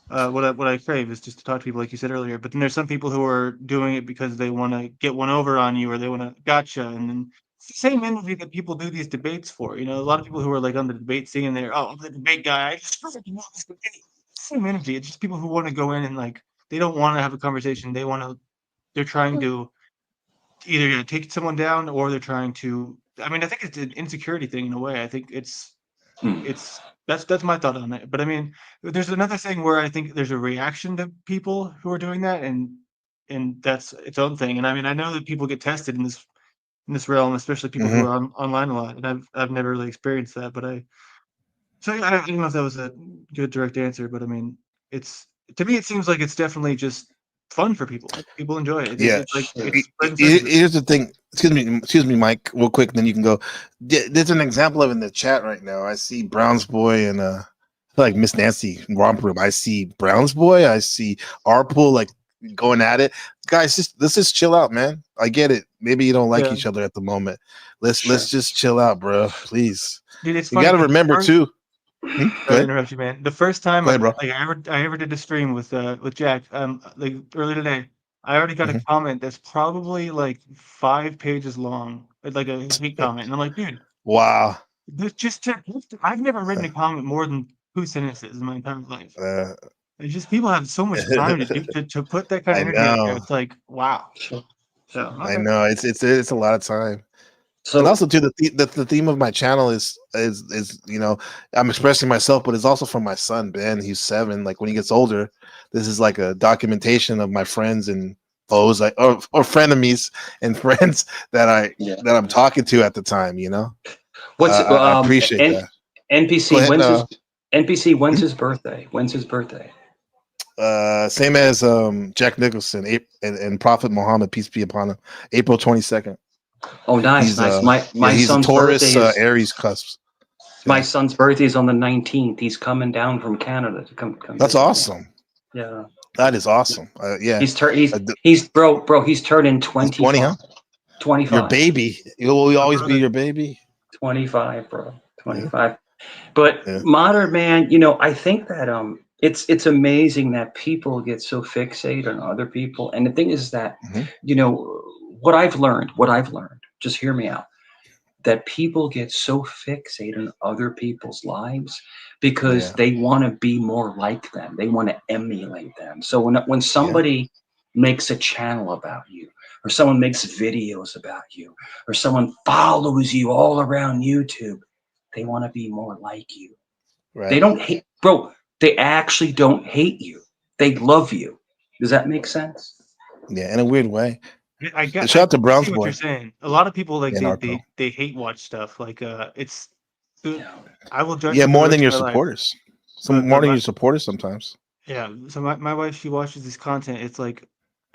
S16: what I crave is just to talk to people, like you said earlier. But then there's some people who are doing it because they want to get one over on you, or they want to gotcha, and then it's the same energy that people do these debates for. You know, a lot of people who are like on the debate scene, and they're, oh, I'm the debate guy. I just fucking want this debate. Same energy. It's just people who want to go in and like they don't want to have a conversation. They're trying to either take someone down, or they're trying to. I mean, I think it's an insecurity thing in a way. I think it's that's my thought on it. But I mean, there's another thing where I think there's a reaction to people who are doing that, and that's its own thing. And I mean, I know that people get tested in this realm, especially people who are online a lot. And I've never really experienced that, but I don't know if that was a good direct answer. But I mean, to me, it seems like it's definitely just fun for people. People enjoy it.
S9: Yeah.
S16: It's like it's
S9: Here's the thing. Excuse me, Mike, real quick, then you can go. There's an example of it in the chat right now. I see Brown's Boy and like Miss Nancy Romper Room. I see Brown's Boy. I see Arpool like going at it. Guys, let's just chill out, man. I get it. Maybe you don't like each other at the moment. Let's just chill out, bro. Please.
S16: Dude, it's
S9: you
S16: funny.
S9: got to remember too.
S16: Sorry to interrupt you, man. The first time
S9: Go ahead,
S16: I ever did a stream with Jack, like early today, I already got a comment that's probably like 5 pages long, like a hate comment, and I'm like, dude,
S9: wow.
S16: I've never written a comment more than 2 sentences in my entire life. It's just people have so much time to put that kind of energy out there. It's like, wow. So
S9: I know it's a lot of time. So, and also too, the theme of my channel is you know, I'm expressing myself, but it's also from my son Ben. He's 7. Like when he gets older, this is like a documentation of my friends and foes, like or frenemies and friends that I'm talking to at the time. You know, I appreciate that.
S21: NPC, when's his birthday? When's his birthday?
S9: Same as Jack Nicholson and Prophet Muhammad, peace be upon him, April 22nd.
S21: Oh, nice, nice. My
S9: he's
S21: son's
S9: a Taurus,
S21: birthday is
S9: Aries cusp.
S21: My son's birthday is on the 19th. He's coming down from Canada to come.
S9: That's awesome.
S21: Yeah,
S9: that is awesome. Yeah,
S21: he's turning 20.
S9: 20, huh?
S21: 25.
S9: Your baby. Will always be your baby.
S21: 25, bro. 25. But modern man, you know, I think that it's amazing that people get so fixated on other people. And the thing is that, you know, what I've learned, just hear me out, that people get so fixated on other people's lives because they want to be more like them. They want to emulate them. So when somebody makes a channel about you, or someone makes videos about you, or someone follows you all around YouTube, they want to be more like you.
S9: Right.
S21: They don't hate, bro. They actually don't hate you. They love you. Does that make sense?
S9: Yeah, in a weird way.
S16: Shout
S9: out to Brown's
S16: what
S9: Boy.
S16: you're saying. A lot of people like they hate watch stuff. Like I will judge.
S9: Yeah,
S16: for the
S9: more
S16: rest
S9: than your
S16: of my life.
S9: supporters.
S16: But
S9: more than
S16: my,
S9: you support it sometimes.
S16: yeah, so my wife, she watches this content. It's like,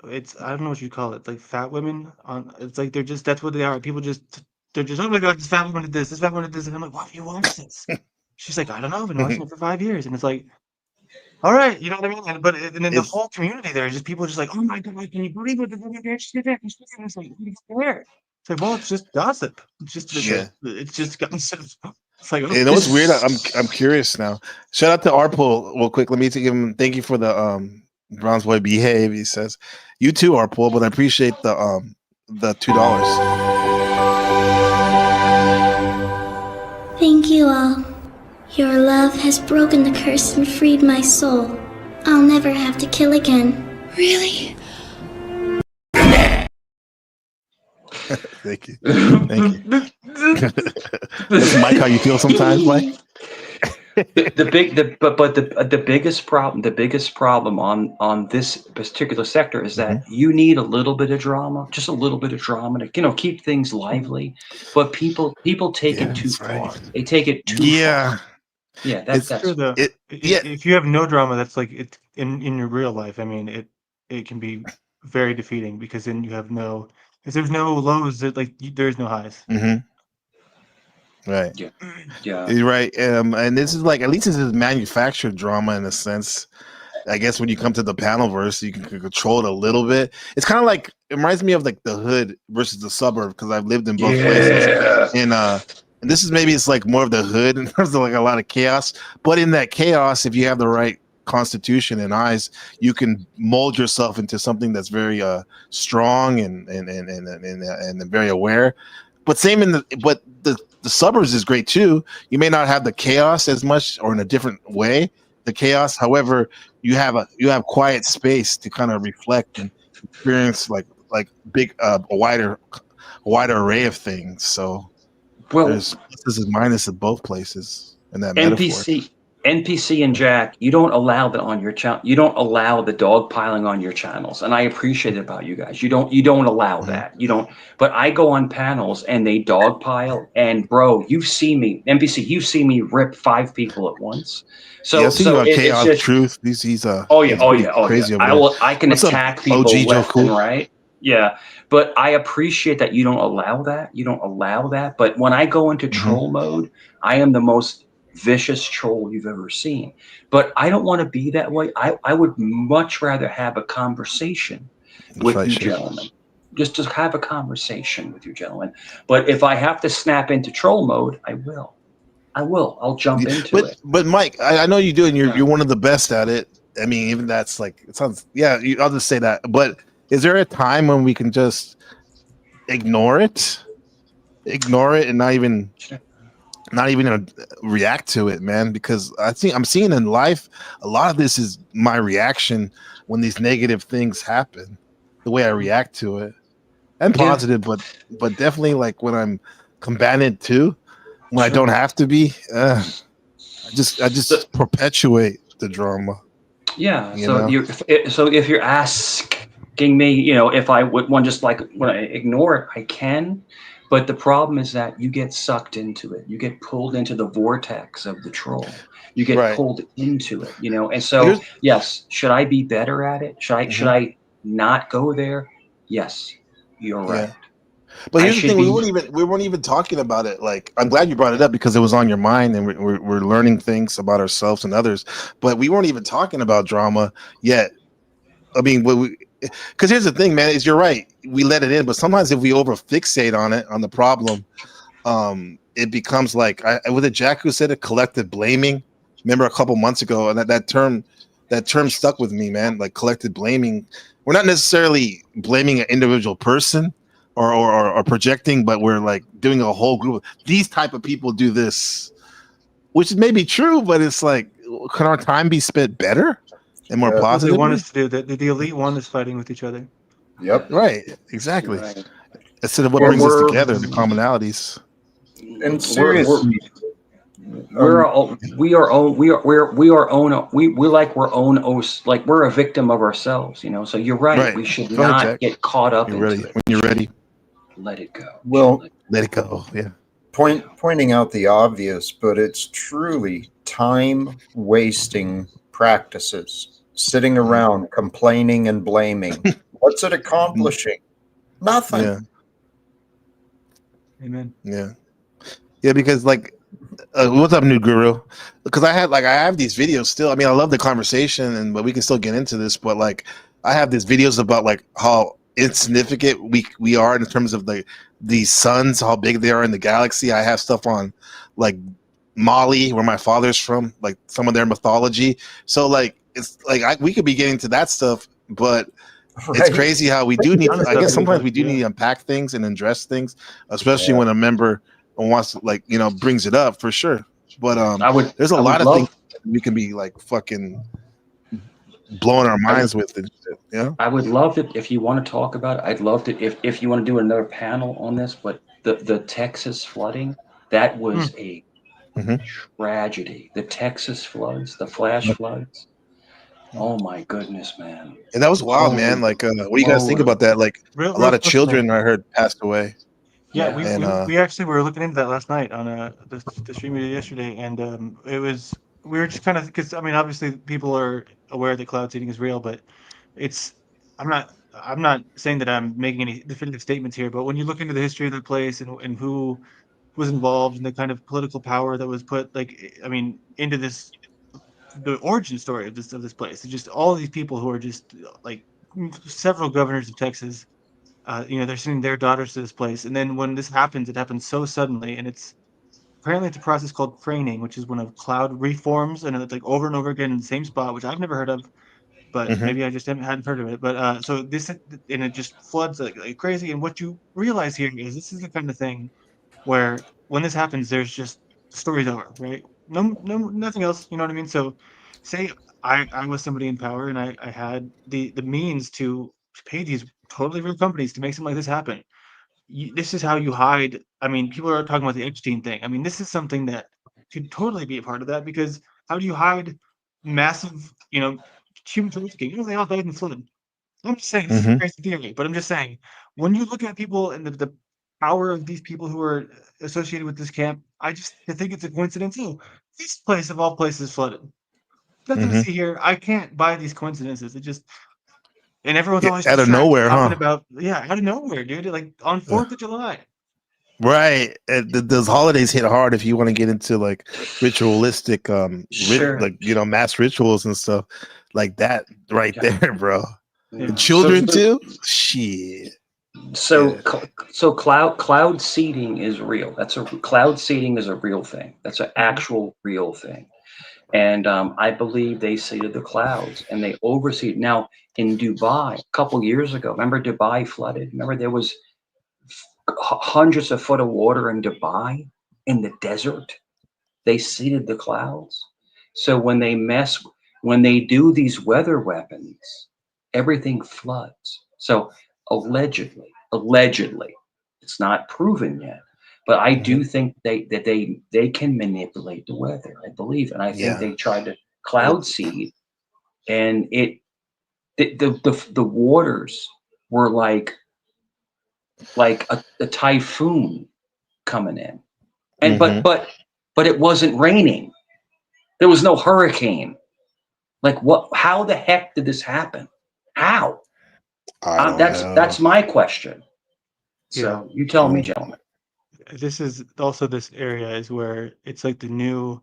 S16: I don't know what you call it, like fat women on. It's like they're just that's what they are. People just they're just, oh my god, this fat woman did this, this fat woman did this, and I'm like, why do you watch this? She's like, I don't know, I've been watching it for 5 years, and it's like, all right, you know what I mean? And then the
S9: It's
S16: whole community there is just people just like, oh my god, can you believe what the bitch did that? It's like, where? It's like, well, it's just gossip. It's just
S9: yeah.
S16: it's just gossip. It's like,
S9: You know what's weird? I'm
S16: okay.
S9: curious now. Shout out to Arpul real quick. Let me give him thank you for the Bronze Boy behave. He says, you too, Arpul, but I appreciate the $2.
S4: Thank you all. Your love has broken the curse and freed my soul. I'll never have to kill again. Really?
S9: Thank you. Thank you. That's Mike, how you feel sometimes, Mike?
S21: The biggest problem on this particular sector is that you need a little bit of drama, just a little bit of drama to keep things lively. But people take it too far. They take it too far. Yeah, that's
S16: true though. If you have no drama, that's like it in your real life. I mean, it can be very defeating because then you have no. If there's no lows, there's no highs.
S9: Right.
S21: Yeah.
S9: You're right. And this is like, at least this is manufactured drama in a sense. I guess when you come to the panel verse, you can control it a little bit. It's kind of like, it reminds me of like the hood versus the suburb, because I've lived in both places. And this is maybe it's like more of the hood in terms of like a lot of chaos. But in that chaos, if you have the right constitution and eyes, you can mold yourself into something that's very strong and very aware. But same in the suburbs is great too. You may not have the chaos as much or in a different way, the chaos. However, you have quiet space to kind of reflect and experience like big a wider array of things. So there's pluses and minuses of both places in that metaphor.
S21: NPC and Jack, you don't allow that on your channel. You don't allow the dog piling on your channels, and I appreciate it about you guys. You don't allow that. You don't. But I go on panels and they dog pile, and bro, you've seen me, NPC. You've seen me rip 5 people at once. So
S9: yeah, I've seen you on
S21: it's
S9: Chaos
S21: just
S9: Truth. He's
S21: crazy
S9: over there.
S21: I can
S9: What's
S21: attack
S9: up,
S21: people
S9: OG
S21: left
S9: Joe
S21: and right. Yeah, but I appreciate that you don't allow that. You don't allow that. But when I go into troll mode, I am the most vicious troll you've ever seen. But I don't want to be that way. I would much rather have a conversation with you gentlemen. Just to have a conversation with you gentlemen. But if I have to snap into troll mode, I will. I'll jump into it.
S9: But Mike, I know you do, and you're one of the best at it. I mean, even that's like, it sounds, I'll just say that. But is there a time when we can just ignore it and not even react to it, man? Because I'm seeing in life, a lot of this is my reaction when these negative things happen, the way I react to it, and positive, but definitely like when I'm combatant too, when I don't have to be, I just perpetuate the drama.
S21: Yeah. So if you're asking me, if I would want just like when I ignore it, I can. But the problem is that you get sucked into it. You get pulled into the vortex of the troll. You get pulled into it, And so, yes, should I be better at it? Should I not go there? Yes, you're right.
S9: But here's the thing: we weren't even talking about it. Like, I'm glad you brought it up because it was on your mind, and we're learning things about ourselves and others. But we weren't even talking about drama yet. I mean, because here's the thing, man, is you're right. We let it in, but sometimes if we over fixate on it, on the problem, it becomes like, was it Jack who said it, collective blaming? Remember a couple months ago, and that term stuck with me, man. Like collective blaming. We're not necessarily blaming an individual person or projecting, but we're like doing a whole group. These type of people do this, which may be true, but it's like, can our time be spent better and more positive?
S16: They want us to do that. The elite want us fighting with each other.
S13: Yep.
S9: Right. Exactly. Right. Instead of what brings us together, the commonalities.
S13: And seriously,
S21: we're a victim of ourselves, So you're right. We should not get caught up into it.
S9: When you're ready,
S21: let it go.
S13: Well,
S9: let it go. Yeah.
S13: pointing out the obvious, but it's truly time-wasting practices. Sitting around complaining and blaming. What's it accomplishing? Nothing.
S9: Yeah.
S16: Amen.
S9: Yeah. Yeah, because like what's up, new guru? Because I have these videos still. I mean, I love the conversation, but we can still get into this. But like, I have these videos about like how insignificant we are in terms of these suns, how big they are in the galaxy. I have stuff on like Mali, where my father's from, like some of their mythology. So like, it's like we could be getting to that stuff, but it's crazy how we do need. I guess sometimes we do need to unpack things and address things, especially when a member wants to, like, brings it up for sure. But there's a lot of things we can be like fucking blowing our minds with and shit. Yeah.
S21: I would love it if you want to talk about it. I'd love to if you want to do another panel on this. But the Texas flooding, that was a tragedy. The Texas floods, the flash floods. Oh my goodness, man!
S9: And that was wild, man. Like, what do you guys think about that? Like, a lot of children I heard passed away.
S16: Yeah, we actually were looking into that last night on the stream we did yesterday, and we were just kind of, because I mean, obviously people are aware that cloud seeding is real, but it's I'm not saying that I'm making any definitive statements here, but when you look into the history of the place and who was involved and the kind of political power that was put, like, I mean, into the origin story of this place, it's just all these people who are just like several governors of Texas. They're sending their daughters to this place, and then when this happens, it happens so suddenly, and apparently it's a process called craning, which is when a cloud reforms and it's like over and over again in the same spot, which I've never heard of, but maybe I just hadn't heard of it. But so this, and it just floods like crazy. And what you realize here is this is the kind of thing where when this happens, there's just the story's over, right? No, nothing else. You know what I mean? So, say I was somebody in power and I had the means to pay these totally real companies to make something like this happen. This is how you hide. I mean, people are talking about the Epstein thing. I mean, this is something that could totally be a part of that, because how do you hide massive, human trafficking? They all died in the flood. I'm just saying, this is a crazy theory, but I'm just saying, when you look at people and the power of these people who are associated with this camp, I think it's a coincidence. Oh, this place of all places flooded. Nothing to see here. I can't buy these coincidences. And everyone's always
S9: Out of
S16: distracted
S9: nowhere,
S16: talking
S9: huh?
S16: about, out of nowhere, dude. Like on 4th of July.
S9: Right. Those holidays hit hard if you want to get into like ritualistic,
S21: Sure.
S9: mass rituals and stuff like that. Right there, bro.
S21: Yeah.
S9: And children too. Shit.
S21: So cloud seeding is real. Cloud seeding is a real thing. That's an actual real thing. And I believe they seeded the clouds and they overseeded. Now in Dubai, a couple years ago, remember Dubai flooded? Remember there was hundreds of foot of water in Dubai in the desert? They seeded the clouds. So when they do these weather weapons, everything floods. So allegedly, it's not proven yet, but I do think they can manipulate the weather. I believe, and I think they tried to cloud seed, and the waters were like a typhoon coming in, and but it wasn't raining. There was no hurricane. Like what? How the heck did this happen? How? That's my question. So you tell me, gentlemen.
S16: This is also, this area is where it's like the new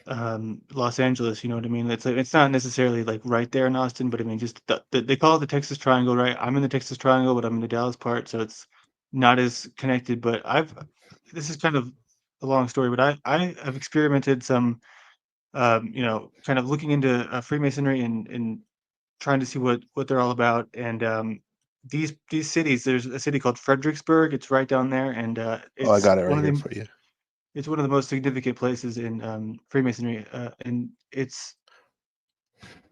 S16: Los Angeles, you know what I mean? It's like, it's not necessarily like right there in Austin, but I mean, just they call it the Texas Triangle, right? I'm in the Texas Triangle, but I'm in the Dallas part, so it's not as connected. But this is kind of a long story, but I have experimented some, kind of looking into Freemasonry and trying to see what they're all about. And these cities, there's a city called Fredericksburg. It's right down there, and
S9: I
S16: it's
S9: got it
S16: one
S9: right
S16: of
S9: here
S16: the
S9: for you.
S16: it's one of the most significant places in Freemasonry, and it's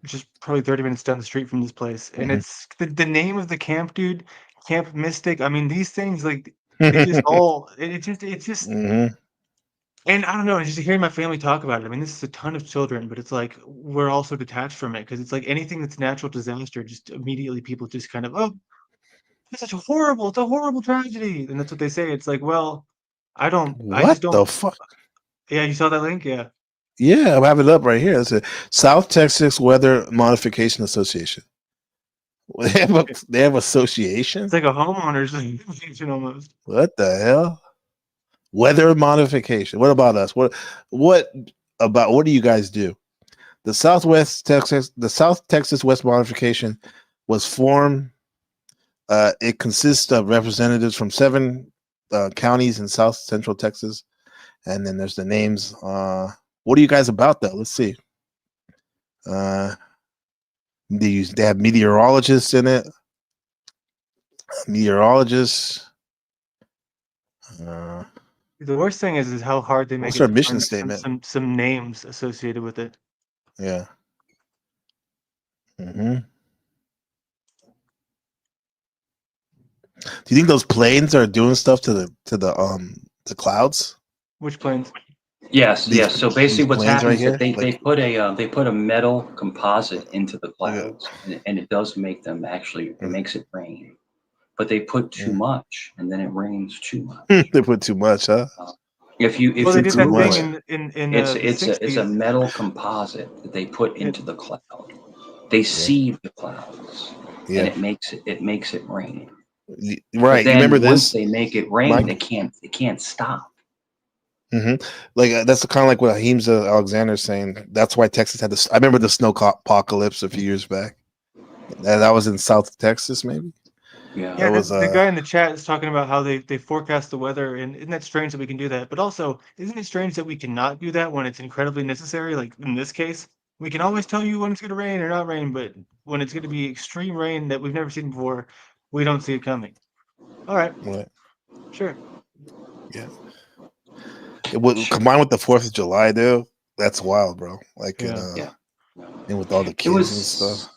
S16: just probably 30 minutes down the street from this place. And it's the name of the camp, dude, Camp Mystic. I mean, these things, like, they just all it's just and I don't know, just hearing my family talk about it. I mean, this is a ton of children, but it's like we're also detached from it, because it's like anything that's natural disaster, just immediately people just kind of, oh, it's a horrible tragedy, and that's what they say. It's like, well, I don't. I
S9: What
S16: just
S9: the
S16: don't.
S9: fuck?
S16: Yeah, you saw that link? Yeah.
S9: Yeah, I have it up right here. It's a South Texas Weather Modification Association. They have association.
S16: It's like a homeowner's association almost.
S9: What the hell? Weather modification. What about us? What do you guys do? The South Texas West Modification was formed. It consists of representatives from 7 counties in South Central Texas, and then there's the names. What are you guys about though? Let's see. They have meteorologists in it. Meteorologists.
S16: The worst thing is how hard they make
S9: What's
S16: it
S9: our
S16: to
S9: mission
S16: find
S9: statement?
S16: some names associated with it.
S9: Yeah. Do you think those planes are doing stuff to the clouds?
S16: Which planes?
S21: Yes, yes. So basically, what's
S9: planes
S21: happened
S9: right
S21: is that
S9: here?
S21: they put a metal composite into the clouds, and it does make them actually. It makes it rain, but they put too much, and then it rains too much.
S9: They put too much, huh?
S21: If you
S16: Well, they did that
S21: Google
S16: thing
S21: it,
S16: in
S21: it's
S16: the
S21: it's a
S16: 60s.
S21: metal composite that they put into the cloud. They sieve the clouds,
S9: Yeah.
S21: and it makes it rain.
S9: Right.
S21: But then
S9: You remember
S21: once
S9: this?
S21: they make it rain,
S9: Mike?
S21: they can't stop.
S9: Like that's kind of like what Ahimsa Alexander's saying. That's why Texas had this. I remember the snow apocalypse a few years back. That was in South Texas, maybe.
S21: Yeah,
S9: that was
S16: the guy in the chat is talking about how they forecast the weather, and isn't that strange that we can do that? But also, isn't it strange that we cannot do that when it's incredibly necessary? Like in this case, we can always tell you when it's going to rain or not rain, but when it's going to be extreme rain that we've never seen before, we don't see it coming. All right,
S9: Right.
S16: sure.
S9: Yeah. It would combined with the 4th of July, dude. That's wild, bro. Like,
S21: Yeah.
S9: and with all the
S21: It
S9: kids and stuff.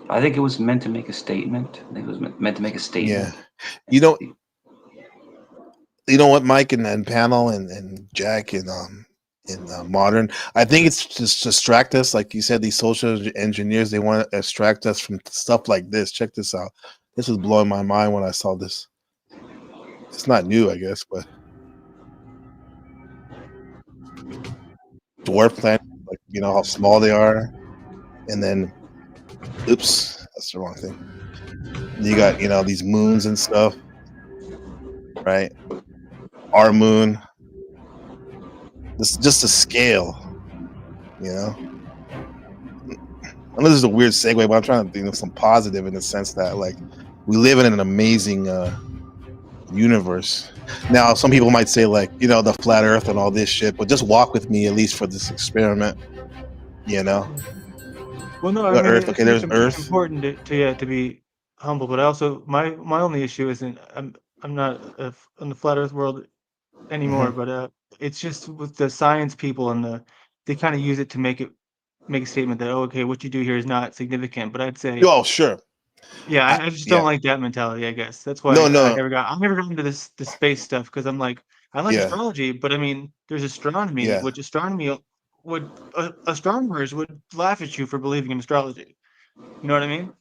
S21: I think it was meant to make a statement. I think it was meant to make a statement.
S9: Yeah. You know what, Mike and panel and Jack and modern. I think it's just to distract us, like you said. These social engineers, they want to extract us from stuff like this. Check this out. This was blowing my mind when I saw this. It's not new, I guess, but dwarf planet, like how small they are, and then, oops, that's the wrong thing. You got these moons and stuff, right? Our moon. This is just a scale, I know this is a weird segue, but I'm trying to think of some positive in the sense that like we live in an amazing universe. Now, some people might say like the flat Earth and all this shit, but just walk with me at least for this experiment.
S16: Well, no, I
S9: The
S16: mean
S9: Earth. Okay, there's
S16: it's
S9: Earth.
S16: important to be humble, but also my only issue isn't I'm not in the flat Earth world anymore, but it's just with the science people and they kind of use it to make a statement that okay, what you do here is not significant. But I'd say,
S9: Oh, sure.
S16: yeah, I just don't like that mentality. I guess that's why
S9: No.
S16: I never got into the space stuff because I'm like I like
S9: Yeah.
S16: astrology, but I mean there's astronomy,
S9: Yeah.
S16: which astronomers would laugh at you for believing in astrology. You know what I mean?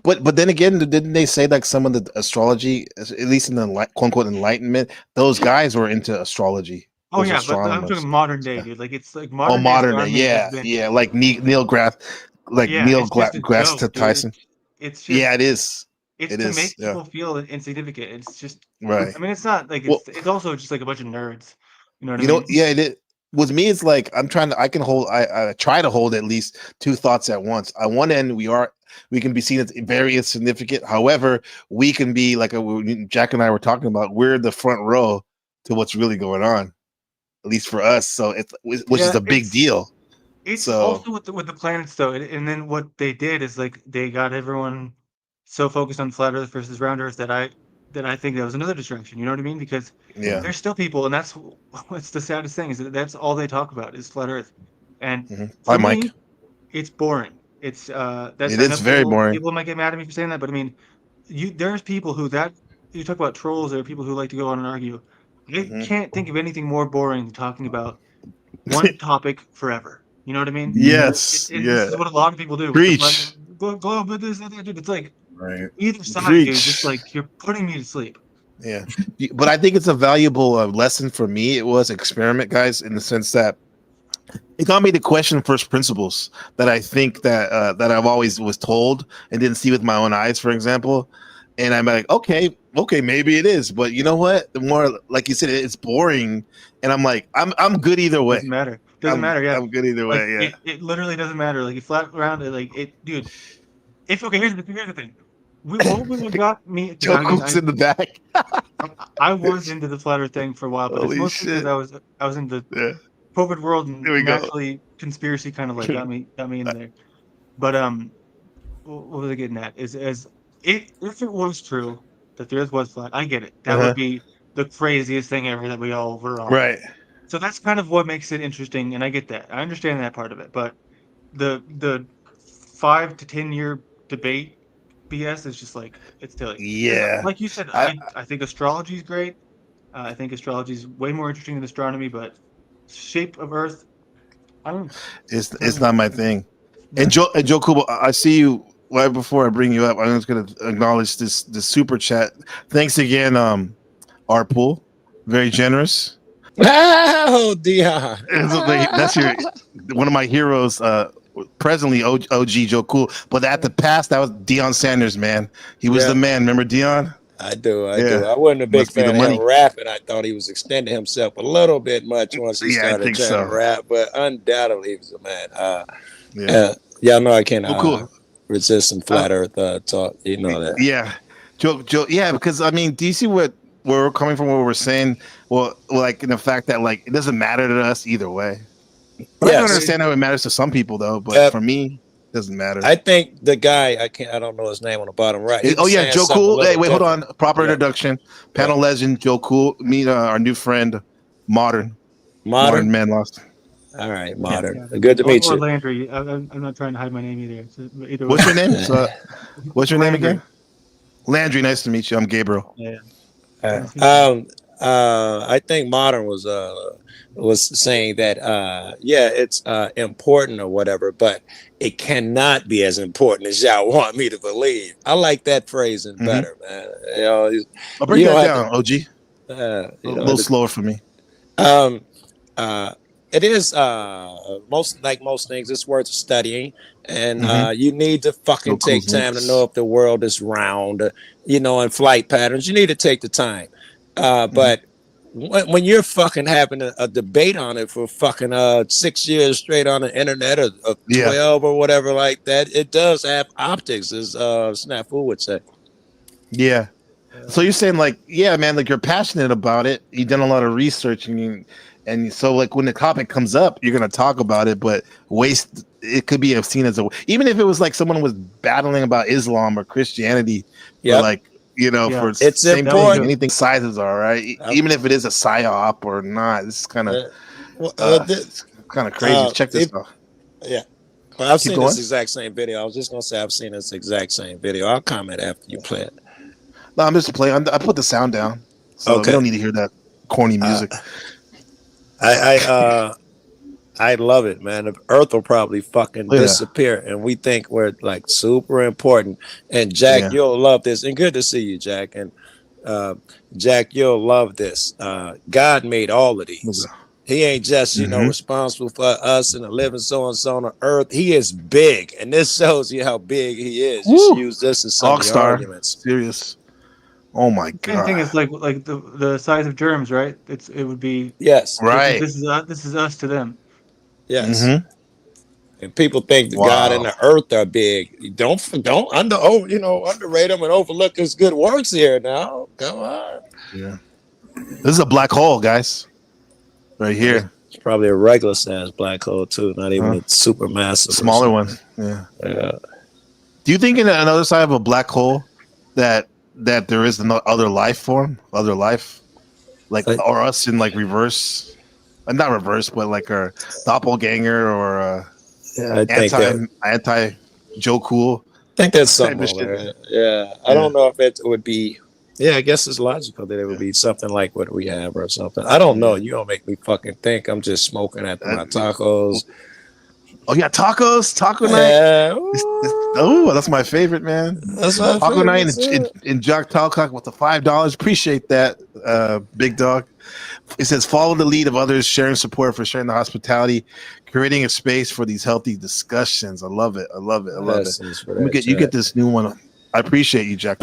S9: But then again, didn't they say like some of the astrology, at least in the quote unquote enlightenment, those guys were into astrology.
S16: Oh
S9: Those
S16: yeah, but I'm
S9: astronomers.
S16: talking modern day, dude. Like it's like
S9: Oh,
S16: modern day
S9: modern day,
S16: astronomy has
S9: yeah,
S16: been
S9: yeah, like Neil deGrasse,
S16: it's just a joke, dude.
S9: Tyson.
S16: It's just
S9: Yeah, it is.
S16: it's
S9: It
S16: to
S9: is.
S16: make
S9: Yeah.
S16: people feel insignificant. It's just
S9: Right.
S16: I mean it's not like
S9: Well,
S16: it's also just like a bunch of nerds. You know what I mean?
S9: yeah, it is. With me, it's like I try to hold at least two thoughts at once. On one end, we can be seen as very insignificant. However, we can be like Jack and I were talking about. We're the front row to what's really going on, at least for us. So which is a big deal.
S16: It's
S9: So
S16: also with the planets though, and then what they did is like they got everyone so focused on flat Earth versus round Earth that I think that was another distraction. You know what I mean? Because
S9: yeah.
S16: there's still people, and that's what's the saddest thing is that's all they talk about is flat Earth, and
S9: Hi,
S16: for
S9: Mike.
S16: me, it's boring. It's that's
S9: It
S16: I
S9: is
S16: know
S9: very boring.
S16: People might get mad at me for saying that, but I mean, there's people who you talk about trolls or people who like to go on and argue. I can't think of anything more boring than talking about one topic forever. You know what I mean?
S9: Yes.
S16: And this
S9: Yeah.
S16: is what a lot of people do.
S9: Preach.
S16: With the globe, this, that, dude. It's like
S6: Right.
S16: either side, dude.
S9: Preach.
S16: Just like you're putting me to sleep.
S9: Yeah, but I think it's a valuable lesson for me. It was experiment, guys, in the sense that it got me to question first principles that I think that I've always was told and didn't see with my own eyes, for example. And I'm like, okay, maybe it is, but you know what? The more, like you said, it's boring, and I'm like, I'm good either way.
S16: Doesn't matter. Doesn't matter. Yeah,
S9: I'm good either
S16: like,
S9: way. Yeah.
S16: it literally doesn't matter. Like you flat around it, like it, dude. If okay, here's the thing. What got me?
S9: Joe Cook's in the back.
S16: I was into the flat Earth thing for a while, but it's
S9: Holy
S16: mostly
S9: shit.
S16: because I was in the COVID world, and
S9: Here we go.
S16: naturally conspiracy kind of like got me in there. But what was I getting at? Is if it was true that the Earth was flat, I get it. That would be the craziest thing ever that we all were on.
S9: Right.
S16: So that's kind of what makes it interesting, and I get that. I understand that part of it, but the 5 to 10 year debate BS is just like it's silly.
S9: Yeah.
S16: Like you said, I think astrology is great. I think astrology is way more interesting than astronomy, but shape of Earth, I don't.
S9: It's not my thing. And Joe Kubo, I see you right before I bring you up. I'm just gonna acknowledge the super chat. Thanks again, Arpool. Very generous.
S5: Oh, Dion.
S9: That's your one of my heroes. Presently, OG Joe Cool, but at the past, that was Deion Sanders, man. He was the man. Remember Deion?
S5: I do. I wasn't a big fan of him rapping. I thought he was extending himself a little bit much once he started trying to rap, but undoubtedly he was a man. Y'all know I can't resist some flat Earth talk. You know that.
S9: Yeah, Joe. Yeah, because I mean, do you see where we're coming from? What we're saying? Well, like in the fact that like it doesn't matter to us either way. I don't understand how it matters to some people though, but for me, it doesn't matter.
S5: I think the guy I don't know his name on the bottom right.
S9: Joe Cool. Hey, wait, hold on. Proper introduction. Panel legend Joe Cool. Meet our new friend, Modern Man Lost.
S5: All right, Modern. Good to meet you.
S16: Landry. I'm not trying to hide my name either. So either
S9: What's
S16: way.
S9: your name? What's your name again? Landry. Nice to meet you. I'm Gabriel.
S16: Yeah.
S5: I think Modern was saying that it's important or whatever, but it cannot be as important as y'all want me to believe. I like that phrasing better, man. You know,
S9: I'll break that down, OG.
S5: A
S9: little slower for me.
S5: It is most things. It's worth studying, and you need to fucking take time to know if the world is round, and flight patterns. You need to take the time. But when you're fucking having a debate on it for fucking 6 years straight on the internet or 12 or whatever like that, it does have optics, as Snafu would say.
S9: Yeah. So you're saying like, yeah, man, like you're passionate about it. You've done a lot of research and so like when the topic comes up, you're gonna talk about it, but it could be seen as even if it was like someone was battling about Islam or Christianity, or like for
S5: it's
S9: same
S5: important.
S9: thing, anything sizes are right, even if it is a psyop or not. This is kind of kind of crazy. Check this out.
S5: Yeah. Well, I've seen this exact same video. I was just gonna say I've seen this exact same video. I'll comment after you play it.
S9: No, I'm just playing. I put the sound down, so we don't need to hear that corny music.
S5: I love it, man. The Earth will probably fucking disappear, and we think we're like super important. And Jack, you'll love this. And good to see you, Jack. And Jack, you'll love this. God made all of these. He ain't just responsible for us and the living so and so on the Earth. He is big, and this shows you how big he is. You should use this as some of your arguments.
S9: Serious. Oh my god!
S16: Same thing is like the size of germs, right? It would be
S9: right.
S16: This is us to them.
S5: Yes. And people think the God and the Earth are big. Don't underrate them and overlook his good works here. Now, come on.
S9: Yeah. This is a black hole, guys. Right here.
S5: It's probably a regular size black hole too, not even a super massive.
S9: Smaller one. Yeah. Do you think in another side of a black hole that there is another life form, other life, like or us in like reverse, not reverse, but like a doppelganger or anti Joe Cool?
S5: I think that's something. Yeah, I don't know if it would be. Yeah, I guess it's logical that it would be something like what we have or something. I don't know. You don't make me fucking think. I'm just smoking after my tacos.
S9: Oh yeah, tacos, taco night.
S5: Yeah.
S9: Oh, that's my favorite, man.
S5: That's my
S9: Taco night
S5: favorite,
S9: in Jock Talcock with the $5. Appreciate that, big dog. It says follow the lead of others, sharing support for sharing the hospitality, creating a space for these healthy discussions. I love it. I love it. I love it.
S5: Blessings for
S9: Let me
S5: that,
S9: get you
S5: Jack.
S9: get this new one. I appreciate you, Jack.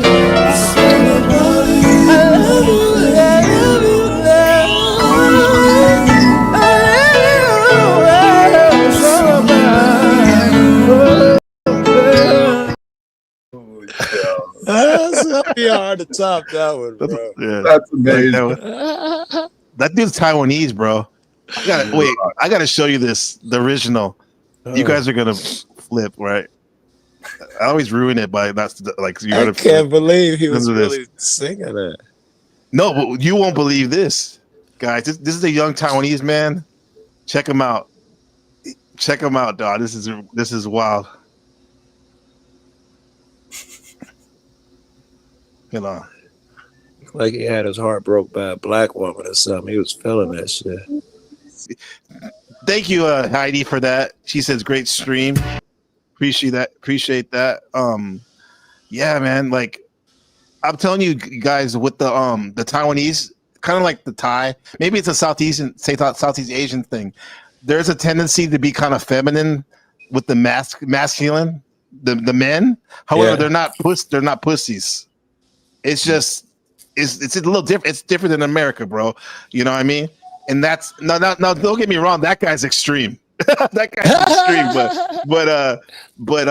S5: That's gonna be hard to top that one, bro.
S9: Yeah,
S13: That's amazing.
S9: That dude's Taiwanese, bro. I gotta show you this, the original. You guys are gonna flip, right? I always ruin it by that's like you
S5: I
S9: gotta
S5: can't believe he was
S9: Listen to this.
S5: really singing that.
S9: No, but you won't believe this, guys. This is a young Taiwanese man. Check him out. Check him out, dog. This is wild. You know,
S5: Like he had his heart broke by a black woman or something. He was feeling that shit.
S9: thank you, Heidi, for that. She says great stream. Appreciate that. Yeah, man. Like I'm telling you guys, with the Taiwanese, kind of like the Thai. Maybe it's a Southeast Asian thing. There's a tendency to be kind of feminine with the masculine, the men. However, they're not pussies. It's just it's a little different. It's different than America, bro. You know what I mean? And that's no. Don't get me wrong. That guy's extreme. That guy's extreme. But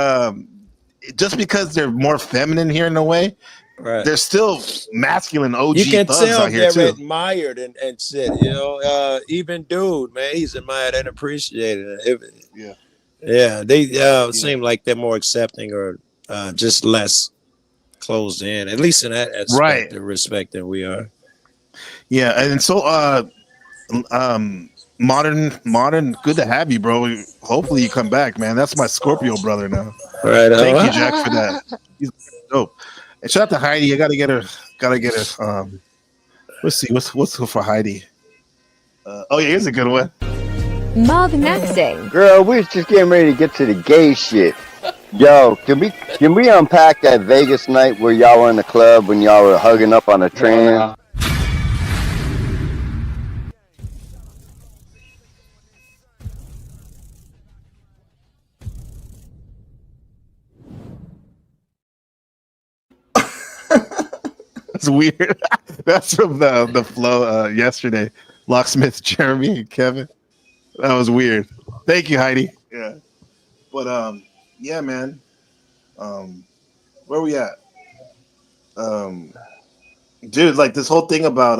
S9: just because they're more feminine here in a way,
S5: right?
S9: They're still masculine OG
S5: You can
S9: thugs
S5: tell
S9: out here
S5: they're
S9: too.
S5: admired and shit. You know, even dude, man, he's admired and appreciated. Yeah. They seem like they're more accepting or just less closed in, at least in that aspect
S9: Right.
S5: of respect than we are.
S9: Yeah, and so modern, good to have you, bro. Hopefully you come back, man. That's my Scorpio brother now.
S5: Right.
S9: Thank you, Jack, for that. He's dope. And shout out to Heidi. I gotta get her. Let's see what's for Heidi. Oh yeah, here's a good one.
S2: Mug Nexting.
S22: Girl, we was just getting ready to get to the gay shit. Yo, can we unpack that Vegas night where y'all were in the club when y'all were hugging up on a train?
S9: That's weird. That's from the flow yesterday. Locksmith Jeremy and Kevin. That was weird. Thank you, Heidi. Yeah. But yeah, man. Where we at? Dude, like this whole thing about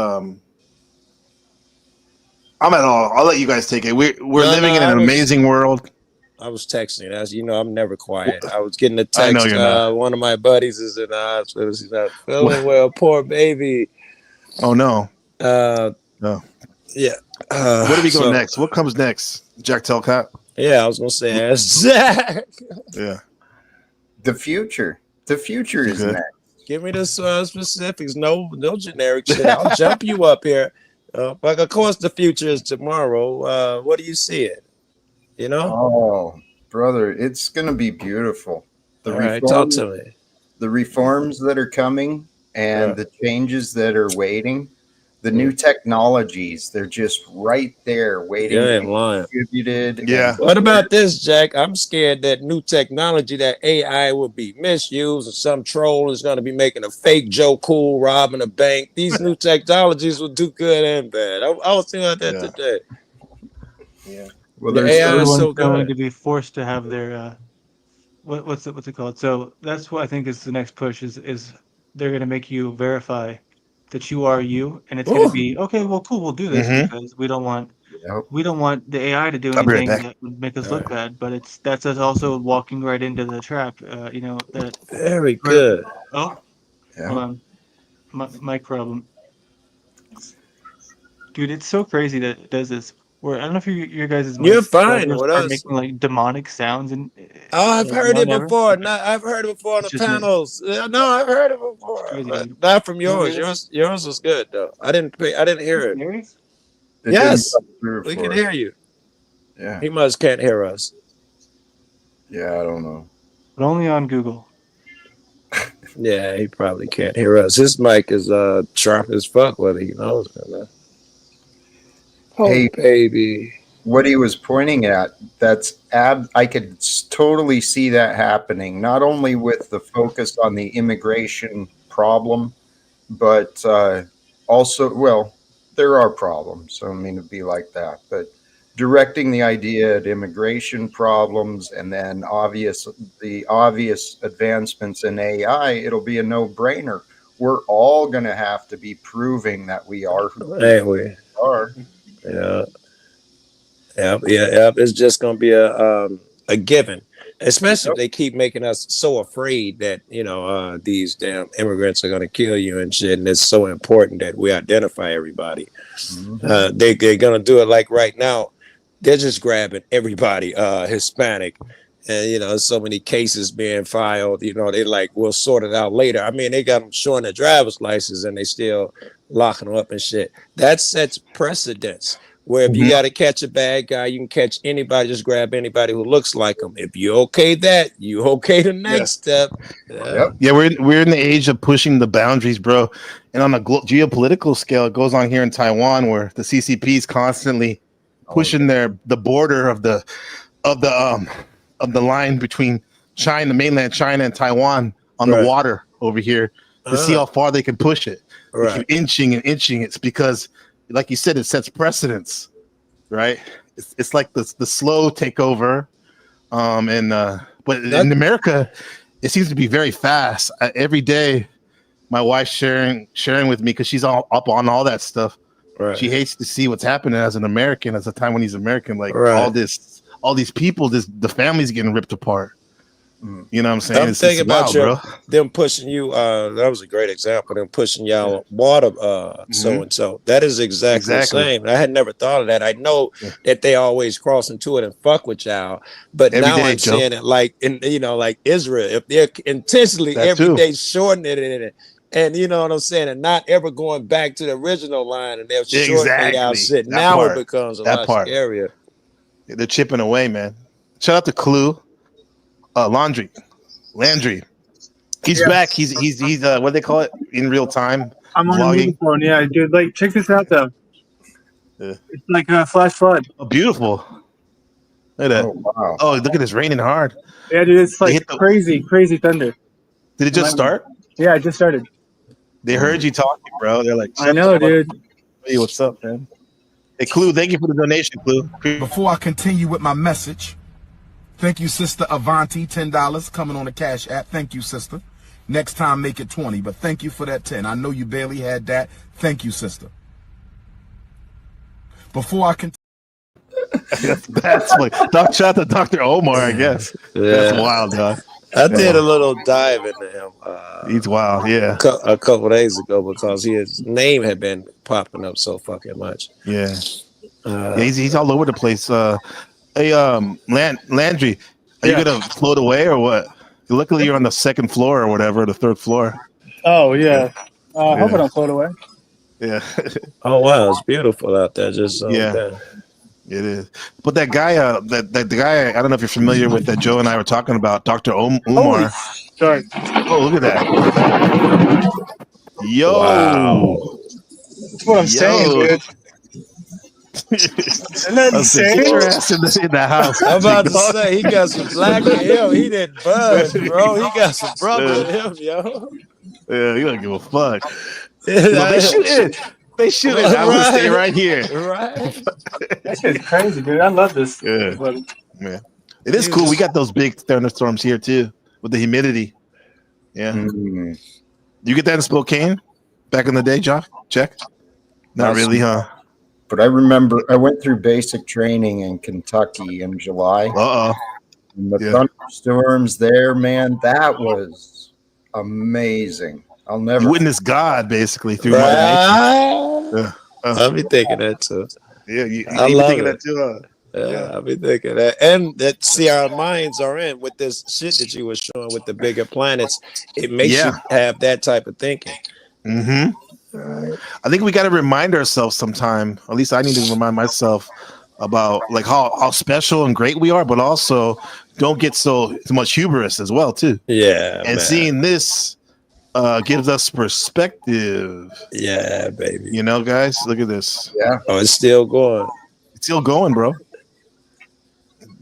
S9: I'm at all. I'll let you guys take it. We're living in an amazing world.
S5: I was texting. As you know, I'm never quiet. I was getting a
S9: I know
S5: text.
S9: you're not.
S5: One of my buddies is in the hospital. He's not feeling well. Poor baby.
S9: Oh no.
S5: No. Yeah.
S9: Where do we go
S5: so-
S9: next? What comes next? Jack Telcott?
S5: Yeah, I was gonna say ask Zach.
S9: Yeah.
S13: The future. The future is
S9: Okay.
S13: next.
S5: Give me the specifics. No generic shit. I'll jump you up here. But of course, the future is tomorrow. What do you see it? You know?
S13: Oh, brother, it's gonna be beautiful. The
S5: All right, talk to me.
S13: The reforms that are coming and the changes that are waiting, the new technologies, they're just right there waiting
S5: You
S13: to
S5: ain't
S13: be
S5: lying.
S13: distributed.
S9: Yeah.
S5: What about this, Jack? I'm scared that new technology, that AI will be misused, and some troll is going to be making a fake Joe Cool robbing a bank. These new technologies will do good and bad. I was thinking about that today.
S9: Yeah.
S13: Well,
S5: the
S13: there's
S5: AI is
S16: Everyone's
S5: so
S16: going
S5: good.
S16: to be forced to have their what's it called? So that's what I think is the next push is they're going to make you verify that you are you, and it's going
S5: Ooh.
S16: to be okay. Well, cool, we'll do this
S9: Mhm.
S16: because we don't want the AI to do
S9: I'll be right
S16: anything
S9: back.
S16: that would make us look bad. But that's us also walking right into the trap. You know that.
S5: Very good.
S16: Oh, hold on, mic problem. Dude, it's so crazy that it does this. Where I don't know if your guys'
S5: You're
S16: mics
S5: fine with
S16: are
S5: us.
S16: making like demonic sounds and.
S5: Oh, I've heard it
S16: Never?
S5: before. No, I've heard it before on the
S16: It's just me.
S5: panels. No, I've heard it before.
S16: Crazy,
S5: But
S16: dude.
S5: not from
S16: You hear
S5: yours. Yours was good though. I didn't hear it.
S16: Scary?
S13: It
S5: Yes,
S13: didn't come through
S5: we
S13: for
S5: can
S13: us.
S5: hear you.
S13: Yeah.
S5: He must can't hear us.
S13: Yeah, I don't know.
S16: But only on Google.
S5: Yeah, he probably can't hear us. His mic is sharp as fuck, whether he knows it or not. Oh,
S13: Hey,
S5: baby.
S13: what he was pointing at, I could totally see that happening, not only with the focus on the immigration problem, but also, well, there are problems. So I mean, it'd be like that, but directing the idea at immigration problems and then the obvious advancements in AI, it'll be a no-brainer. We're all going to have to be proving that we are who we are.
S5: Yeah. Yeah. It's just gonna be a given, especially if they keep making us so afraid that these damn immigrants are gonna kill you and shit. And it's so important that we identify everybody. They're gonna do it like right now. They're just grabbing everybody Hispanic. And so many cases being filed. They like, we'll sort it out later. I mean, they got them showing their driver's license and they still locking them up and shit. That sets precedence. Where if you got to catch a bad guy, you can catch anybody. Just grab anybody who looks like them. If you okay that, you okay the next step.
S9: Yeah, we're in the age of pushing the boundaries, bro. And on a geopolitical scale, it goes on here in Taiwan, where the CCP is constantly pushing the border of the line between China, mainland China, and Taiwan on the water over here to see how far they can push it. They keep inching and inching. It's because, like you said, it sets precedence, right? It's like the slow takeover, but in America, it seems to be very fast. Every day, my wife's sharing with me because she's all up on all that stuff.
S5: Right.
S9: She hates to see what's happening as an American, as a Taiwanese American, like all these people, the family's getting ripped apart. You know what I'm saying?
S5: I'm thinking about them pushing you. That was a great example. Them pushing y'all water, so and so. That is exactly the same. I had never thought of that. I know that they always cross into it and fuck with y'all, but now I'm seeing it like like Israel. If they're intentionally every day shortening it, and you know what I'm saying, and not ever going back to the original line, and they're shortening out shit. Now it becomes a lot scarier.
S9: They're chipping away, man. Shout out to Clue. Landry. He's back. He's what do they call it in real time?
S16: I'm on a mobile phone. Yeah, dude. Like, check this out though. It's like a flash flood.
S9: Oh, beautiful. Look at that. Oh, wow. Oh, look at this, raining hard.
S16: Yeah, dude. It's like crazy thunder.
S9: Did it just start?
S16: Yeah, it just started.
S9: They heard you talking, bro. They're like,
S16: I know, dude.
S9: Hey, what's up, man? Hey, Clue, thank you for the donation, Clue.
S7: Before I continue with my message, thank you, Sister Avanti, $10 coming on the Cash App. Thank you, sister. Next time, make it 20, but thank you for that 10. I know you barely had that. Thank you, sister. Before I continue.
S9: That's like shout out to Dr. Omar, I guess.
S5: Yeah.
S9: That's wild, dog.
S5: I did a little dive into him.
S9: He's wild, yeah.
S5: A couple days ago because his name had been popping up so fucking much.
S9: Yeah. He's all over the place. Hey, Landry, are you gonna float away or what? Luckily, you're on the second floor or whatever, the third floor.
S16: Oh yeah. I hope I don't float away.
S9: Yeah.
S5: Oh wow, it's beautiful out there. Just
S9: it is. But that guy, the guy, I don't know if you're familiar with that. Joe and I were talking about Dr. Umar.
S16: Sorry.
S9: Oh, look at that. Yo.
S5: Wow.
S16: That's what I'm saying, dude. Isn't that insane?
S9: Get your ass in the house.
S5: I'm about to say he got some black in him. He didn't budge, bro. He got some brother in him, yo.
S9: Yeah, he don't give a fuck. They shoot it. They shoot it. I would stay right here.
S5: Right.
S16: That shit's crazy, dude. I love this.
S9: Yeah. It is cool. We got those big thunderstorms here too with the humidity. Yeah. You get that in Spokane back in the day, Jock? Check. Not really, huh?
S13: But I remember I went through basic training in Kentucky in July. And the thunderstorms there, man, that was amazing. I'll never.
S9: You witnessed God basically through
S5: Mother Nature. I'll be thinking that too.
S9: Yeah,
S5: I love
S9: thinking
S5: it.
S9: that too, huh?
S5: Yeah, I'll be thinking that. And that, see, our minds are in with this shit that you were showing with the bigger planets. It makes you have that type of thinking.
S9: Mm-hmm. I think we got to remind ourselves sometime, at least I need to remind myself about like how special and great we are, but also don't get so much hubris as well, too.
S5: Yeah,
S9: and
S5: man.
S9: seeing this gives us perspective.
S5: Yeah, baby.
S9: You know, guys, look at this.
S13: Yeah.
S5: Oh, it's still going.
S9: It's still going, bro.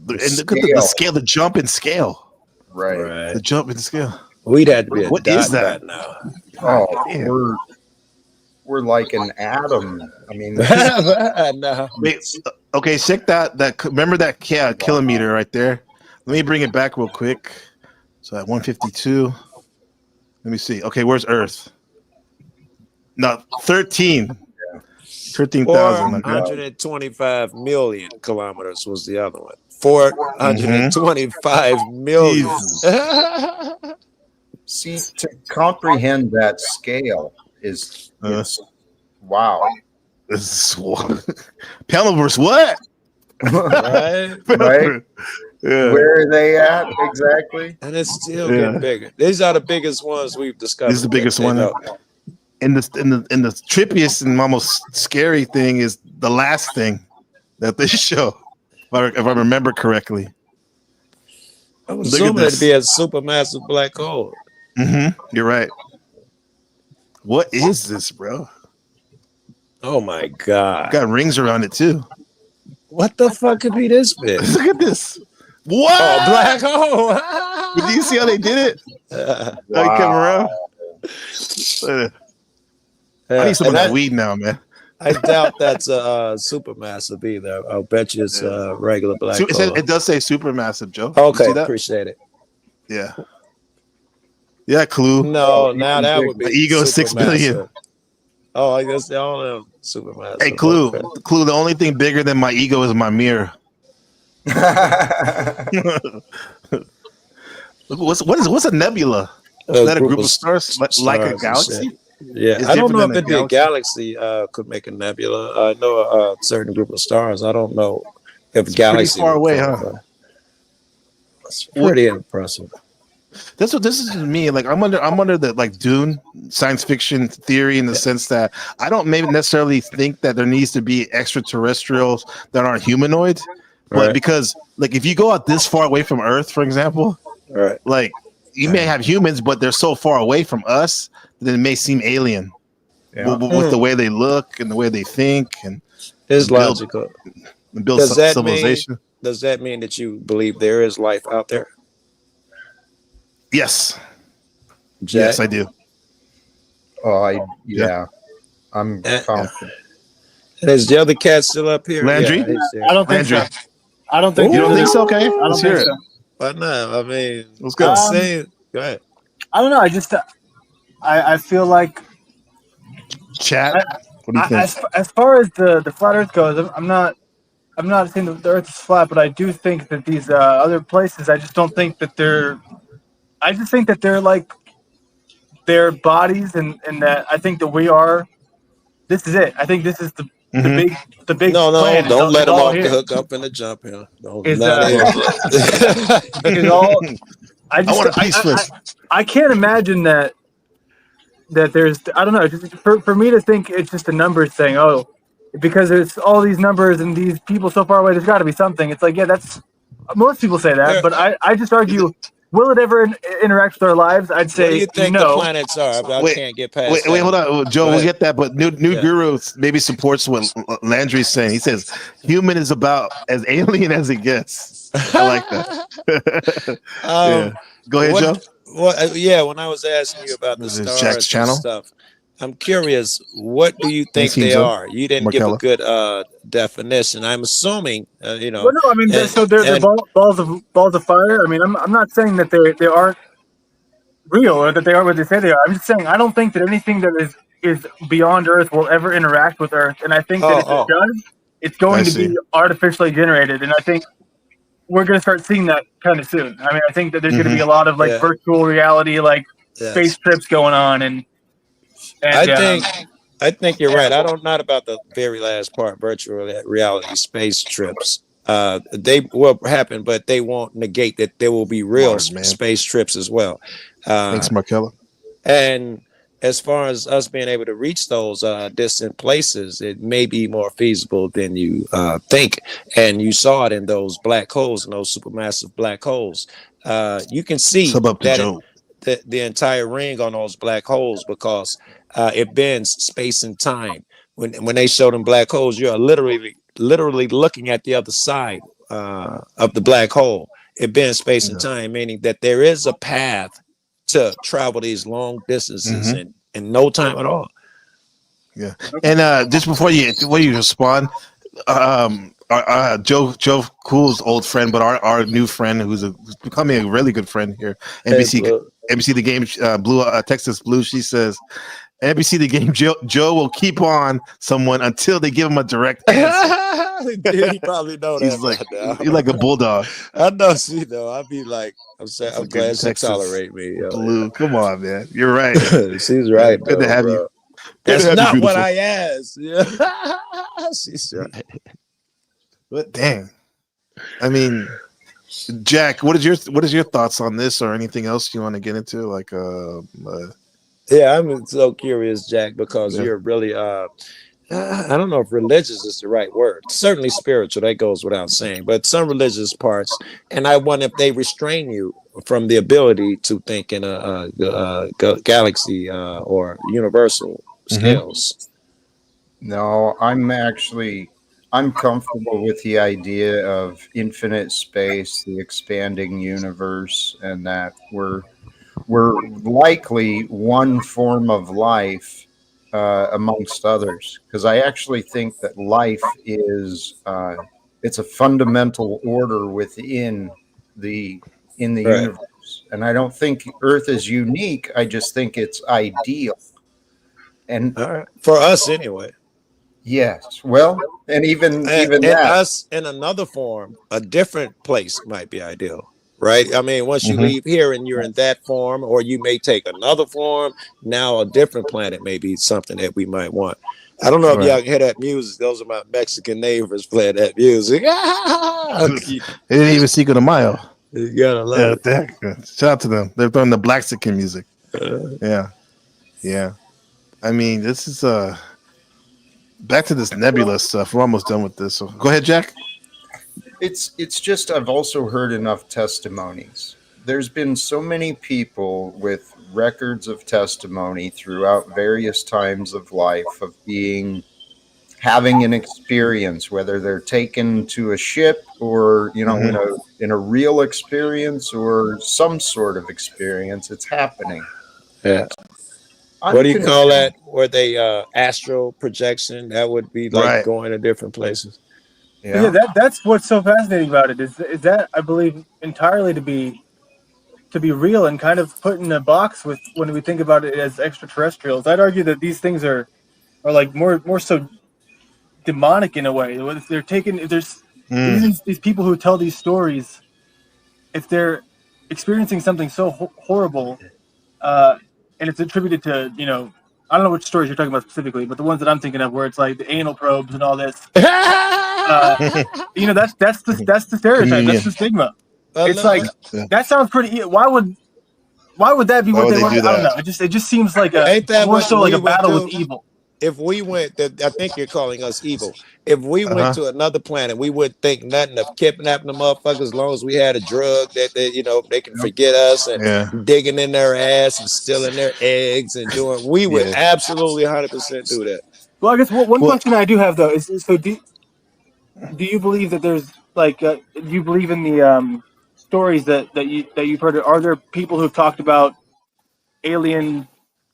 S9: And look at the scale, the jump in scale.
S13: Right.
S9: The jump in scale.
S5: We'd have to be a
S9: What
S5: dot
S9: is that?
S5: by now.
S13: Oh, we're like an atom. I mean,
S5: No.
S9: Wait, okay, check that. Remember that kilometer right there? Let me bring it back real quick. So at 152. Let me see. Okay, where's Earth? No, 13. 13,000.
S5: 425 million kilometers was the other one. 425 million.
S13: see, to comprehend that scale is wow.
S9: This is Pamela versus what?
S5: Right?
S13: Right?
S9: Yeah.
S13: Where are they at exactly?
S5: And it's still getting bigger. These are the biggest ones we've discovered.
S9: This is the biggest one. And the trippiest and almost scary thing is the last thing that they show, if I remember correctly.
S5: I'm assuming it'd be a supermassive black hole.
S9: You're right. What is this, bro?
S5: Oh my god!
S9: Got rings around it too.
S5: What the fuck could be this big?
S9: Look at this. What?
S5: Oh, black hole.
S9: Did you see how they did it? Like come around. I need some of that weed now, man.
S5: I doubt that's a supermassive either. I'll bet you it's a regular black hole.
S9: It does say supermassive, Joe.
S5: Okay, appreciate it.
S9: Yeah. Yeah, Clue.
S5: No, now that would be
S9: the ego 6 billion.
S5: Oh, I guess they all have supermassive.
S9: Hey, Clue. Okay. Clue. The only thing bigger than my ego is my mirror. What's a nebula? Is that a group of stars like a galaxy?
S5: Yeah, I don't know if it'd be a galaxy could make a nebula. I know a certain group of stars. I don't know if
S9: it's
S5: galaxy.
S9: Pretty far away, huh?
S5: It's pretty impressive.
S9: That's what this is to me. Like I'm under the like Dune science fiction theory in the sense that I don't maybe necessarily think that there needs to be extraterrestrials that aren't humanoids, but because like if you go out this far away from Earth, for example, like you may have humans, but they're so far away from us that it may seem alien with the way they look and the way they think and
S5: it's logical.
S9: Build civilization.
S5: Does that mean that you believe there is life out there?
S9: Yes.
S5: Jack?
S9: Yes, I do.
S13: Oh, I'm confident.
S5: And is the other cat still up here?
S9: Landry?
S5: Yeah,
S8: I don't think so. I don't think
S9: you don't think so. Okay,
S8: I don't
S9: let's
S8: think
S9: hear it.
S8: so.
S5: Why not? I mean,
S9: let's go.
S5: Go ahead.
S8: I don't know. I just I feel like
S9: chat. What do you think?
S8: As far as the flat Earth goes, I'm not saying that the Earth is flat, but I do think that these other places, I just don't think that they're. I just think that they're like their bodies, and that I think that we are. This is it. I think this is the big.
S5: No,
S8: plan.
S5: don't let them off
S8: here.
S5: the hook up in the jump here.
S8: Is all. I can't imagine that there's. I don't know. Just for me to think it's just a numbers thing. Oh, because there's all these numbers and these people so far away. There's got to be something. It's like that's. Most people say that, but I just argue. Will it ever interact with our lives? I'd say
S5: what do you think
S8: no.
S5: the planets are? I can't get past
S9: Wait, hold on, Joe. We'll get that, but new Guru maybe supports what Landry's saying. He says human is about as alien as it gets. I like that. Go ahead, Joe.
S5: Well, when I was asking you about the stars
S9: Jack's channel
S5: and stuff, I'm curious. What do you think they are? You didn't give a good definition. I'm assuming,
S8: Well, no, I mean, they're balls of fire. I mean, I'm not saying that they aren't real or that they are what they say they are. I'm just saying I don't think that anything that is beyond Earth will ever interact with Earth, and I think that if it does, it's going to be artificially generated, and I think we're going to start seeing that kind of soon. I mean, I think that there's going to be a lot of like virtual reality, like space trips going on, and
S5: I think you're right. I don't not about the very last part, virtual reality space trips. They will happen, but they won't negate that there will be real space trips as well.
S9: Thanks, Markella.
S5: And as far as us being able to reach those distant places, it may be more feasible than you think. And you saw it in those black holes, in those supermassive black holes. You can see
S9: Sub up to
S5: that
S9: Joe.
S5: the entire ring on those black holes, because it bends space and time. When they show them black holes, you're literally looking at the other side of the black hole. It bends space and time, meaning that there is a path to travel these long distances in no time at all.
S9: Yeah. And just before you respond, Joe Cool's old friend, but our new friend who's becoming a really good friend here, NBC the game Blue Texas Blue. She says, NBC the game Joe will keep on someone until they give him a direct answer.
S5: Dude, he probably know that.
S9: He's like he's like a bulldog.
S5: I know. See, though, I'd be like, I'm glad she
S9: Texas
S5: tolerate me. Yo,
S9: Blue,
S5: yeah.
S9: come on, man. You're right.
S5: She's right.
S9: Good to
S5: though,
S9: have
S5: bro.
S9: you.
S5: That's
S9: Good to have you,
S5: not what
S9: beautiful.
S5: I asked. Yeah. She's right.
S9: But dang, I mean, Jack, what is your thoughts on this, or anything else you want to get into? Like,
S5: Yeah, I'm so curious, Jack, because you're really I don't know if religious is the right word. Certainly spiritual, that goes without saying, but some religious parts, and I wonder if they restrain you from the ability to think in a galaxy or universal scales.
S13: No, I'm comfortable with the idea of infinite space, the expanding universe, and that we're likely one form of life amongst others. Because I actually think that life is it's a fundamental order within the universe, and I don't think Earth is unique. I just think it's ideal, and
S5: for us anyway.
S13: Yes, well, and even that,
S5: us in another form, a different place might be ideal, right? I mean, once you leave here and you're in that form, or you may take another form, now a different planet may be something that we might want. I don't know if y'all can hear that music. Those are my Mexican neighbors playing that music.
S9: they didn't even Cinco de Mayo.
S5: You gotta love
S9: it. Shout out to them. They're throwing the Blaxican music. Yeah. I mean, this is back to this nebula stuff. We're almost done with this. So go ahead, Jack.
S13: it's just I've also heard enough testimonies. There's been so many people with records of testimony throughout various times of life of having an experience, whether they're taken to a ship or in a real experience or some sort of experience. It's happening.
S5: Yeah. What do you call that? Where they astral projection? That would be like going to different places.
S8: Yeah, that's what's so fascinating about it is that I believe entirely to be real and kind of put in a box with when we think about it as extraterrestrials. I'd argue that these things are like more so demonic in a way. If they're taken, if there's these people who tell these stories, if they're experiencing something so horrible, and it's attributed to I don't know which stories you're talking about specifically, but the ones that I'm thinking of where it's like the anal probes and all this. That's the stereotype. That's the stigma. It's like that sounds pretty. Why would that be what they want? I don't know. It just seems like more so like a battle with evil.
S5: If we went, I think you're calling us evil. If we went to another planet, we wouldn't think nothing of kidnapping the motherfuckers as long as we had a drug that they can forget us and digging in their ass and stealing their eggs and doing. We would absolutely 100% do that.
S8: Well, I guess one question I do have though is so do you believe that there's like do you believe in the stories that you've heard? Are there people who've talked about alien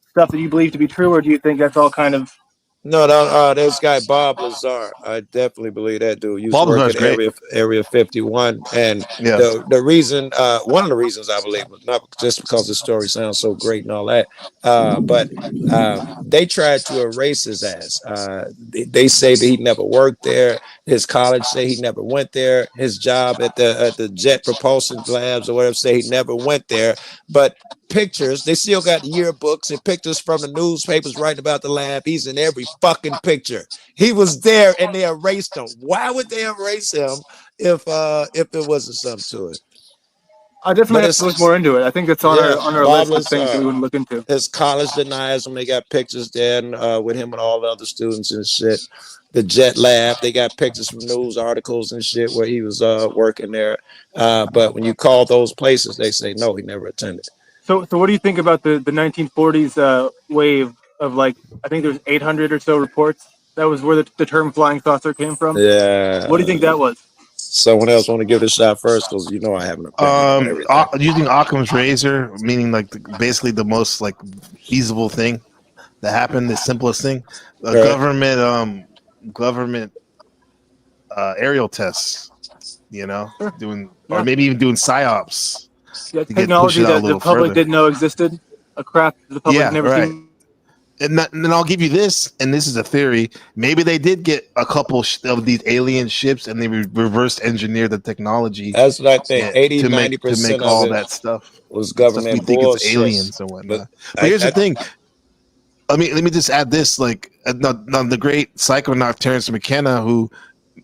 S8: stuff that you believe to be true, or do you think that's all kind of?
S5: No, this guy Bob Lazar, I definitely believe that dude. Used to work at Area 51, and the reason, one of the reasons I believe, not just because the story sounds so great and all that, but they tried to erase his ass. They say that he never worked there. His college say he never went there. His job at the Jet Propulsion Labs or whatever say he never went there. But pictures, they still got yearbooks and pictures from the newspapers writing about the lab. He's in every fucking picture. He was there and they erased him. Why would they erase him if there wasn't something to it?
S8: I definitely have to look more into it. I think it's on our list of things that we want to look into.
S5: His college denies him. They got pictures there and, with him and all the other students and shit. The Jet Lab, they got pictures from news articles and shit where he was working there. But when you call those places, they say no, he never attended.
S8: So what do you think about the 1940s wave of, like, I think there's 800 or so reports? That was where the term flying saucer came from?
S5: Yeah.
S8: What do you think that was?
S5: Someone else want to give it a shot first, because I have an opinion on everything.
S9: Using Occam's razor, meaning like basically the most like feasible thing that happened, the simplest thing. Government aerial tests, doing or maybe even doing psyops.
S8: Yeah, technology that the public didn't know existed, a craft the public had never seen.
S9: And then I'll give you this, and this is a theory. Maybe they did get a couple of these alien ships, and they reverse engineered the technology.
S5: That's what I think. 80-90%
S9: to make all that stuff
S5: was government.
S9: We think it's aliens and whatnot. But here's the thing. Let me just add this. Like, the great psychonaut Terrence McKenna, who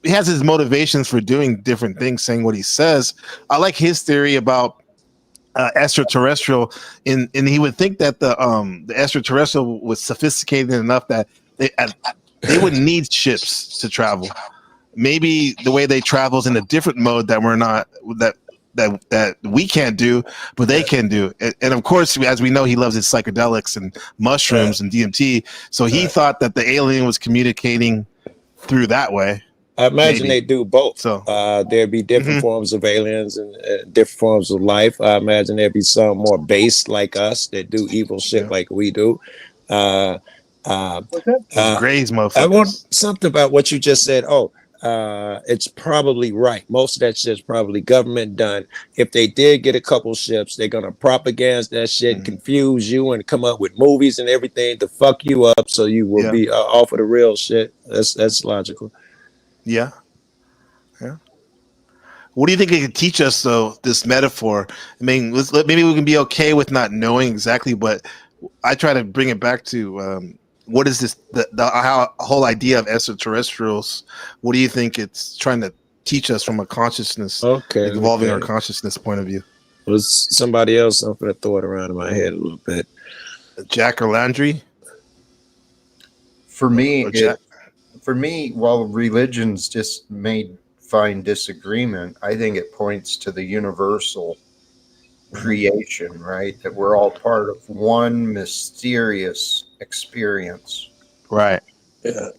S9: he has his motivations for doing different things, saying what he says. I like his theory about extraterrestrial, and he would think that the extraterrestrial was sophisticated enough that they wouldn't need ships to travel. Maybe the way they travel is in a different mode that we're not that we can't do, but they can do. And of course, as we know, he loves his psychedelics and mushrooms and DMT. So he thought that the alien was communicating through that way.
S5: I imagine they do both. So there'd be different forms of aliens and different forms of life. I imagine there'd be some more based like us that do evil shit like we do.
S9: Grays, motherfuckers.
S5: I want something about what you just said. It's probably right. Most of that shit's probably government done. If they did get a couple ships, they're gonna propaganda that shit, confuse you, and come up with movies and everything to fuck you up, so you will be off of the real shit. That's logical.
S9: Yeah. What do you think it could teach us, though? This metaphor. I mean, maybe we can be okay with not knowing exactly, but I try to bring it back to what is this? The whole idea of extraterrestrials. What do you think it's trying to teach us from a consciousness, evolving our consciousness point of view?
S5: Was somebody else? I'm gonna throw it around in my head a little bit.
S9: Jack or Landry?
S13: For me, while religions just may find disagreement, I think it points to the universal creation, right? That we're all part of one mysterious experience.
S9: Right.
S5: Yeah.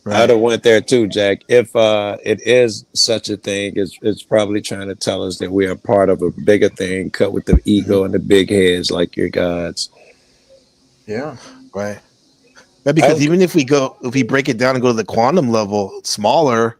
S5: Right. I'd have went there too, Jack. If it is such a thing, it's probably trying to tell us that we are part of a bigger thing, cut with the ego and the big heads like your gods.
S13: Yeah.
S9: Right. Yeah, because even if we break it down and go to the quantum level, smaller,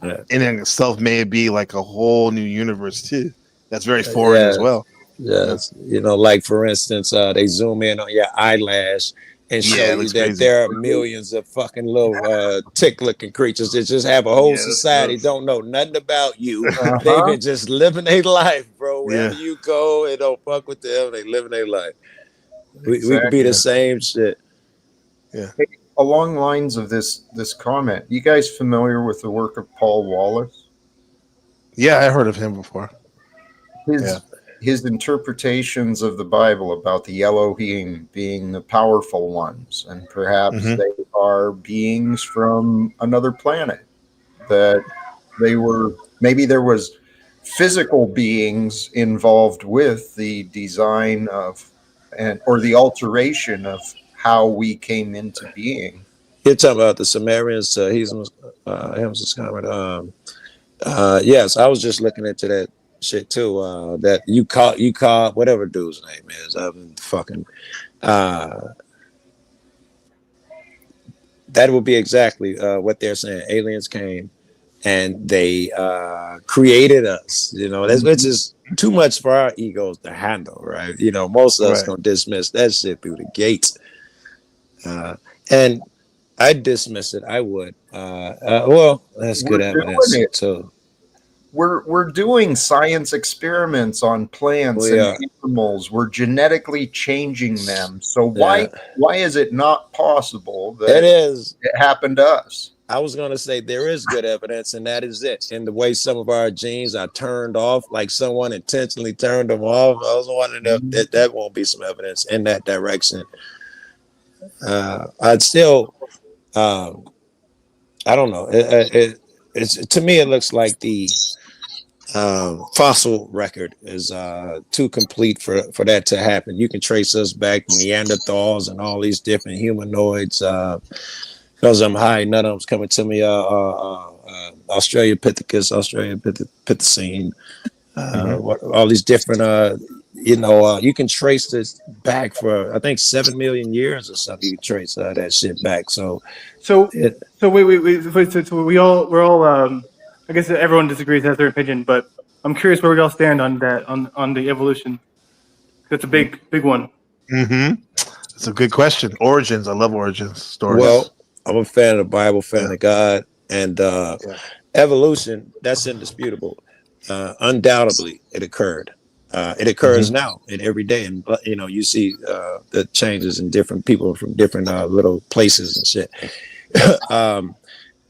S9: in itself may be like a whole new universe too. That's very foreign as well.
S5: Yes. Like for instance, they zoom in on your eyelash and show you that crazy. There are millions of fucking little tick-looking creatures that just have a whole society, don't know nothing about you. They've been just living their life, bro. Wherever you go, it don't fuck with them. They living their life. We could be the same shit.
S9: Yeah.
S13: Hey, along lines of this comment, you guys familiar with the work of Paul Wallace?
S9: Yeah, I heard of him before.
S13: His interpretations of the Bible about the Elohim being the powerful ones, and perhaps they are beings from another planet, that maybe there was physical beings involved with the design of or the alteration of how we came into being.
S5: You're talking about the Sumerians, Hems's comment. Yes, I was just looking into that shit too. That you call whatever dude's name is. That would be exactly what they're saying. Aliens came and they created us. That's just too much for our egos to handle, right? Most of us gonna dismiss that shit through the gates. And I'd dismiss it. I would. Well, that's good evidence too.
S13: We're doing science experiments on plants and animals. We're genetically changing them. So why is it not possible that it happened to us?
S5: I was going to say there is good evidence, and that is it. In the way some of our genes are turned off, like someone intentionally turned them off. I was wondering if that won't be some evidence in that direction. I'd still, I don't know. It's to me, it looks like the fossil record is too complete for that to happen. You can trace us back to Neanderthals and all these different humanoids. Because I'm high, none of them's coming to me. Australopithecus, Australopithecine, all these different. You can trace this back for I think 7 million years or something. You can trace that shit back. So
S8: wait, so we're all I guess everyone disagrees, has their opinion, but I'm curious where we all stand on that on the evolution. That's a big one.
S9: It's a good question. Origins, I love origins stories.
S5: Well, I'm a fan of the Bible, fan of God, and evolution. That's indisputable. Undoubtedly, it occurred. It occurs now and every day, and you see the changes in different people from different little places and shit.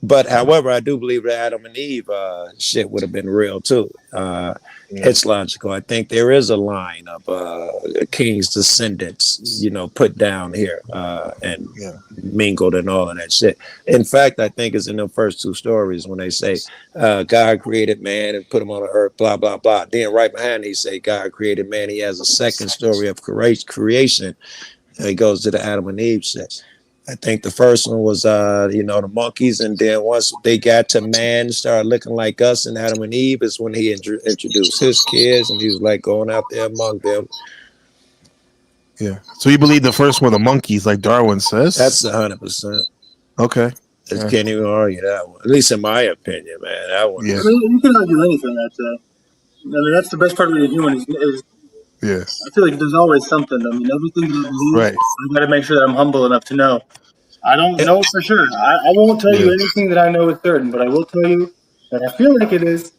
S5: But however, I do believe that Adam and Eve shit would have been real too. It's logical. I think there is a line of king's descendants, put down here and mingled and all of that shit. In fact, I think it's in the first two stories when they say God created man and put him on the earth, blah, blah, blah. Then right behind he say God created man. He has a second story of creation. He goes to the Adam and Eve shit. I think the first one was, the monkeys. And then once they got to man, started looking like us and Adam and Eve is when he introduced his kids and he was like going out there among them.
S9: Yeah. So you believe the first one, the monkeys, like Darwin says?
S5: That's 100%.
S9: Okay.
S5: I can't even argue that one. At least in my opinion, man. That one.
S8: Yeah. I mean, you can argue anything, I'd say. I mean, that's the best part of being a human is
S9: yeah.
S8: I feel like there's always something. I mean, everything that I believe,
S9: right.
S8: I got to make sure that I'm humble enough to know. I don't know for sure. I won't tell you anything that I know is certain, but I will tell you that I feel like it is.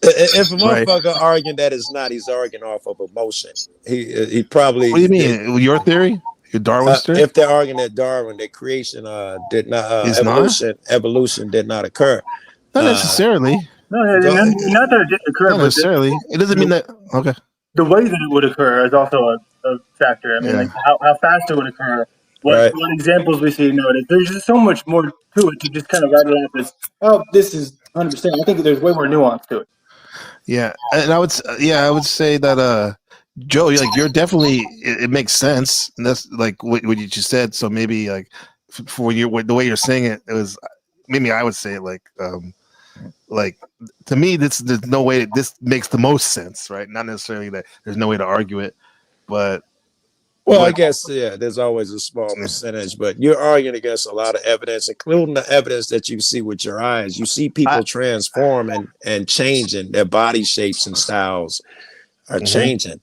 S5: If a motherfucker arguing that it's not, he's arguing off of emotion. He probably.
S9: What do you mean? Your theory? Your Darwin's theory?
S5: If they're arguing that Darwin, that creation did not, evolution did not occur.
S9: Not necessarily.
S8: No, not that it didn't occur.
S9: Not necessarily. It doesn't mean that. Okay.
S8: The way that it would occur is also a factor. I mean, like how fast it would occur. What examples we see nowadays? There's just so much more to it to just kind of write it off as, this is 100%. I think there's way more nuance to it.
S9: Yeah, and I would say that Joe, you're definitely it makes sense, and that's like what you just said. So maybe like for you, the way you're saying it, it was maybe I would say it like to me, there's no way this makes the most sense, right? Not necessarily that there's no way to argue it, but.
S5: Well, I guess, there's always a small percentage, but you're arguing against a lot of evidence, including the evidence that you see with your eyes. You see people transform and changing, their body shapes and styles are changing.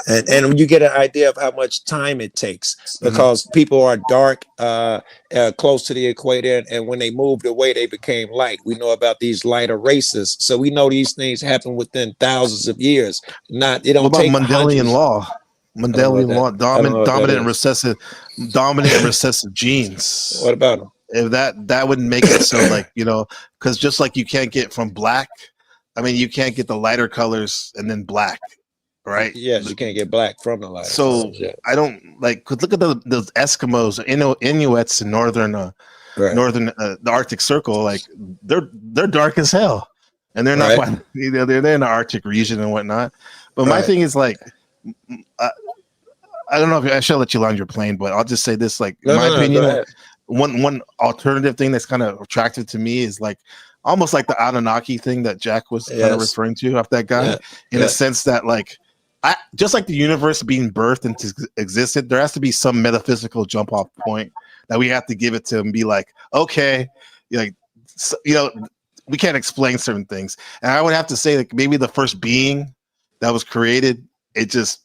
S5: And you get an idea of how much time it takes because people are dark, close to the equator, and when they moved away, they became light. We know about these lighter races, so we know these things happen within thousands of years. It don't
S9: what about
S5: take
S9: Mendelian law? Mendelian law, dominant and recessive genes.
S5: What about them?
S9: If that wouldn't make it so because just like you can't get from black, I mean you can't get the lighter colors and then black, right?
S5: Yes, you can't get black from the lighter.
S9: So
S5: colors,
S9: I don't cause look at those Eskimos, Inuits in northern the Arctic Circle, like they're dark as hell, and they're not they're in the Arctic region and whatnot. But my thing is I don't know if I should let you land your plane, but I'll just say this: in my opinion, one alternative thing that's kind of attractive to me is almost like the Anunnaki thing that Jack was kind of referring to off that guy, in a sense that just like the universe being birthed into existence, there has to be some metaphysical jump off point that we have to give it to and be like, okay, we can't explain certain things, and I would have to say maybe the first being that was created, it just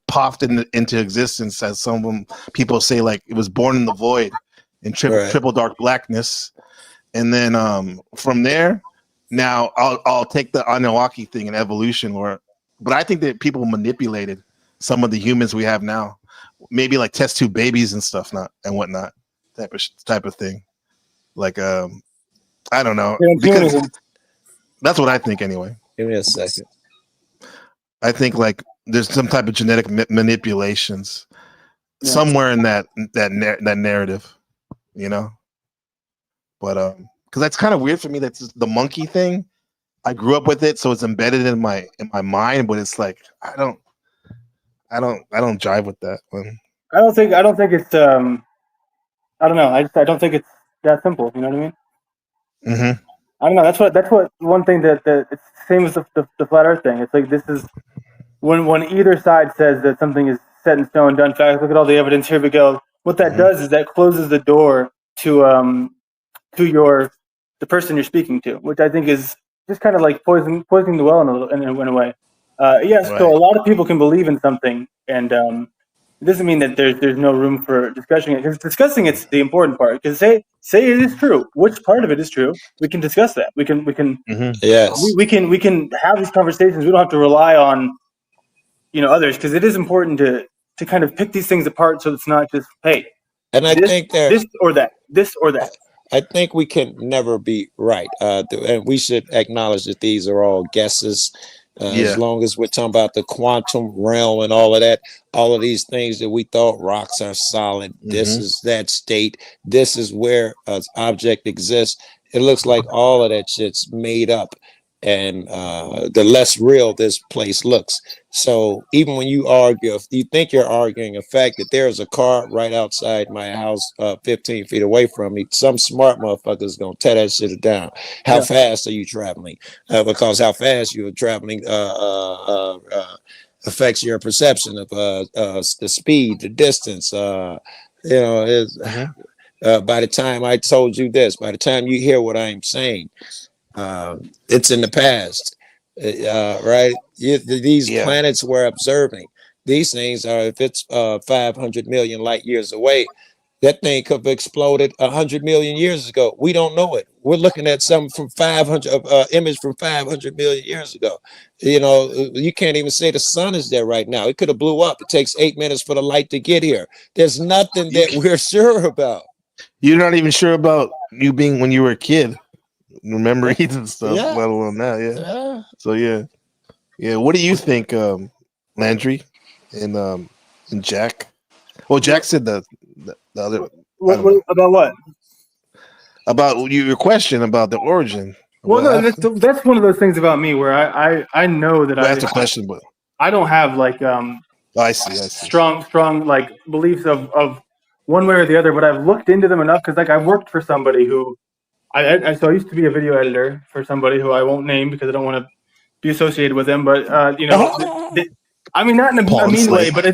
S9: popped into existence, as some people say, it was born in the void in triple dark blackness, and then from there, now I'll take the Anunnaki thing in evolution, but I think that people manipulated some of the humans we have now, maybe test tube babies and stuff, and whatnot, type of thing. Like I don't know, because
S8: Transhumanism.
S9: that's what I think anyway.
S5: Give me a second.
S9: I think like there's some type of genetic manipulations somewhere in that narrative, you know. But because that's kind of weird for me. That's the monkey thing. I grew up with it, so it's embedded in my mind. But it's like I don't jive with that one.
S8: I don't think it's I don't know. I don't think it's that simple. You know what I mean?
S9: Mm-hmm.
S8: I don't know. That's what one thing that it's the same as the flat Earth thing. It's like this is when either side says that something is set in stone, done fact. Look at all the evidence. Here we go. What that does is that closes the door to the person you're speaking to, which I think is just kind of like poisoning the well in a way. Yes.
S9: Right.
S8: So a lot of people can believe in something, and it doesn't mean that there's no room for discussing it, because discussing it's the important part. Because say it is true. Which part of it is true? We can discuss that. We can
S5: Yes.
S8: we can have these conversations. We don't have to rely on others, because it is important to kind of pick these things apart, so it's not just
S5: And I think
S8: this or that.
S5: I think we can never be right, and we should acknowledge that these are all guesses. As long as we're talking about the quantum realm and all of that, all of these things that we thought rocks are solid, this is that state, this is where an object exists. It looks like all of that shit's made up, and the less real this place looks. So even when you argue, if you think you're arguing the fact that there's a car right outside my house 15 feet away from me, some smart motherfucker is going to tear that shit down. How fast are you traveling? Because how fast you're traveling affects your perception of the speed, the distance. By the time I told you this, by the time you hear what I'm saying, it's in the past, right? These planets we're observing, these things are, if it's 500 million light years away, that thing could have exploded 100 million years ago. We don't know it. We're looking at something from 500 image from 500 million years ago. You can't even say the sun is there right now. It could have blew up. It takes 8 minutes for the light to get here. There's nothing that we're sure about.
S9: You're not even sure about you being when you were a kid. Memories and stuff, let alone that. So what do you think, Landry and Jack? Well, Jack said the other.
S8: About what?
S9: About your question about the origin.
S8: Well, no, that's one of those things about me where I know that
S9: That's the question, but
S8: I don't have like
S9: I see
S8: strong like beliefs of one way or the other, but I've looked into them enough, because like I worked for somebody who I used to be a video editor for somebody who I won't name because I don't want to be associated with them, but I mean, not in a mean way, but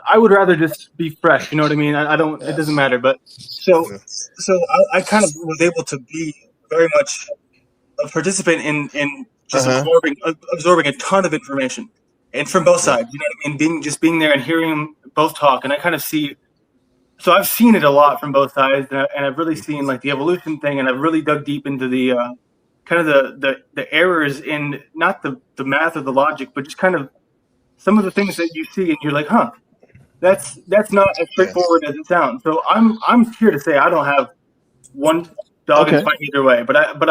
S8: I would rather just be fresh. You know what I mean? I don't. It doesn't matter. But so I kind of was able to be very much a participant in just absorbing a ton of information, and from both sides. You know what I mean? Being there and hearing them both talk, and I kind of see. So I've seen it a lot from both sides, and I've really seen like the evolution thing, and I've really dug deep into the kind of the errors in not the math or the logic, but just kind of some of the things that you see, and you're like, huh, that's not as straightforward as it sounds. So I'm here to say I don't have one dog in the fight either way, but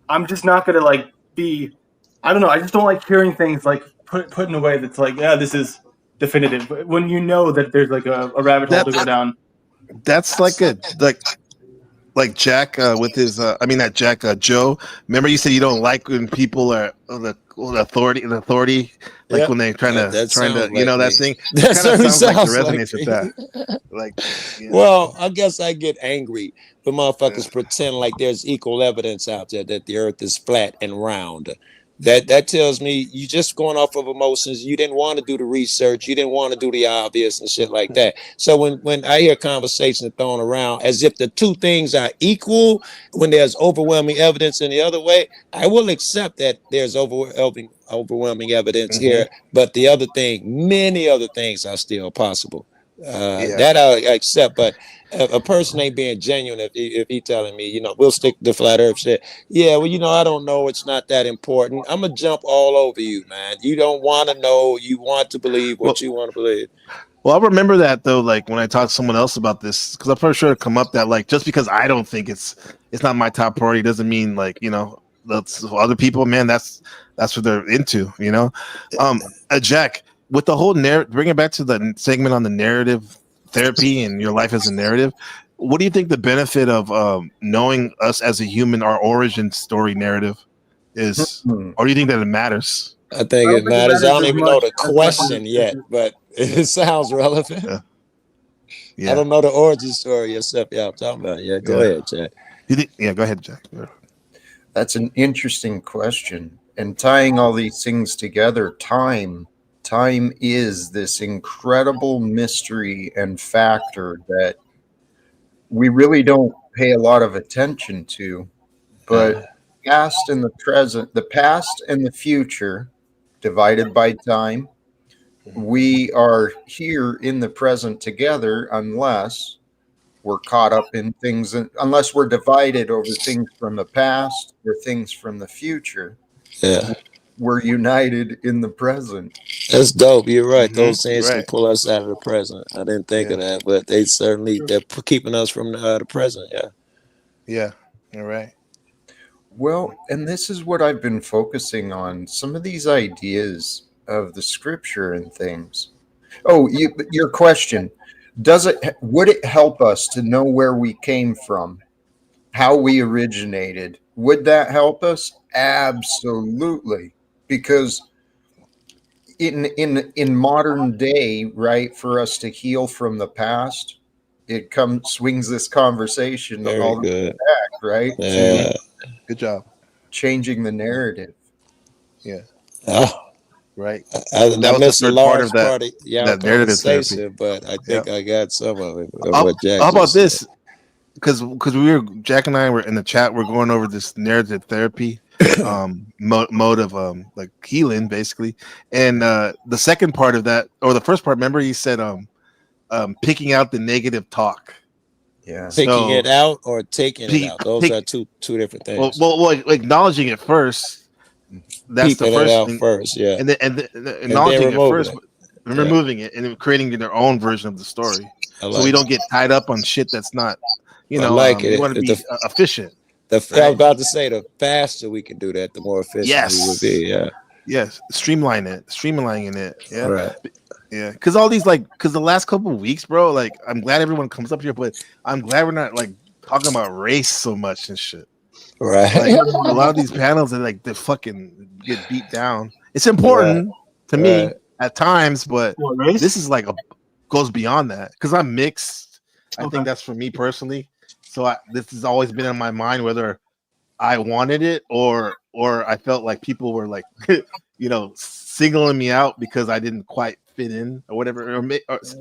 S8: I'm just not gonna like be. I don't know. I just don't like hearing things like put in a way that's like, yeah, this is definitive. But when you know that there's like a rabbit hole to go down.
S9: That's like like Jack with his not Jack, Joe. Remember you said you don't like when people are the authority like when they're trying to that thing.
S5: That certainly
S9: sounds like
S5: sounds
S9: resonates with that.
S5: Well, I guess I get angry when motherfuckers pretend like there's equal evidence out there that the earth is flat and round. That tells me you just going off of emotions. You didn't want to do the research. You didn't want to do the obvious and shit like that. So when I hear conversations thrown around as if the two things are equal, when there's overwhelming evidence in the other way, I will accept that there's overwhelming evidence here. But the other thing, many other things are still possible. That I accept, but a person ain't being genuine if he telling me, we'll stick to the flat earth shit. Yeah, well, I don't know. It's not that important. I'm gonna jump all over you, man. You don't want to know. You want to believe what you want to believe.
S9: Well, I remember that though, like when I talked to someone else about this, because I'm pretty sure it come up that like just because I don't think it's not my top priority doesn't mean like that's other people, man. That's what they're into, Jack, with the whole narrative, bring it back to the segment on the narrative therapy and your life as a narrative. What do you think the benefit of knowing us as a human, our origin story narrative is, or do you think that it matters?
S5: I think it matters. I don't even know the question yet, but it sounds relevant.
S9: Yeah.
S5: I don't know the origin story yourself. Yeah, I'm talking about. Yeah, go ahead, Jack.
S9: Go ahead, Jack.
S13: That's an interesting question. And tying all these things together, time is this incredible mystery and factor that we really don't pay a lot of attention to. But the past and the future divided by time, we are here in the present together unless we're caught up in things, unless we're divided over things from the past or things from the future.
S5: Yeah,
S13: we're united in the present.
S5: That's dope. You're right. Those things can pull us out of the present. I didn't think of that, but they're keeping us from the present. Yeah.
S9: Yeah, you're right.
S13: Well, and this is what I've been focusing on, some of these ideas of the scripture and things. Oh, your question. Would it help us to know where we came from, how we originated? Would that help us? Absolutely. Because in modern day, right, for us to heal from the past, it swings this conversation all the way back, right?
S5: Yeah.
S9: Good job.
S13: Changing the narrative.
S9: Yeah.
S5: Oh.
S9: Right.
S5: I missed a large part of
S9: that narrative
S5: conversation, but I think I got some of it.
S9: How about this? Because Jack and I were in the chat, we're going over this narrative therapy mode of like healing, basically. And the second part of that, or the first part, remember he said picking out the negative talk.
S13: Yeah.
S5: Picking it out or taking it out. Those are two different things.
S9: Well, acknowledging it first. That's
S5: Keeping
S9: the first
S5: it out
S9: thing
S5: first, yeah.
S9: And acknowledging it first, removing it, and then creating their own version of the story, so we don't get tied up on shit that's not, you want to be efficient.
S5: I was about to say, the faster we can do that, the more efficient we would be. Yeah.
S9: Yes, streamlining it. Yeah.
S5: Right.
S9: Yeah, because the last couple of weeks, bro, like I'm glad everyone comes up here, but I'm glad we're not like talking about race so much and shit.
S5: Right.
S9: Like, a lot of these panels are like they fucking get beat down. It's important to me at times, but this is like goes beyond that because I'm mixed. I think that's for me personally. So this has always been in my mind whether I wanted it or I felt like people were like, singling me out because I didn't quite fit in or whatever. That's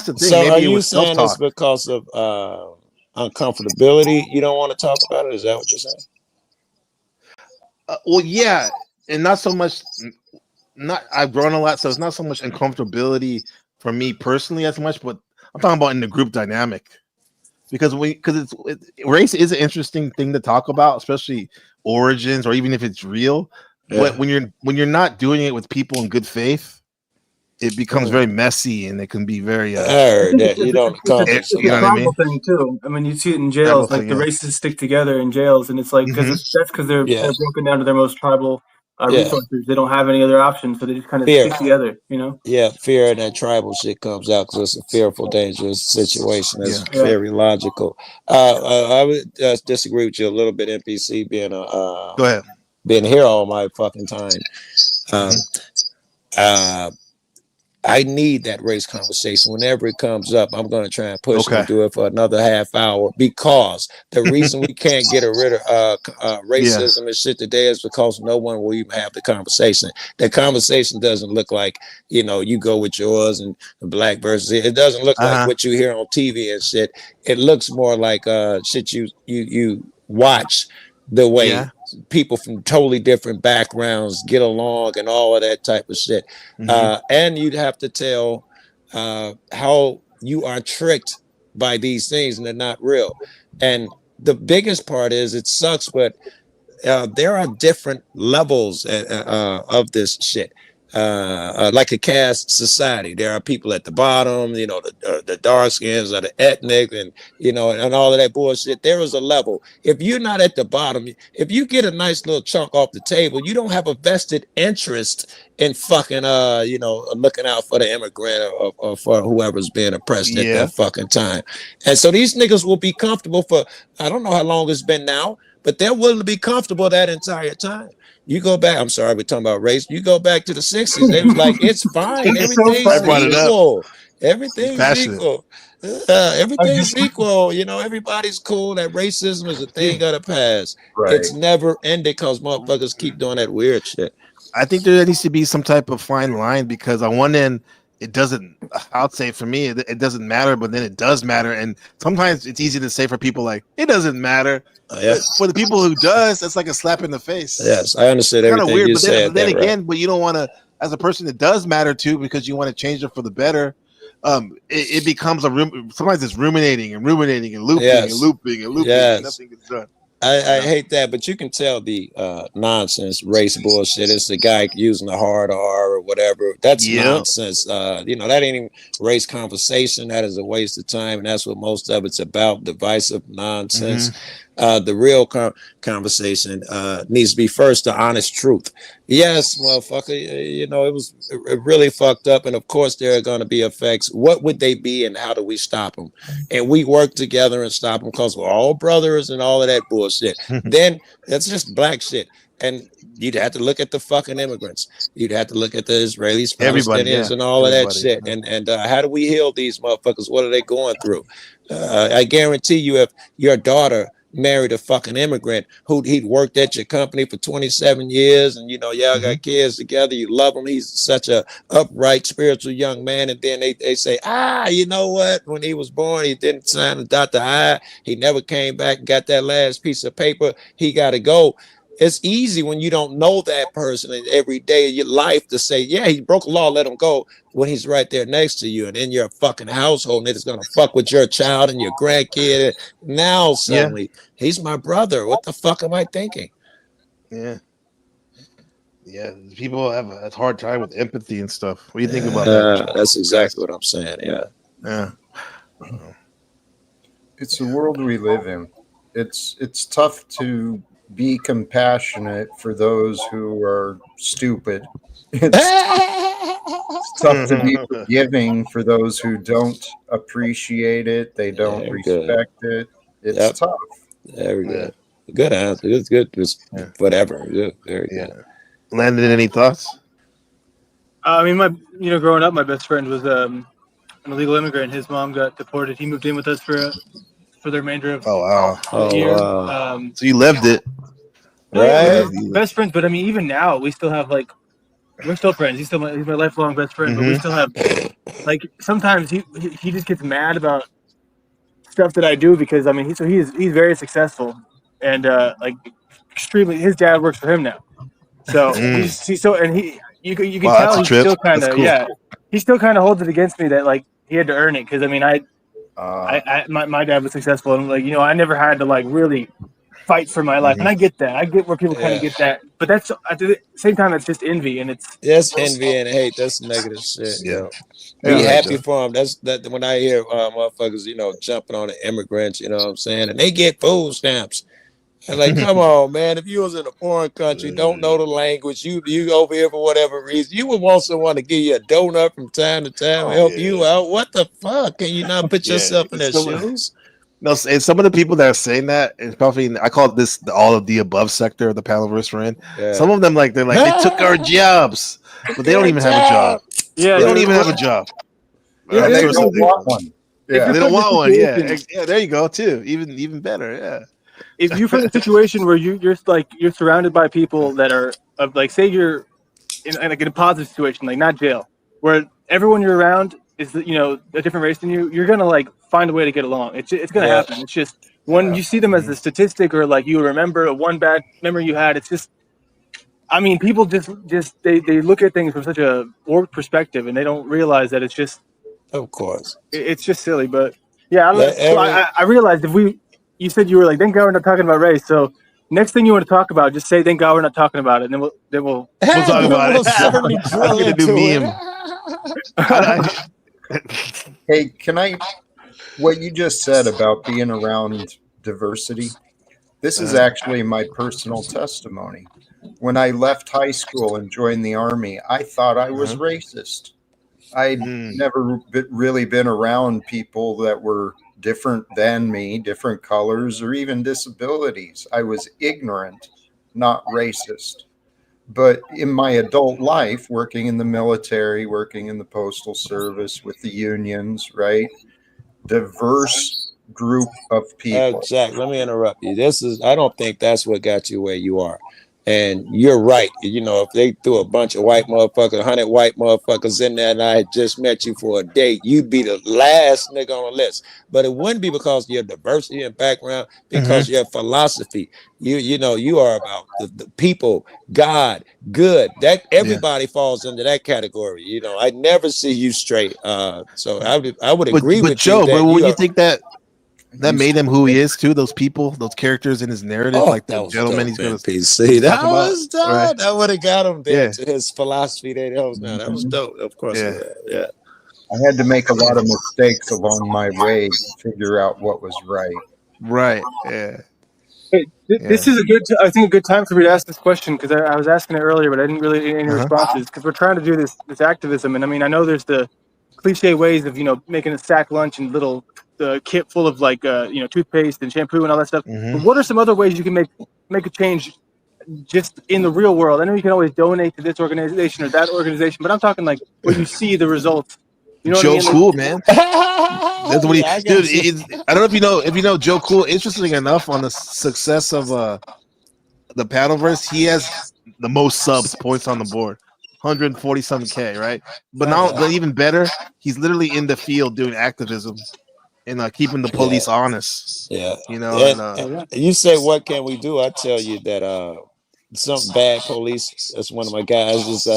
S9: the thing.
S5: So
S9: maybe
S5: are
S9: it
S5: you
S9: was
S5: saying
S9: self-talk.
S5: it's because of uncomfortability? You don't want to talk about it? Is that what you're saying?
S9: Well, yeah, and not so much. I've grown a lot, so it's not so much uncomfortability for me personally as much, but I'm talking about in the group dynamic because race is an interesting thing to talk about, especially origins or even if it's real.
S5: Yeah.
S9: But when you're not doing it with people in good faith, it becomes very messy and it can be very
S5: you don't accomplish.
S9: You know what I mean?
S8: Thing too. I mean, you see it in jails, like the races stick together in jails, and it's like that's because they're broken down to their most tribal resources. They don't have any other options, so they just kind of stick together.
S5: Yeah, fear and that tribal shit comes out because it's a fearful, dangerous situation. That's very logical. I would disagree with you a little bit. NPC being
S9: go ahead,
S5: being here all my fucking time. I need that race conversation. Whenever it comes up, I'm going to try and push and do it for another half hour because the reason we can't get rid of racism and shit today is because no one will even have the conversation. The conversation doesn't look like, you go with yours and the black versus it doesn't look like what you hear on TV and shit. It looks more like shit you watch the way people from totally different backgrounds get along and all of that type of shit. And you'd have to tell how you are tricked by these things and they're not real. And the biggest part is it sucks, but there are different levels of this shit. like a caste society. There are people at the bottom, you know, the dark skins or the ethnic, and you know, and all of that bullshit. There is a level. If you're not at the bottom, if you get a nice little chunk off the table, you don't have a vested interest in fucking you know, looking out for the immigrant or for whoever's being oppressed at that fucking time. And so these niggas will be comfortable for, I don't know how long it's been now, but they're willing to be comfortable that entire time. You go back, I'm sorry, we're talking about race. You go back to the 60s, they was like, it's fine, everything's equal. Everything's equal. Everything's equal. You know, everybody's cool. That racism is a thing of the past. It's never ended because motherfuckers keep doing that weird shit.
S9: I think there needs to be some type of fine line, because on one end, it doesn't, I'll say for me, it doesn't matter, but then it does matter. And sometimes it's easy to say for people like, it doesn't matter. But for the people who does, it's like a slap in the face.
S5: Yes, I understood
S9: It's kind of
S5: everything
S9: weird,
S5: you
S9: but
S5: said.
S9: then again, but you don't want to, as a person that does matter too, because you want to change it for the better. It becomes sometimes it's ruminating and looping and looping and looping, and nothing gets done.
S5: I hate that, but you can tell the nonsense race bullshit. It's the guy using the hard R or whatever. That's nonsense. You know, that ain't even race conversation. That is a waste of time, and that's what most of it's about, divisive nonsense. The real conversation needs to be first the honest truth. Yes, motherfucker, you know, it really fucked up, and of course there are going to be effects. What would they be, and how do we stop them? And we work together and stop them because we're all brothers and all of that bullshit. Then that's just black shit. And you'd have to look at the fucking immigrants. You'd have to look at the Israelis, Palestinians, and all of that shit. And how do we heal these motherfuckers? What are they going through? I guarantee you, if your daughter married a fucking immigrant he'd worked at your company for 27 years, and you know, y'all got kids together, you love him, he's such a upright, spiritual young man, and then they say, you know what, when he was born, he didn't sign the dotted I, he never came back and got that last piece of paper, he got to go. It's easy when you don't know that person in every day of your life to say, yeah, he broke a law, let him go, when he's right there next to you and in your fucking household, and it's gonna fuck with your child and your grandkid. Now suddenly, he's my brother. What the fuck am I thinking?
S9: Yeah, people have a hard time with empathy and stuff. What do you think about that?
S5: That's exactly what I'm saying. Yeah.
S13: It's the world we live in. It's tough to be compassionate for those who are stupid. It's tough to be forgiving for those who don't appreciate it. They don't respect it. It's tough.
S5: Very good. Good answer. It's good. It's whatever. Good. Very good.
S9: Landon, any thoughts?
S16: I mean, growing up, my best friend was an illegal immigrant. His mom got deported. He moved in with us for the remainder of the year.
S5: Wow.
S9: So you lived it.
S16: Right? Best friends, but I mean, even now we still have we're still friends. He's my lifelong best friend, but we still have sometimes he just gets mad about stuff that I do because I mean he's very successful and extremely. His dad works for him now, so he's so and you can tell he's still kind of he still kind of holds it against me that he had to earn it because I mean my dad was successful and I never had to really fight for my life, and I get that. I get where people kind of get that, but that's at the same time it's just envy, and it's
S5: envy and hate. That's negative shit. Be happy for them. That's when I hear motherfuckers, jumping on the immigrants. You know what I'm saying? And they get food stamps. And come on, man. If you was in a foreign country, don't know the language, you over here for whatever reason, you would want someone to give you a donut from time to time, help you out. What the fuck? Can you not put yourself in their shoes?
S9: No, and some of the people that are saying that, and probably I call this the all of the above sector of the Palaverse we're in. Some of them they took our jobs, but they don't even have a job. Yeah, they don't even have a job.
S13: They don't want one.
S9: Yeah, they don't want one. Yeah, there you go too. Even better. Yeah.
S16: If you're in a situation where you're surrounded by people that are say you're in a positive situation, not jail, where everyone you're around is a different race than you, you're gonna find a way to get along. It's gonna happen. It's just when you see them as a statistic or you remember one bad memory you had. It's just, I mean, people just they look at things from such a warped perspective, and they don't realize that it's just.
S5: Of course.
S16: It's just silly, but yeah, I realized you said you were then going to talking about race, so
S8: next thing you want to talk about, just say thank God we're not talking about it, and then we'll
S9: talk about
S1: we'll
S9: it.
S1: certainly drill
S9: I'll get a new
S1: into
S9: meme.
S13: Hey, what you just said about being around diversity, this is actually my personal testimony. When I left high school and joined the Army, I thought I was racist. I'd never really been around people that were different than me, different colors, or even disabilities. I was ignorant, not racist. But in my adult life, working in the military, working in the postal service with the unions, right? Diverse group of people.
S5: Jack, let me interrupt you. I don't think that's what got you where you are. And you're right. You know, if they threw a bunch of white motherfuckers, 100 white motherfuckers in there, and I had just met you for a date, you'd be the last nigga on the list. But it wouldn't be because of your diversity and background, because your philosophy. You know, you are about the people, God, good. That everybody falls into that category. You know, I never see you straight. So I would agree
S9: but
S5: with
S9: Joe,
S5: you that
S9: but when you
S5: are,
S9: think that made him who he is too, those people, those characters in his narrative, like the
S5: that was
S9: gentleman
S5: dope,
S9: he's gonna
S5: PC. That
S9: talk about,
S5: was dope.
S9: right?
S5: That would have got him there
S9: Yeah.
S5: to his philosophy that he holds now. That was dope. Of course,
S9: Yeah.
S5: yeah.
S13: I had to make a lot of mistakes along my way to figure out what was right.
S9: Right. Yeah.
S8: Hey, this is I think a good time for me to ask this question, because I was asking it earlier, but I didn't really get any responses, because we're trying to do this activism. And I mean, I know there's the cliche ways of, making a sack lunch and little kit full of like, toothpaste and shampoo and all that stuff. But what are some other ways you can make a change just in the real world? I know you can always donate to this organization or that organization, but I'm talking like where you see the results. You know
S9: Joe
S8: what I mean?
S9: Cool, man. That's what
S5: Yeah, I
S9: dude.
S5: got you.
S9: I don't know if you know Joe Cool. Interesting enough, on the success of the Paddleverse, he has the most subs points on the board, 140 something K, right? But now, but even better, he's literally in the field doing activism and keeping the police honest.
S5: Yeah.
S9: You know,
S5: And you say, what can we do? I tell you that some bad police, that's one of my guys, is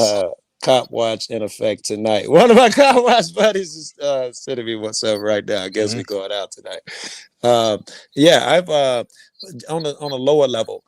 S5: cop watch in effect tonight. One of my cop watch buddies is sending me what's up right now. I guess we're going out tonight. Yeah, I've on a lower level,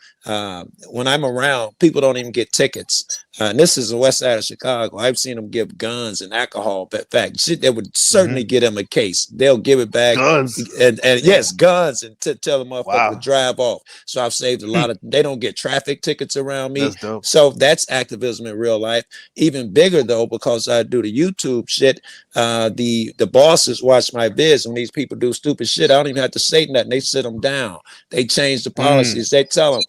S5: when I'm around, people don't even get tickets. And this is the west side of Chicago. I've seen them give guns and alcohol. In fact, shit that would certainly get them a case. They'll give it back.
S9: Guns.
S5: And yes, guns, and tell the motherfucker to drive off. So I've saved a lot of, they don't get traffic tickets around me.
S9: That's dope.
S5: So that's activism in real life. Even bigger though, because I do the YouTube shit, the bosses watch my vids. When these people do stupid shit, I don't even have to say nothing. They sit them down. They change the policies. They tell them,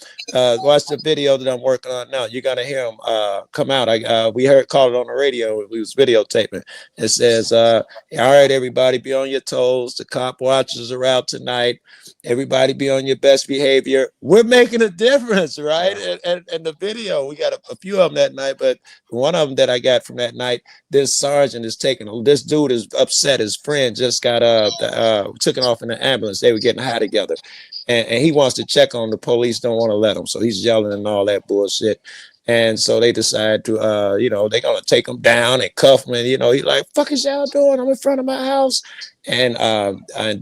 S5: watch the video that I'm working on now. You got to hear them come out. We called it on the radio. We was videotaping. It says, all right, everybody, be on your toes. The cop watchers are out tonight. Everybody be on your best behavior. We're making a difference, right? And the video, we got a few of them that night, but one of them that I got from that night, this sergeant is this dude is upset. His friend just got taken off in the ambulance. They were getting high together. And he wants to check on the police, don't want to let him. So he's yelling and all that bullshit. And so they decide to, they're going to take him down and cuff him. And, he's like, fuck is y'all doing? I'm in front of my house. And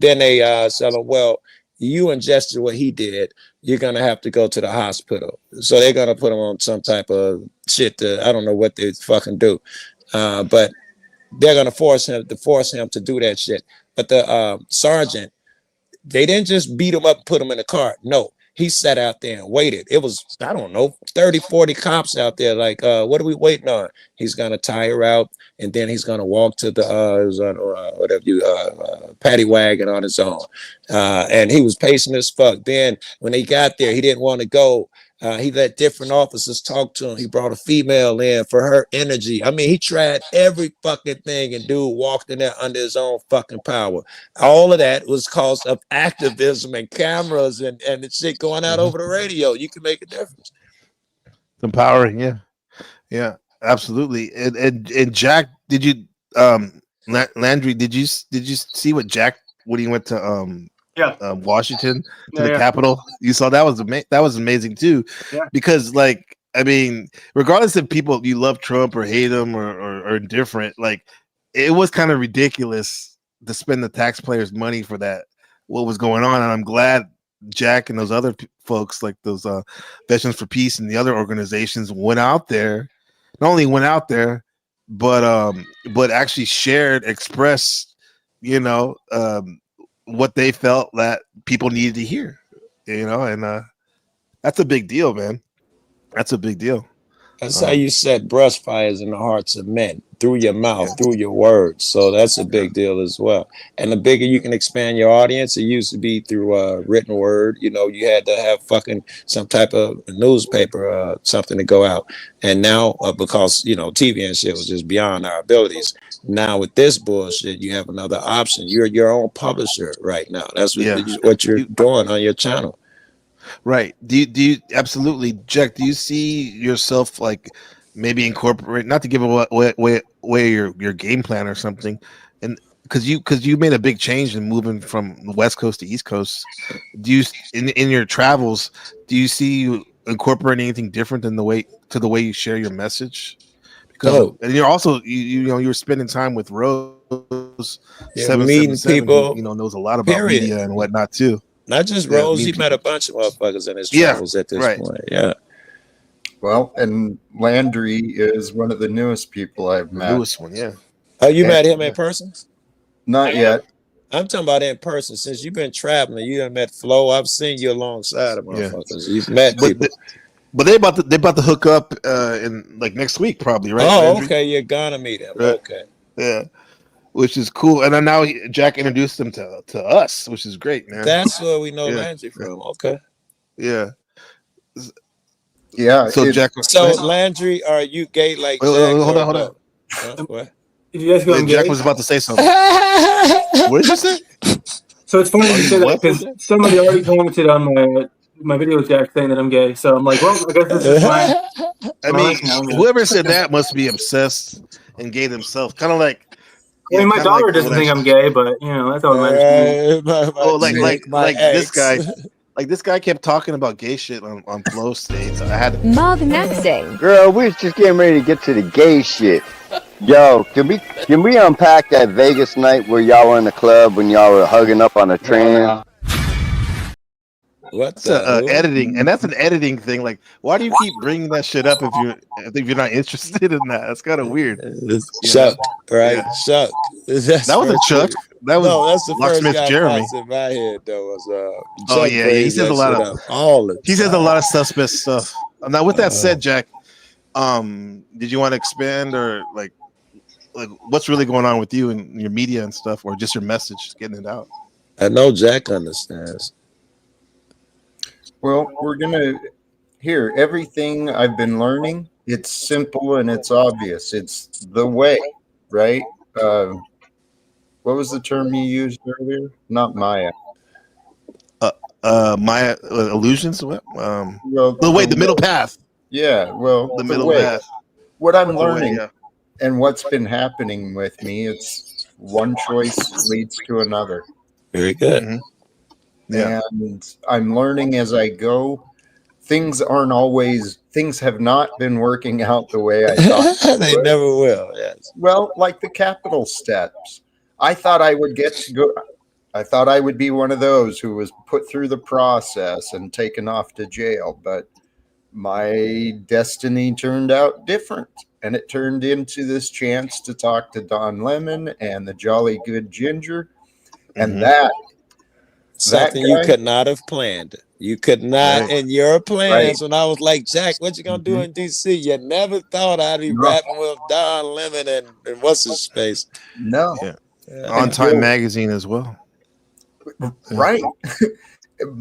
S5: then they tell him, well, you ingested what he did. You're going to have to go to the hospital. So they're going to put him on some type of shit. I don't know what they fucking do. But they're going to force him to do that shit. But the sergeant, they didn't just beat him up and put him in the car. No, he sat out there and waited. It was, I don't know, 30, 40 cops out there. Like, what are we waiting on? He's going to tire out, and then he's going to walk to the paddy wagon on his own. And he was pacing as fuck. Then when they got there, he didn't want to go. He let different officers talk to him. He brought a female in for her energy. I mean, he tried every fucking thing, and dude walked in there under his own fucking power. All of that was cause of activism and cameras and the shit going out over the radio. You can make a difference.
S9: Empowering, yeah, absolutely. And Jack, did you Landry? Did you see what Jack when he went to Washington to the Capitol? You saw that was amazing too, because like, I mean, regardless if people you love Trump or hate him or indifferent, like it was kind of ridiculous to spend the taxpayers' money for that. What was going on, and I'm glad Jack and those other folks, like those Veterans for Peace and the other organizations, went out there. Not only went out there, but actually shared, expressed, what they felt that people needed to hear. And that's a big deal, man. That's a big deal.
S5: That's how you set brush fires in the hearts of men, through your mouth, through your words. So that's a big deal as well. And the bigger you can expand your audience, it used to be through written word. You had to have fucking some type of newspaper, something to go out. And now, because TV and shit was just beyond our abilities. Now with this bullshit, you have another option. You're your own publisher right now. That's what you're doing on your channel.
S9: Right. Do you absolutely, Jack? Do you see yourself like maybe incorporate, not to give away your game plan or something, and because you made a big change in moving from the West Coast to East Coast. Do you in your travels, do you see you incorporating anything different than the way you share your message? Because and you're also you're spending time with Rose,
S5: meeting people,
S9: who knows a lot about media and whatnot too.
S5: Not just Rose, he met a bunch of motherfuckers in his travels at this point. Yeah.
S13: Well, and Landry is one of the newest people I've met.
S9: Newest one, yeah.
S5: Oh, you met him in person?
S13: Not yet.
S5: I'm talking about in person. Since you've been traveling, you done met Flo. I've seen you alongside of motherfuckers. You've met people.
S9: But they about to hook up in like next week, probably, right?
S5: Oh,
S9: Landry?
S5: okay. You're gonna meet him.
S9: Right.
S5: Okay.
S9: Yeah. Which is cool, and then now Jack introduced them to us, which is great, man.
S5: That's where we know Landry from. Okay.
S9: Yeah.
S13: Yeah.
S9: So Jack.
S5: So Landry, are you gay like Jack?
S9: Hold on.
S5: What?
S16: Did you guys go?
S9: Jack was about to say something. What did you say?
S16: So it's funny you say that because somebody already commented on my video with Jack saying that I'm gay. So I'm like, well, I guess this is my.
S9: I mean, whoever said that must be obsessed and gay themselves. Kind of like.
S16: I mean, my daughter doesn't think I'm gay, but that's all that matters.
S9: Oh, like this guy. Like this guy kept talking about gay shit on Flow States. I had
S2: Mug Nexting.
S22: Girl, we was just getting ready to get to the gay shit. Yo, can we unpack that Vegas night where y'all were in the club when y'all were hugging up on a train?
S5: What's
S9: editing, and that's an editing thing. Like, why do you keep bringing that shit up if you're not interested in that? That's kind of weird.
S5: Chuck, right?
S9: Yeah.
S5: Chuck.
S9: That was a Chuck. That was
S5: that's the
S9: Locksmith
S5: first guy
S9: Jeremy.
S5: pops in my head though. Was
S9: Oh
S5: Chuck
S9: yeah, he
S5: brings
S9: says a
S5: that
S9: lot
S5: shit
S9: of
S5: up all the
S9: he says a lot of suspect stuff. Now, with that said, Jack, did you want to expand or like what's really going on with you and your media and stuff, or just your message, getting it out?
S5: I know Jack understands.
S13: Well, we're gonna hear everything I've been learning. It's simple and it's obvious. It's the way, right? What was the term you used earlier? Not Maya.
S9: Maya illusions. What?
S13: Well,
S9: the middle path.
S13: Yeah. Well,
S9: the middle
S13: way.
S9: path.
S13: What I'm
S9: The way,
S13: learning
S9: yeah.
S13: and what's been happening with me, it's one choice leads to another.
S5: Very good.
S9: Mm-hmm. Yeah.
S13: And I'm learning as I go. Things have not been working out the way I thought.
S5: They never will. Yes.
S13: Well, like the capital steps. I thought I would get to go. I thought I would be one of those who was put through the process and taken off to jail, but my destiny turned out different. And it turned into this chance to talk to Don Lemon and the Jolly Good Ginger. And
S5: Something you could not have planned. You could not, in your plans, when I was like, Jack, what you gonna do in DC? You never thought I'd be rapping with Don Lemon and what's his space.
S13: No.
S9: Yeah. On Time Magazine as well.
S13: Right.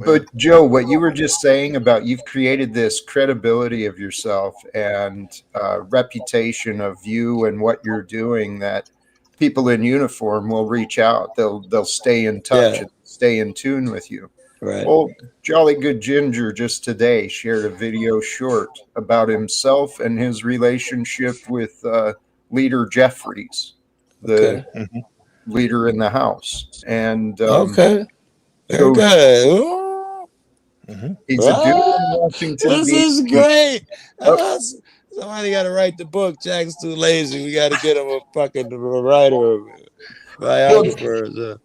S13: But Joe, what you were just saying about you've created this credibility of yourself and reputation of you and what you're doing that people in uniform will reach out. They'll stay in touch and stay in tune with you.
S5: Right.
S13: Well, Jolly Good Ginger just today shared a video short about himself and his relationship with Leader Jeffries, the leader in the House. And
S5: Very good.
S13: He's a dude in Washington.
S5: This
S13: DC.
S5: is great. Somebody got to write the book. Jack's too lazy. We got to get him a fucking writer, biographer.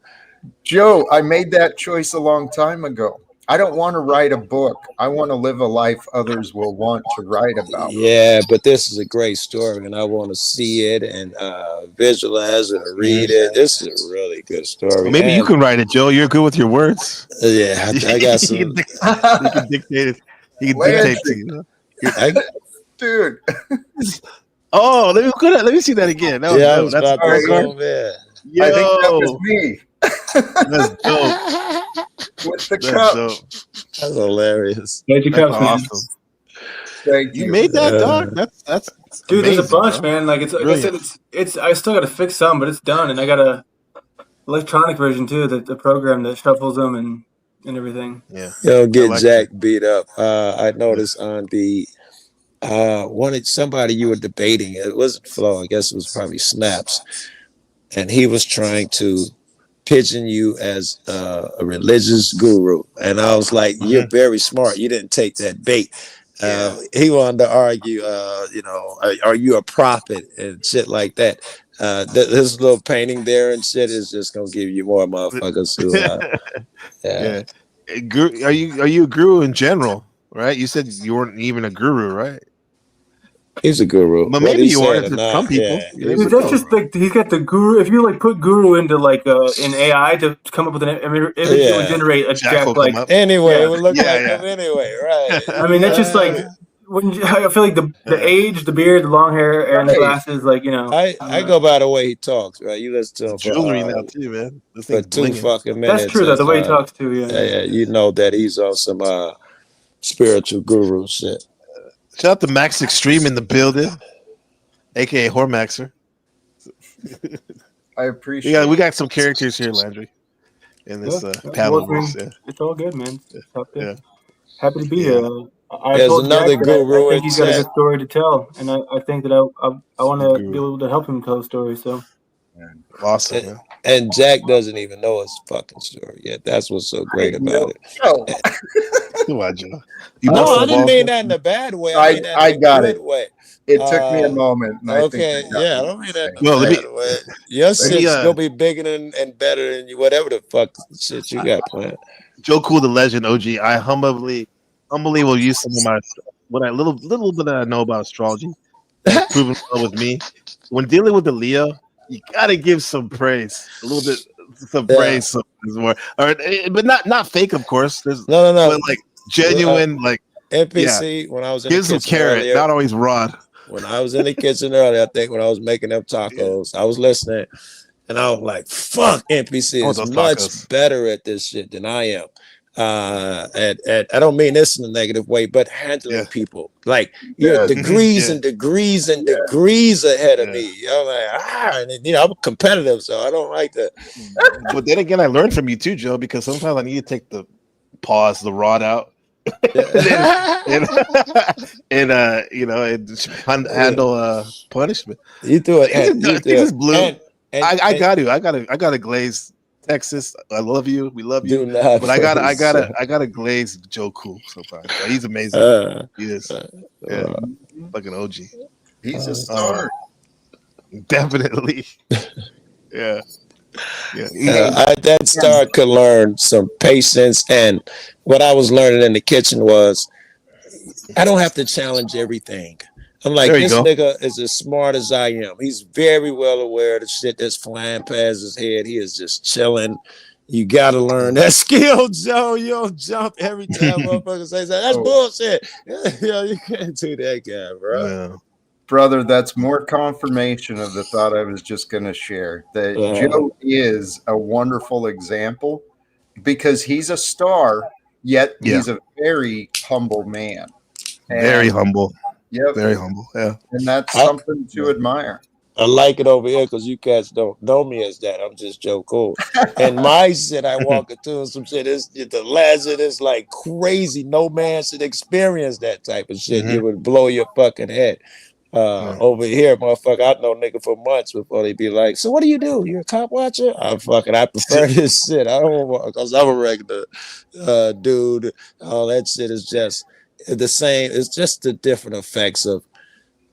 S13: Joe, I made that choice a long time ago. I don't want to write a book. I want to live a life others will want to write about.
S5: Yeah, but this is a great story, and I want to see it and visualize it or read it. This is a really good story.
S9: Well, maybe you
S5: And,
S9: can write it, Joe. You're good with your words.
S5: Yeah, I got some.
S9: You can dictate it. You can dictate to you.
S13: Dude.
S9: Oh, let me see that again. That was
S5: Yeah, I
S9: dope.
S5: was
S9: That's
S5: about to
S9: awesome.
S5: say,
S9: Yo,
S13: I think that was me.
S9: That's dope.
S13: With the
S9: That's
S13: cup.
S9: dope.
S5: That's hilarious.
S8: Magic
S9: That's
S8: Cups, man.
S9: awesome.
S13: Thank
S9: You made that, dog. That's
S8: Dude, there's a
S9: amazing,
S8: bunch,
S9: bro.
S8: man. Like it's like I
S9: Brilliant.
S8: said, it's I still got to fix some, but it's done, and I got a electronic version too. The program that shuffles them and everything.
S9: Yeah.
S5: You don't get
S9: like
S5: Jack beat up. I noticed on the somebody you were debating. It wasn't Flo. I guess it was probably Snaps, and he was trying to pigeon you as a religious guru, and I was like, "You're very smart. You didn't take that bait." He wanted to argue, are you a prophet and shit like that. This little painting there and shit is just gonna give you more motherfuckers who,
S9: Yeah. Are you a guru in general? Right? You said you weren't even a guru, right?
S5: He's a guru.
S9: But
S5: What
S9: maybe
S5: he
S9: you
S5: said
S9: weren't
S5: or
S9: to
S5: not,
S9: some people.
S5: yeah,
S9: You
S5: he's
S9: never
S8: Dude, that's
S9: know.
S8: just like he's got the guru. If you like put guru into like in AI to come up with an image, it would generate a
S9: Jack will
S8: Jack like
S9: come up.
S5: Anyway,
S8: yeah.
S5: it would look
S9: Yeah,
S5: like
S9: yeah.
S5: him anyway, right?
S8: I mean, that's just like I feel like the age, the beard, the long hair, and the glasses. Like
S5: I go by the way he talks, right? You listen to him
S9: Jewelry now too, man. This
S5: for
S9: thing's
S5: 2
S9: blinging.
S5: fucking minutes.
S8: That's true though. The way he
S5: and,
S8: talks too. Yeah.
S5: you know that he's on some spiritual guru shit.
S9: Shout out to Max Extreme in the building, aka Hormaxer.
S13: I appreciate.
S9: We got some characters here, Landry, in this panel.
S8: Well, I mean, it's all good, man.
S9: Yeah.
S8: Happy to be here. I
S5: There's
S8: told
S5: another
S8: Jack that I
S5: guru
S8: think
S5: in
S8: he's got a
S5: chat.
S8: good story to tell, and I think that I want to be able to help him tell a story. So
S9: awesome, man.
S5: And Jack doesn't even know his fucking story yet. That's what's so great about it.
S9: Come on, Joe.
S5: No, I didn't mean that in a bad way. I mean that
S13: I
S5: in a
S13: got
S5: good
S13: it.
S5: way.
S13: It took me a moment. And
S5: Okay,
S13: I think
S5: yeah, I don't mean that in a
S9: Well, let
S5: bad
S9: me-
S5: way. Your
S9: let me,
S5: shit's gonna be bigger and better than you, whatever the fuck shit you got planned.
S9: Joe Cool, the legend, OG. I humbly will use some of my little bit that I know about astrology. That's proven well with me. When dealing with the Leo, you gotta give some praise, a little bit, some praise, some more, but not fake, of course. There's
S5: No.
S9: but like genuine, like
S5: NPC when I was in
S9: give
S5: the
S9: some
S5: kitchen
S9: carrot,
S5: earlier,
S9: not always rod.
S5: when I was in the kitchen earlier, I think when I was making them tacos, I was listening, and I was like, "Fuck, NPC
S9: Oh,
S5: is
S9: those
S5: much
S9: tacos.
S5: better at this shit than I am." I don't mean this in a negative way, but handling people like you're degrees and degrees and degrees ahead of me. I'm like, and I'm competitive, so I don't like that.
S9: But then again, I learned from you too, Joe, because sometimes I need to take the rod out. and handle punishment.
S5: You do it.
S9: I think it's blue. I got
S5: to.
S9: got to glaze Texas. I love you. We love you.
S5: Do not
S9: But I got
S5: glaze.
S9: to glaze Joe Cool sometimes. He's amazing. He is. Yeah. Fucking OG.
S13: He's a star.
S9: Definitely. Yeah.
S5: That star could learn some patience, and what I was learning in the kitchen was I don't have to challenge everything. I'm like,
S9: There you
S5: this
S9: go.
S5: nigga is as smart as I am. He's very well aware of the shit that's flying past his head. He is just chilling. You gotta learn that skill, Joe. You don't jump every time motherfucker says that. That's bullshit. Yo, you can't do that guy, bro.
S9: Yeah.
S13: Brother, that's more confirmation of the thought I was just going to share. That Joe is a wonderful example because he's a star, yet he's a very humble man.
S9: Very humble.
S13: Yep.
S9: Very humble. Yeah.
S13: And that's something to admire.
S5: I like it over here because you cats don't know me as that. I'm just Joe Cool. And my shit, I walk into some shit. The legend is like crazy. No man should experience that type of shit. It would blow your fucking head. Over here, motherfucker, I know nigga for months before they be like, so what do? You're a cop watcher? I prefer this shit. I don't want, because I'm a regular dude. All that shit is just the same. It's just the different effects of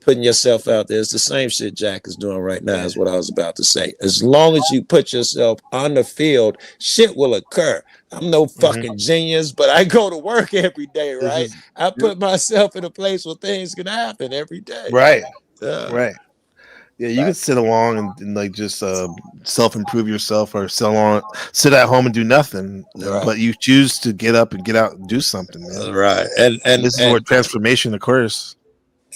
S5: putting yourself out there. It's the same shit Jack is doing right now, is what I was about to say. As long as you put yourself on the field, shit will occur. I'm no fucking genius, but I go to work every day, right? I put myself in a place where things can happen every day.
S9: Right.
S5: Yeah.
S9: Right. Yeah, you can sit along and like just self-improve yourself or sit at home and do nothing.
S5: Right.
S9: But you choose to get up and get out and do something, man.
S5: Right. And
S9: this is where transformation occurs.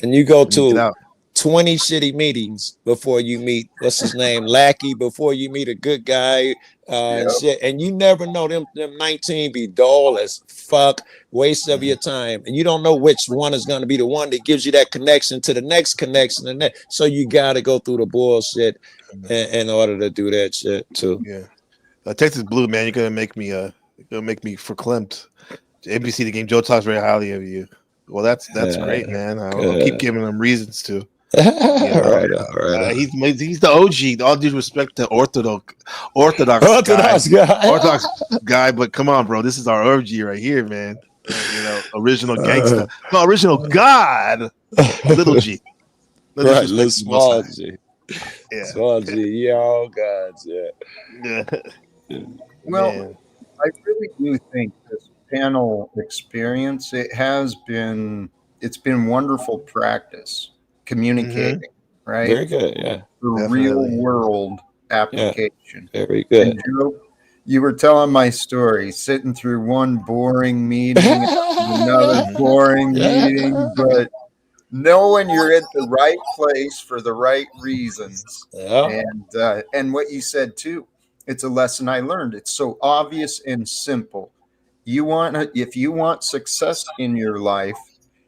S5: And you go
S9: when you get
S5: to
S9: out.
S5: 20 shitty meetings before you meet what's his name, Lackey, before you meet a good guy, and shit. And you never know, them 19 be dull as fuck, waste of your time. And you don't know which one is going to be the one that gives you that connection to the next connection. And that, so you got to go through the bullshit in order to do that shit too.
S9: Yeah. Texas Blue, man, you're gonna make me verklempt. ABC the game. Joe talks very highly of you. Well, that's great, man. I'll keep giving them reasons to. You know?
S5: Right.
S9: He's the OG. All due respect to Orthodox guy, but come on, bro. This is our OG right here, man. You know, original gangster, original God, little G.
S5: Right, little small G. Yeah, small G. Yeah, gods. Yeah.
S13: Well,
S9: Man.
S13: I really do think this panel experience, it's been wonderful practice communicating, right?
S5: Very good, yeah.
S13: The real world application.
S5: Yeah, very good.
S13: And Joe, you were telling my story, sitting through one boring meeting, another boring meeting, but knowing you're at the right place for the right reasons. And what you said too, it's a lesson I learned. It's so obvious and simple. If you want success in your life,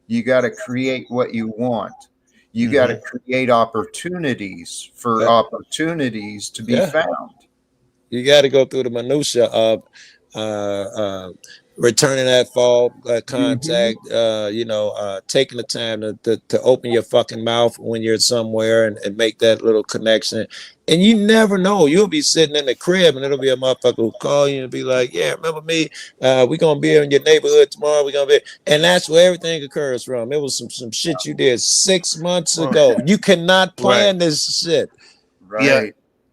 S13: you got to create what you want. You got to create opportunities for opportunities to be found.
S5: You got to go through the minutia of returning that fall contact, taking the time to open your fucking mouth when you're somewhere and make that little connection. And you never know. You'll be sitting in the crib and it'll be a motherfucker who call you and be like, yeah, remember me? We're going to be in your neighborhood tomorrow. We're going to be. And that's where everything occurs from. It was some shit you did 6 months ago. You cannot plan this shit.
S13: Right.
S9: Yeah.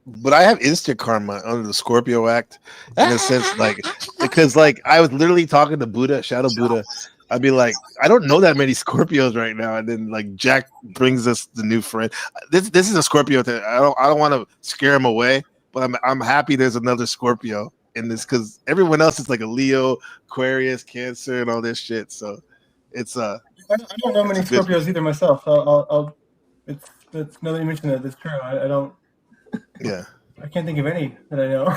S9: But I have instant karma under the Scorpio Act in a sense, because I was literally talking to Buddha, Shadow Buddha. I'd be like, I don't know that many Scorpios right now, and then Jack brings us the new friend. This is a Scorpio thing. I don't want to scare him away, but I'm happy there's another Scorpio in this because everyone else is like a Leo, Aquarius, Cancer, and all this shit. So it's
S8: I don't know many Scorpios either myself. It's now that you mentioned that, that's true. I don't.
S9: Yeah.
S8: I can't think of any that I know.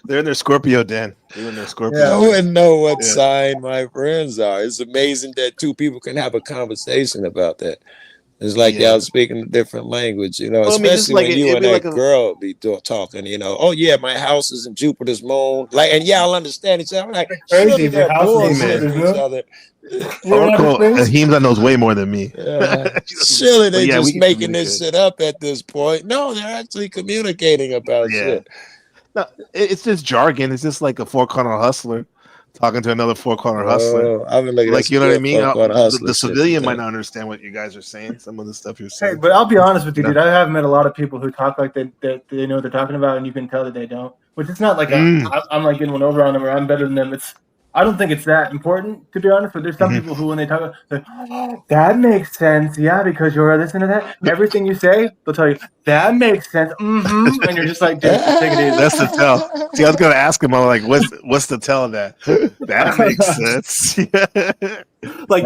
S9: They're in their Scorpio den. They're in their Scorpio.
S5: I wouldn't know what sign my friends are. It's amazing that two people can have a conversation about that. It's like y'all speaking a different language, especially when you and that girl be talking, oh yeah, my house is in Jupiter's moon. And y'all understand each other. I'm like,
S8: crazy,
S5: they're bullshit with each other.
S9: Heemza knows way more than me.
S5: Surely they just making this shit up at this point. No, they're actually communicating about shit.
S9: No, it's just jargon. It's just like a four-corner hustler talking to another four-corner hustler.
S5: I've been looking
S9: you know what I mean? The civilian
S5: shit,
S9: might not understand what you guys are saying. Some of the stuff you're saying.
S8: Hey, but I'll be honest with you, dude. I have met a lot of people who talk like they know what they're talking about, and you can tell that they don't. Which it's not like I'm like getting one over on them or I'm better than them. I don't think it's that important, to be honest, but there's some people who, when they talk, like, oh, that makes sense, yeah, because you're this and that. Everything you say, they'll tell you, that makes sense, and you're just like, dude, take it easy.
S9: That's the tell. See, I was going to ask him, I'm like, what's the tell of that? That makes sense.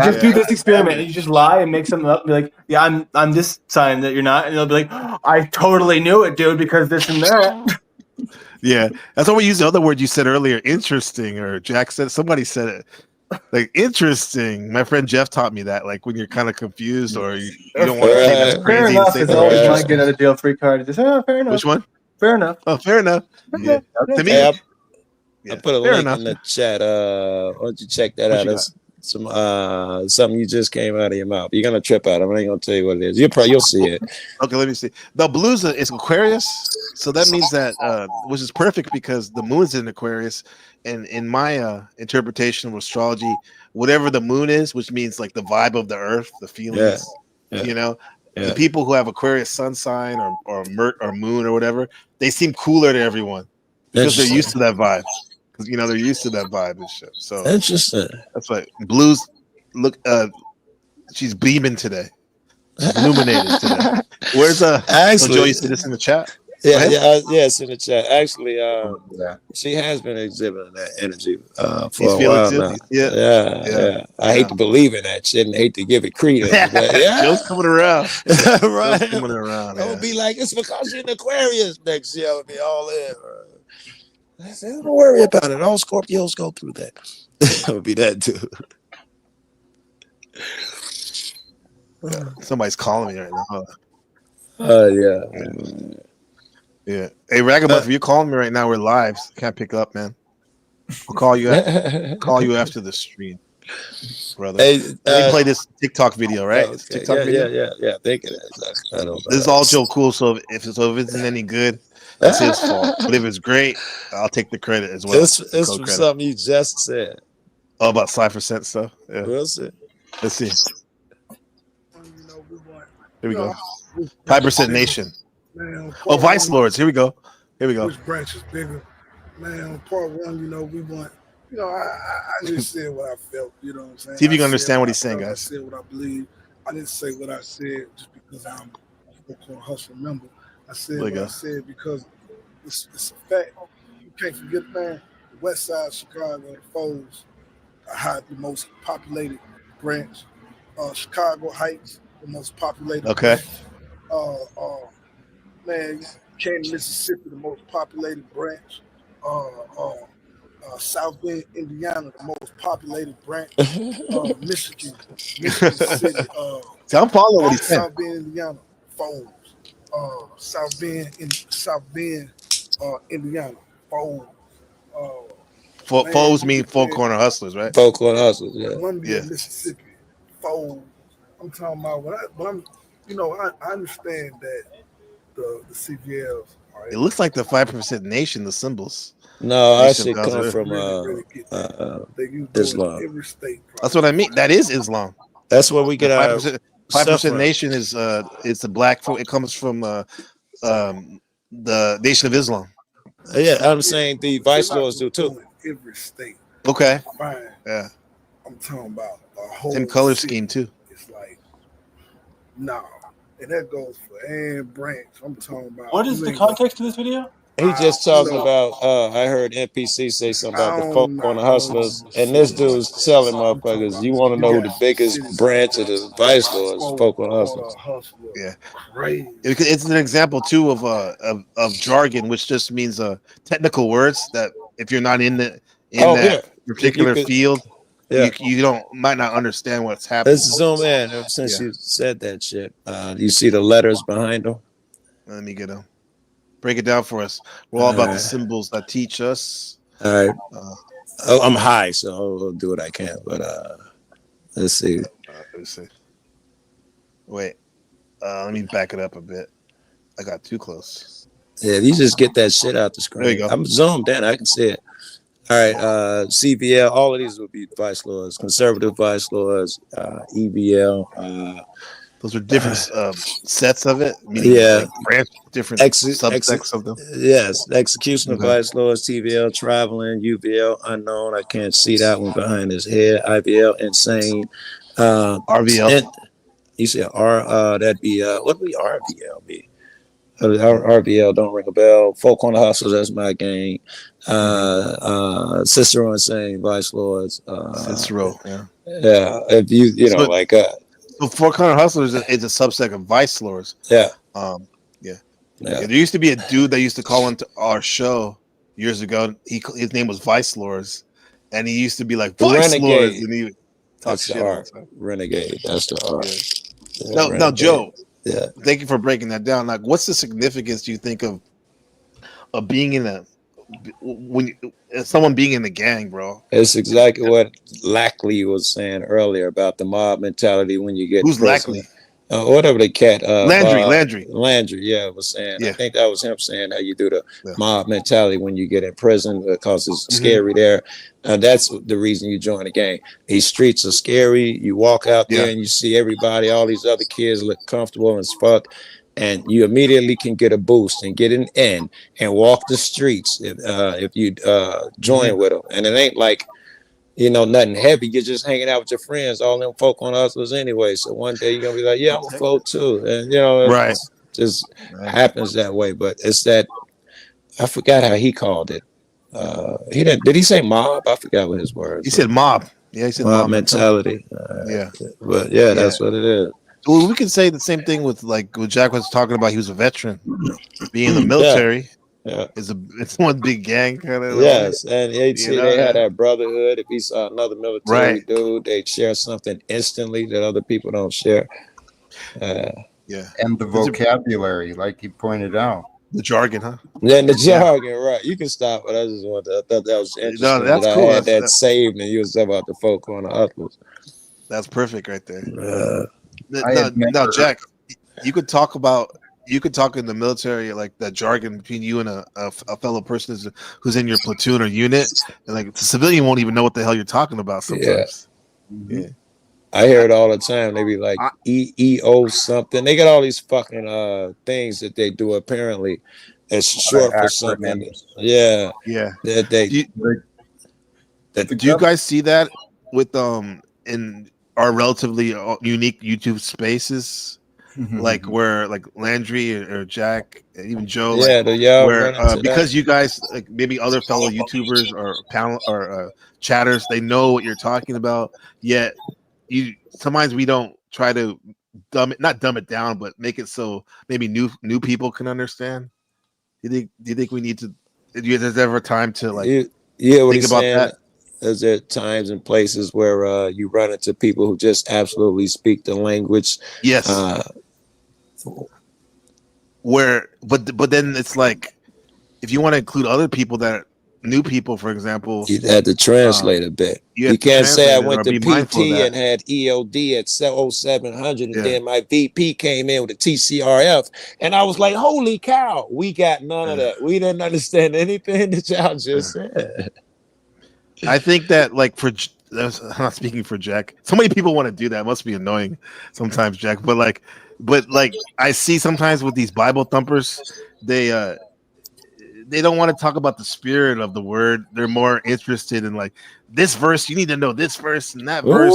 S8: Just do this experiment, and you just lie and make something up, and be like, yeah, I'm this sign that you're not, and they'll be like, oh, I totally knew it, dude, because this and that.
S9: Yeah, that's why we use the other word you said earlier, interesting, or Jack said, somebody said it, like interesting. My friend Jeff taught me that, like when you're kind of confused or you don't want to think that's crazy.
S8: Fair enough is always my get out of jail free card. Just, fair enough.
S9: Which one?
S8: Fair enough.
S9: Oh, fair enough. Yeah. To me,
S5: I put a link in the chat. Why don't you check that out? That's something you just came out of your mouth. You're gonna trip out. I ain't gonna tell you what it is. You'll see it.
S9: Okay, let me see. The blues is Aquarius, so that means that which is perfect because the moon's in Aquarius, and in my interpretation of astrology, whatever the moon is, which means like the vibe of the earth, the feelings, the people who have Aquarius sun sign or moon or whatever, they seem cooler to everyone because they're used to that vibe. because they're used to that vibe and shit. So
S5: Interesting.
S9: that's why Blues look. She's beaming today. She's illuminated today. Where's
S5: Actually,
S9: Joe, you see this in the chat?
S5: Yeah, it's in the chat. Actually, she has been exhibiting that energy for
S9: You
S5: a
S9: feel it
S5: while
S9: too?
S5: now.
S9: Yeah.
S5: I hate to believe in that shit and hate to give it credence, but
S9: Joe's coming around.
S5: right.
S9: Joe's coming around.
S5: I'll be like, it's because you're an Aquarius next year. I'll be all in. I said, don't worry about it. All Scorpios go through that. I'll be that too.
S9: Somebody's calling me right now.
S5: Yeah.
S9: Yeah. Hey, Ragamuff, if you're calling me right now, we're live. Can't pick up, man. We'll call you after the stream, brother.
S5: Hey,
S9: Let me play this TikTok video, right?
S5: Okay.
S9: It's a TikTok video.
S5: Yeah. Think it is. I don't know.
S9: This is all Joe Cool. So if it isn't any good, that's his fault. But if it's great, I'll take the credit as well.
S5: It's from something you just said.
S9: Oh, about 5% stuff. Yeah.
S5: We'll see.
S9: Let's see. Here we go. 5% Nation.
S10: Man,
S9: Oh, Vice Lords. Here we go.
S10: Which branch is bigger? Man, on part one, we want, I just said what I felt, you know what I'm saying?
S9: See if you can
S10: I
S9: understand
S10: said
S9: what he's saying,
S10: I
S9: guys.
S10: said what I believe. I didn't say what I said just because I'm a folk hustle member. I said what I said because it's a fact. You can't forget, man, the west side of Chicago, Foles, the most populated branch. Chicago Heights, the most populated
S9: Okay.
S10: branch. Man, Canton, Mississippi, the most populated branch. South Bend, Indiana, the most populated branch. Michigan City.
S9: I'm following what he's saying.
S10: South Bend, Indiana, Foles. South Bend, Indiana, Foles.
S9: Foes mean Four Corner Hustlers, right?
S5: Four Corner Hustlers, yeah.
S10: Columbia, Mississippi, Foles. I'm talking about I understand that the CVLs.
S9: It looks like the 5% Nation, the symbols.
S5: No, I
S9: Nation
S5: should
S9: of God's
S5: come
S9: Earth.
S5: from Islam.
S10: Every state.
S9: That's what I mean. That is Islam.
S5: That's where we get our
S9: 5% Nation is it's the black. It comes from the Nation of Islam.
S5: Yeah, I'm saying the Vice Lords do too.
S10: Every state.
S9: Okay.
S10: Fine.
S9: Yeah.
S10: I'm talking about a whole
S9: Same color
S10: city.
S9: scheme too.
S10: It's like, no. And that goes for and branch. I'm talking about.
S16: What is the context of this video?
S5: He just talking about. I heard NPC say something about the Folk Corner Hustlers, and this dude's telling motherfuckers, you want to know who the biggest branch of the Vice Lords, Folk Corner Hustlers.
S9: Yeah, it's an example too of jargon, which just means technical words that if you're not in that particular field, you might not understand what's happening.
S5: Let's zoom in since you said that shit. You see the letters behind them?
S9: Let me get them. Break it down for us. We're all about the symbols that teach us.
S5: All right. I'm high, so I'll do what I can. But let's see.
S9: Wait. Let me back it up a bit. I got too close.
S5: Yeah, you just get that shit out the screen.
S9: There you go.
S5: I'm zoomed in. I can see it. All right. CVL. All of these would be Vice Lords. Conservative Vice Lords. EVL.
S9: Those are different sets of it. Different subsects of them.
S5: Yes, execution of Vice Lords, TVL, traveling, UVL, unknown. I can't see that one behind his head. IVL, insane.
S9: RVL.
S5: You said that'd be what would be RVL be? RVL don't ring a bell. Folk Corner Hustlers, that's my gang. Cicero, insane, Vice Lords.
S9: Cicero,
S5: yeah. If you know, like.
S9: So Four Corner Hustlers is a subset of Vice Lords.
S5: Yeah.
S9: There used to be a dude that used to call into our show years ago. His name was Vice Lords, and he used to be like Vice
S5: Renegade.
S9: Lords, and he would talk
S5: That's
S9: shit.
S5: the R. Renegade. That's the R.
S9: Yeah. Now, Joe.
S5: Yeah.
S9: Thank you for breaking that down. Like, what's the significance you think of being in someone being in the gang, bro?
S5: It's exactly what Lackley was saying earlier about the mob mentality when you get
S9: Who's
S5: prison.
S9: Lackley?
S5: Whatever the cat
S9: Landry,
S5: yeah, was saying. I think that was him saying how you do the mob mentality when you get in prison because it's scary there. That's the reason you join the gang. These streets are scary. You walk out there and you see everybody, all these other kids look comfortable as fuck. and you immediately can get a boost and get an N and walk the streets if you join with them. And it ain't like, you know, nothing heavy. You're just hanging out with your friends. All them folk on hustlers anyway. So one day you're gonna be like, yeah, I'm a folk too, and you know,
S9: Right.
S5: it just happens that way. But it's that, I forgot how he called it. He did he say mob? I forgot what his words.
S9: He said mob. Yeah, he said
S5: mob
S9: mob
S5: mentality.
S9: Yeah.
S5: But yeah, that's what it is.
S9: Well, we can say the same thing with like what Jack was talking about. He was a veteran, being in the military. It's one big gang kind of.
S5: Yes, and they'd see they had
S9: yeah.
S5: that brotherhood. If he saw another military dude, they'd share something instantly that other people don't share.
S9: Yeah,
S13: and the vocabulary, like you pointed out,
S9: the jargon, huh?
S5: Yeah, the jargon, right? You can stop, but I just wanted. I thought that was interesting.
S9: No, that's
S5: that
S9: cool.
S5: I had that saved, and you was talking about the folk on the others.
S9: That's perfect right there.
S13: never-
S9: Jack, you could talk in the military like that jargon between you and a fellow person who's in your platoon or unit, and like the civilian won't even know what the hell you're talking about sometimes. Yeah.
S5: I hear it all the time. They be like EEO something. They got all these fucking things that they do apparently. It's short for something. Yeah.
S9: Yeah.
S5: That they
S9: Do you guys see that with in our relatively unique YouTube spaces? Like where like Landry or Jack, even Joe,
S5: Yeah,
S9: where
S5: run into
S9: because
S5: that.
S9: you guys like maybe other fellow YouTubers or panel or chatters, they know what you're talking about. Yet you sometimes we don't try to not dumb it down, but make it so maybe new people can understand. Do you think we need to? There's ever time to like
S5: what
S9: think
S5: he's
S9: about
S5: saying?
S9: that?
S5: Is there times and places where you run into people who just absolutely speak the language?
S9: Yes. Where, but then it's like, if you want to include other people that new people, for example,
S5: You had to translate a bit.
S9: you have
S5: You
S9: to
S5: can't say I
S9: translate it
S5: went
S9: or
S5: to
S9: be mindful of
S5: PT
S9: that.
S5: and had EOD at 0700, and
S9: Yeah.
S5: then my VP came in with a TCRF, and I was like, "Holy cow, we got none of that. We didn't understand anything that y'all just said."
S9: I think that like I'm not speaking for Jack. So many people want to do that. It must be annoying sometimes, Jack. But like I see sometimes with these Bible thumpers, they don't want to talk about the spirit of the word. They're more interested in like this verse. You need to know this verse and that verse,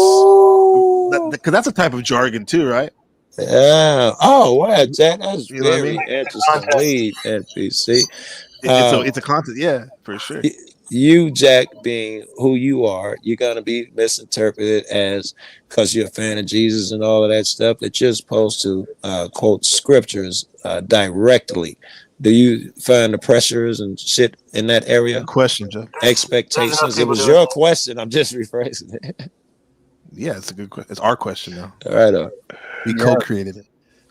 S9: because that's a type of jargon too, right?
S5: Yeah. Oh, wow, Jack, that's
S9: You know what I
S5: very
S9: mean?
S5: interesting. Lead NPC.
S9: It's a content, yeah, for sure.
S5: You, Jack, being who you are, you're gonna be misinterpreted as because you're a fan of Jesus and all of that stuff. That you're supposed to quote scriptures directly. Do you find the pressures and shit in that area?
S9: Good question, Jeff.
S5: Expectations. It was your question. I'm just rephrasing it.
S9: Yeah, it's a good question. It's our question now.
S5: All right.
S9: We co-created it.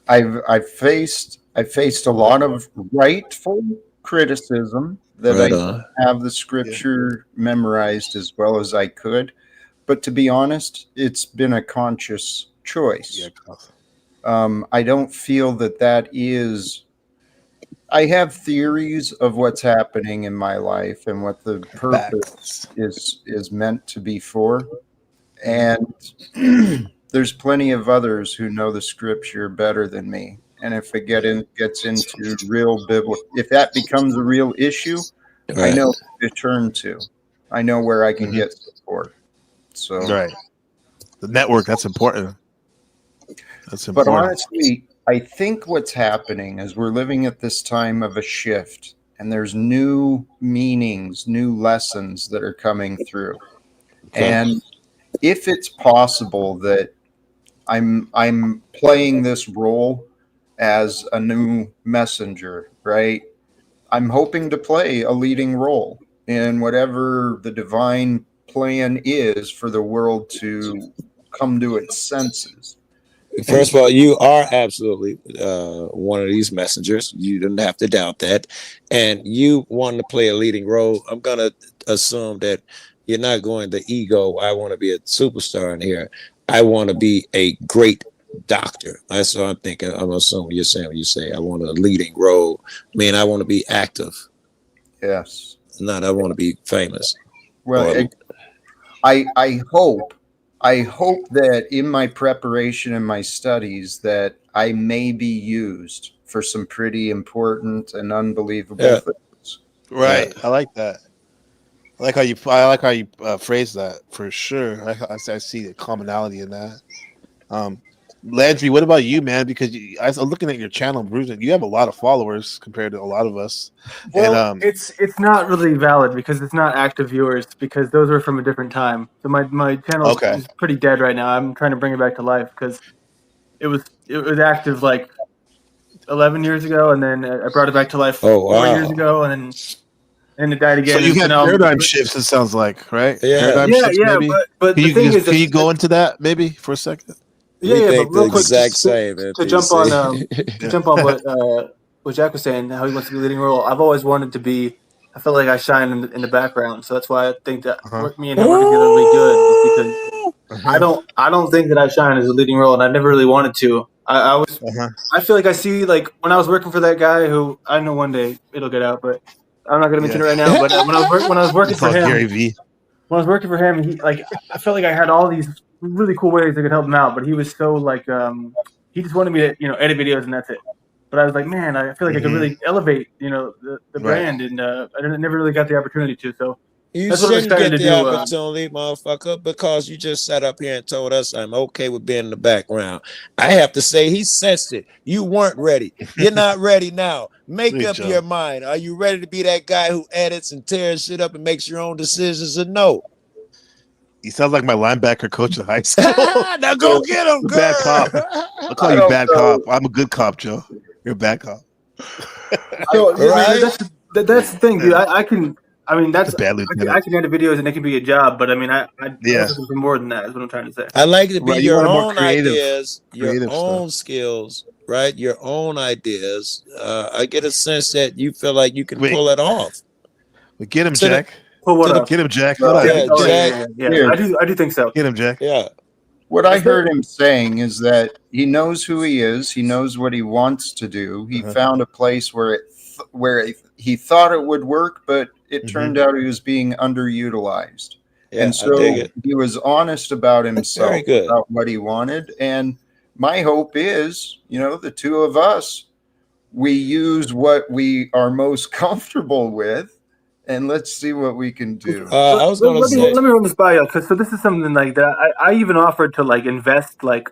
S13: I've faced a lot of rightful criticism that
S5: Right
S13: I
S5: on.
S13: don't have the scripture memorized as well as I could, but to be honest, it's been a conscious choice. I don't feel that is. I have theories of what's happening in my life and what the purpose is meant to be for, and there's plenty of others who know the scripture better than me. And if it gets into real biblical, if that becomes a real issue, I
S5: Right.
S13: know who to turn to. I know where I can get support. So
S9: Right. The network, that's important. That's
S13: But
S9: important.
S13: honestly, I think what's happening is we're living at this time of a shift, and there's new meanings, new lessons that are coming through.
S5: Okay.
S13: And if it's possible that I'm playing this role as a new messenger, right? I'm hoping to play a leading role in whatever the divine plan is for the world to come to its senses.
S5: First of all, you are absolutely one of these messengers. You didn't have to doubt that. And you want to play a leading role. I'm going to assume that you're not going to ego, I want to be a superstar in here. I want to be a great doctor. That's what I'm thinking. I'm assuming you're saying when you say I want a leading role. I mean, I want to be active.
S13: Yes.
S5: Not I want to be famous.
S13: Well, I hope that in my preparation and my studies that I may be used for some pretty important and unbelievable things.
S9: Right. I like that. I like how you phrase that for sure. I see the commonality in that. Landry, what about you, man? Because I was looking at your channel, Bruce, you have a lot of followers compared to a lot of us.
S8: Well,
S9: And
S8: it's not really valid because it's not active viewers because those were from a different time. So my channel is pretty dead right now. I'm trying to bring it back to life because it was active like 11 years ago, and then I brought it back to life 4 years ago, and then it died again.
S9: so you
S8: and
S9: had paradigm shifts. It sounds like, right? Paradigm shifts, maybe.
S8: But
S9: Can
S8: the thing is,
S9: can you go into that maybe for a second?
S8: Yeah, but real quick,
S5: exact
S8: just
S5: same,
S8: to jump on what Jack was saying, how he wants to be leading role. I've always wanted to be. I feel like I shine in the background, so that's why I think that me and him are together really good. Is because I don't think that I shine as a leading role, and I never really wanted to. I feel like I see like when I was working for that guy who I know one day it'll get out, but I'm not going to mention it right now. But when I was working for him,
S9: Gary V.
S8: When I was working for him, he like I felt like I had all these really cool ways I could help him out, but he was so like he just wanted me to edit videos and that's it. But I was like, man, I feel like I could really elevate the brand, and I never really got the opportunity to. So
S5: You
S8: that's what I'm
S5: shouldn't
S8: starting
S5: get
S8: to
S5: the
S8: do.
S5: opportunity, motherfucker, because you just sat up here and told us I'm okay with being in the background. I have to say he sensed it. You weren't ready. You're not ready now. Make up your mind. Are you ready to be that guy who edits and tears shit up and makes your own decisions, or no?
S9: You sound like my linebacker coach in high school.
S5: Now go get him, girl.
S9: Bad cop. I'll call you bad cop. I'm a good cop, Joe. You're a bad cop.
S8: So that's the thing, dude. I can. I mean, that's
S9: bad
S8: I can edit videos and it can be a job, but I mean, I'm looking for more than that. Is what I'm trying to say.
S5: I like to be your own ideas,
S9: creative
S5: your own skills, right? Your own ideas. I get a sense that you feel like you can pull it off.
S9: Get him, Jack.
S8: Pull what up?
S9: Get him, Jack.
S8: Yeah. I do think so.
S9: Get him, Jack.
S5: Yeah.
S13: What I heard him saying is that he knows who he is. He knows what he wants to do. He found a place where he thought it would work, but it turned out he was being underutilized.
S5: Yeah,
S13: and so he was honest about himself, about what he wanted. And my hope is, the two of us, we use what we are most comfortable with, and let's see what we can do.
S5: I was going to say,
S8: let me run this by you, because this is something like that. I even offered to like invest, like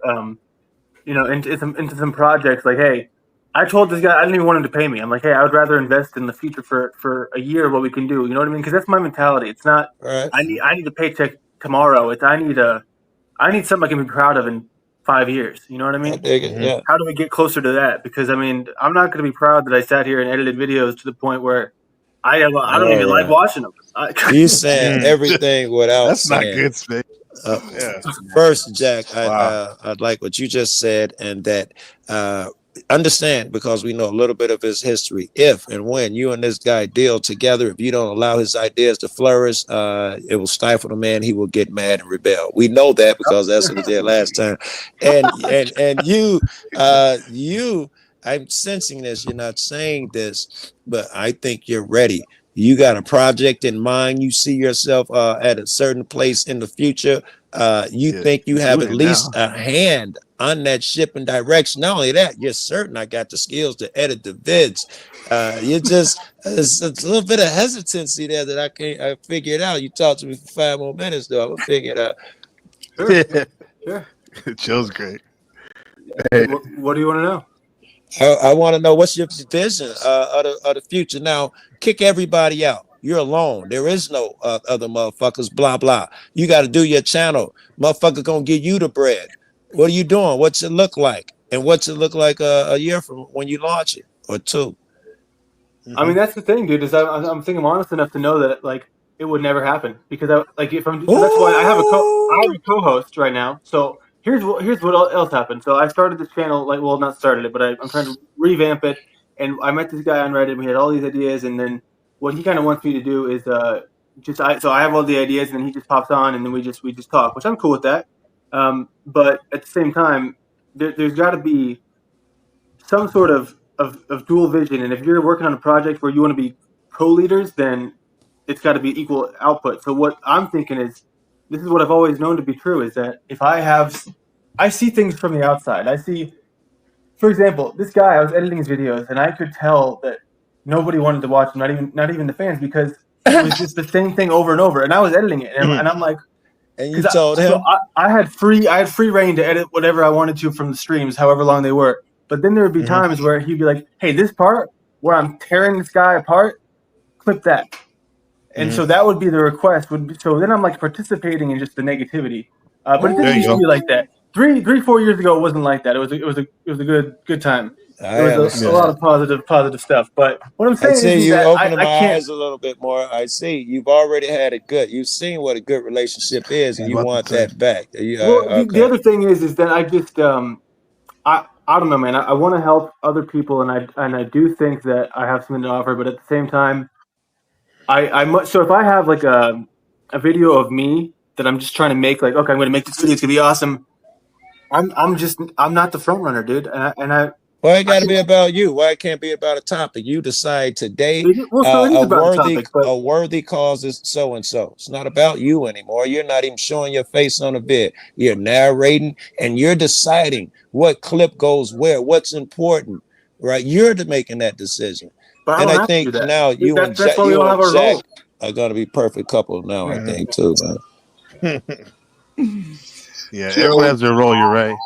S8: into some projects. Like, hey, I told this guy I didn't even want him to pay me. I'm like, hey, I would rather invest in the future for a year what we can do. You know what I mean? Because that's my mentality. It's not I need a paycheck tomorrow. It's I need something I can be proud of in 5 years. You know what I mean?
S5: Yeah.
S8: How do we get closer to that? Because I mean, I'm not going to be proud that I sat here and edited videos to the point where I don't even like watching them.
S5: You saying everything without
S9: That's
S5: saying.
S9: not good, Spade.
S5: First, Jack, I'd like what you just said, and that understand, because we know a little bit of his history. If and when you and this guy deal together, if you don't allow his ideas to flourish, it will stifle the man. He will get mad and rebel. We know that because that's what he did last time. And you, I'm sensing this. You're not saying this, but I think you're ready. You got a project in mind. You see yourself at a certain place in the future. You think you have at least a hand on that ship and direction. Not only that, you're certain I got the skills to edit the vids. You just it's a little bit of hesitancy there that I figured out. You talked to me for 5 more minutes though. I'm gonna figure it out.
S8: Sure.
S9: Joe's great.
S8: What do you want to know?
S5: I want to know what's your vision of the future. Now, kick everybody out. You're alone. There is no other motherfuckers. Blah blah. You got to do your channel. Motherfucker gonna give you the bread. What are you doing? What's it look like? And what's it look like a year from when you launch it, or 2?
S8: I mean, that's the thing, dude. Is I'm thinking I'm honest enough to know that like it would never happen because so that's why I have a co-host right now. So here's what else happened. So I started this channel, not started it, but I'm trying to revamp it. And I met this guy on Reddit. We had all these ideas, and then what he kind of wants me to do is so I have all the ideas, and then he just pops on, and then we just talk, which I'm cool with that. But at the same time, there's got to be some sort of dual vision. And if you're working on a project where you want to be co-leaders, then it's got to be equal output. So what I'm thinking is, this is what I've always known to be true, is that if I see things from the outside, I see for example, this guy, I was editing his videos, and I could tell that nobody wanted to watch them, not even the fans, because it was just the same thing over and over. And I was editing it, and I'm like,
S5: and you told him,
S8: I had free reign to edit whatever I wanted to from the streams, however long they were. But then there would be times where he'd be like, "Hey, this part where I'm tearing this guy apart, clip that." And so that would be the request. So then I'm like participating in just the negativity. But it didn't used to be like that. 4 years ago, it wasn't like that. It was a good time. There was a lot of positive stuff. But what I'm saying
S5: I see
S8: is
S5: you
S8: that
S5: opening
S8: I
S5: my
S8: can't.
S5: eyes a little bit more. I see you've already had it good. You've seen what a good relationship is, and you want that back.
S8: Well, the other thing is that I just I don't know, man. I want to help other people, and I do think that I have something to offer. But at the same time, so if I have like a video of me that I'm just trying to make, like, okay, I'm going to make this video, it's going to be awesome. I'm not the front runner, dude. And I
S5: Why it got to be about you? Why it can't be about a topic? You decide today a worthy cause is so and so. It's not about you anymore. You're not even showing your face on a vid. You're narrating and you're deciding what clip goes where, what's important, right? You're making that decision.
S8: But
S5: I think now you and Jack are going to be perfect couple now. I think too, man.
S9: Yeah, everyone has their role. You're right.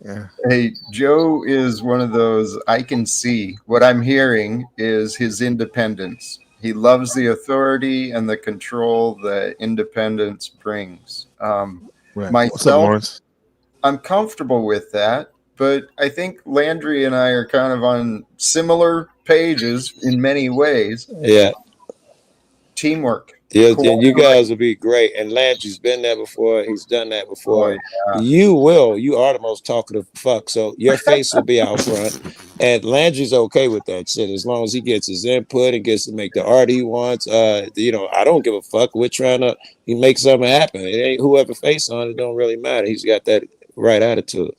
S9: Yeah.
S13: Hey, Joe is one of those I can see. What I'm hearing is his independence. He loves the authority and the control that independence brings.
S9: Right.
S13: Myself, I'm comfortable with that, but I think Landry and I are kind of on similar pages in many ways.
S5: Yeah.
S13: Teamwork.
S5: Yeah, and you guys will be great. And Landry's been there before. He's done that before.
S13: Oh, yeah.
S5: You are the most talkative fuck. So your face will be out front. And Landry's okay with that shit as long as he gets his input and gets to make the art he wants. I don't give a fuck. We're trying to make something happen. It ain't whoever face on it, don't really matter. He's got that right attitude.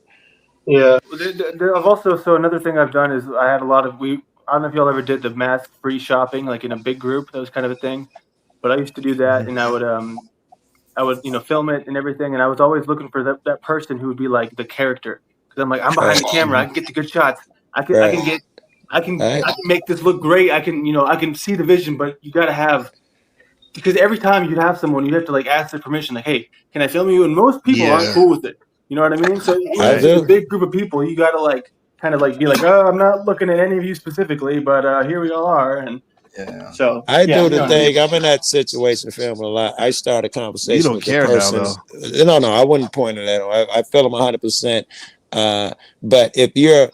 S8: Yeah. I've also, so another thing I've done is I had a lot of, I don't know if y'all ever did the mask free shopping, like in a big group. That was kind of a thing. But I used to do that, and I would film it and everything, and I was always looking for that person who would be like the character, because I'm like, I'm behind the camera, I can get the good shots, I can make this look great, I can see the vision, but you got to have, because every time you have someone, you have to like ask their permission, like, hey, can I film you? And most people aren't cool with it, you know what I mean? So it's a big group of people, you got to like kind of like be like, oh, I'm not looking at any of you specifically, but here we all are, and.
S13: Yeah.
S8: So
S5: I do the thing. I'm in that situation filming a lot. I start a conversation
S9: You don't
S5: with
S9: care
S5: the person.
S9: now,
S5: No, I wouldn't point it at him. I feel him 100%. But if you're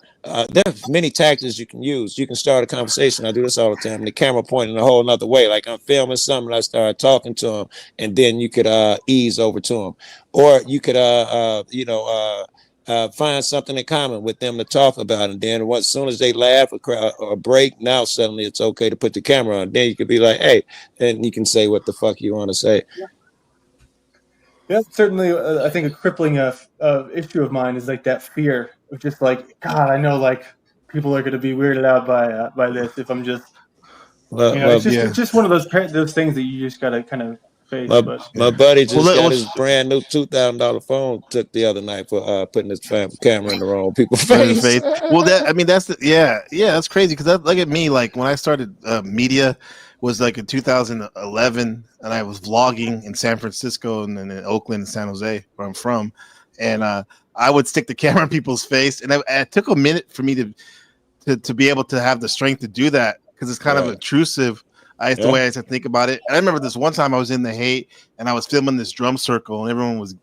S5: there's many tactics you can use. You can start a conversation. I do this all the time. The camera pointing a whole nother way. Like I'm filming something, I start talking to him, and then you could ease over to him, or you could find something in common with them to talk about, and then as soon as they laugh or break, now suddenly it's okay to put the camera on. Then you could be like, hey, and you can say what the fuck you want to say.
S8: Yeah. That's certainly, I think, a crippling issue of mine is like that fear of just like, God, I know like people are going to be weirded out by this if I'm just, it's just one of those things that you just got to kind of face.
S5: My buddy just got his brand new $2,000 phone took the other night for putting his camera in the wrong people's face.
S9: Well, that's that's crazy because look at me. Like when I started media was like in 2011, and I was vlogging in San Francisco and then in Oakland and San Jose, where I'm from, and I would stick the camera in people's face, and it took a minute for me to be able to have the strength to do that because it's kind of intrusive. The way I used to think about it. And I remember this one time I was in the Haight and I was filming this drum circle and everyone was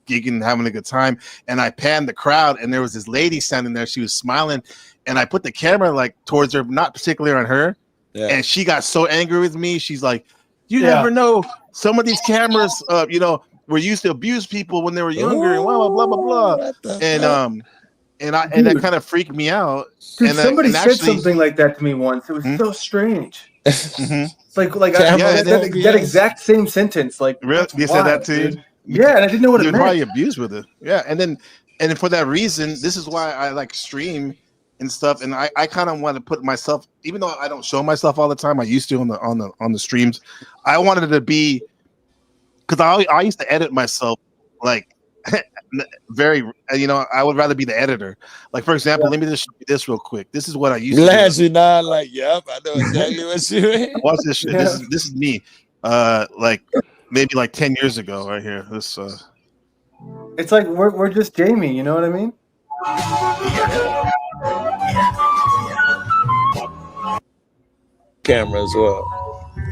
S9: gigging and having a good time. And I panned the crowd and there was this lady standing there. She was smiling and I put the camera like towards her, not particularly on her. Yeah. And she got so angry with me. She's like, you never know. Some of these cameras, were used to abuse people when they were younger and blah, blah, blah, blah, blah. And that kind of freaked me out.
S8: Dude,
S9: and
S8: somebody said something like that to me once. It was so strange. It's like that exact same sentence. Like,
S9: really? You said that too?
S8: Dude. Yeah, and I didn't know what it meant.
S9: Probably abused with it. Yeah, and for that reason, this is why I like stream and stuff. And I kind of want to put myself, even though I don't show myself all the time, I used to on the streams. I wanted it to be because I used to edit myself like very, you know, I would rather be the editor. Like, for example, let me just show you this real quick. This is what I used to do.
S5: Glad you not like, yep, I know exactly what you mean.
S9: Watch this shit. This is me. Like maybe like 10 years ago, right here. This
S8: It's like we're just Jamie, you know what I mean?
S5: Camera as well.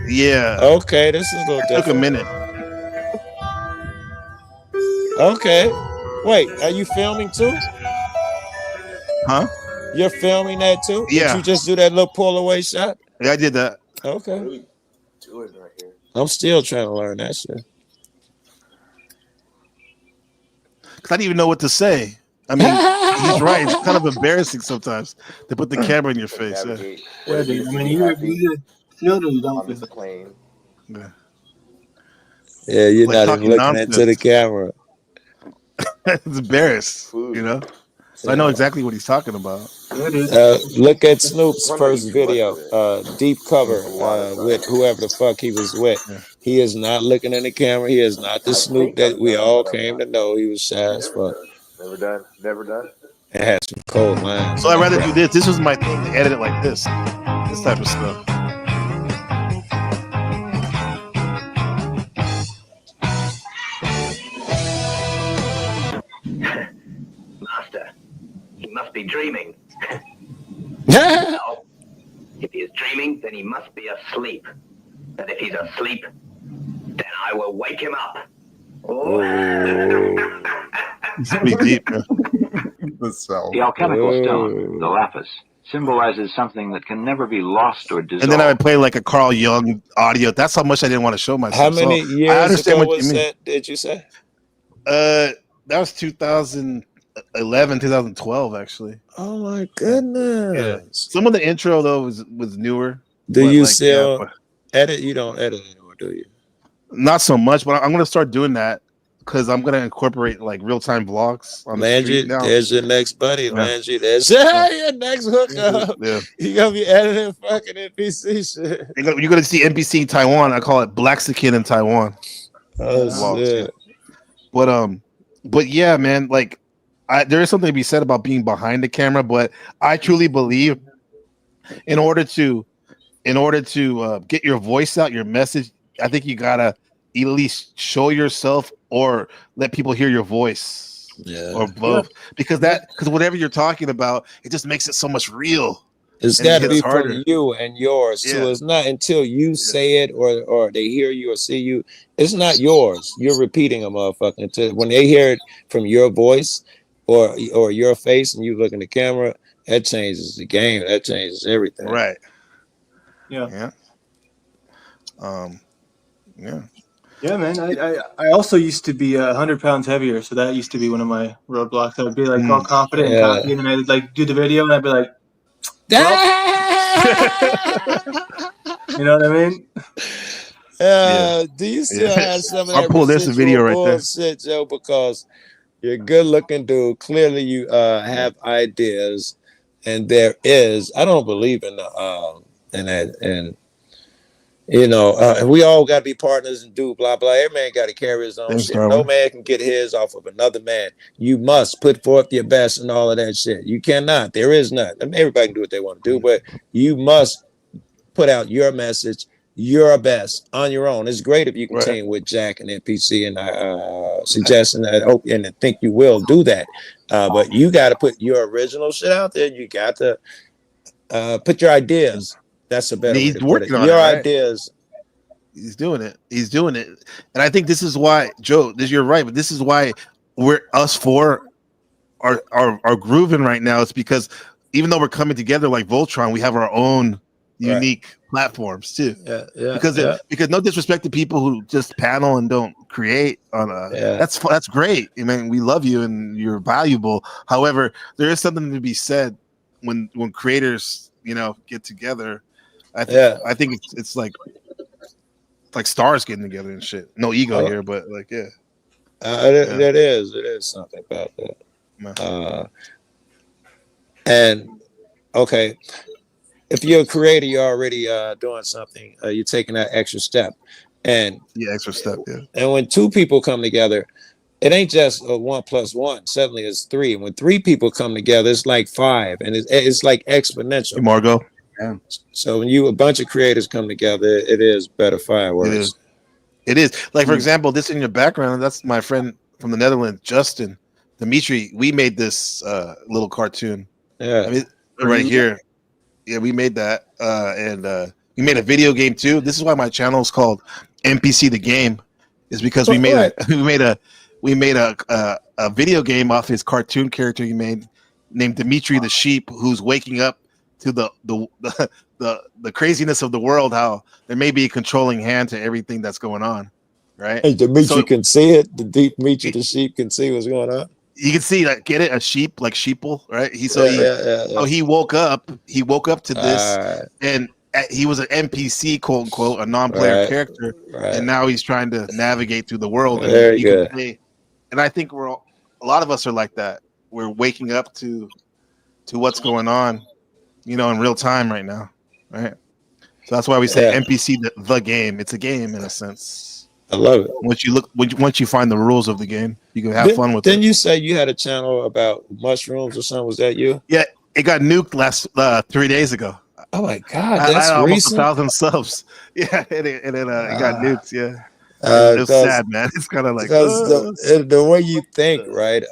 S9: Yeah.
S5: Okay, this is a little different.
S9: Took a minute.
S5: Okay. Wait, are you filming too?
S9: Huh?
S5: You're filming that too?
S9: Yeah.
S5: Did you just do that little pull away shot?
S9: Yeah, I did that.
S5: Okay. I'm still trying to learn that shit.
S9: Because I didn't even know what to say. I mean, he's right. It's kind of embarrassing sometimes to put the camera in your face. Yeah,
S8: dude. I mean, you children don't the
S22: plane.
S5: Yeah, you're
S9: Like
S5: not even looking into the camera.
S9: It's embarrassed, you know. So I know exactly what he's talking about.
S5: Look at Snoop's first video, deep cover with whoever the fuck he was with. He is not looking in the camera. He is not the Snoop that we all came to know. He was shy as fuck.
S22: Never done. Never done.
S5: It had some cold lines.
S9: So I'd rather do this. This was my thing to edit it like this type of stuff.
S11: Master, he must be dreaming. No. If he is dreaming, then he must be asleep. And if he's asleep, then I will wake him up. Oh.
S9: It's pretty deep, man.
S12: The alchemical stone, the lapis, symbolizes something that can never be lost or dissolved.
S9: And then I would play like a Carl Jung audio. That's how much I didn't want to show myself.
S5: How many
S9: So
S5: years
S9: I understand
S5: ago
S9: what
S5: was
S9: you mean.
S5: that, did you say?
S9: That was 2011, 2012, actually.
S5: Oh my goodness.
S9: Yeah. Some of the intro though was newer.
S5: Do
S9: but,
S5: you
S9: like,
S5: still
S9: but
S5: edit? You don't edit anymore, do you?
S9: not so much, but I'm gonna start doing that because I'm gonna incorporate like real-time vlogs on the
S5: Landry,
S9: street now.
S5: there's your next buddy, Landry. There's your next hookup.
S9: Yeah.
S5: You gonna be editing fucking NPC shit.
S9: You're gonna see NPC in Taiwan. I call it Blaxican in Taiwan.
S5: Oh
S9: Vlogs,
S5: shit.
S9: yeah. But yeah, man, like there is something to be said about being behind the camera, but I truly believe in order to get your voice out, your message, I think you gotta at least show yourself or let people hear your voice.
S5: Yeah.
S9: Or both. Because whatever you're talking about, it just makes it so much real.
S5: It's
S9: And it
S5: got to
S9: hits
S5: be
S9: harder.
S5: from you and yours too.
S9: Yeah.
S5: It's not until you say it or they hear you or see you. It's not yours. You're repeating a motherfucker. Until when they hear it from your voice or your face and you look in the camera, that changes the game. That changes everything.
S9: Right.
S8: Yeah.
S9: Yeah.
S8: Yeah, man. I also used to be 100 pounds heavier, so that used to be one of my roadblocks. I would be like all confident and cocky, and then I'd like do the video, and I'd be like, you know what I mean?
S5: Do you still have some of
S9: I'll
S5: that
S9: pull this video right there.
S5: bullshit, Joe? Because you're a good-looking dude. Clearly, you have ideas, and there is. I don't believe in the in that, and you know, we all got to be partners and do blah blah. Every man got to carry his own
S9: Thanks,
S5: shit.
S9: Darwin.
S5: No man can get his off of another man. You must put forth your best and all of that shit. You cannot. There is none. I mean, everybody can do what they want to do, but you must put out your message, your best on your own. It's great if you can team with Jack and NPC, and I suggest and I hope and I think you will do that. But you got to put your original shit out there. You got to put your ideas. That's a better way
S9: He's
S5: to put it.
S9: working on
S5: Your
S9: it, right?
S5: ideas.
S9: He's doing it. He's doing it. And I think this is why, Joe, you're right, but this is why us four are grooving right now. It's because even though we're coming together like Voltron, we have our own unique platforms too.
S5: Yeah.
S9: Because no disrespect to people who just panel and don't create on that's great. I mean, we love you and you're valuable. However, there is something to be said when creators, you know, get together. I think it's like stars getting together and shit. No ego here, but like
S5: There is something about that. And okay, if you're a creator, you're already doing something. You're taking that extra step, and
S9: extra step. Yeah.
S5: And when two people come together, it ain't just 1 + 1. Suddenly it's 3. When 3 people come together, it's like 5, and it's like exponential.
S9: Hey, Margot.
S13: Yeah.
S5: So when a bunch of creators come together, it is better fireworks.
S9: It is. Like, for example, this in your background, that's my friend from the Netherlands, Justin, Dimitri. We made this little cartoon.
S5: Yeah.
S9: I mean, right here. Yeah, we made that. And we made a video game too. This is why my channel is called NPC the Game, is because we made a video game off his cartoon character he made named Dimitri the Sheep, who's waking up to the craziness of the world, how there may be a controlling hand to everything that's going on, right?
S5: Hey, Dimitri can see it. Dimitri the Sheep can see what's going on.
S9: You can see, like, get it, a sheep, like sheeple, right?
S5: So
S9: he woke up to this, and he was an NPC, quote unquote, a non-player character, and now he's trying to navigate through the world.
S5: Very good.
S9: Can play. And I think a lot of us are like that. We're waking up to what's going on, in real time right now, right? So that's why we say NPC the game. It's a game in a sense.
S5: I love it.
S9: Once you find the rules of the game, you can have fun with it.
S5: Didn't you say you had a channel about mushrooms or something? Was that you?
S9: Yeah, it got nuked last 3 days ago.
S5: Oh my God, that's
S9: I had almost
S5: recent.
S9: 1,000 subs. Yeah, and it got nuked. Yeah, it was sad, man. It's kind of like
S5: the way you think, right?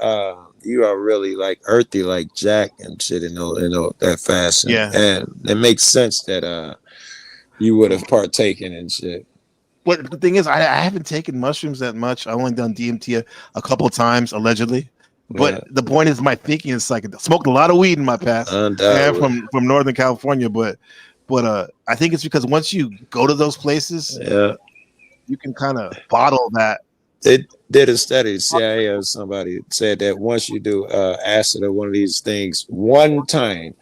S5: You are really like earthy, like Jack and shit in that fashion.
S9: Yeah,
S5: and it makes sense that you would have partaken in shit.
S9: But the thing is, I haven't taken mushrooms that much. I've only done DMT a couple of times, allegedly. But the point is, my thinking is like, I smoked a lot of weed in my past, and from Northern California. But I think it's because once you go to those places, you can kind of bottle that.
S5: They did a study, CIA or somebody said that once you do acid or one of these things one time,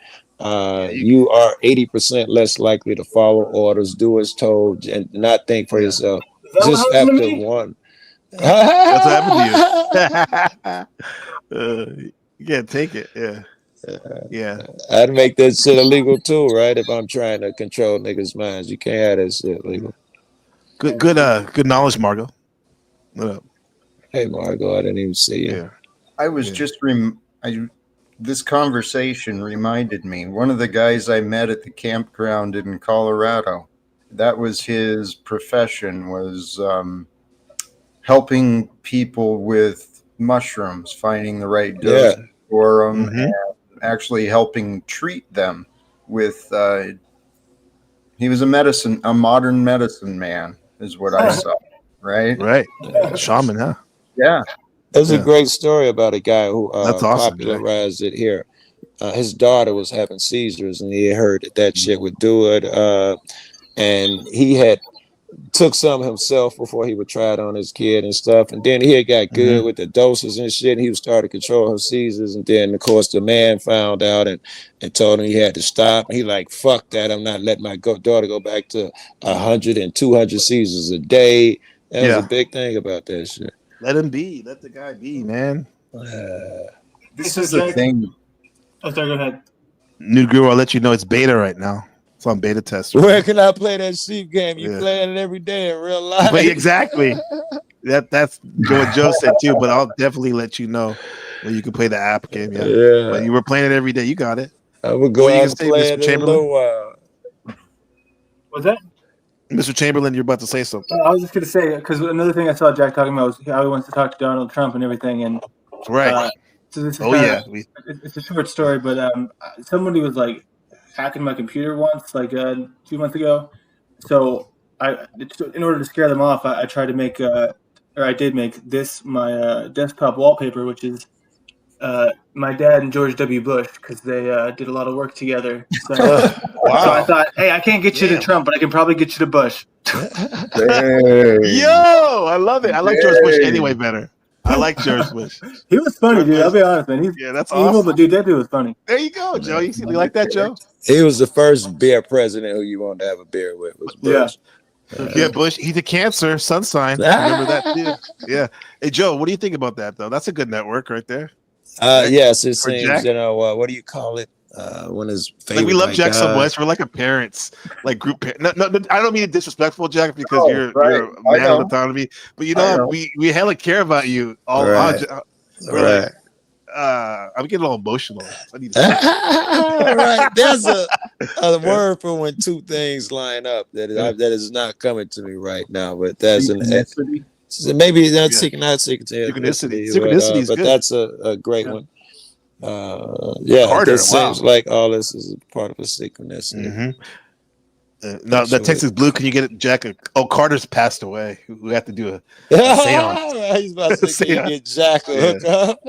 S5: you are 80% less likely to follow orders, do as told, and not think for yourself. Just after one.
S9: That's what happened to you. You can't take it. Yeah.
S5: I'd make that shit illegal too, right? If I'm trying to control niggas' minds, you can't have that shit legal.
S9: Good knowledge, Margot. What up?
S5: Hey, Margot, I didn't even see you.
S9: Yeah.
S13: I was just this conversation reminded me, one of the guys I met at the campground in Colorado, that was his profession, was helping people with mushrooms, finding the right dose for them, and actually helping treat them with, he was a modern medicine man, is what I saw, right?
S9: Right. Shaman, huh?
S13: Yeah.
S5: There's a great story about a guy who
S9: That's awesome,
S5: popularized it here. His daughter was having seizures, and he heard that shit would do it. And he had took some himself before he would try it on his kid and stuff. And then he had got good with the doses and shit. And he started to control her seizures. And then, of course, the man found out and told him he had to stop. He like, fuck that. I'm not letting my daughter go back to 100 and 200 seizures a day. That was a big thing about that shit.
S9: Let him be. Let the guy be, man.
S13: This is the thing.
S16: Oh, sorry, go ahead.
S9: New Guru, I'll let you know it's beta right now. It's on beta test.
S5: Where can I play that sheep game? You playing it every day in real life.
S9: But exactly. That's what Joe said too, but I'll definitely let you know when you can play the app game. Yeah. But you were playing it every day. You got it.
S5: I would go out and play it in a little while.
S16: What's that?
S9: Mr. Chamberlain, you're about to say something.
S16: I was just going to say, because another thing I saw Jack talking about was how he wants to talk to Donald Trump and everything. And
S9: right.
S16: So this is it's a short story, but somebody was like hacking my computer once, like 2 months ago. So in order to scare them off, I tried to make, or I did make this my desktop wallpaper, which is my dad and George W. Bush, because they did a lot of work together. So, so I thought, hey, I can't get you to Trump, but I can probably get you to Bush.
S9: Yo, I love it. I like George Bush anyway better. I like George Bush.
S16: He was funny, dude. I'll be honest, man. He's
S9: that's
S16: evil,
S9: awesome.
S16: But dude, that dude was funny.
S9: There you go, Joe. You like that, Joe?
S5: He was the first beer president who you wanted to have a beer with. Was Bush.
S9: Yeah, Bush. He's a Cancer, sun sign. Remember that too? Yeah. Hey, Joe, what do you think about that though? That's a good network right there.
S5: Yes, it seems. Jack? What do you call it? One of his
S9: Like
S5: favorite.
S9: we love Jack so
S5: guys.
S9: much. We're like a parents, like group parent. No, I don't mean it disrespectful, Jack, because
S13: Oh,
S9: you're
S13: right.
S9: you're a
S13: I
S9: man of
S13: know.
S9: autonomy. But you
S13: I
S9: know,
S13: know.
S9: we hella care about you. All
S5: Right.
S9: we're
S5: Right.
S9: like, I'm getting all emotional. So I need to
S5: Right. There's a word for when two things line up that is not coming to me right now, but that's
S13: Synchronicity.
S5: maybe that's
S9: Yeah. Synchronicity is
S5: but
S9: good.
S5: that's a great one.
S9: Carter,
S5: this seems
S9: wow.
S5: like all this is part of a synchronicity.
S9: Now the Texas Blue, can you get it, Jack? Carter's passed away. We have to do a seance.
S5: He's about to say, can you get Jack a hookup?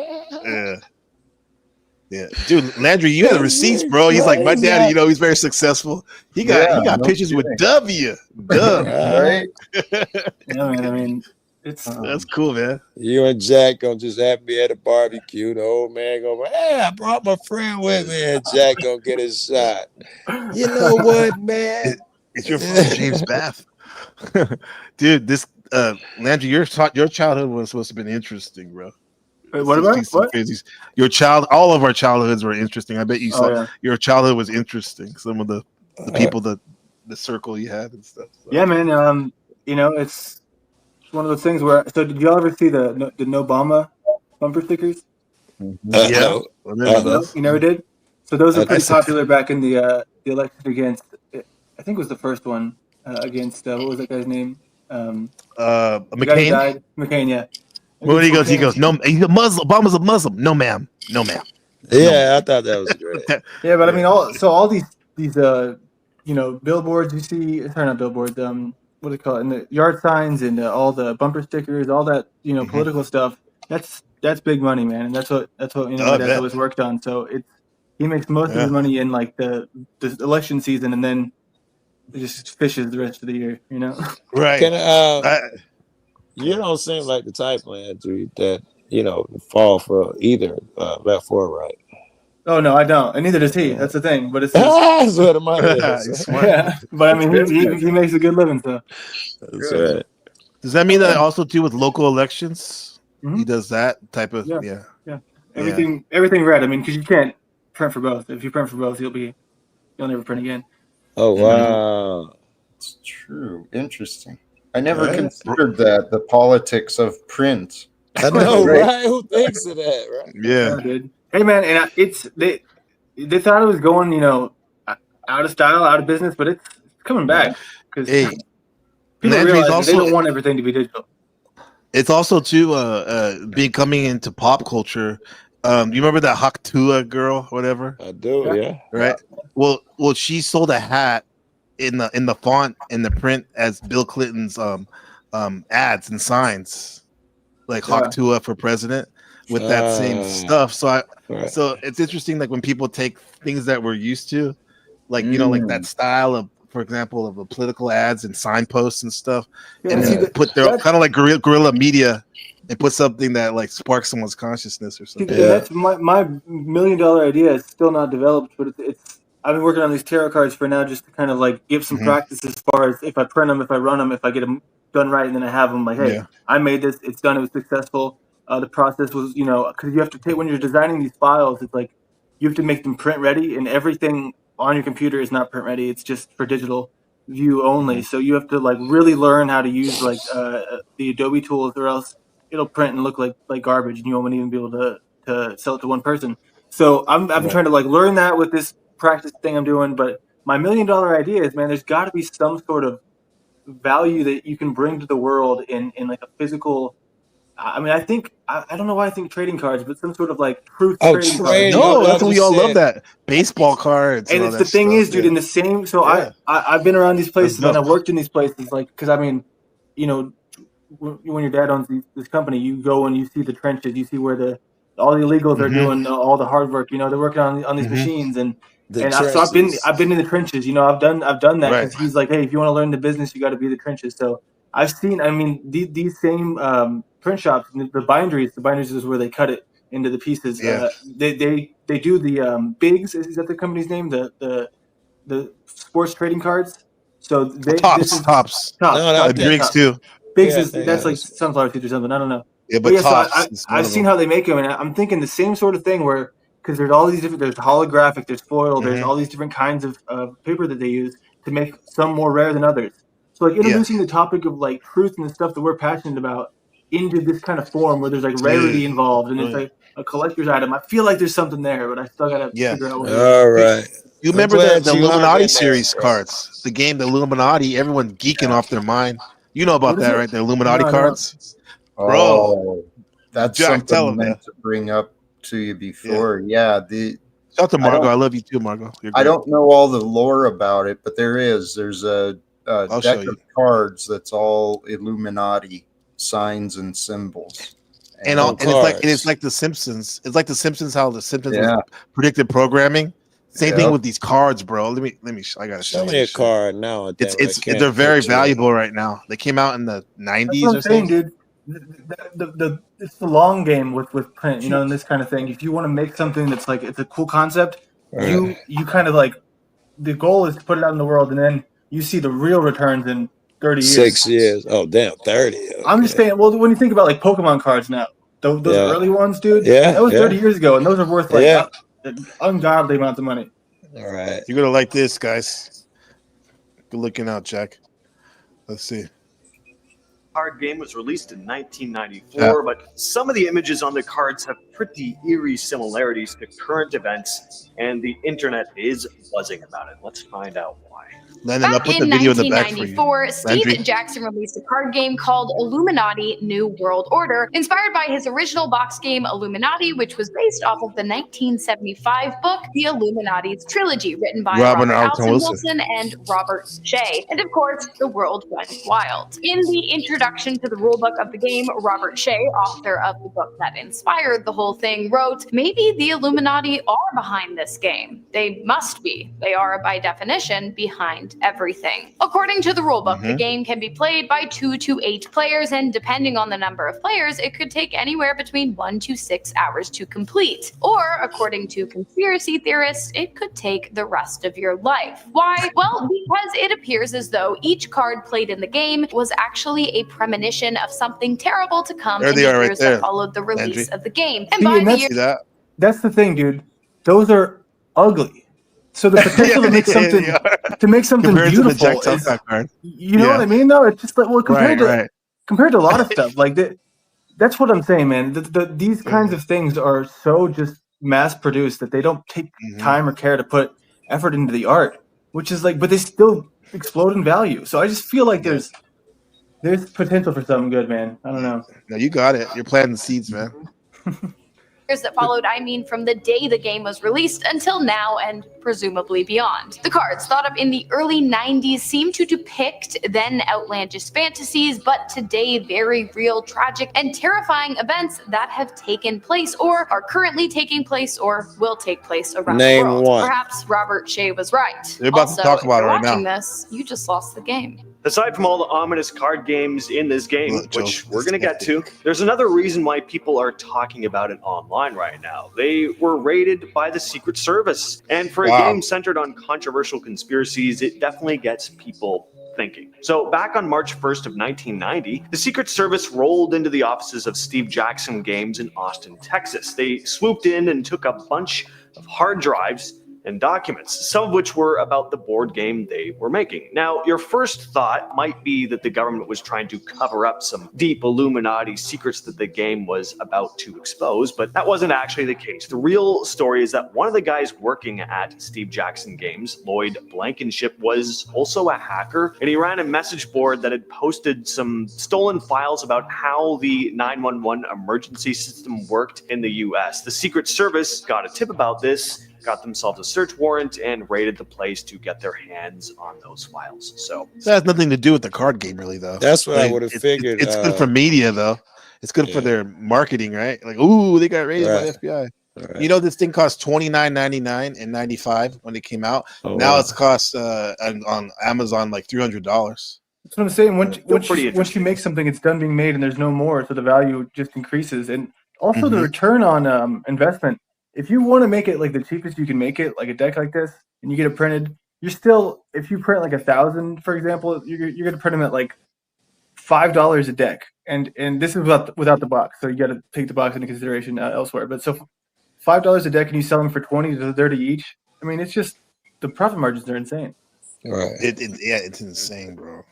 S9: Yeah, dude, Landry, you had the receipts, bro. He's like, my daddy, you know, he's very successful. He got pictures with W.
S13: Right?
S8: Yeah, man. I mean,
S9: that's cool, man.
S5: You and Jack gonna just have me at a barbecue. The old man gonna, hey, I brought my friend with me, and Jack gonna get his shot. You know what, man?
S9: It's your father, James Bath. Dude, this Landry, your childhood was supposed to have been interesting, bro.
S8: Wait, what about what?
S9: Your all of our childhoods were interesting. I bet you saw your childhood was interesting. Some of the people, the circle you had and stuff. So.
S8: Yeah, man. You know, it's one of those things where. So, did y'all ever see the No Obama bumper stickers?
S9: Yeah,
S8: You never did. So those are pretty popular back in the election against. I think it was the first one against what was that guy's name?
S9: McCain.
S8: Died. McCain, yeah.
S9: When he goes, no, he's a Muslim. Obama's a Muslim. No, ma'am.
S5: Yeah, I thought that was great.
S8: Yeah, but I mean, all these billboards you see, sorry, not billboards, what do they call it? And the yard signs and all the bumper stickers, all that, political stuff. That's big money, man, and that's what my dad's always worked on. So he makes most of his money in like the election season, and then he just fishes the rest of the year,
S9: Right.
S5: You don't seem like the type, Landry, that fall for either left or right.
S8: Oh no, I don't, and neither does he. That's the thing. But it's
S5: that's where the money is.
S8: Yeah, but I mean, he makes a good living, so
S5: that's right.
S9: Does that mean that also do with local elections? Mm-hmm. He does that type of
S8: yeah. Everything red. I mean, because you can't print for both. If you print for both, you'll never print again.
S5: Oh wow,
S13: it's true. Interesting. I never considered that, the politics of print.
S5: I know, right? Who thinks of that, right?
S9: Yeah.
S8: Dude. Hey, man, and they thought it was going, out of style, out of business, but it's coming back because people realize they don't want everything to be digital.
S9: It's also too becoming into pop culture. You remember that Haktua girl, whatever?
S5: I do, yeah.
S9: Right. Well, she sold a hat in the font in the print as Bill Clinton's ads and signs, like Haktua for president with that same stuff. So so it's interesting, like when people take things that we're used to, like like that style of, for example, of the political ads and signposts and stuff, and then put their kind of like guerrilla media and put something that like sparks someone's consciousness or something.
S8: That's my $1 million idea. It's still not developed, but it's I've been working on these tarot cards for now, just to kind of like give some practice as far as if I print them, if I run them, if I get them done right, and then I have them like, hey, I made this, it's done, it was successful. The process was, because you have to take, when you're designing these files, it's like you have to make them print ready, and everything on your computer is not print ready. It's just for digital view only. So you have to like really learn how to use like the Adobe tools, or else it'll print and look like garbage, and you won't even be able to sell it to one person. So I've been trying to like learn that with this practice thing I'm doing. But my $1 million idea is, man, there's got to be some sort of value that you can bring to the world in like a physical. I mean, I think I don't know why I think trading cards, but some sort of like truth trading cards.
S9: No, that's what we all love, that baseball cards.
S8: And it's the thing is, dude, in the same. So I've been around these places and I worked in these places, like, because I mean, when your dad owns this company, you go and you see the trenches, you see where all the illegals are doing all the hard work. They're working on these machines, so I've been in the trenches. I've done that, because he's like, hey, if you want to learn the business, you got to be in the trenches. So I've seen. I mean, these same print shops, the binderies is where they cut it into the pieces. They do the Bigs. Is that the company's name? The sports trading cards. So Tops.
S9: Bigs too.
S8: Bigs is that's like sunflower seeds or something. I don't know.
S9: Yeah, but Tops.
S8: So I've seen how they make them, and I'm thinking the same sort of thing where because there's all these different. There's holographic, there's foil, there's
S9: Mhm.
S8: all these different kinds of paper that they use to make some more rare than others. So like introducing the topic of like truth and the stuff that we're passionate about into this kind of form where there's like rarity involved and it's like a collector's item. I feel like there's something there, but I still gotta figure out what it is.
S5: All right.
S9: You
S5: I'm
S9: remember
S5: glad
S9: the
S5: you hung
S9: Illuminati
S5: in there,
S9: series
S5: bro.
S9: cards? The game, the Illuminati. Everyone geeking off their mind. You know about
S8: What is
S9: that,
S8: it?
S9: right? The Illuminati
S8: No, I don't.
S9: cards, bro.
S13: Oh, that's
S9: Jack, tell
S13: something I
S9: him
S13: meant
S9: that.
S13: to bring up to you before. Yeah,
S9: Shout out to
S13: I
S9: Margot.
S13: don't-
S9: I love you too, Margot. You're
S13: I
S9: great.
S13: don't know all the lore about it, but there's a
S9: I'll
S13: deck
S9: show you.
S13: of cards that's all Illuminati signs and symbols.
S9: And it's like the Simpsons. It's like the Simpsons. How the Simpsons
S13: Yeah.
S9: was predicted programming. Same thing
S13: Yep.
S9: with these cards, bro. Let me. I gotta show
S5: Show
S9: you.
S5: me a
S9: this shit.
S5: card now.
S9: They're very valuable right now. They came out in the
S8: That's
S9: 90s
S8: what
S9: or
S8: I'm saying,
S9: something.
S8: dude. It's the long game with print, and this kind of thing. If you want to make something that's like it's a cool concept, you kind of like the goal is to put it out in the world, and then you see the real returns in 30 years.
S5: 6 years. Oh damn, 30.
S8: I'm just saying. Well, when you think about like Pokemon cards now, those
S5: Yeah.
S8: early ones, dude.
S5: Yeah,
S8: that was 30
S5: yeah.
S8: years ago, and those are worth like
S5: Yeah.
S8: ungodly amounts of money.
S5: All right.
S9: You're gonna like this, guys. Good looking out, Jack. Let's see.
S3: Card game was released in 1994, but some of the images on the cards have pretty eerie similarities to current events, and the internet is buzzing about it. Let's find out why.
S9: Landon, I'll
S14: Back
S9: put the
S14: in
S9: video in the back for you.
S14: 1994, Steve
S9: Landry.
S14: Jackson released a card game called Illuminati New World Order, inspired by his original box game Illuminati, which was based off of the 1975 book The Illuminati's Trilogy, written by
S9: Robert
S14: Robert
S9: Alton
S14: Alton
S9: Wilson.
S14: Wilson and Robert Shea. And of course, the world went wild. In the introduction to the rulebook of the game, Robert Shea, author of the book that inspired the whole thing, wrote, "Maybe the Illuminati are behind this game. They must be. They are, by definition, behind everything." According to the rulebook, the game can be played by 2 to 8 players, and depending on the number of players, it could take anywhere between 1 to 6 hours to complete. Or, according to conspiracy theorists, it could take the rest of your life. Why? Well, because it appears as though each card played in the game was actually a premonition of something terrible to come
S9: There
S14: in
S9: they
S14: the
S9: are right
S14: years
S9: there,
S14: that followed the release
S9: Landry.
S14: of the game. And
S8: See,
S14: by
S8: and
S14: the
S8: that's,
S14: year
S8: that's the thing, dude. Those are ugly. So the potential to make something
S9: Compared to the
S8: beautiful
S9: Jack
S8: is,
S9: Tupac card.
S8: you know what I mean? Though it's just like compared
S9: Right.
S8: to a lot of stuff like that. That's what I'm saying, man. These kinds of things are so just mass produced that they don't take time or care to put effort into the art, which is like, but they still explode in value. So I just feel like there's potential for something good, man. I don't know.
S9: No, you got it. You're planting seeds, man.
S14: years that followed, I mean from the day the game was released until now and presumably beyond. The cards, thought up in the early 90s, seem to depict then outlandish fantasies, but today very real, tragic, and terrifying events that have taken place or are currently taking place or will take place around
S5: Name
S14: the world.
S5: one.
S14: Perhaps Robert Shea was right.
S3: They're about to
S14: Also,
S3: talk
S14: if
S3: about
S14: you're
S3: it right
S14: watching
S3: now.
S14: this, you just lost the game.
S3: Aside from all the ominous card games in this game, which we're going to get to, there's another reason why people are talking about it online right now. They were raided by the Secret Service. And for a
S9: Wow.
S3: game centered on controversial conspiracies, it definitely gets people thinking. So back on March 1st of 1990, the Secret Service rolled into the offices of Steve Jackson Games in Austin, Texas. They swooped in and took a bunch of hard drives and documents, some of which were about the board game they were making. Now, your first thought might be that the government was trying to cover up some deep Illuminati secrets that the game was about to expose, but that wasn't actually the case. The real story is that one of the guys working at Steve Jackson Games, Lloyd Blankenship, was also a hacker, and he ran a message board that had posted some stolen files about how the 911 emergency system worked in the US. The Secret Service got a tip about this, got themselves a search warrant, and raided the place to get their hands on those files. So
S9: That has nothing to do with the card game, really, though.
S5: That's what I
S9: Like,
S5: would've
S9: it's-
S5: figured,
S9: It's good for media, though. It's good for their marketing, right? Like, ooh, they got raided by the
S5: Right.
S9: FBI.
S5: Right.
S9: You know, this thing cost $29.99 in '95 when it came out.
S5: Oh,
S9: now
S5: wow.
S9: it's cost on Amazon like $300.
S8: That's what I'm saying. Once
S9: pretty
S8: you make something, it's done being made, and there's no more, so the value just increases. And also the
S9: Mhm.
S8: return on investment. If you want to make it like the cheapest you can make it, like a deck like this, and you get it printed, you're still, if you print like 1,000, for example, you're going to print them at like $5 a deck, and this is without the box. So you got to take the box into consideration elsewhere. But so $5 a deck and you sell them for 20 to 30 each. I mean, it's just the profit margins are insane.
S5: Right.
S9: It's insane, bro.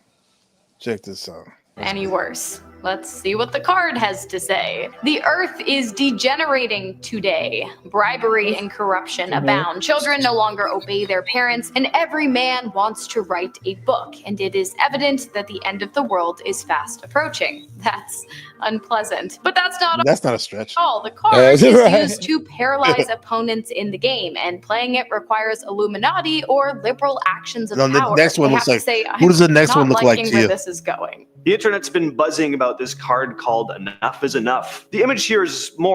S9: Check this out.
S14: Any worse. Let's see what the card has to say. The earth is degenerating today. Bribery and corruption abound. Children no longer obey their parents, and every man wants to write a book. And it is evident that the end of the world is fast approaching. That's unpleasant. But that's not
S9: a stretch.
S14: all. The card is
S9: Right.
S14: used to paralyze opponents in the game, and playing it requires Illuminati or liberal actions of
S9: No, the
S14: power.
S9: next one
S14: I
S9: looks
S14: have
S9: like-
S14: to say,
S9: who does the
S14: I'm
S9: next
S14: not
S9: one look like
S14: liking
S9: to
S14: where
S9: you?
S14: this is going.
S3: The internet's been buzzing about this card called Enough is Enough. The image here is more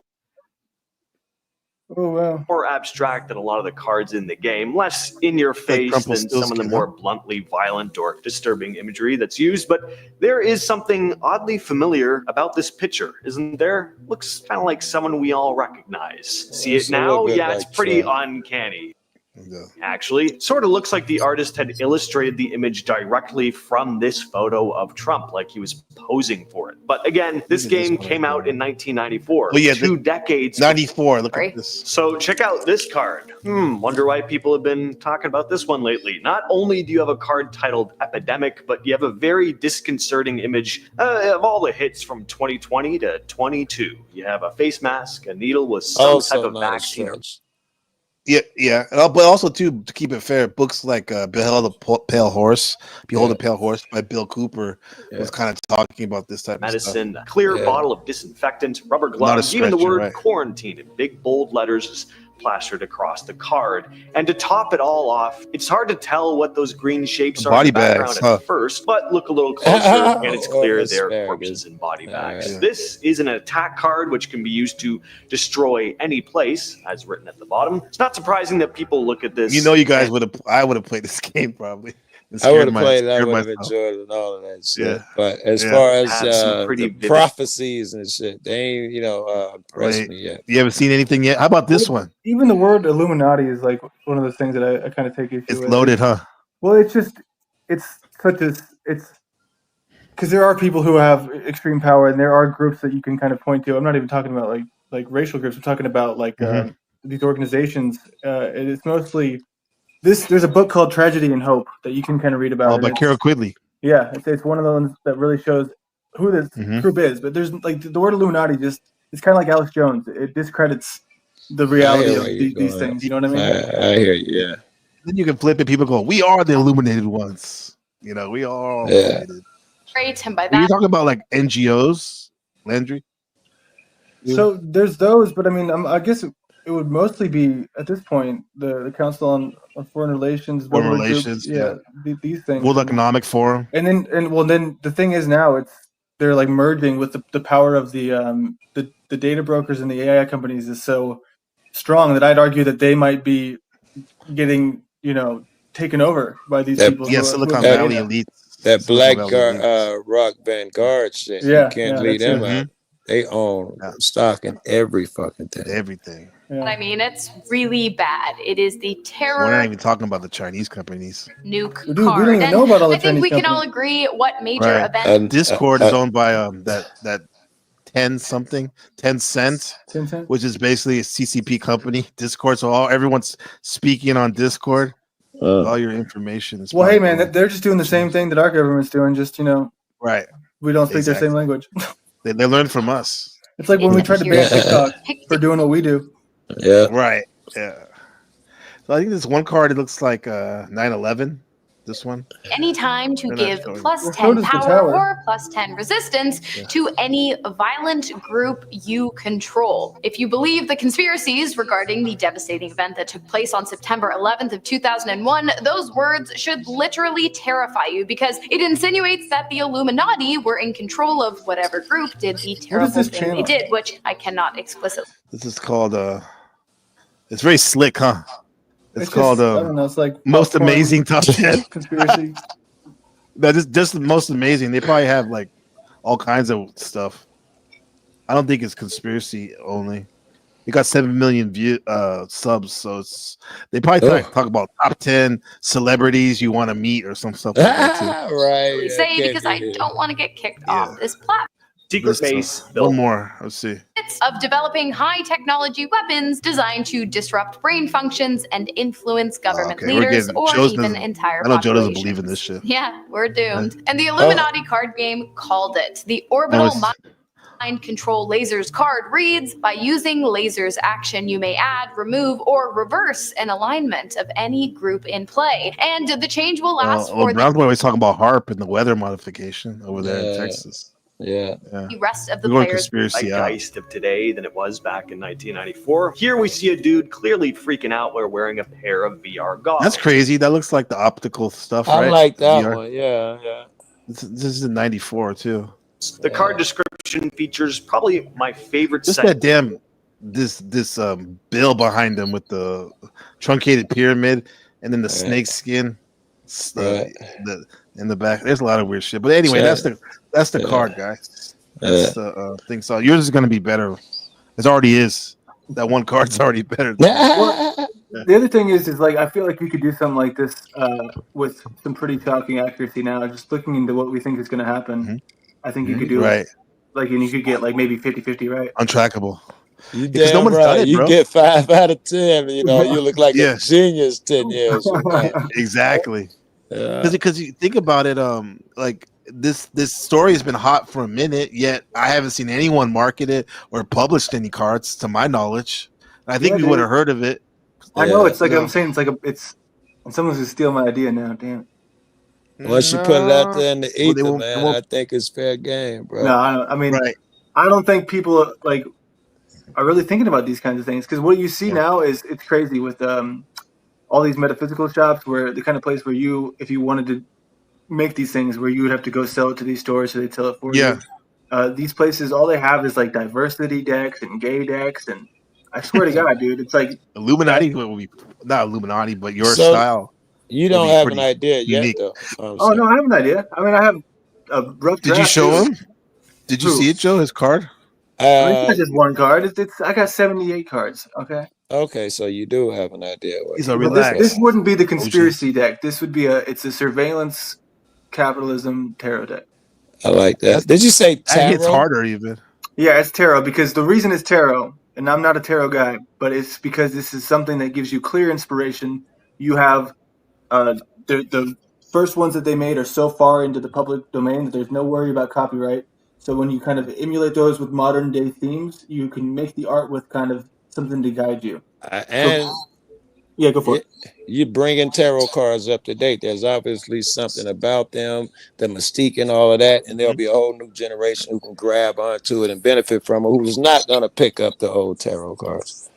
S3: abstract than a lot of the cards in the game, less in your face than some of the more bluntly violent or disturbing imagery that's used, but there is something oddly familiar about this picture, isn't there? Looks kind of like someone we all recognize. See it
S5: It's a little
S3: now?
S5: bit
S3: Yeah,
S5: like
S3: it's pretty
S5: Trump.
S3: uncanny. Actually, sort of looks like the artist had illustrated the image directly from this photo of Trump, like he was posing for it. But again, this game came out in 1994,
S9: Oh, yeah,
S3: 2 decades
S9: 94. Look at this.
S3: So check out this card. Wonder why people have been talking about this one lately. Not only do you have a card titled Epidemic, but you have a very disconcerting image of all the hits from 2020 to 22. You have a face mask, a needle with some
S5: Also
S3: type of
S5: not a
S3: vaccine.
S5: stretch.
S9: Yeah. But also, too, to keep it fair, books like Behold the Pale Horse by Bill Cooper was kind of talking about this type
S3: Medicine,
S9: of stuff.
S3: a clear bottle of disinfectant, rubber gloves, even the
S9: stretch, you're
S3: word
S9: right.
S3: quarantine in big bold letters is plastered across the card. And to top it all off, it's hard to tell what those green shapes are in
S9: Body
S3: the background
S9: bags,
S3: at
S9: huh?
S3: first, but look a little closer and it's clear
S5: Well,
S3: they're
S5: asparagus.
S3: corpses and body bags.
S5: Yeah.
S3: This is an attack card which can be used to destroy any place, as written at the bottom. It's not surprising that people look at this.
S9: You know, you guys would have. I would have played this game probably.
S5: I would have played it. I would have enjoyed it and all of that shit.
S9: Yeah.
S5: But as
S9: Yeah.
S5: far as
S3: Have some pretty
S5: the
S3: vivid-
S5: prophecies and shit, they ain't impressed
S9: Right.
S5: me yet.
S9: You haven't seen anything yet? How about this one?
S8: Even the word Illuminati is like one of those things that I kind of take issue
S9: It's
S8: with.
S9: loaded, huh?
S8: Well, it's such a, it's because there are people who have extreme power, and there are groups that you can kind of point to. I'm not even talking about like racial groups. I'm talking about like these organizations. And it's mostly this. There's a book called Tragedy and Hope that you can kind of read about.
S9: Oh,
S8: and
S9: by
S8: it's-
S9: Carol Quigley.
S8: Yeah, it's one of the ones that really shows who this group is. But there's like the word Illuminati it's kind of like Alex Jones. It discredits the reality
S5: hear
S8: of
S5: where you're
S8: these
S5: going.
S8: things. You know what I mean?
S5: I hear you. Yeah.
S9: Then you can flip it. People go, "We are the illuminated ones." You know, we are all illuminated.
S14: Great, and by
S9: Are you
S14: that
S9: talking about like NGOs, Landry?
S8: So there's those, but I mean, I guess it would mostly be at this point the Council on Foreign Relations,
S9: Foreign
S8: Bilderberg Group,
S9: Relations, yeah.
S8: these things.
S9: World Economic Forum.
S8: And then the thing is now they're like merging with the power of the data brokers and the AI companies is so strong that I'd argue that they might be getting taken over by these people.
S9: Yeah,
S8: who are-
S9: Silicon
S8: who are
S9: Valley
S8: data.
S9: elite.
S5: That
S9: Silicon
S5: Black
S9: Valley elite.
S5: Rock Vanguard shit.
S8: Yeah,
S5: You can't
S8: yeah,
S5: leave
S8: that's
S5: them
S8: it.
S5: out. They own stock in every fucking thing.
S9: Everything.
S14: But I mean, it's really bad. It is the
S9: We're
S14: terror
S9: not even talking about the Chinese companies.
S14: nuke
S8: Dude, we
S14: card.
S8: don't even
S14: And
S8: know about all the
S14: I think
S8: Chinese
S14: we can all
S8: companies.
S14: agree what major
S9: Right.
S14: event
S9: And Discord is owned by that 10 cent,
S8: 10
S9: which is basically a CCP company. Discord, so everyone's speaking on Discord. All your information is
S8: Well, hey
S9: probably-
S8: man, they're just doing the same thing that our government's doing. Just
S9: right.
S8: we don't speak their
S9: Exactly.
S8: same language.
S9: They learn from us.
S8: It's like when we tried to ban TikTok for doing what we do.
S5: Yeah.
S9: Right. Yeah. So I think this one card, it looks like 9/11. This one.
S14: any time to
S9: They're not
S14: give
S9: showing.
S14: plus
S8: Well, so
S14: 10
S8: does the
S14: power
S8: tower.
S14: or plus 10 resistance to any violent group you control. If you believe the conspiracies regarding the devastating event that took place on September 11th of 2001, those words should literally terrify you because it insinuates that the Illuminati were in control of whatever group did the terrible
S9: this
S14: thing they
S9: channel?
S14: did, which I cannot explicitly.
S9: This is called it's very slick, huh? It's
S8: It's
S9: called
S8: just, I don't know, it's like
S9: most
S8: popcorn
S9: amazing top 10
S8: conspiracy.
S9: That is just the most amazing. They probably have like all kinds of stuff. I don't think it's conspiracy only. It got 7 million subs, so they probably talk about top 10 celebrities you want to meet or some stuff like that too.
S5: Right.
S14: Say because I don't want to get kicked off this platform.
S3: secret base built.
S9: One more. Let's see.
S14: Of developing high technology weapons designed to disrupt brain functions and influence government leaders or even entire
S9: I know Joe doesn't
S14: populations.
S9: believe in this shit.
S14: Yeah, we're doomed. And the Illuminati card game called it. The orbital mind control lasers card reads, by using lasers action, you may add, remove, or reverse an alignment of any group in play. And the change will last for
S9: Brown's always talking about HARP and the weather modification over there in Texas.
S5: Yeah.
S14: the rest of the
S9: We're going
S14: players.
S9: conspiracy out.
S3: Zeitgeist of today than it was back in 1994. Here we see a dude clearly freaking out while wearing a pair of VR goggles.
S9: That's crazy. That looks like the optical stuff,
S5: I
S9: right?
S5: like that
S9: VR.
S5: one. Yeah.
S9: This is in 94 too.
S3: The card description features probably my favorite
S9: Just
S3: segment.
S9: that damn this bill behind them with the truncated pyramid and then the snake skin in the back. There's a lot of weird shit. But anyway, that's the card, guys. That's the thing. So yours is gonna be better. It already is. That one card's already better.
S8: Well, the other thing is like I feel like you could do something like this with some pretty shocking accuracy now. Just looking into what we think is going to happen, I think you could do it. Like, and you could get like maybe 50-50 right.
S9: Untrackable.
S5: You
S9: Because
S5: damn
S9: no one's
S5: right.
S9: done it,
S5: You
S9: bro.
S5: get 5 out of 10. You know, you look like a genius 10 years from now.
S9: Exactly.
S5: Yeah.
S9: Because you think about it, like this story has been hot for a minute, yet I haven't seen anyone market it or published any cards to my knowledge. I think we would have heard of it.
S8: I know it's like I'm saying it's like and someone's gonna steal my idea now. Damn it.
S5: Once you put it out there in the ether, man, I think it's fair game, bro.
S8: No, I mean, I don't think people like are really thinking about these kinds of things because what you see now is it's crazy with all these metaphysical shops where the kind of place where if you wanted to make these things where you would have to go sell it to these stores so they sell it for you. These places, all they have is like diversity decks and gay decks, and I swear to God, dude, it's like
S9: Illuminati will be not Illuminati, but your
S5: So,
S9: style.
S5: You
S9: will
S5: don't
S9: be
S5: have
S9: pretty
S5: an idea
S9: unique.
S5: yet, though.
S8: Oh no, I have an idea. I mean, I have a rough.
S9: Did you
S8: draft,
S9: show
S8: too.
S9: him? Did you see it, Joe? His card?
S8: I mean, it's not just one card. I got 78 cards. Okay.
S5: Okay, so you do have an idea.
S9: He's
S8: But this wouldn't be the conspiracy deck. This would be it's a surveillance capitalism tarot deck.
S5: I like that. Did you say
S9: That
S5: tarot?
S9: hits harder even.
S8: Yeah, it's tarot because the reason it's tarot, and I'm not a tarot guy, but it's because this is something that gives you clear inspiration. You have the first ones that they made are so far into the public domain that there's no worry about copyright. So when you kind of emulate those with modern day themes, you can make the art with kind of something to guide you.
S5: And
S8: yeah, go for it.
S5: You're bringing tarot cards up to date. There's obviously something about them, the mystique and all of that, and there'll be a whole new generation who can grab onto it and benefit from it, who's not going to pick up the old tarot cards.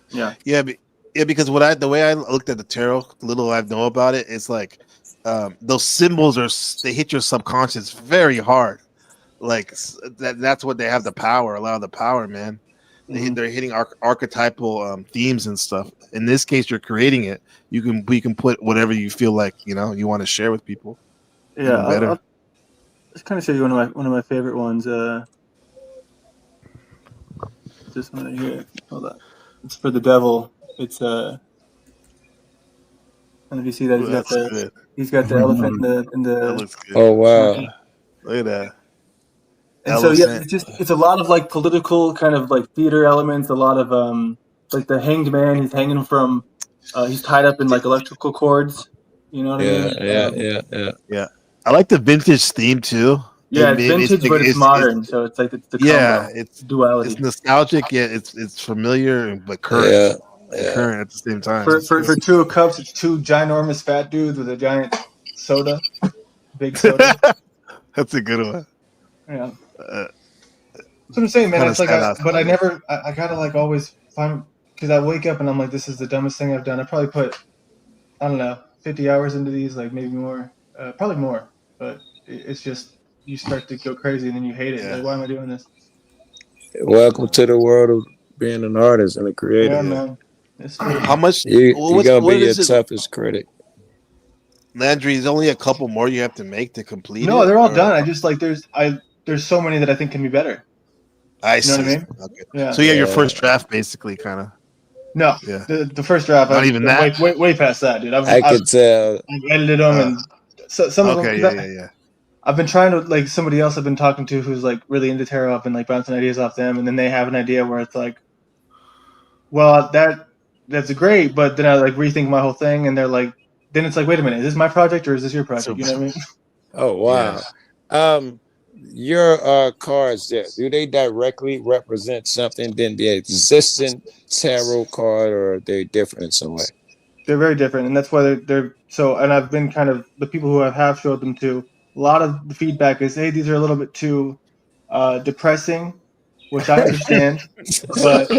S8: Yeah,
S9: because the way I looked at the tarot, little I know about it, it's like those symbols they hit your subconscious very hard. Like that's what they have a lot of the power, man. They're hitting archetypal themes and stuff. In this case, you're creating it. We can put whatever you feel like you want to share with people.
S8: Yeah,
S9: better.
S8: Let's kind of show you one of my favorite ones. This one right here. Hold on. It's for the devil. It's and if you see that he's got the elephant in the
S9: That looks good.
S5: Oh wow!
S9: Look at that.
S8: And so yeah, it's a lot of like political kind of like theater elements. A lot of like the hanged man. He's hanging from. He's tied up in like electrical cords. You know what I mean?
S5: Yeah.
S9: I like the vintage theme too.
S8: Yeah, it's vintage, but it's modern. So it's like it's the combo.
S9: It's
S8: duality.
S9: It's nostalgic. Yeah, it's familiar but current. Current at the same time.
S8: For 2 of cups, it's 2 ginormous fat dudes with a giant soda, big soda.
S9: That's a good one.
S8: Yeah. That's what I'm saying, man. It's like, but I never, I gotta like always find, because I wake up and I'm like, this is the dumbest thing I've done. I probably put, I don't know, 50 hours into these, like maybe more, probably more. But it's just, you start to go crazy and then you hate it. Like, why am I doing this?
S5: Welcome to the world of being an artist and a creator.
S8: Yeah, man.
S9: How much?
S5: You're gonna be your toughest critic.
S9: Landry, is only a couple more you have to make to complete it?
S8: No, they're all done. I just like there's so many that I think can be better.
S9: I see.
S8: You know what I mean?
S9: Okay.
S8: Yeah.
S9: So you have your first draft basically, kind of.
S8: No.
S9: Yeah.
S8: The first draft.
S9: Not even that?
S8: Way past that, dude.
S5: I could tell.
S8: I've edited them and some of them.
S9: Yeah.
S16: I've been trying to, like, somebody else I've been talking to who's like really into tarot. I've been like bouncing ideas off them, and then they have an idea where it's like, well, that's great, but then I like rethink my whole thing, and they're like, then it's like, wait a minute, is this my project or is this your project? You know what I mean?
S5: Oh wow. Your cards there, do they directly represent something than the existing tarot card, or are they different in some way?
S16: They're very different, and that's why they're so. And I've been kind of the people who I have showed them to. A lot of the feedback is, hey, these are a little bit too depressing, which I understand, but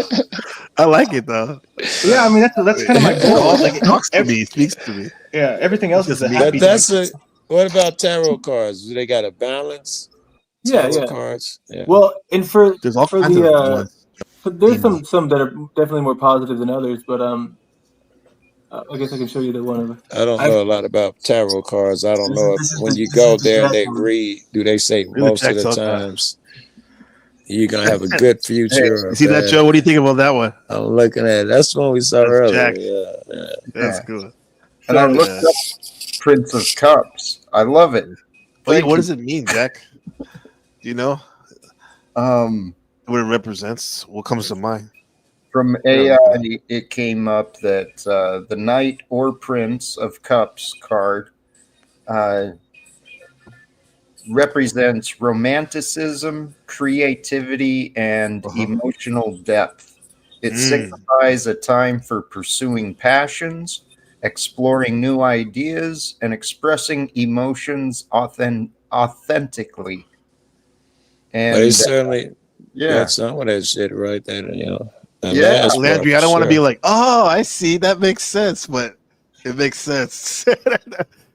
S9: I like it though.
S16: Yeah, I mean that's kind of my goal.
S9: Like, it talks to me, speaks to me.
S16: Yeah, everything else is a
S5: But
S16: happy.
S5: that's a. What about tarot cards? Do they got a balance?
S16: Yeah,
S5: Tarot
S16: yeah.
S5: cards. Yeah.
S16: Well, and for
S9: There's all
S16: for
S9: kinds
S16: the
S9: of ones.
S16: there's some that are definitely more positive than others, but I guess I can show you the one of.
S5: I don't know a lot about tarot cards. I don't know if when you
S16: this
S5: go
S16: is the
S5: there and
S16: Jack
S5: they
S16: one.
S5: read, do they say
S9: Really
S5: most of
S9: Jack's
S5: the
S9: all time.
S5: times you're gonna have a good future? or
S9: You see that,
S5: bad?
S9: Joe? What do you think about that one?
S5: I'm looking at it. That's the one we saw
S9: That's
S5: earlier.
S9: Jack.
S5: Yeah.
S9: That's good.
S13: And I looked up Prince of Cups. I love it.
S9: Oh, yeah,
S13: Thank
S9: what
S13: you.
S9: does it mean, Jack? Do you know what it represents? What comes to mind?
S13: From
S9: Yeah.
S13: AI, it came up that the Knight or Prince of Cups card represents romanticism, creativity, and emotional depth. It signifies a time for pursuing passions, exploring new ideas, and expressing emotions authentically. And
S5: But it's certainly
S13: yeah.
S5: got some of that shit right there. You know. The
S13: Yeah.
S5: last part,
S9: Landry, I don't want to
S5: sure.
S9: be like, oh, I see, that makes sense, but it makes sense.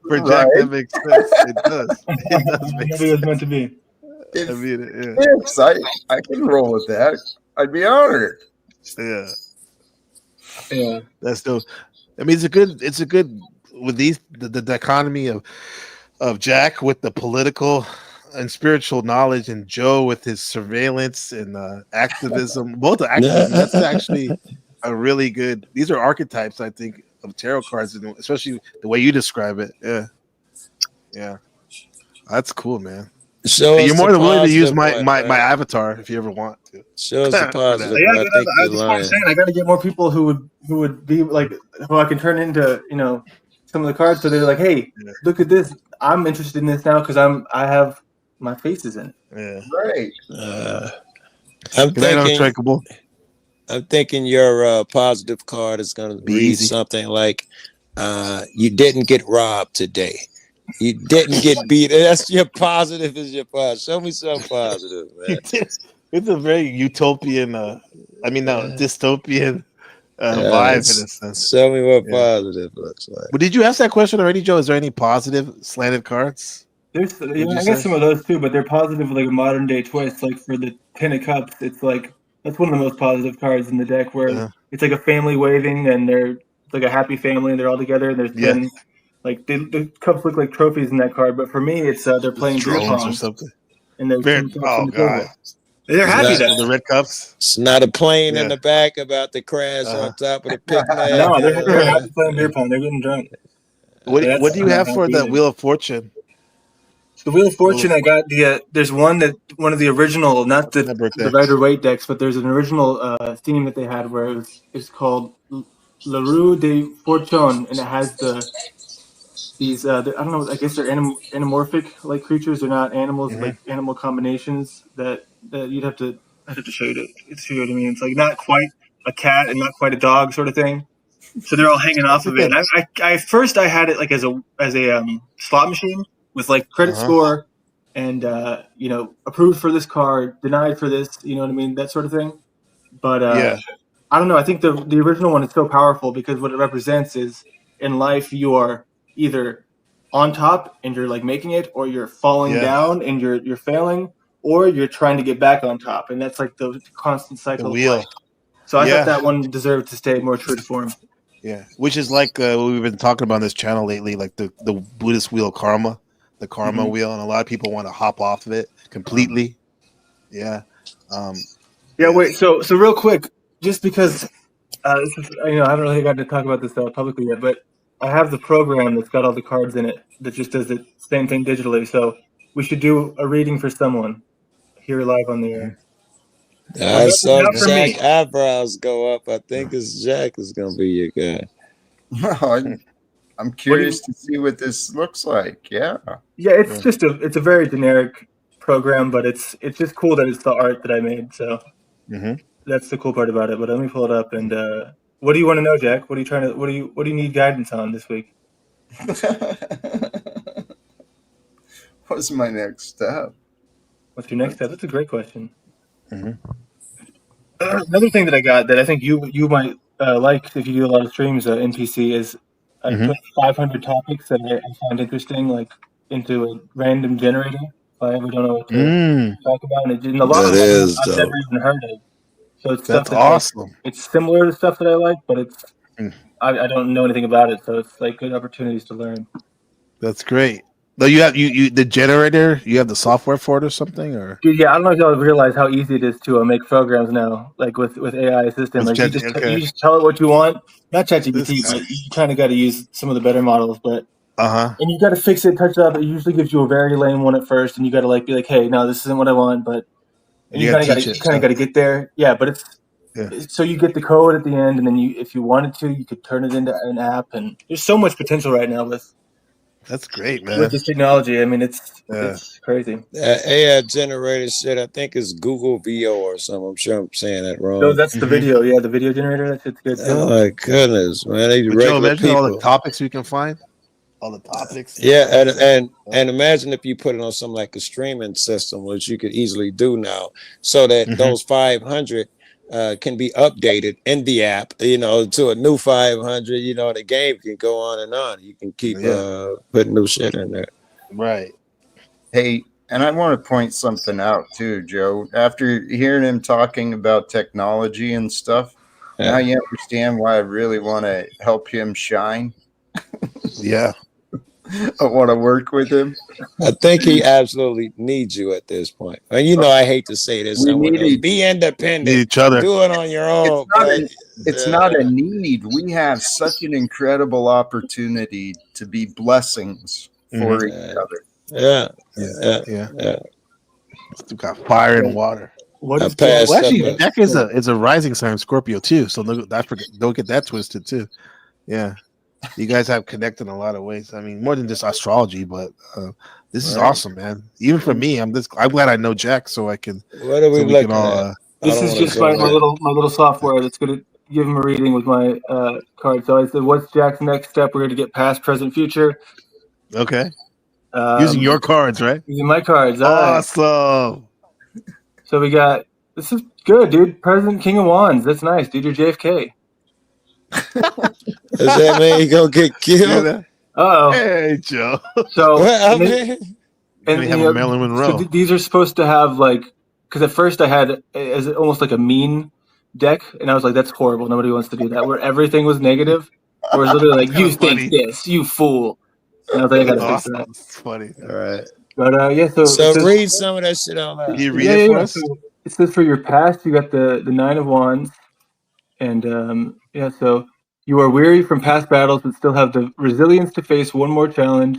S9: For Jack, that makes sense. It does. It does make
S16: Maybe it was meant to be.
S9: I mean,
S13: Yes, I can roll with that. I'd be honored.
S9: yeah.
S16: Yeah.
S9: That's dope. I mean, it's a good with the dichotomy of Jack with the political and spiritual knowledge, and Joe with his surveillance and activism. Both the activism. That's actually a really good. These are archetypes, I think, of tarot cards, and especially the way you describe it. Yeah, yeah, that's cool, man.
S5: Show
S9: You're
S5: us
S9: more
S5: the
S9: than willing to use
S5: positive
S9: my
S5: one,
S9: my
S5: man.
S9: avatar if you ever want to.
S5: Show us the positive
S16: Yeah,
S5: one. I think you're
S16: that's what I'm
S5: lying.
S16: saying. I got to get more people who would be like who I can turn into, some of the cards. So they're like, hey, look at this. I'm interested in this now because I have my faces in it.
S9: Yeah,
S13: right.
S5: I'm thinking.
S9: Untrackable.
S5: I'm thinking your positive card is going to read
S9: easy.
S5: something like, "You didn't get robbed today. You didn't get beat." That's your positive. Is your positive? Show me something positive, man.
S9: It's a very utopian, dystopian vibe in a sense.
S5: Show me what positive looks like.
S9: But did you ask that question already, Joe? Is there any positive slanted cards?
S16: There's, I guess some of those too, but they're positive, like a modern day twist. Like for the Ten of Cups, it's like that's one of the most positive cards in the deck, where it's like a family waving, and it's like a happy family, and they're all together. And there's 10, like the cups look like trophies in that card, but for me, it's they're playing beer
S9: drones
S16: pong
S9: or something.
S16: and there's
S9: Beer-
S16: 10 cups
S9: oh,
S16: on the
S9: God.
S16: table. They're happy that
S9: The red cups.
S5: It's not a plane in
S9: Yeah.
S5: the back about to crash on top of the picnic.
S16: No, they're happy playing beer pong. They're getting drunk.
S9: What do you have for the Wheel of Fortune?
S16: The Wheel of Fortune, I got there's one of the original, not the Rider-Waite decks, but there's an original theme that they had where it's called La Rue de Fortune, and it has these I don't know, I guess they're anamorphic like creatures. They're not animals, like animal combinations that you'd have to show you what I mean. It's like not quite a cat and not quite a dog sort of thing. So they're all hanging off of it. And I first had it like as a slot machine with like credit score and approved for this card, denied for this, you know what I mean, that sort of thing. But I don't know. I think the original one is so powerful because what it represents is in life you are either on top and you're like making it, or you're falling down and you're failing, or you're trying to get back on top, and that's like the constant cycle of life. So I thought that one deserved to stay more true to form.
S9: Yeah, which is like what we've been talking about on this channel lately, like the Buddhist wheel karma, the karma wheel, and a lot of people want to hop off of it completely. Yeah.
S16: Wait. So real quick, just because this is, I haven't really gotten to talk about this publicly yet, but I have the program that's got all the cards in it that just does the same thing digitally. So
S8: we should do a reading for someone here live on the air.
S5: I saw
S8: Not for me.
S5: Jack eyebrows go up. I think it's Jack is gonna be your guy.
S13: I'm curious to see what this looks like. Yeah.
S8: Yeah, it's a very generic program, but it's just cool that it's the art that I made. So that's the cool part about it. But let me pull it up. And what do you want to know, Jack? What do you need guidance on this week?
S13: What's my next step?
S8: What's your next step? That's a great question. Another thing that I got that I think you might like if you do a lot of streams NPC is I put 500 topics that I find interesting, like into a random generator. If I ever don't know what to talk about, and a lot of them I've never even heard of. So it's stuff
S9: That's
S8: that
S9: awesome.
S8: It's similar to stuff that I like, but it's I don't know anything about it, so it's like good opportunities to learn.
S9: That's great. Though you have you the generator, you have the software for it or something, or
S8: Dude, yeah, I don't know if y'all realize how easy it is to make programs now, like with AI assistant. Like you just tell it what you want. Not ChatGPT, but you kind of got to use some of the better models. But and you got to fix it, touch it up. It usually gives you a very lame one at first, and you got to be like, hey, no, this isn't what I want. But and you kind of got to get there. Yeah, but it's so you get the code at the end, and then if you wanted to, you could turn it into an app. And there's so much potential right now with.
S9: That's great, man.
S8: With this technology, I mean, it's crazy.
S5: AI generated shit, I think it's Google VO or something. I'm sure I'm saying that wrong.
S8: No, that's the video. Yeah, the video generator. That shit's good too.
S5: Oh my goodness, man!
S9: Joe, imagine all the topics we can find. All the topics.
S5: Yeah, and imagine if you put it on something like a streaming system, which you could easily do now, so that those 500 can be updated in the app, to a new 500. The game can go on and on. You can keep putting new shit in there.
S9: Right.
S13: Hey, and I want to point something out too, Joe. After hearing him talking about technology and stuff, now you understand why I really want to help him shine.
S9: Yeah.
S13: I want to work with him.
S5: I think he absolutely needs you at this point. And I hate to say this. Be independent.
S9: Need each other.
S5: Do it on your own.
S13: It's not a need. We have such an incredible opportunity to be blessings for each other.
S5: Yeah.
S9: We've got fire and water. Actually, Jack is a rising sign Scorpio too. So don't get that twisted too. Yeah. You guys have connected in a lot of ways. I mean, more than just astrology, but this is awesome, man. Even for me, I'm glad I know Jack, so I can.
S5: What are we looking at?
S8: This is just my little software that's going to give him a reading with my card. So I said, "What's Jack's next step? We're going to get past, present, future."
S9: Okay. Using your cards, right?
S8: Using my cards.
S9: Awesome.
S8: So we got. This is good, dude. President, King of Wands. That's nice, dude. You're JFK.
S5: Does that mean you gonna get killed?
S9: Hey, Joe.
S8: So
S9: we have a Marilyn Monroe.
S8: So these are supposed to have because at first I had as almost like a mean deck, and I was like, that's horrible. Nobody wants to do that. Where everything was negative, where it's literally like, you think this, you fool. And I was like, I gotta fix that.
S9: It's funny.
S5: All right.
S8: But
S5: so read some of that shit out loud.
S9: Can you read it for us?
S8: So it says for your past, you got the 9 of Wands. And so you are weary from past battles, but still have the resilience to face one more challenge.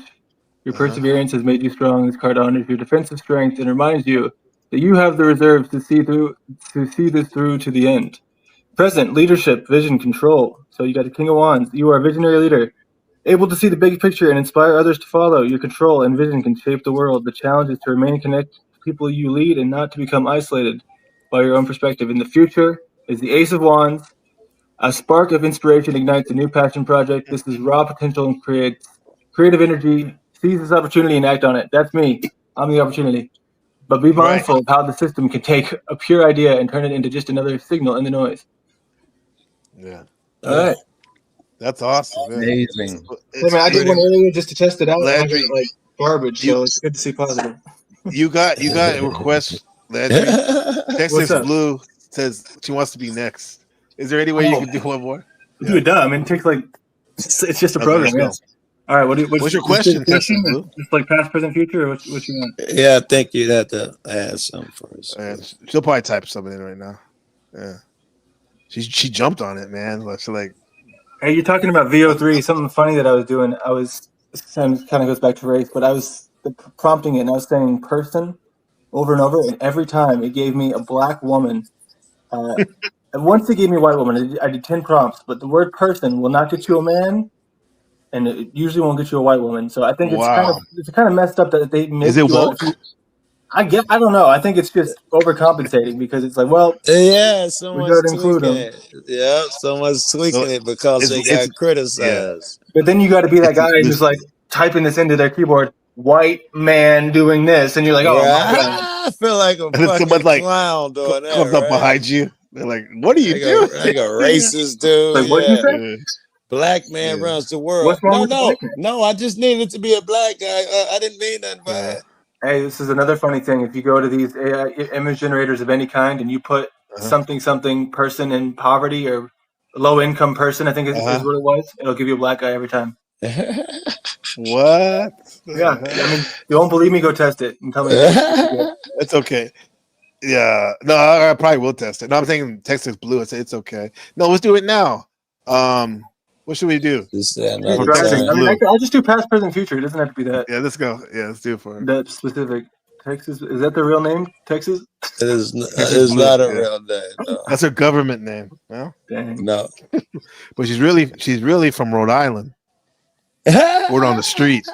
S8: Your perseverance has made you strong. This card honors your defensive strength and reminds you that you have the reserves to see this through to the end. Present, leadership, vision, control. So you got the King of Wands. You are a visionary leader, able to see the big picture and inspire others to follow. Your control and vision can shape the world. The challenge is to remain connected to people you lead and not to become isolated by your own perspective. In the future is the Ace of Wands. A spark of inspiration ignites a new passion project. This is raw potential and creates creative energy. Seize this opportunity and act on it. That's me. I'm the opportunity. But be mindful of how the system can take a pure idea and turn it into just another signal in the noise.
S9: Yeah.
S8: All right.
S9: That's awesome. Man.
S13: Amazing.
S8: Hey, man, I did one earlier just to test it out. Landry, I got garbage, so it's good to see positive.
S9: You got a request, Landry. Texas Blue says she wants to be next. Is there any way you can do one more?
S8: Do it, duh. I mean, it takes it's just a program. Yeah. All right.
S9: What's your question?
S8: Just like past, present, future, or what you want?
S5: Yeah, I think you'd have to add something first.
S9: She'll probably type something in right now. Yeah. She jumped on it, man.
S8: Hey, you're talking about VO3. Something funny that I was doing. Kind of goes back to race, but I was prompting it, and I was saying person over and over, and every time it gave me a black woman. And once it gave me a white woman, I did 10 prompts, but the word person will not get you a man, and it usually won't get you a white woman. So I think it's kind of messed up that they make
S9: Is it
S8: you.
S9: woke?
S8: I don't know. I think it's just overcompensating because it's like, well,
S5: yeah,
S8: we
S5: someone's
S8: got to include
S5: tweaking
S8: them.
S5: it. Yeah, someone's tweaking it because they got criticized.
S8: But then you got to be that guy who's like typing this into their keyboard, white man doing this, and you're like, oh my god.
S5: I feel like a fucking clown doing that.
S9: Comes up behind you. They're like, "What are you doing?"
S5: Like a racist dude.
S8: Like, what you say?
S5: Black man runs the world.
S8: What's wrong with the black man?
S5: No. I just needed to be a black guy. I didn't mean nothing by it.
S8: Hey, this is another funny thing. If you go to these AI image generators of any kind and you put something person in poverty or low income person, I think is what it was, it'll give you a black guy every time.
S9: What?
S8: Yeah, I mean, you won't believe me? Go test it and tell me.
S9: It's okay. Yeah, no, I probably will test it. No, I'm thinking Texas Blue. I say it's okay. No, let's do it now. What should we do?
S8: I'll just do past, present, future. It doesn't have to be that.
S9: Yeah, let's go. Yeah, let's do it for
S8: that specific. Texas, is that the real name? Texas?
S5: It is. It's not a real name. No.
S9: That's her government name. No,
S5: no.
S9: But she's really from Rhode Island. Word on the street.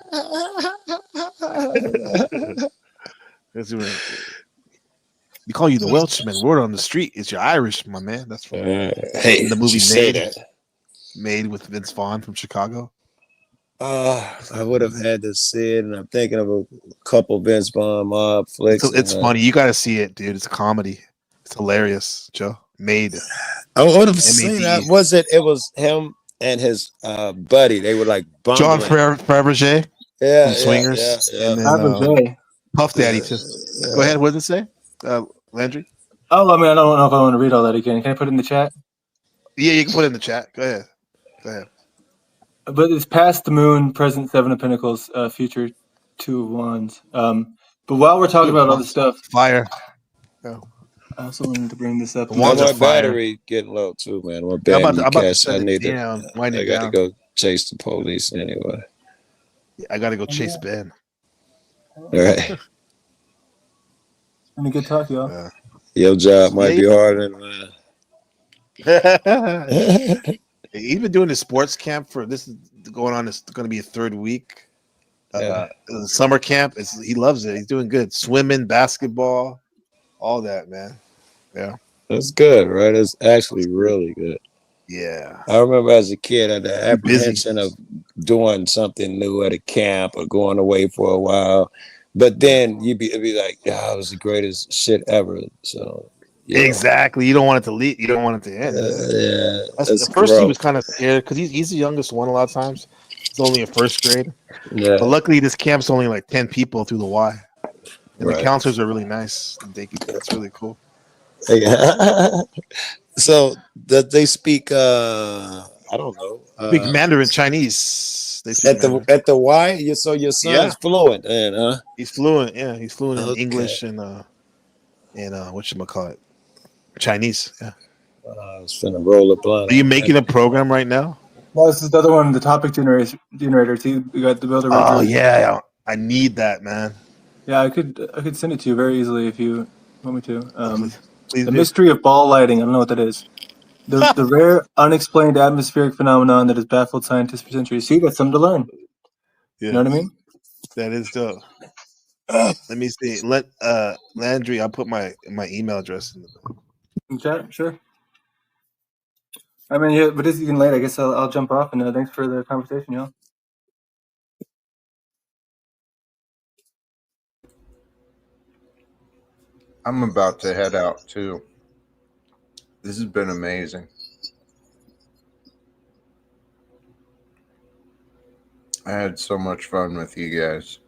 S9: We call you the Welshman. Word on the street is you're Irish, my man. That's from the movie Made with Vince Vaughn from Chicago.
S5: I would have had to see it, and I'm thinking of a couple Vince Vaughn mob flicks.
S9: It's funny. You got to see it, dude. It's a comedy. It's hilarious, Joe. Made.
S5: I would have seen that. It was him and his buddy. They were like
S9: John Fabergé.
S5: Yeah,
S9: Swingers.
S5: Yeah.
S9: And then, Puff Daddy too. Go ahead. What does it say, Landry?
S8: Oh, I mean, I don't know if I want to read all that again. Can I put it in the chat?
S9: Yeah, you can put it in the chat. Go ahead.
S8: But it's past the moon, present 7 of Pentacles, future 2 of Wands. But while we're talking about all this stuff,
S9: fire.
S8: I also wanted to bring this up.
S5: My battery getting low too, man. My battery cash. I need to. I got to go chase the police anyway.
S9: I got to go chase Ben.
S5: All right.
S8: It's been a good talk, y'all.
S5: Your job might be harder than mine.
S9: He's been doing the sports camp for this is going on. It's going to be a 3rd week. Summer camp. He loves it. He's doing good. Swimming, basketball, all that, man. Yeah,
S5: that's good, right? It's actually really good.
S9: Yeah,
S5: I remember as a kid I had the apprehension of doing something new at a camp or going away for a while, but then it'd be like, yeah, it was the greatest shit ever. So. Yeah.
S9: Exactly. You don't want it to lead. You don't want it to end. At first, he was kind of scared because he's the youngest one a lot of times. It's only in 1st grade.
S5: Yeah.
S9: But luckily, this camp's only like 10 people through the Y. And the counselors are really nice. That's really cool.
S5: So that they speak, I don't know.
S9: Speak Mandarin Chinese. They speak
S5: at the Y. So your son's fluent, then, huh?
S9: He's fluent. Yeah, he's fluent in English and whatchamacallit. Chinese, yeah.
S5: It's finna roll up line.
S9: Are you making a program right now?
S8: No, this is the other one, the topic generator. We got the builder.
S9: Oh yeah, I need that, man.
S8: Yeah, I could send it to you very easily if you want me to.
S9: Please
S8: the mystery of ball lighting. I don't know what that is. The rare, unexplained atmospheric phenomenon that has baffled scientists for centuries. See, that's something to learn.
S9: Yeah.
S8: You know what I mean?
S9: That is dope. Let me see. Landry, I'll put my email address in the
S8: chat. Sure. I mean, yeah, but it's getting late. I guess I'll jump off. And thanks for the conversation, y'all.
S13: I'm about to head out too. This has been amazing. I had so much fun with you guys.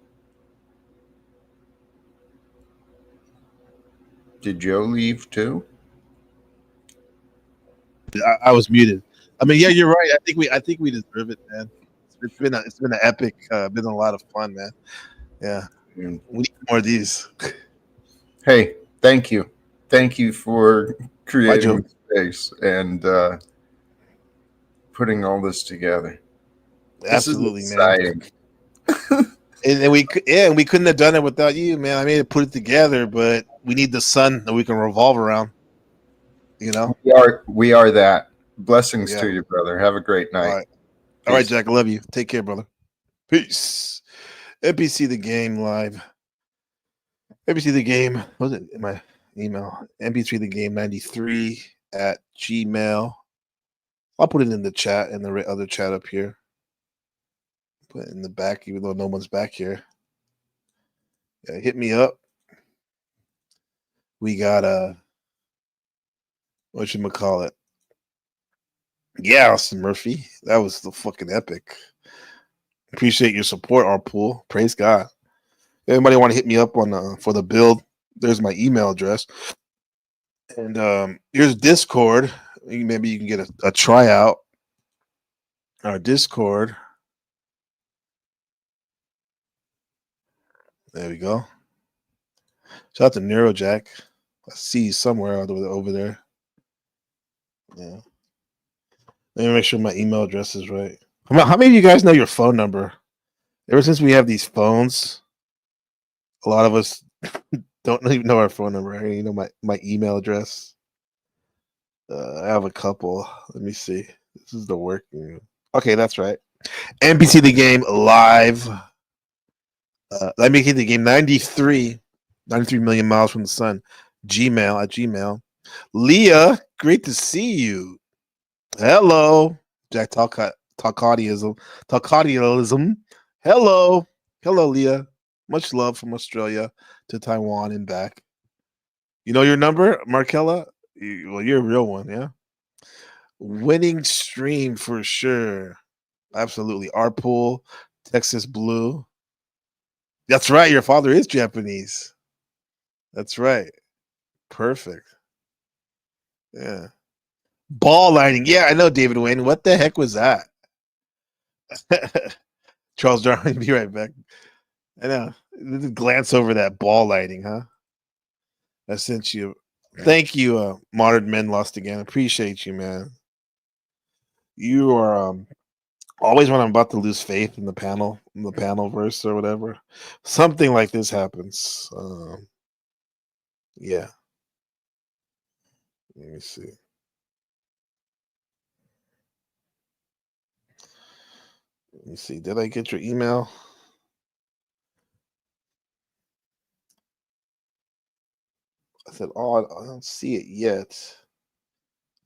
S13: Did Joe leave too?
S9: I was muted. I mean, yeah, you're right. I think we deserve it, man. It's been an epic. Been a lot of fun, man. Yeah, we need more of these.
S13: Hey, thank you for creating space and putting all this together.
S9: Absolutely, man. And we couldn't have done it without you, man. I mean, put it together, but we need the sun that we can revolve around. You know,
S13: we are that. Blessings
S9: Yeah.
S13: to you, brother. Have a great night.
S9: All right,
S13: Peace.
S9: Jack. I love you. Take care, brother. Peace. NPC the game live. NPC the game. What was it in my email? MP3 the game 93 at Gmail. I'll put it in the chat and the other chat up here. Put it in the back, even though no one's back here. Yeah, hit me up. We got whatchamacallit? Yeah, Austin Murphy. That was the fucking epic. Appreciate your support, our pool. Praise God. Anybody want to hit me up on for the build? There's my email address. And here's Discord. Maybe you can get a tryout. Our Discord. There we go. Shout out to Neurojack. I see you somewhere over there. Yeah. Let me make sure my email address is right. How many of you guys know your phone number? Ever since we have these phones, a lot of us don't even know our phone number. Right? You know my email address. I have a couple. Let me see. This is the working. Okay, that's right. NBC the game live. Let me get the game 93 million miles from the sun. Gmail at Gmail. Leah, great to see you. Hello, Jack Talkadiism. Hello, Leah. Much love from Australia to Taiwan and back. You know your number, Markella? Well, you're a real one, yeah. Winning stream for sure. Absolutely. Our pool, Texas Blue. That's right. Your father is Japanese. That's right. Perfect. Yeah. Ball lighting. Yeah, I know, David Wayne. What the heck was that? Charles Darwin, be right back. I know. Just glance over that ball lighting, huh? I sent you. Thank you, Modern Men Lost Again. Appreciate you, man. You are always when I'm about to lose faith in the panel verse or whatever. Something like this happens. Yeah. Let me see. Let me see. Did I get your email? I said, oh, I don't see it yet.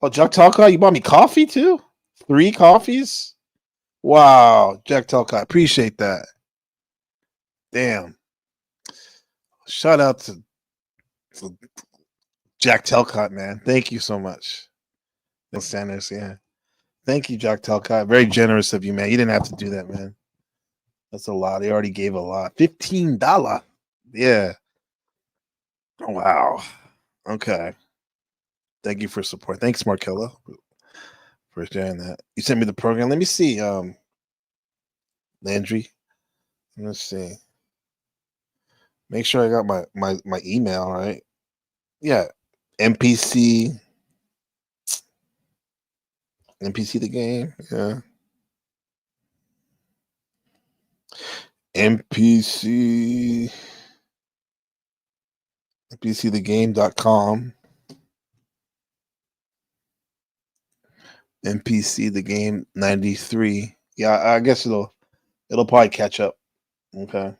S9: Oh, Jack Talcott, you bought me coffee too? 3 coffees? Wow, Jack Talcott, appreciate that. Damn. Shout out to Jack Talcott, man. Thank you so much. Sanders, yeah. Thank you, Jack Talcott. Very generous of you, man. You didn't have to do that, man. That's a lot. He already gave a lot. $15. Yeah. Oh, wow. Okay. Thank you for support. Thanks, Markella, for sharing that. You sent me the program. Let me see. Landry. Let's see. Make sure I got my email, right? Yeah. NPC the game. Yeah. NPCthegame.com. NPC the game 93. Yeah, I guess it'll probably catch up. Okay.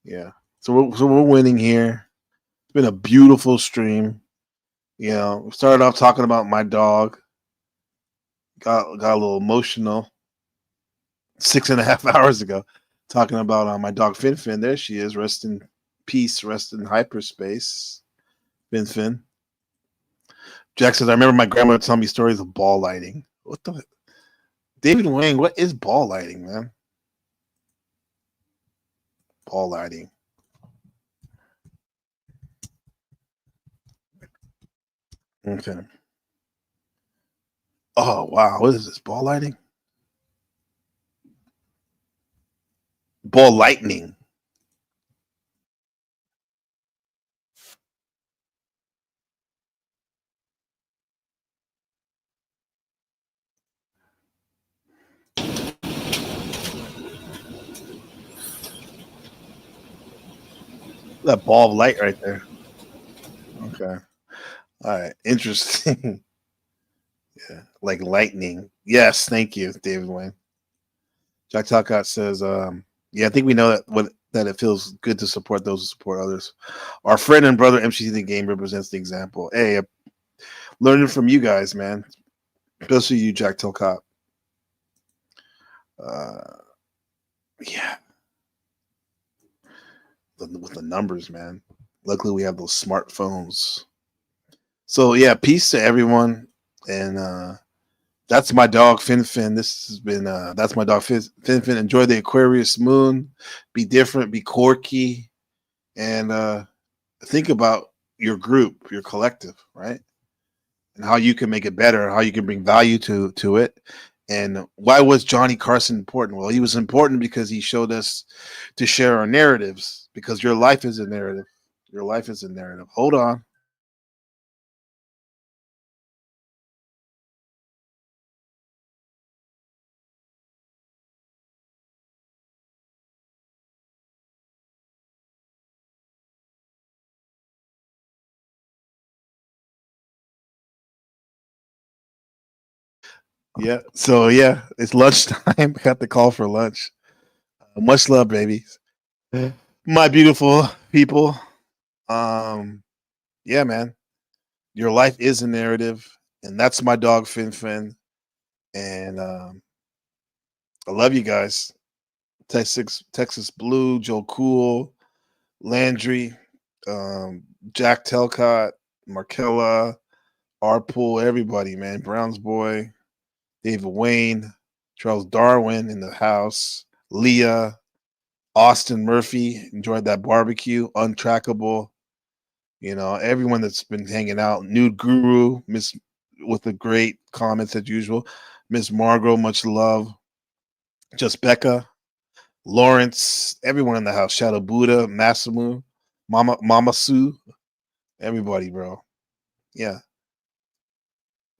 S9: Yeah. So we're winning here. It's been a beautiful stream. You know, we started off talking about my dog. Got a little emotional 6.5 hours ago, talking about my dog Fin. There she is. Rest in peace. Rest in hyperspace. Fin. Jack says, I remember my grandma telling me stories of ball lighting. What the? David Wang, what is ball lighting, man? Ball lighting. Okay. Oh, wow. What is this? Ball lighting? Ball lightning. that ball of light right there. Okay. All right. Interesting. Yeah. Like lightning. Yes. Thank you, David Wayne. Jack Talcott says, yeah, I think we know that it feels good to support those who support others. Our friend and brother MCC the Game represents the example. Hey, learning from you guys, man. Especially you, Jack Talcott. Yeah. With the numbers, man. Luckily, we have those smartphones. So, yeah, peace to everyone. And that's my dog, Fin. This has been, that's my dog, Fin. Enjoy the Aquarius moon. Be different, be quirky. And think about your group, your collective, right? And how you can make it better, how you can bring value to it. And why was Johnny Carson important? Well, he was important because he showed us to share our narratives, because your life is a narrative. Your life is a narrative. Hold on. Yeah. So yeah, it's lunchtime. Got the call for lunch. Much love, babies. My beautiful people. Yeah, man. Your life is a narrative, and that's my dog Fin. And I love you guys. Texas Blue, Joe Cool, Landry, Jack Telcott, Markella, Arpool, everybody, man. Browns boy, David Wayne, Charles Darwin in the house, Leah, Austin Murphy, enjoyed that barbecue, Untrackable, everyone that's been hanging out, Nude Guru, Miss with the great comments as usual, Miss Margot, much love, Just Becca, Lawrence, everyone in the house, Shadow Buddha, Masamu, Mama Sue, everybody, bro. Yeah.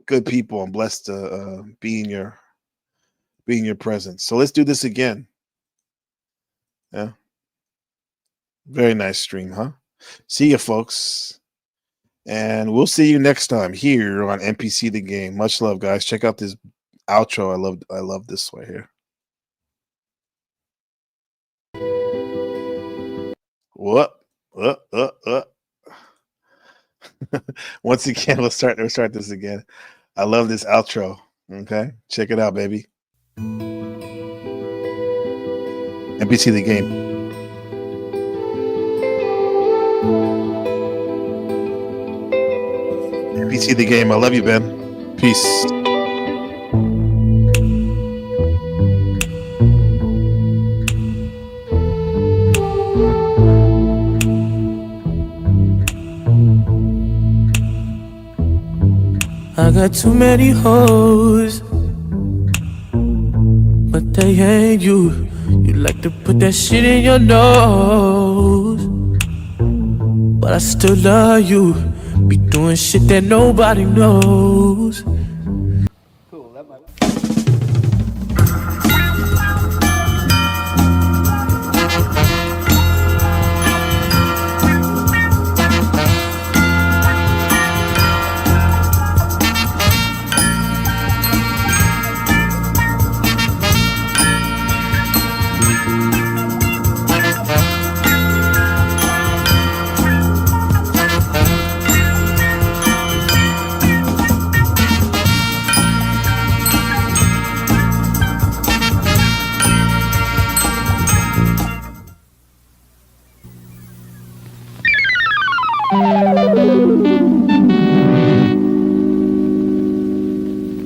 S9: Good people. I'm blessed to be in your presence. So let's do this again. Yeah. Very nice stream, huh? See you, folks. And we'll see you next time here on NPC the Game. Much love, guys. Check out this outro. I love this right here. What? Once again, let's start this again. I love this outro. Okay, check it out, baby. NPC the Game. NPC the Game. I love you, Ben. Peace.
S15: I got too many hoes, but they ain't you. You like to put that shit in your nose, but I still love you. Be doing shit that nobody knows.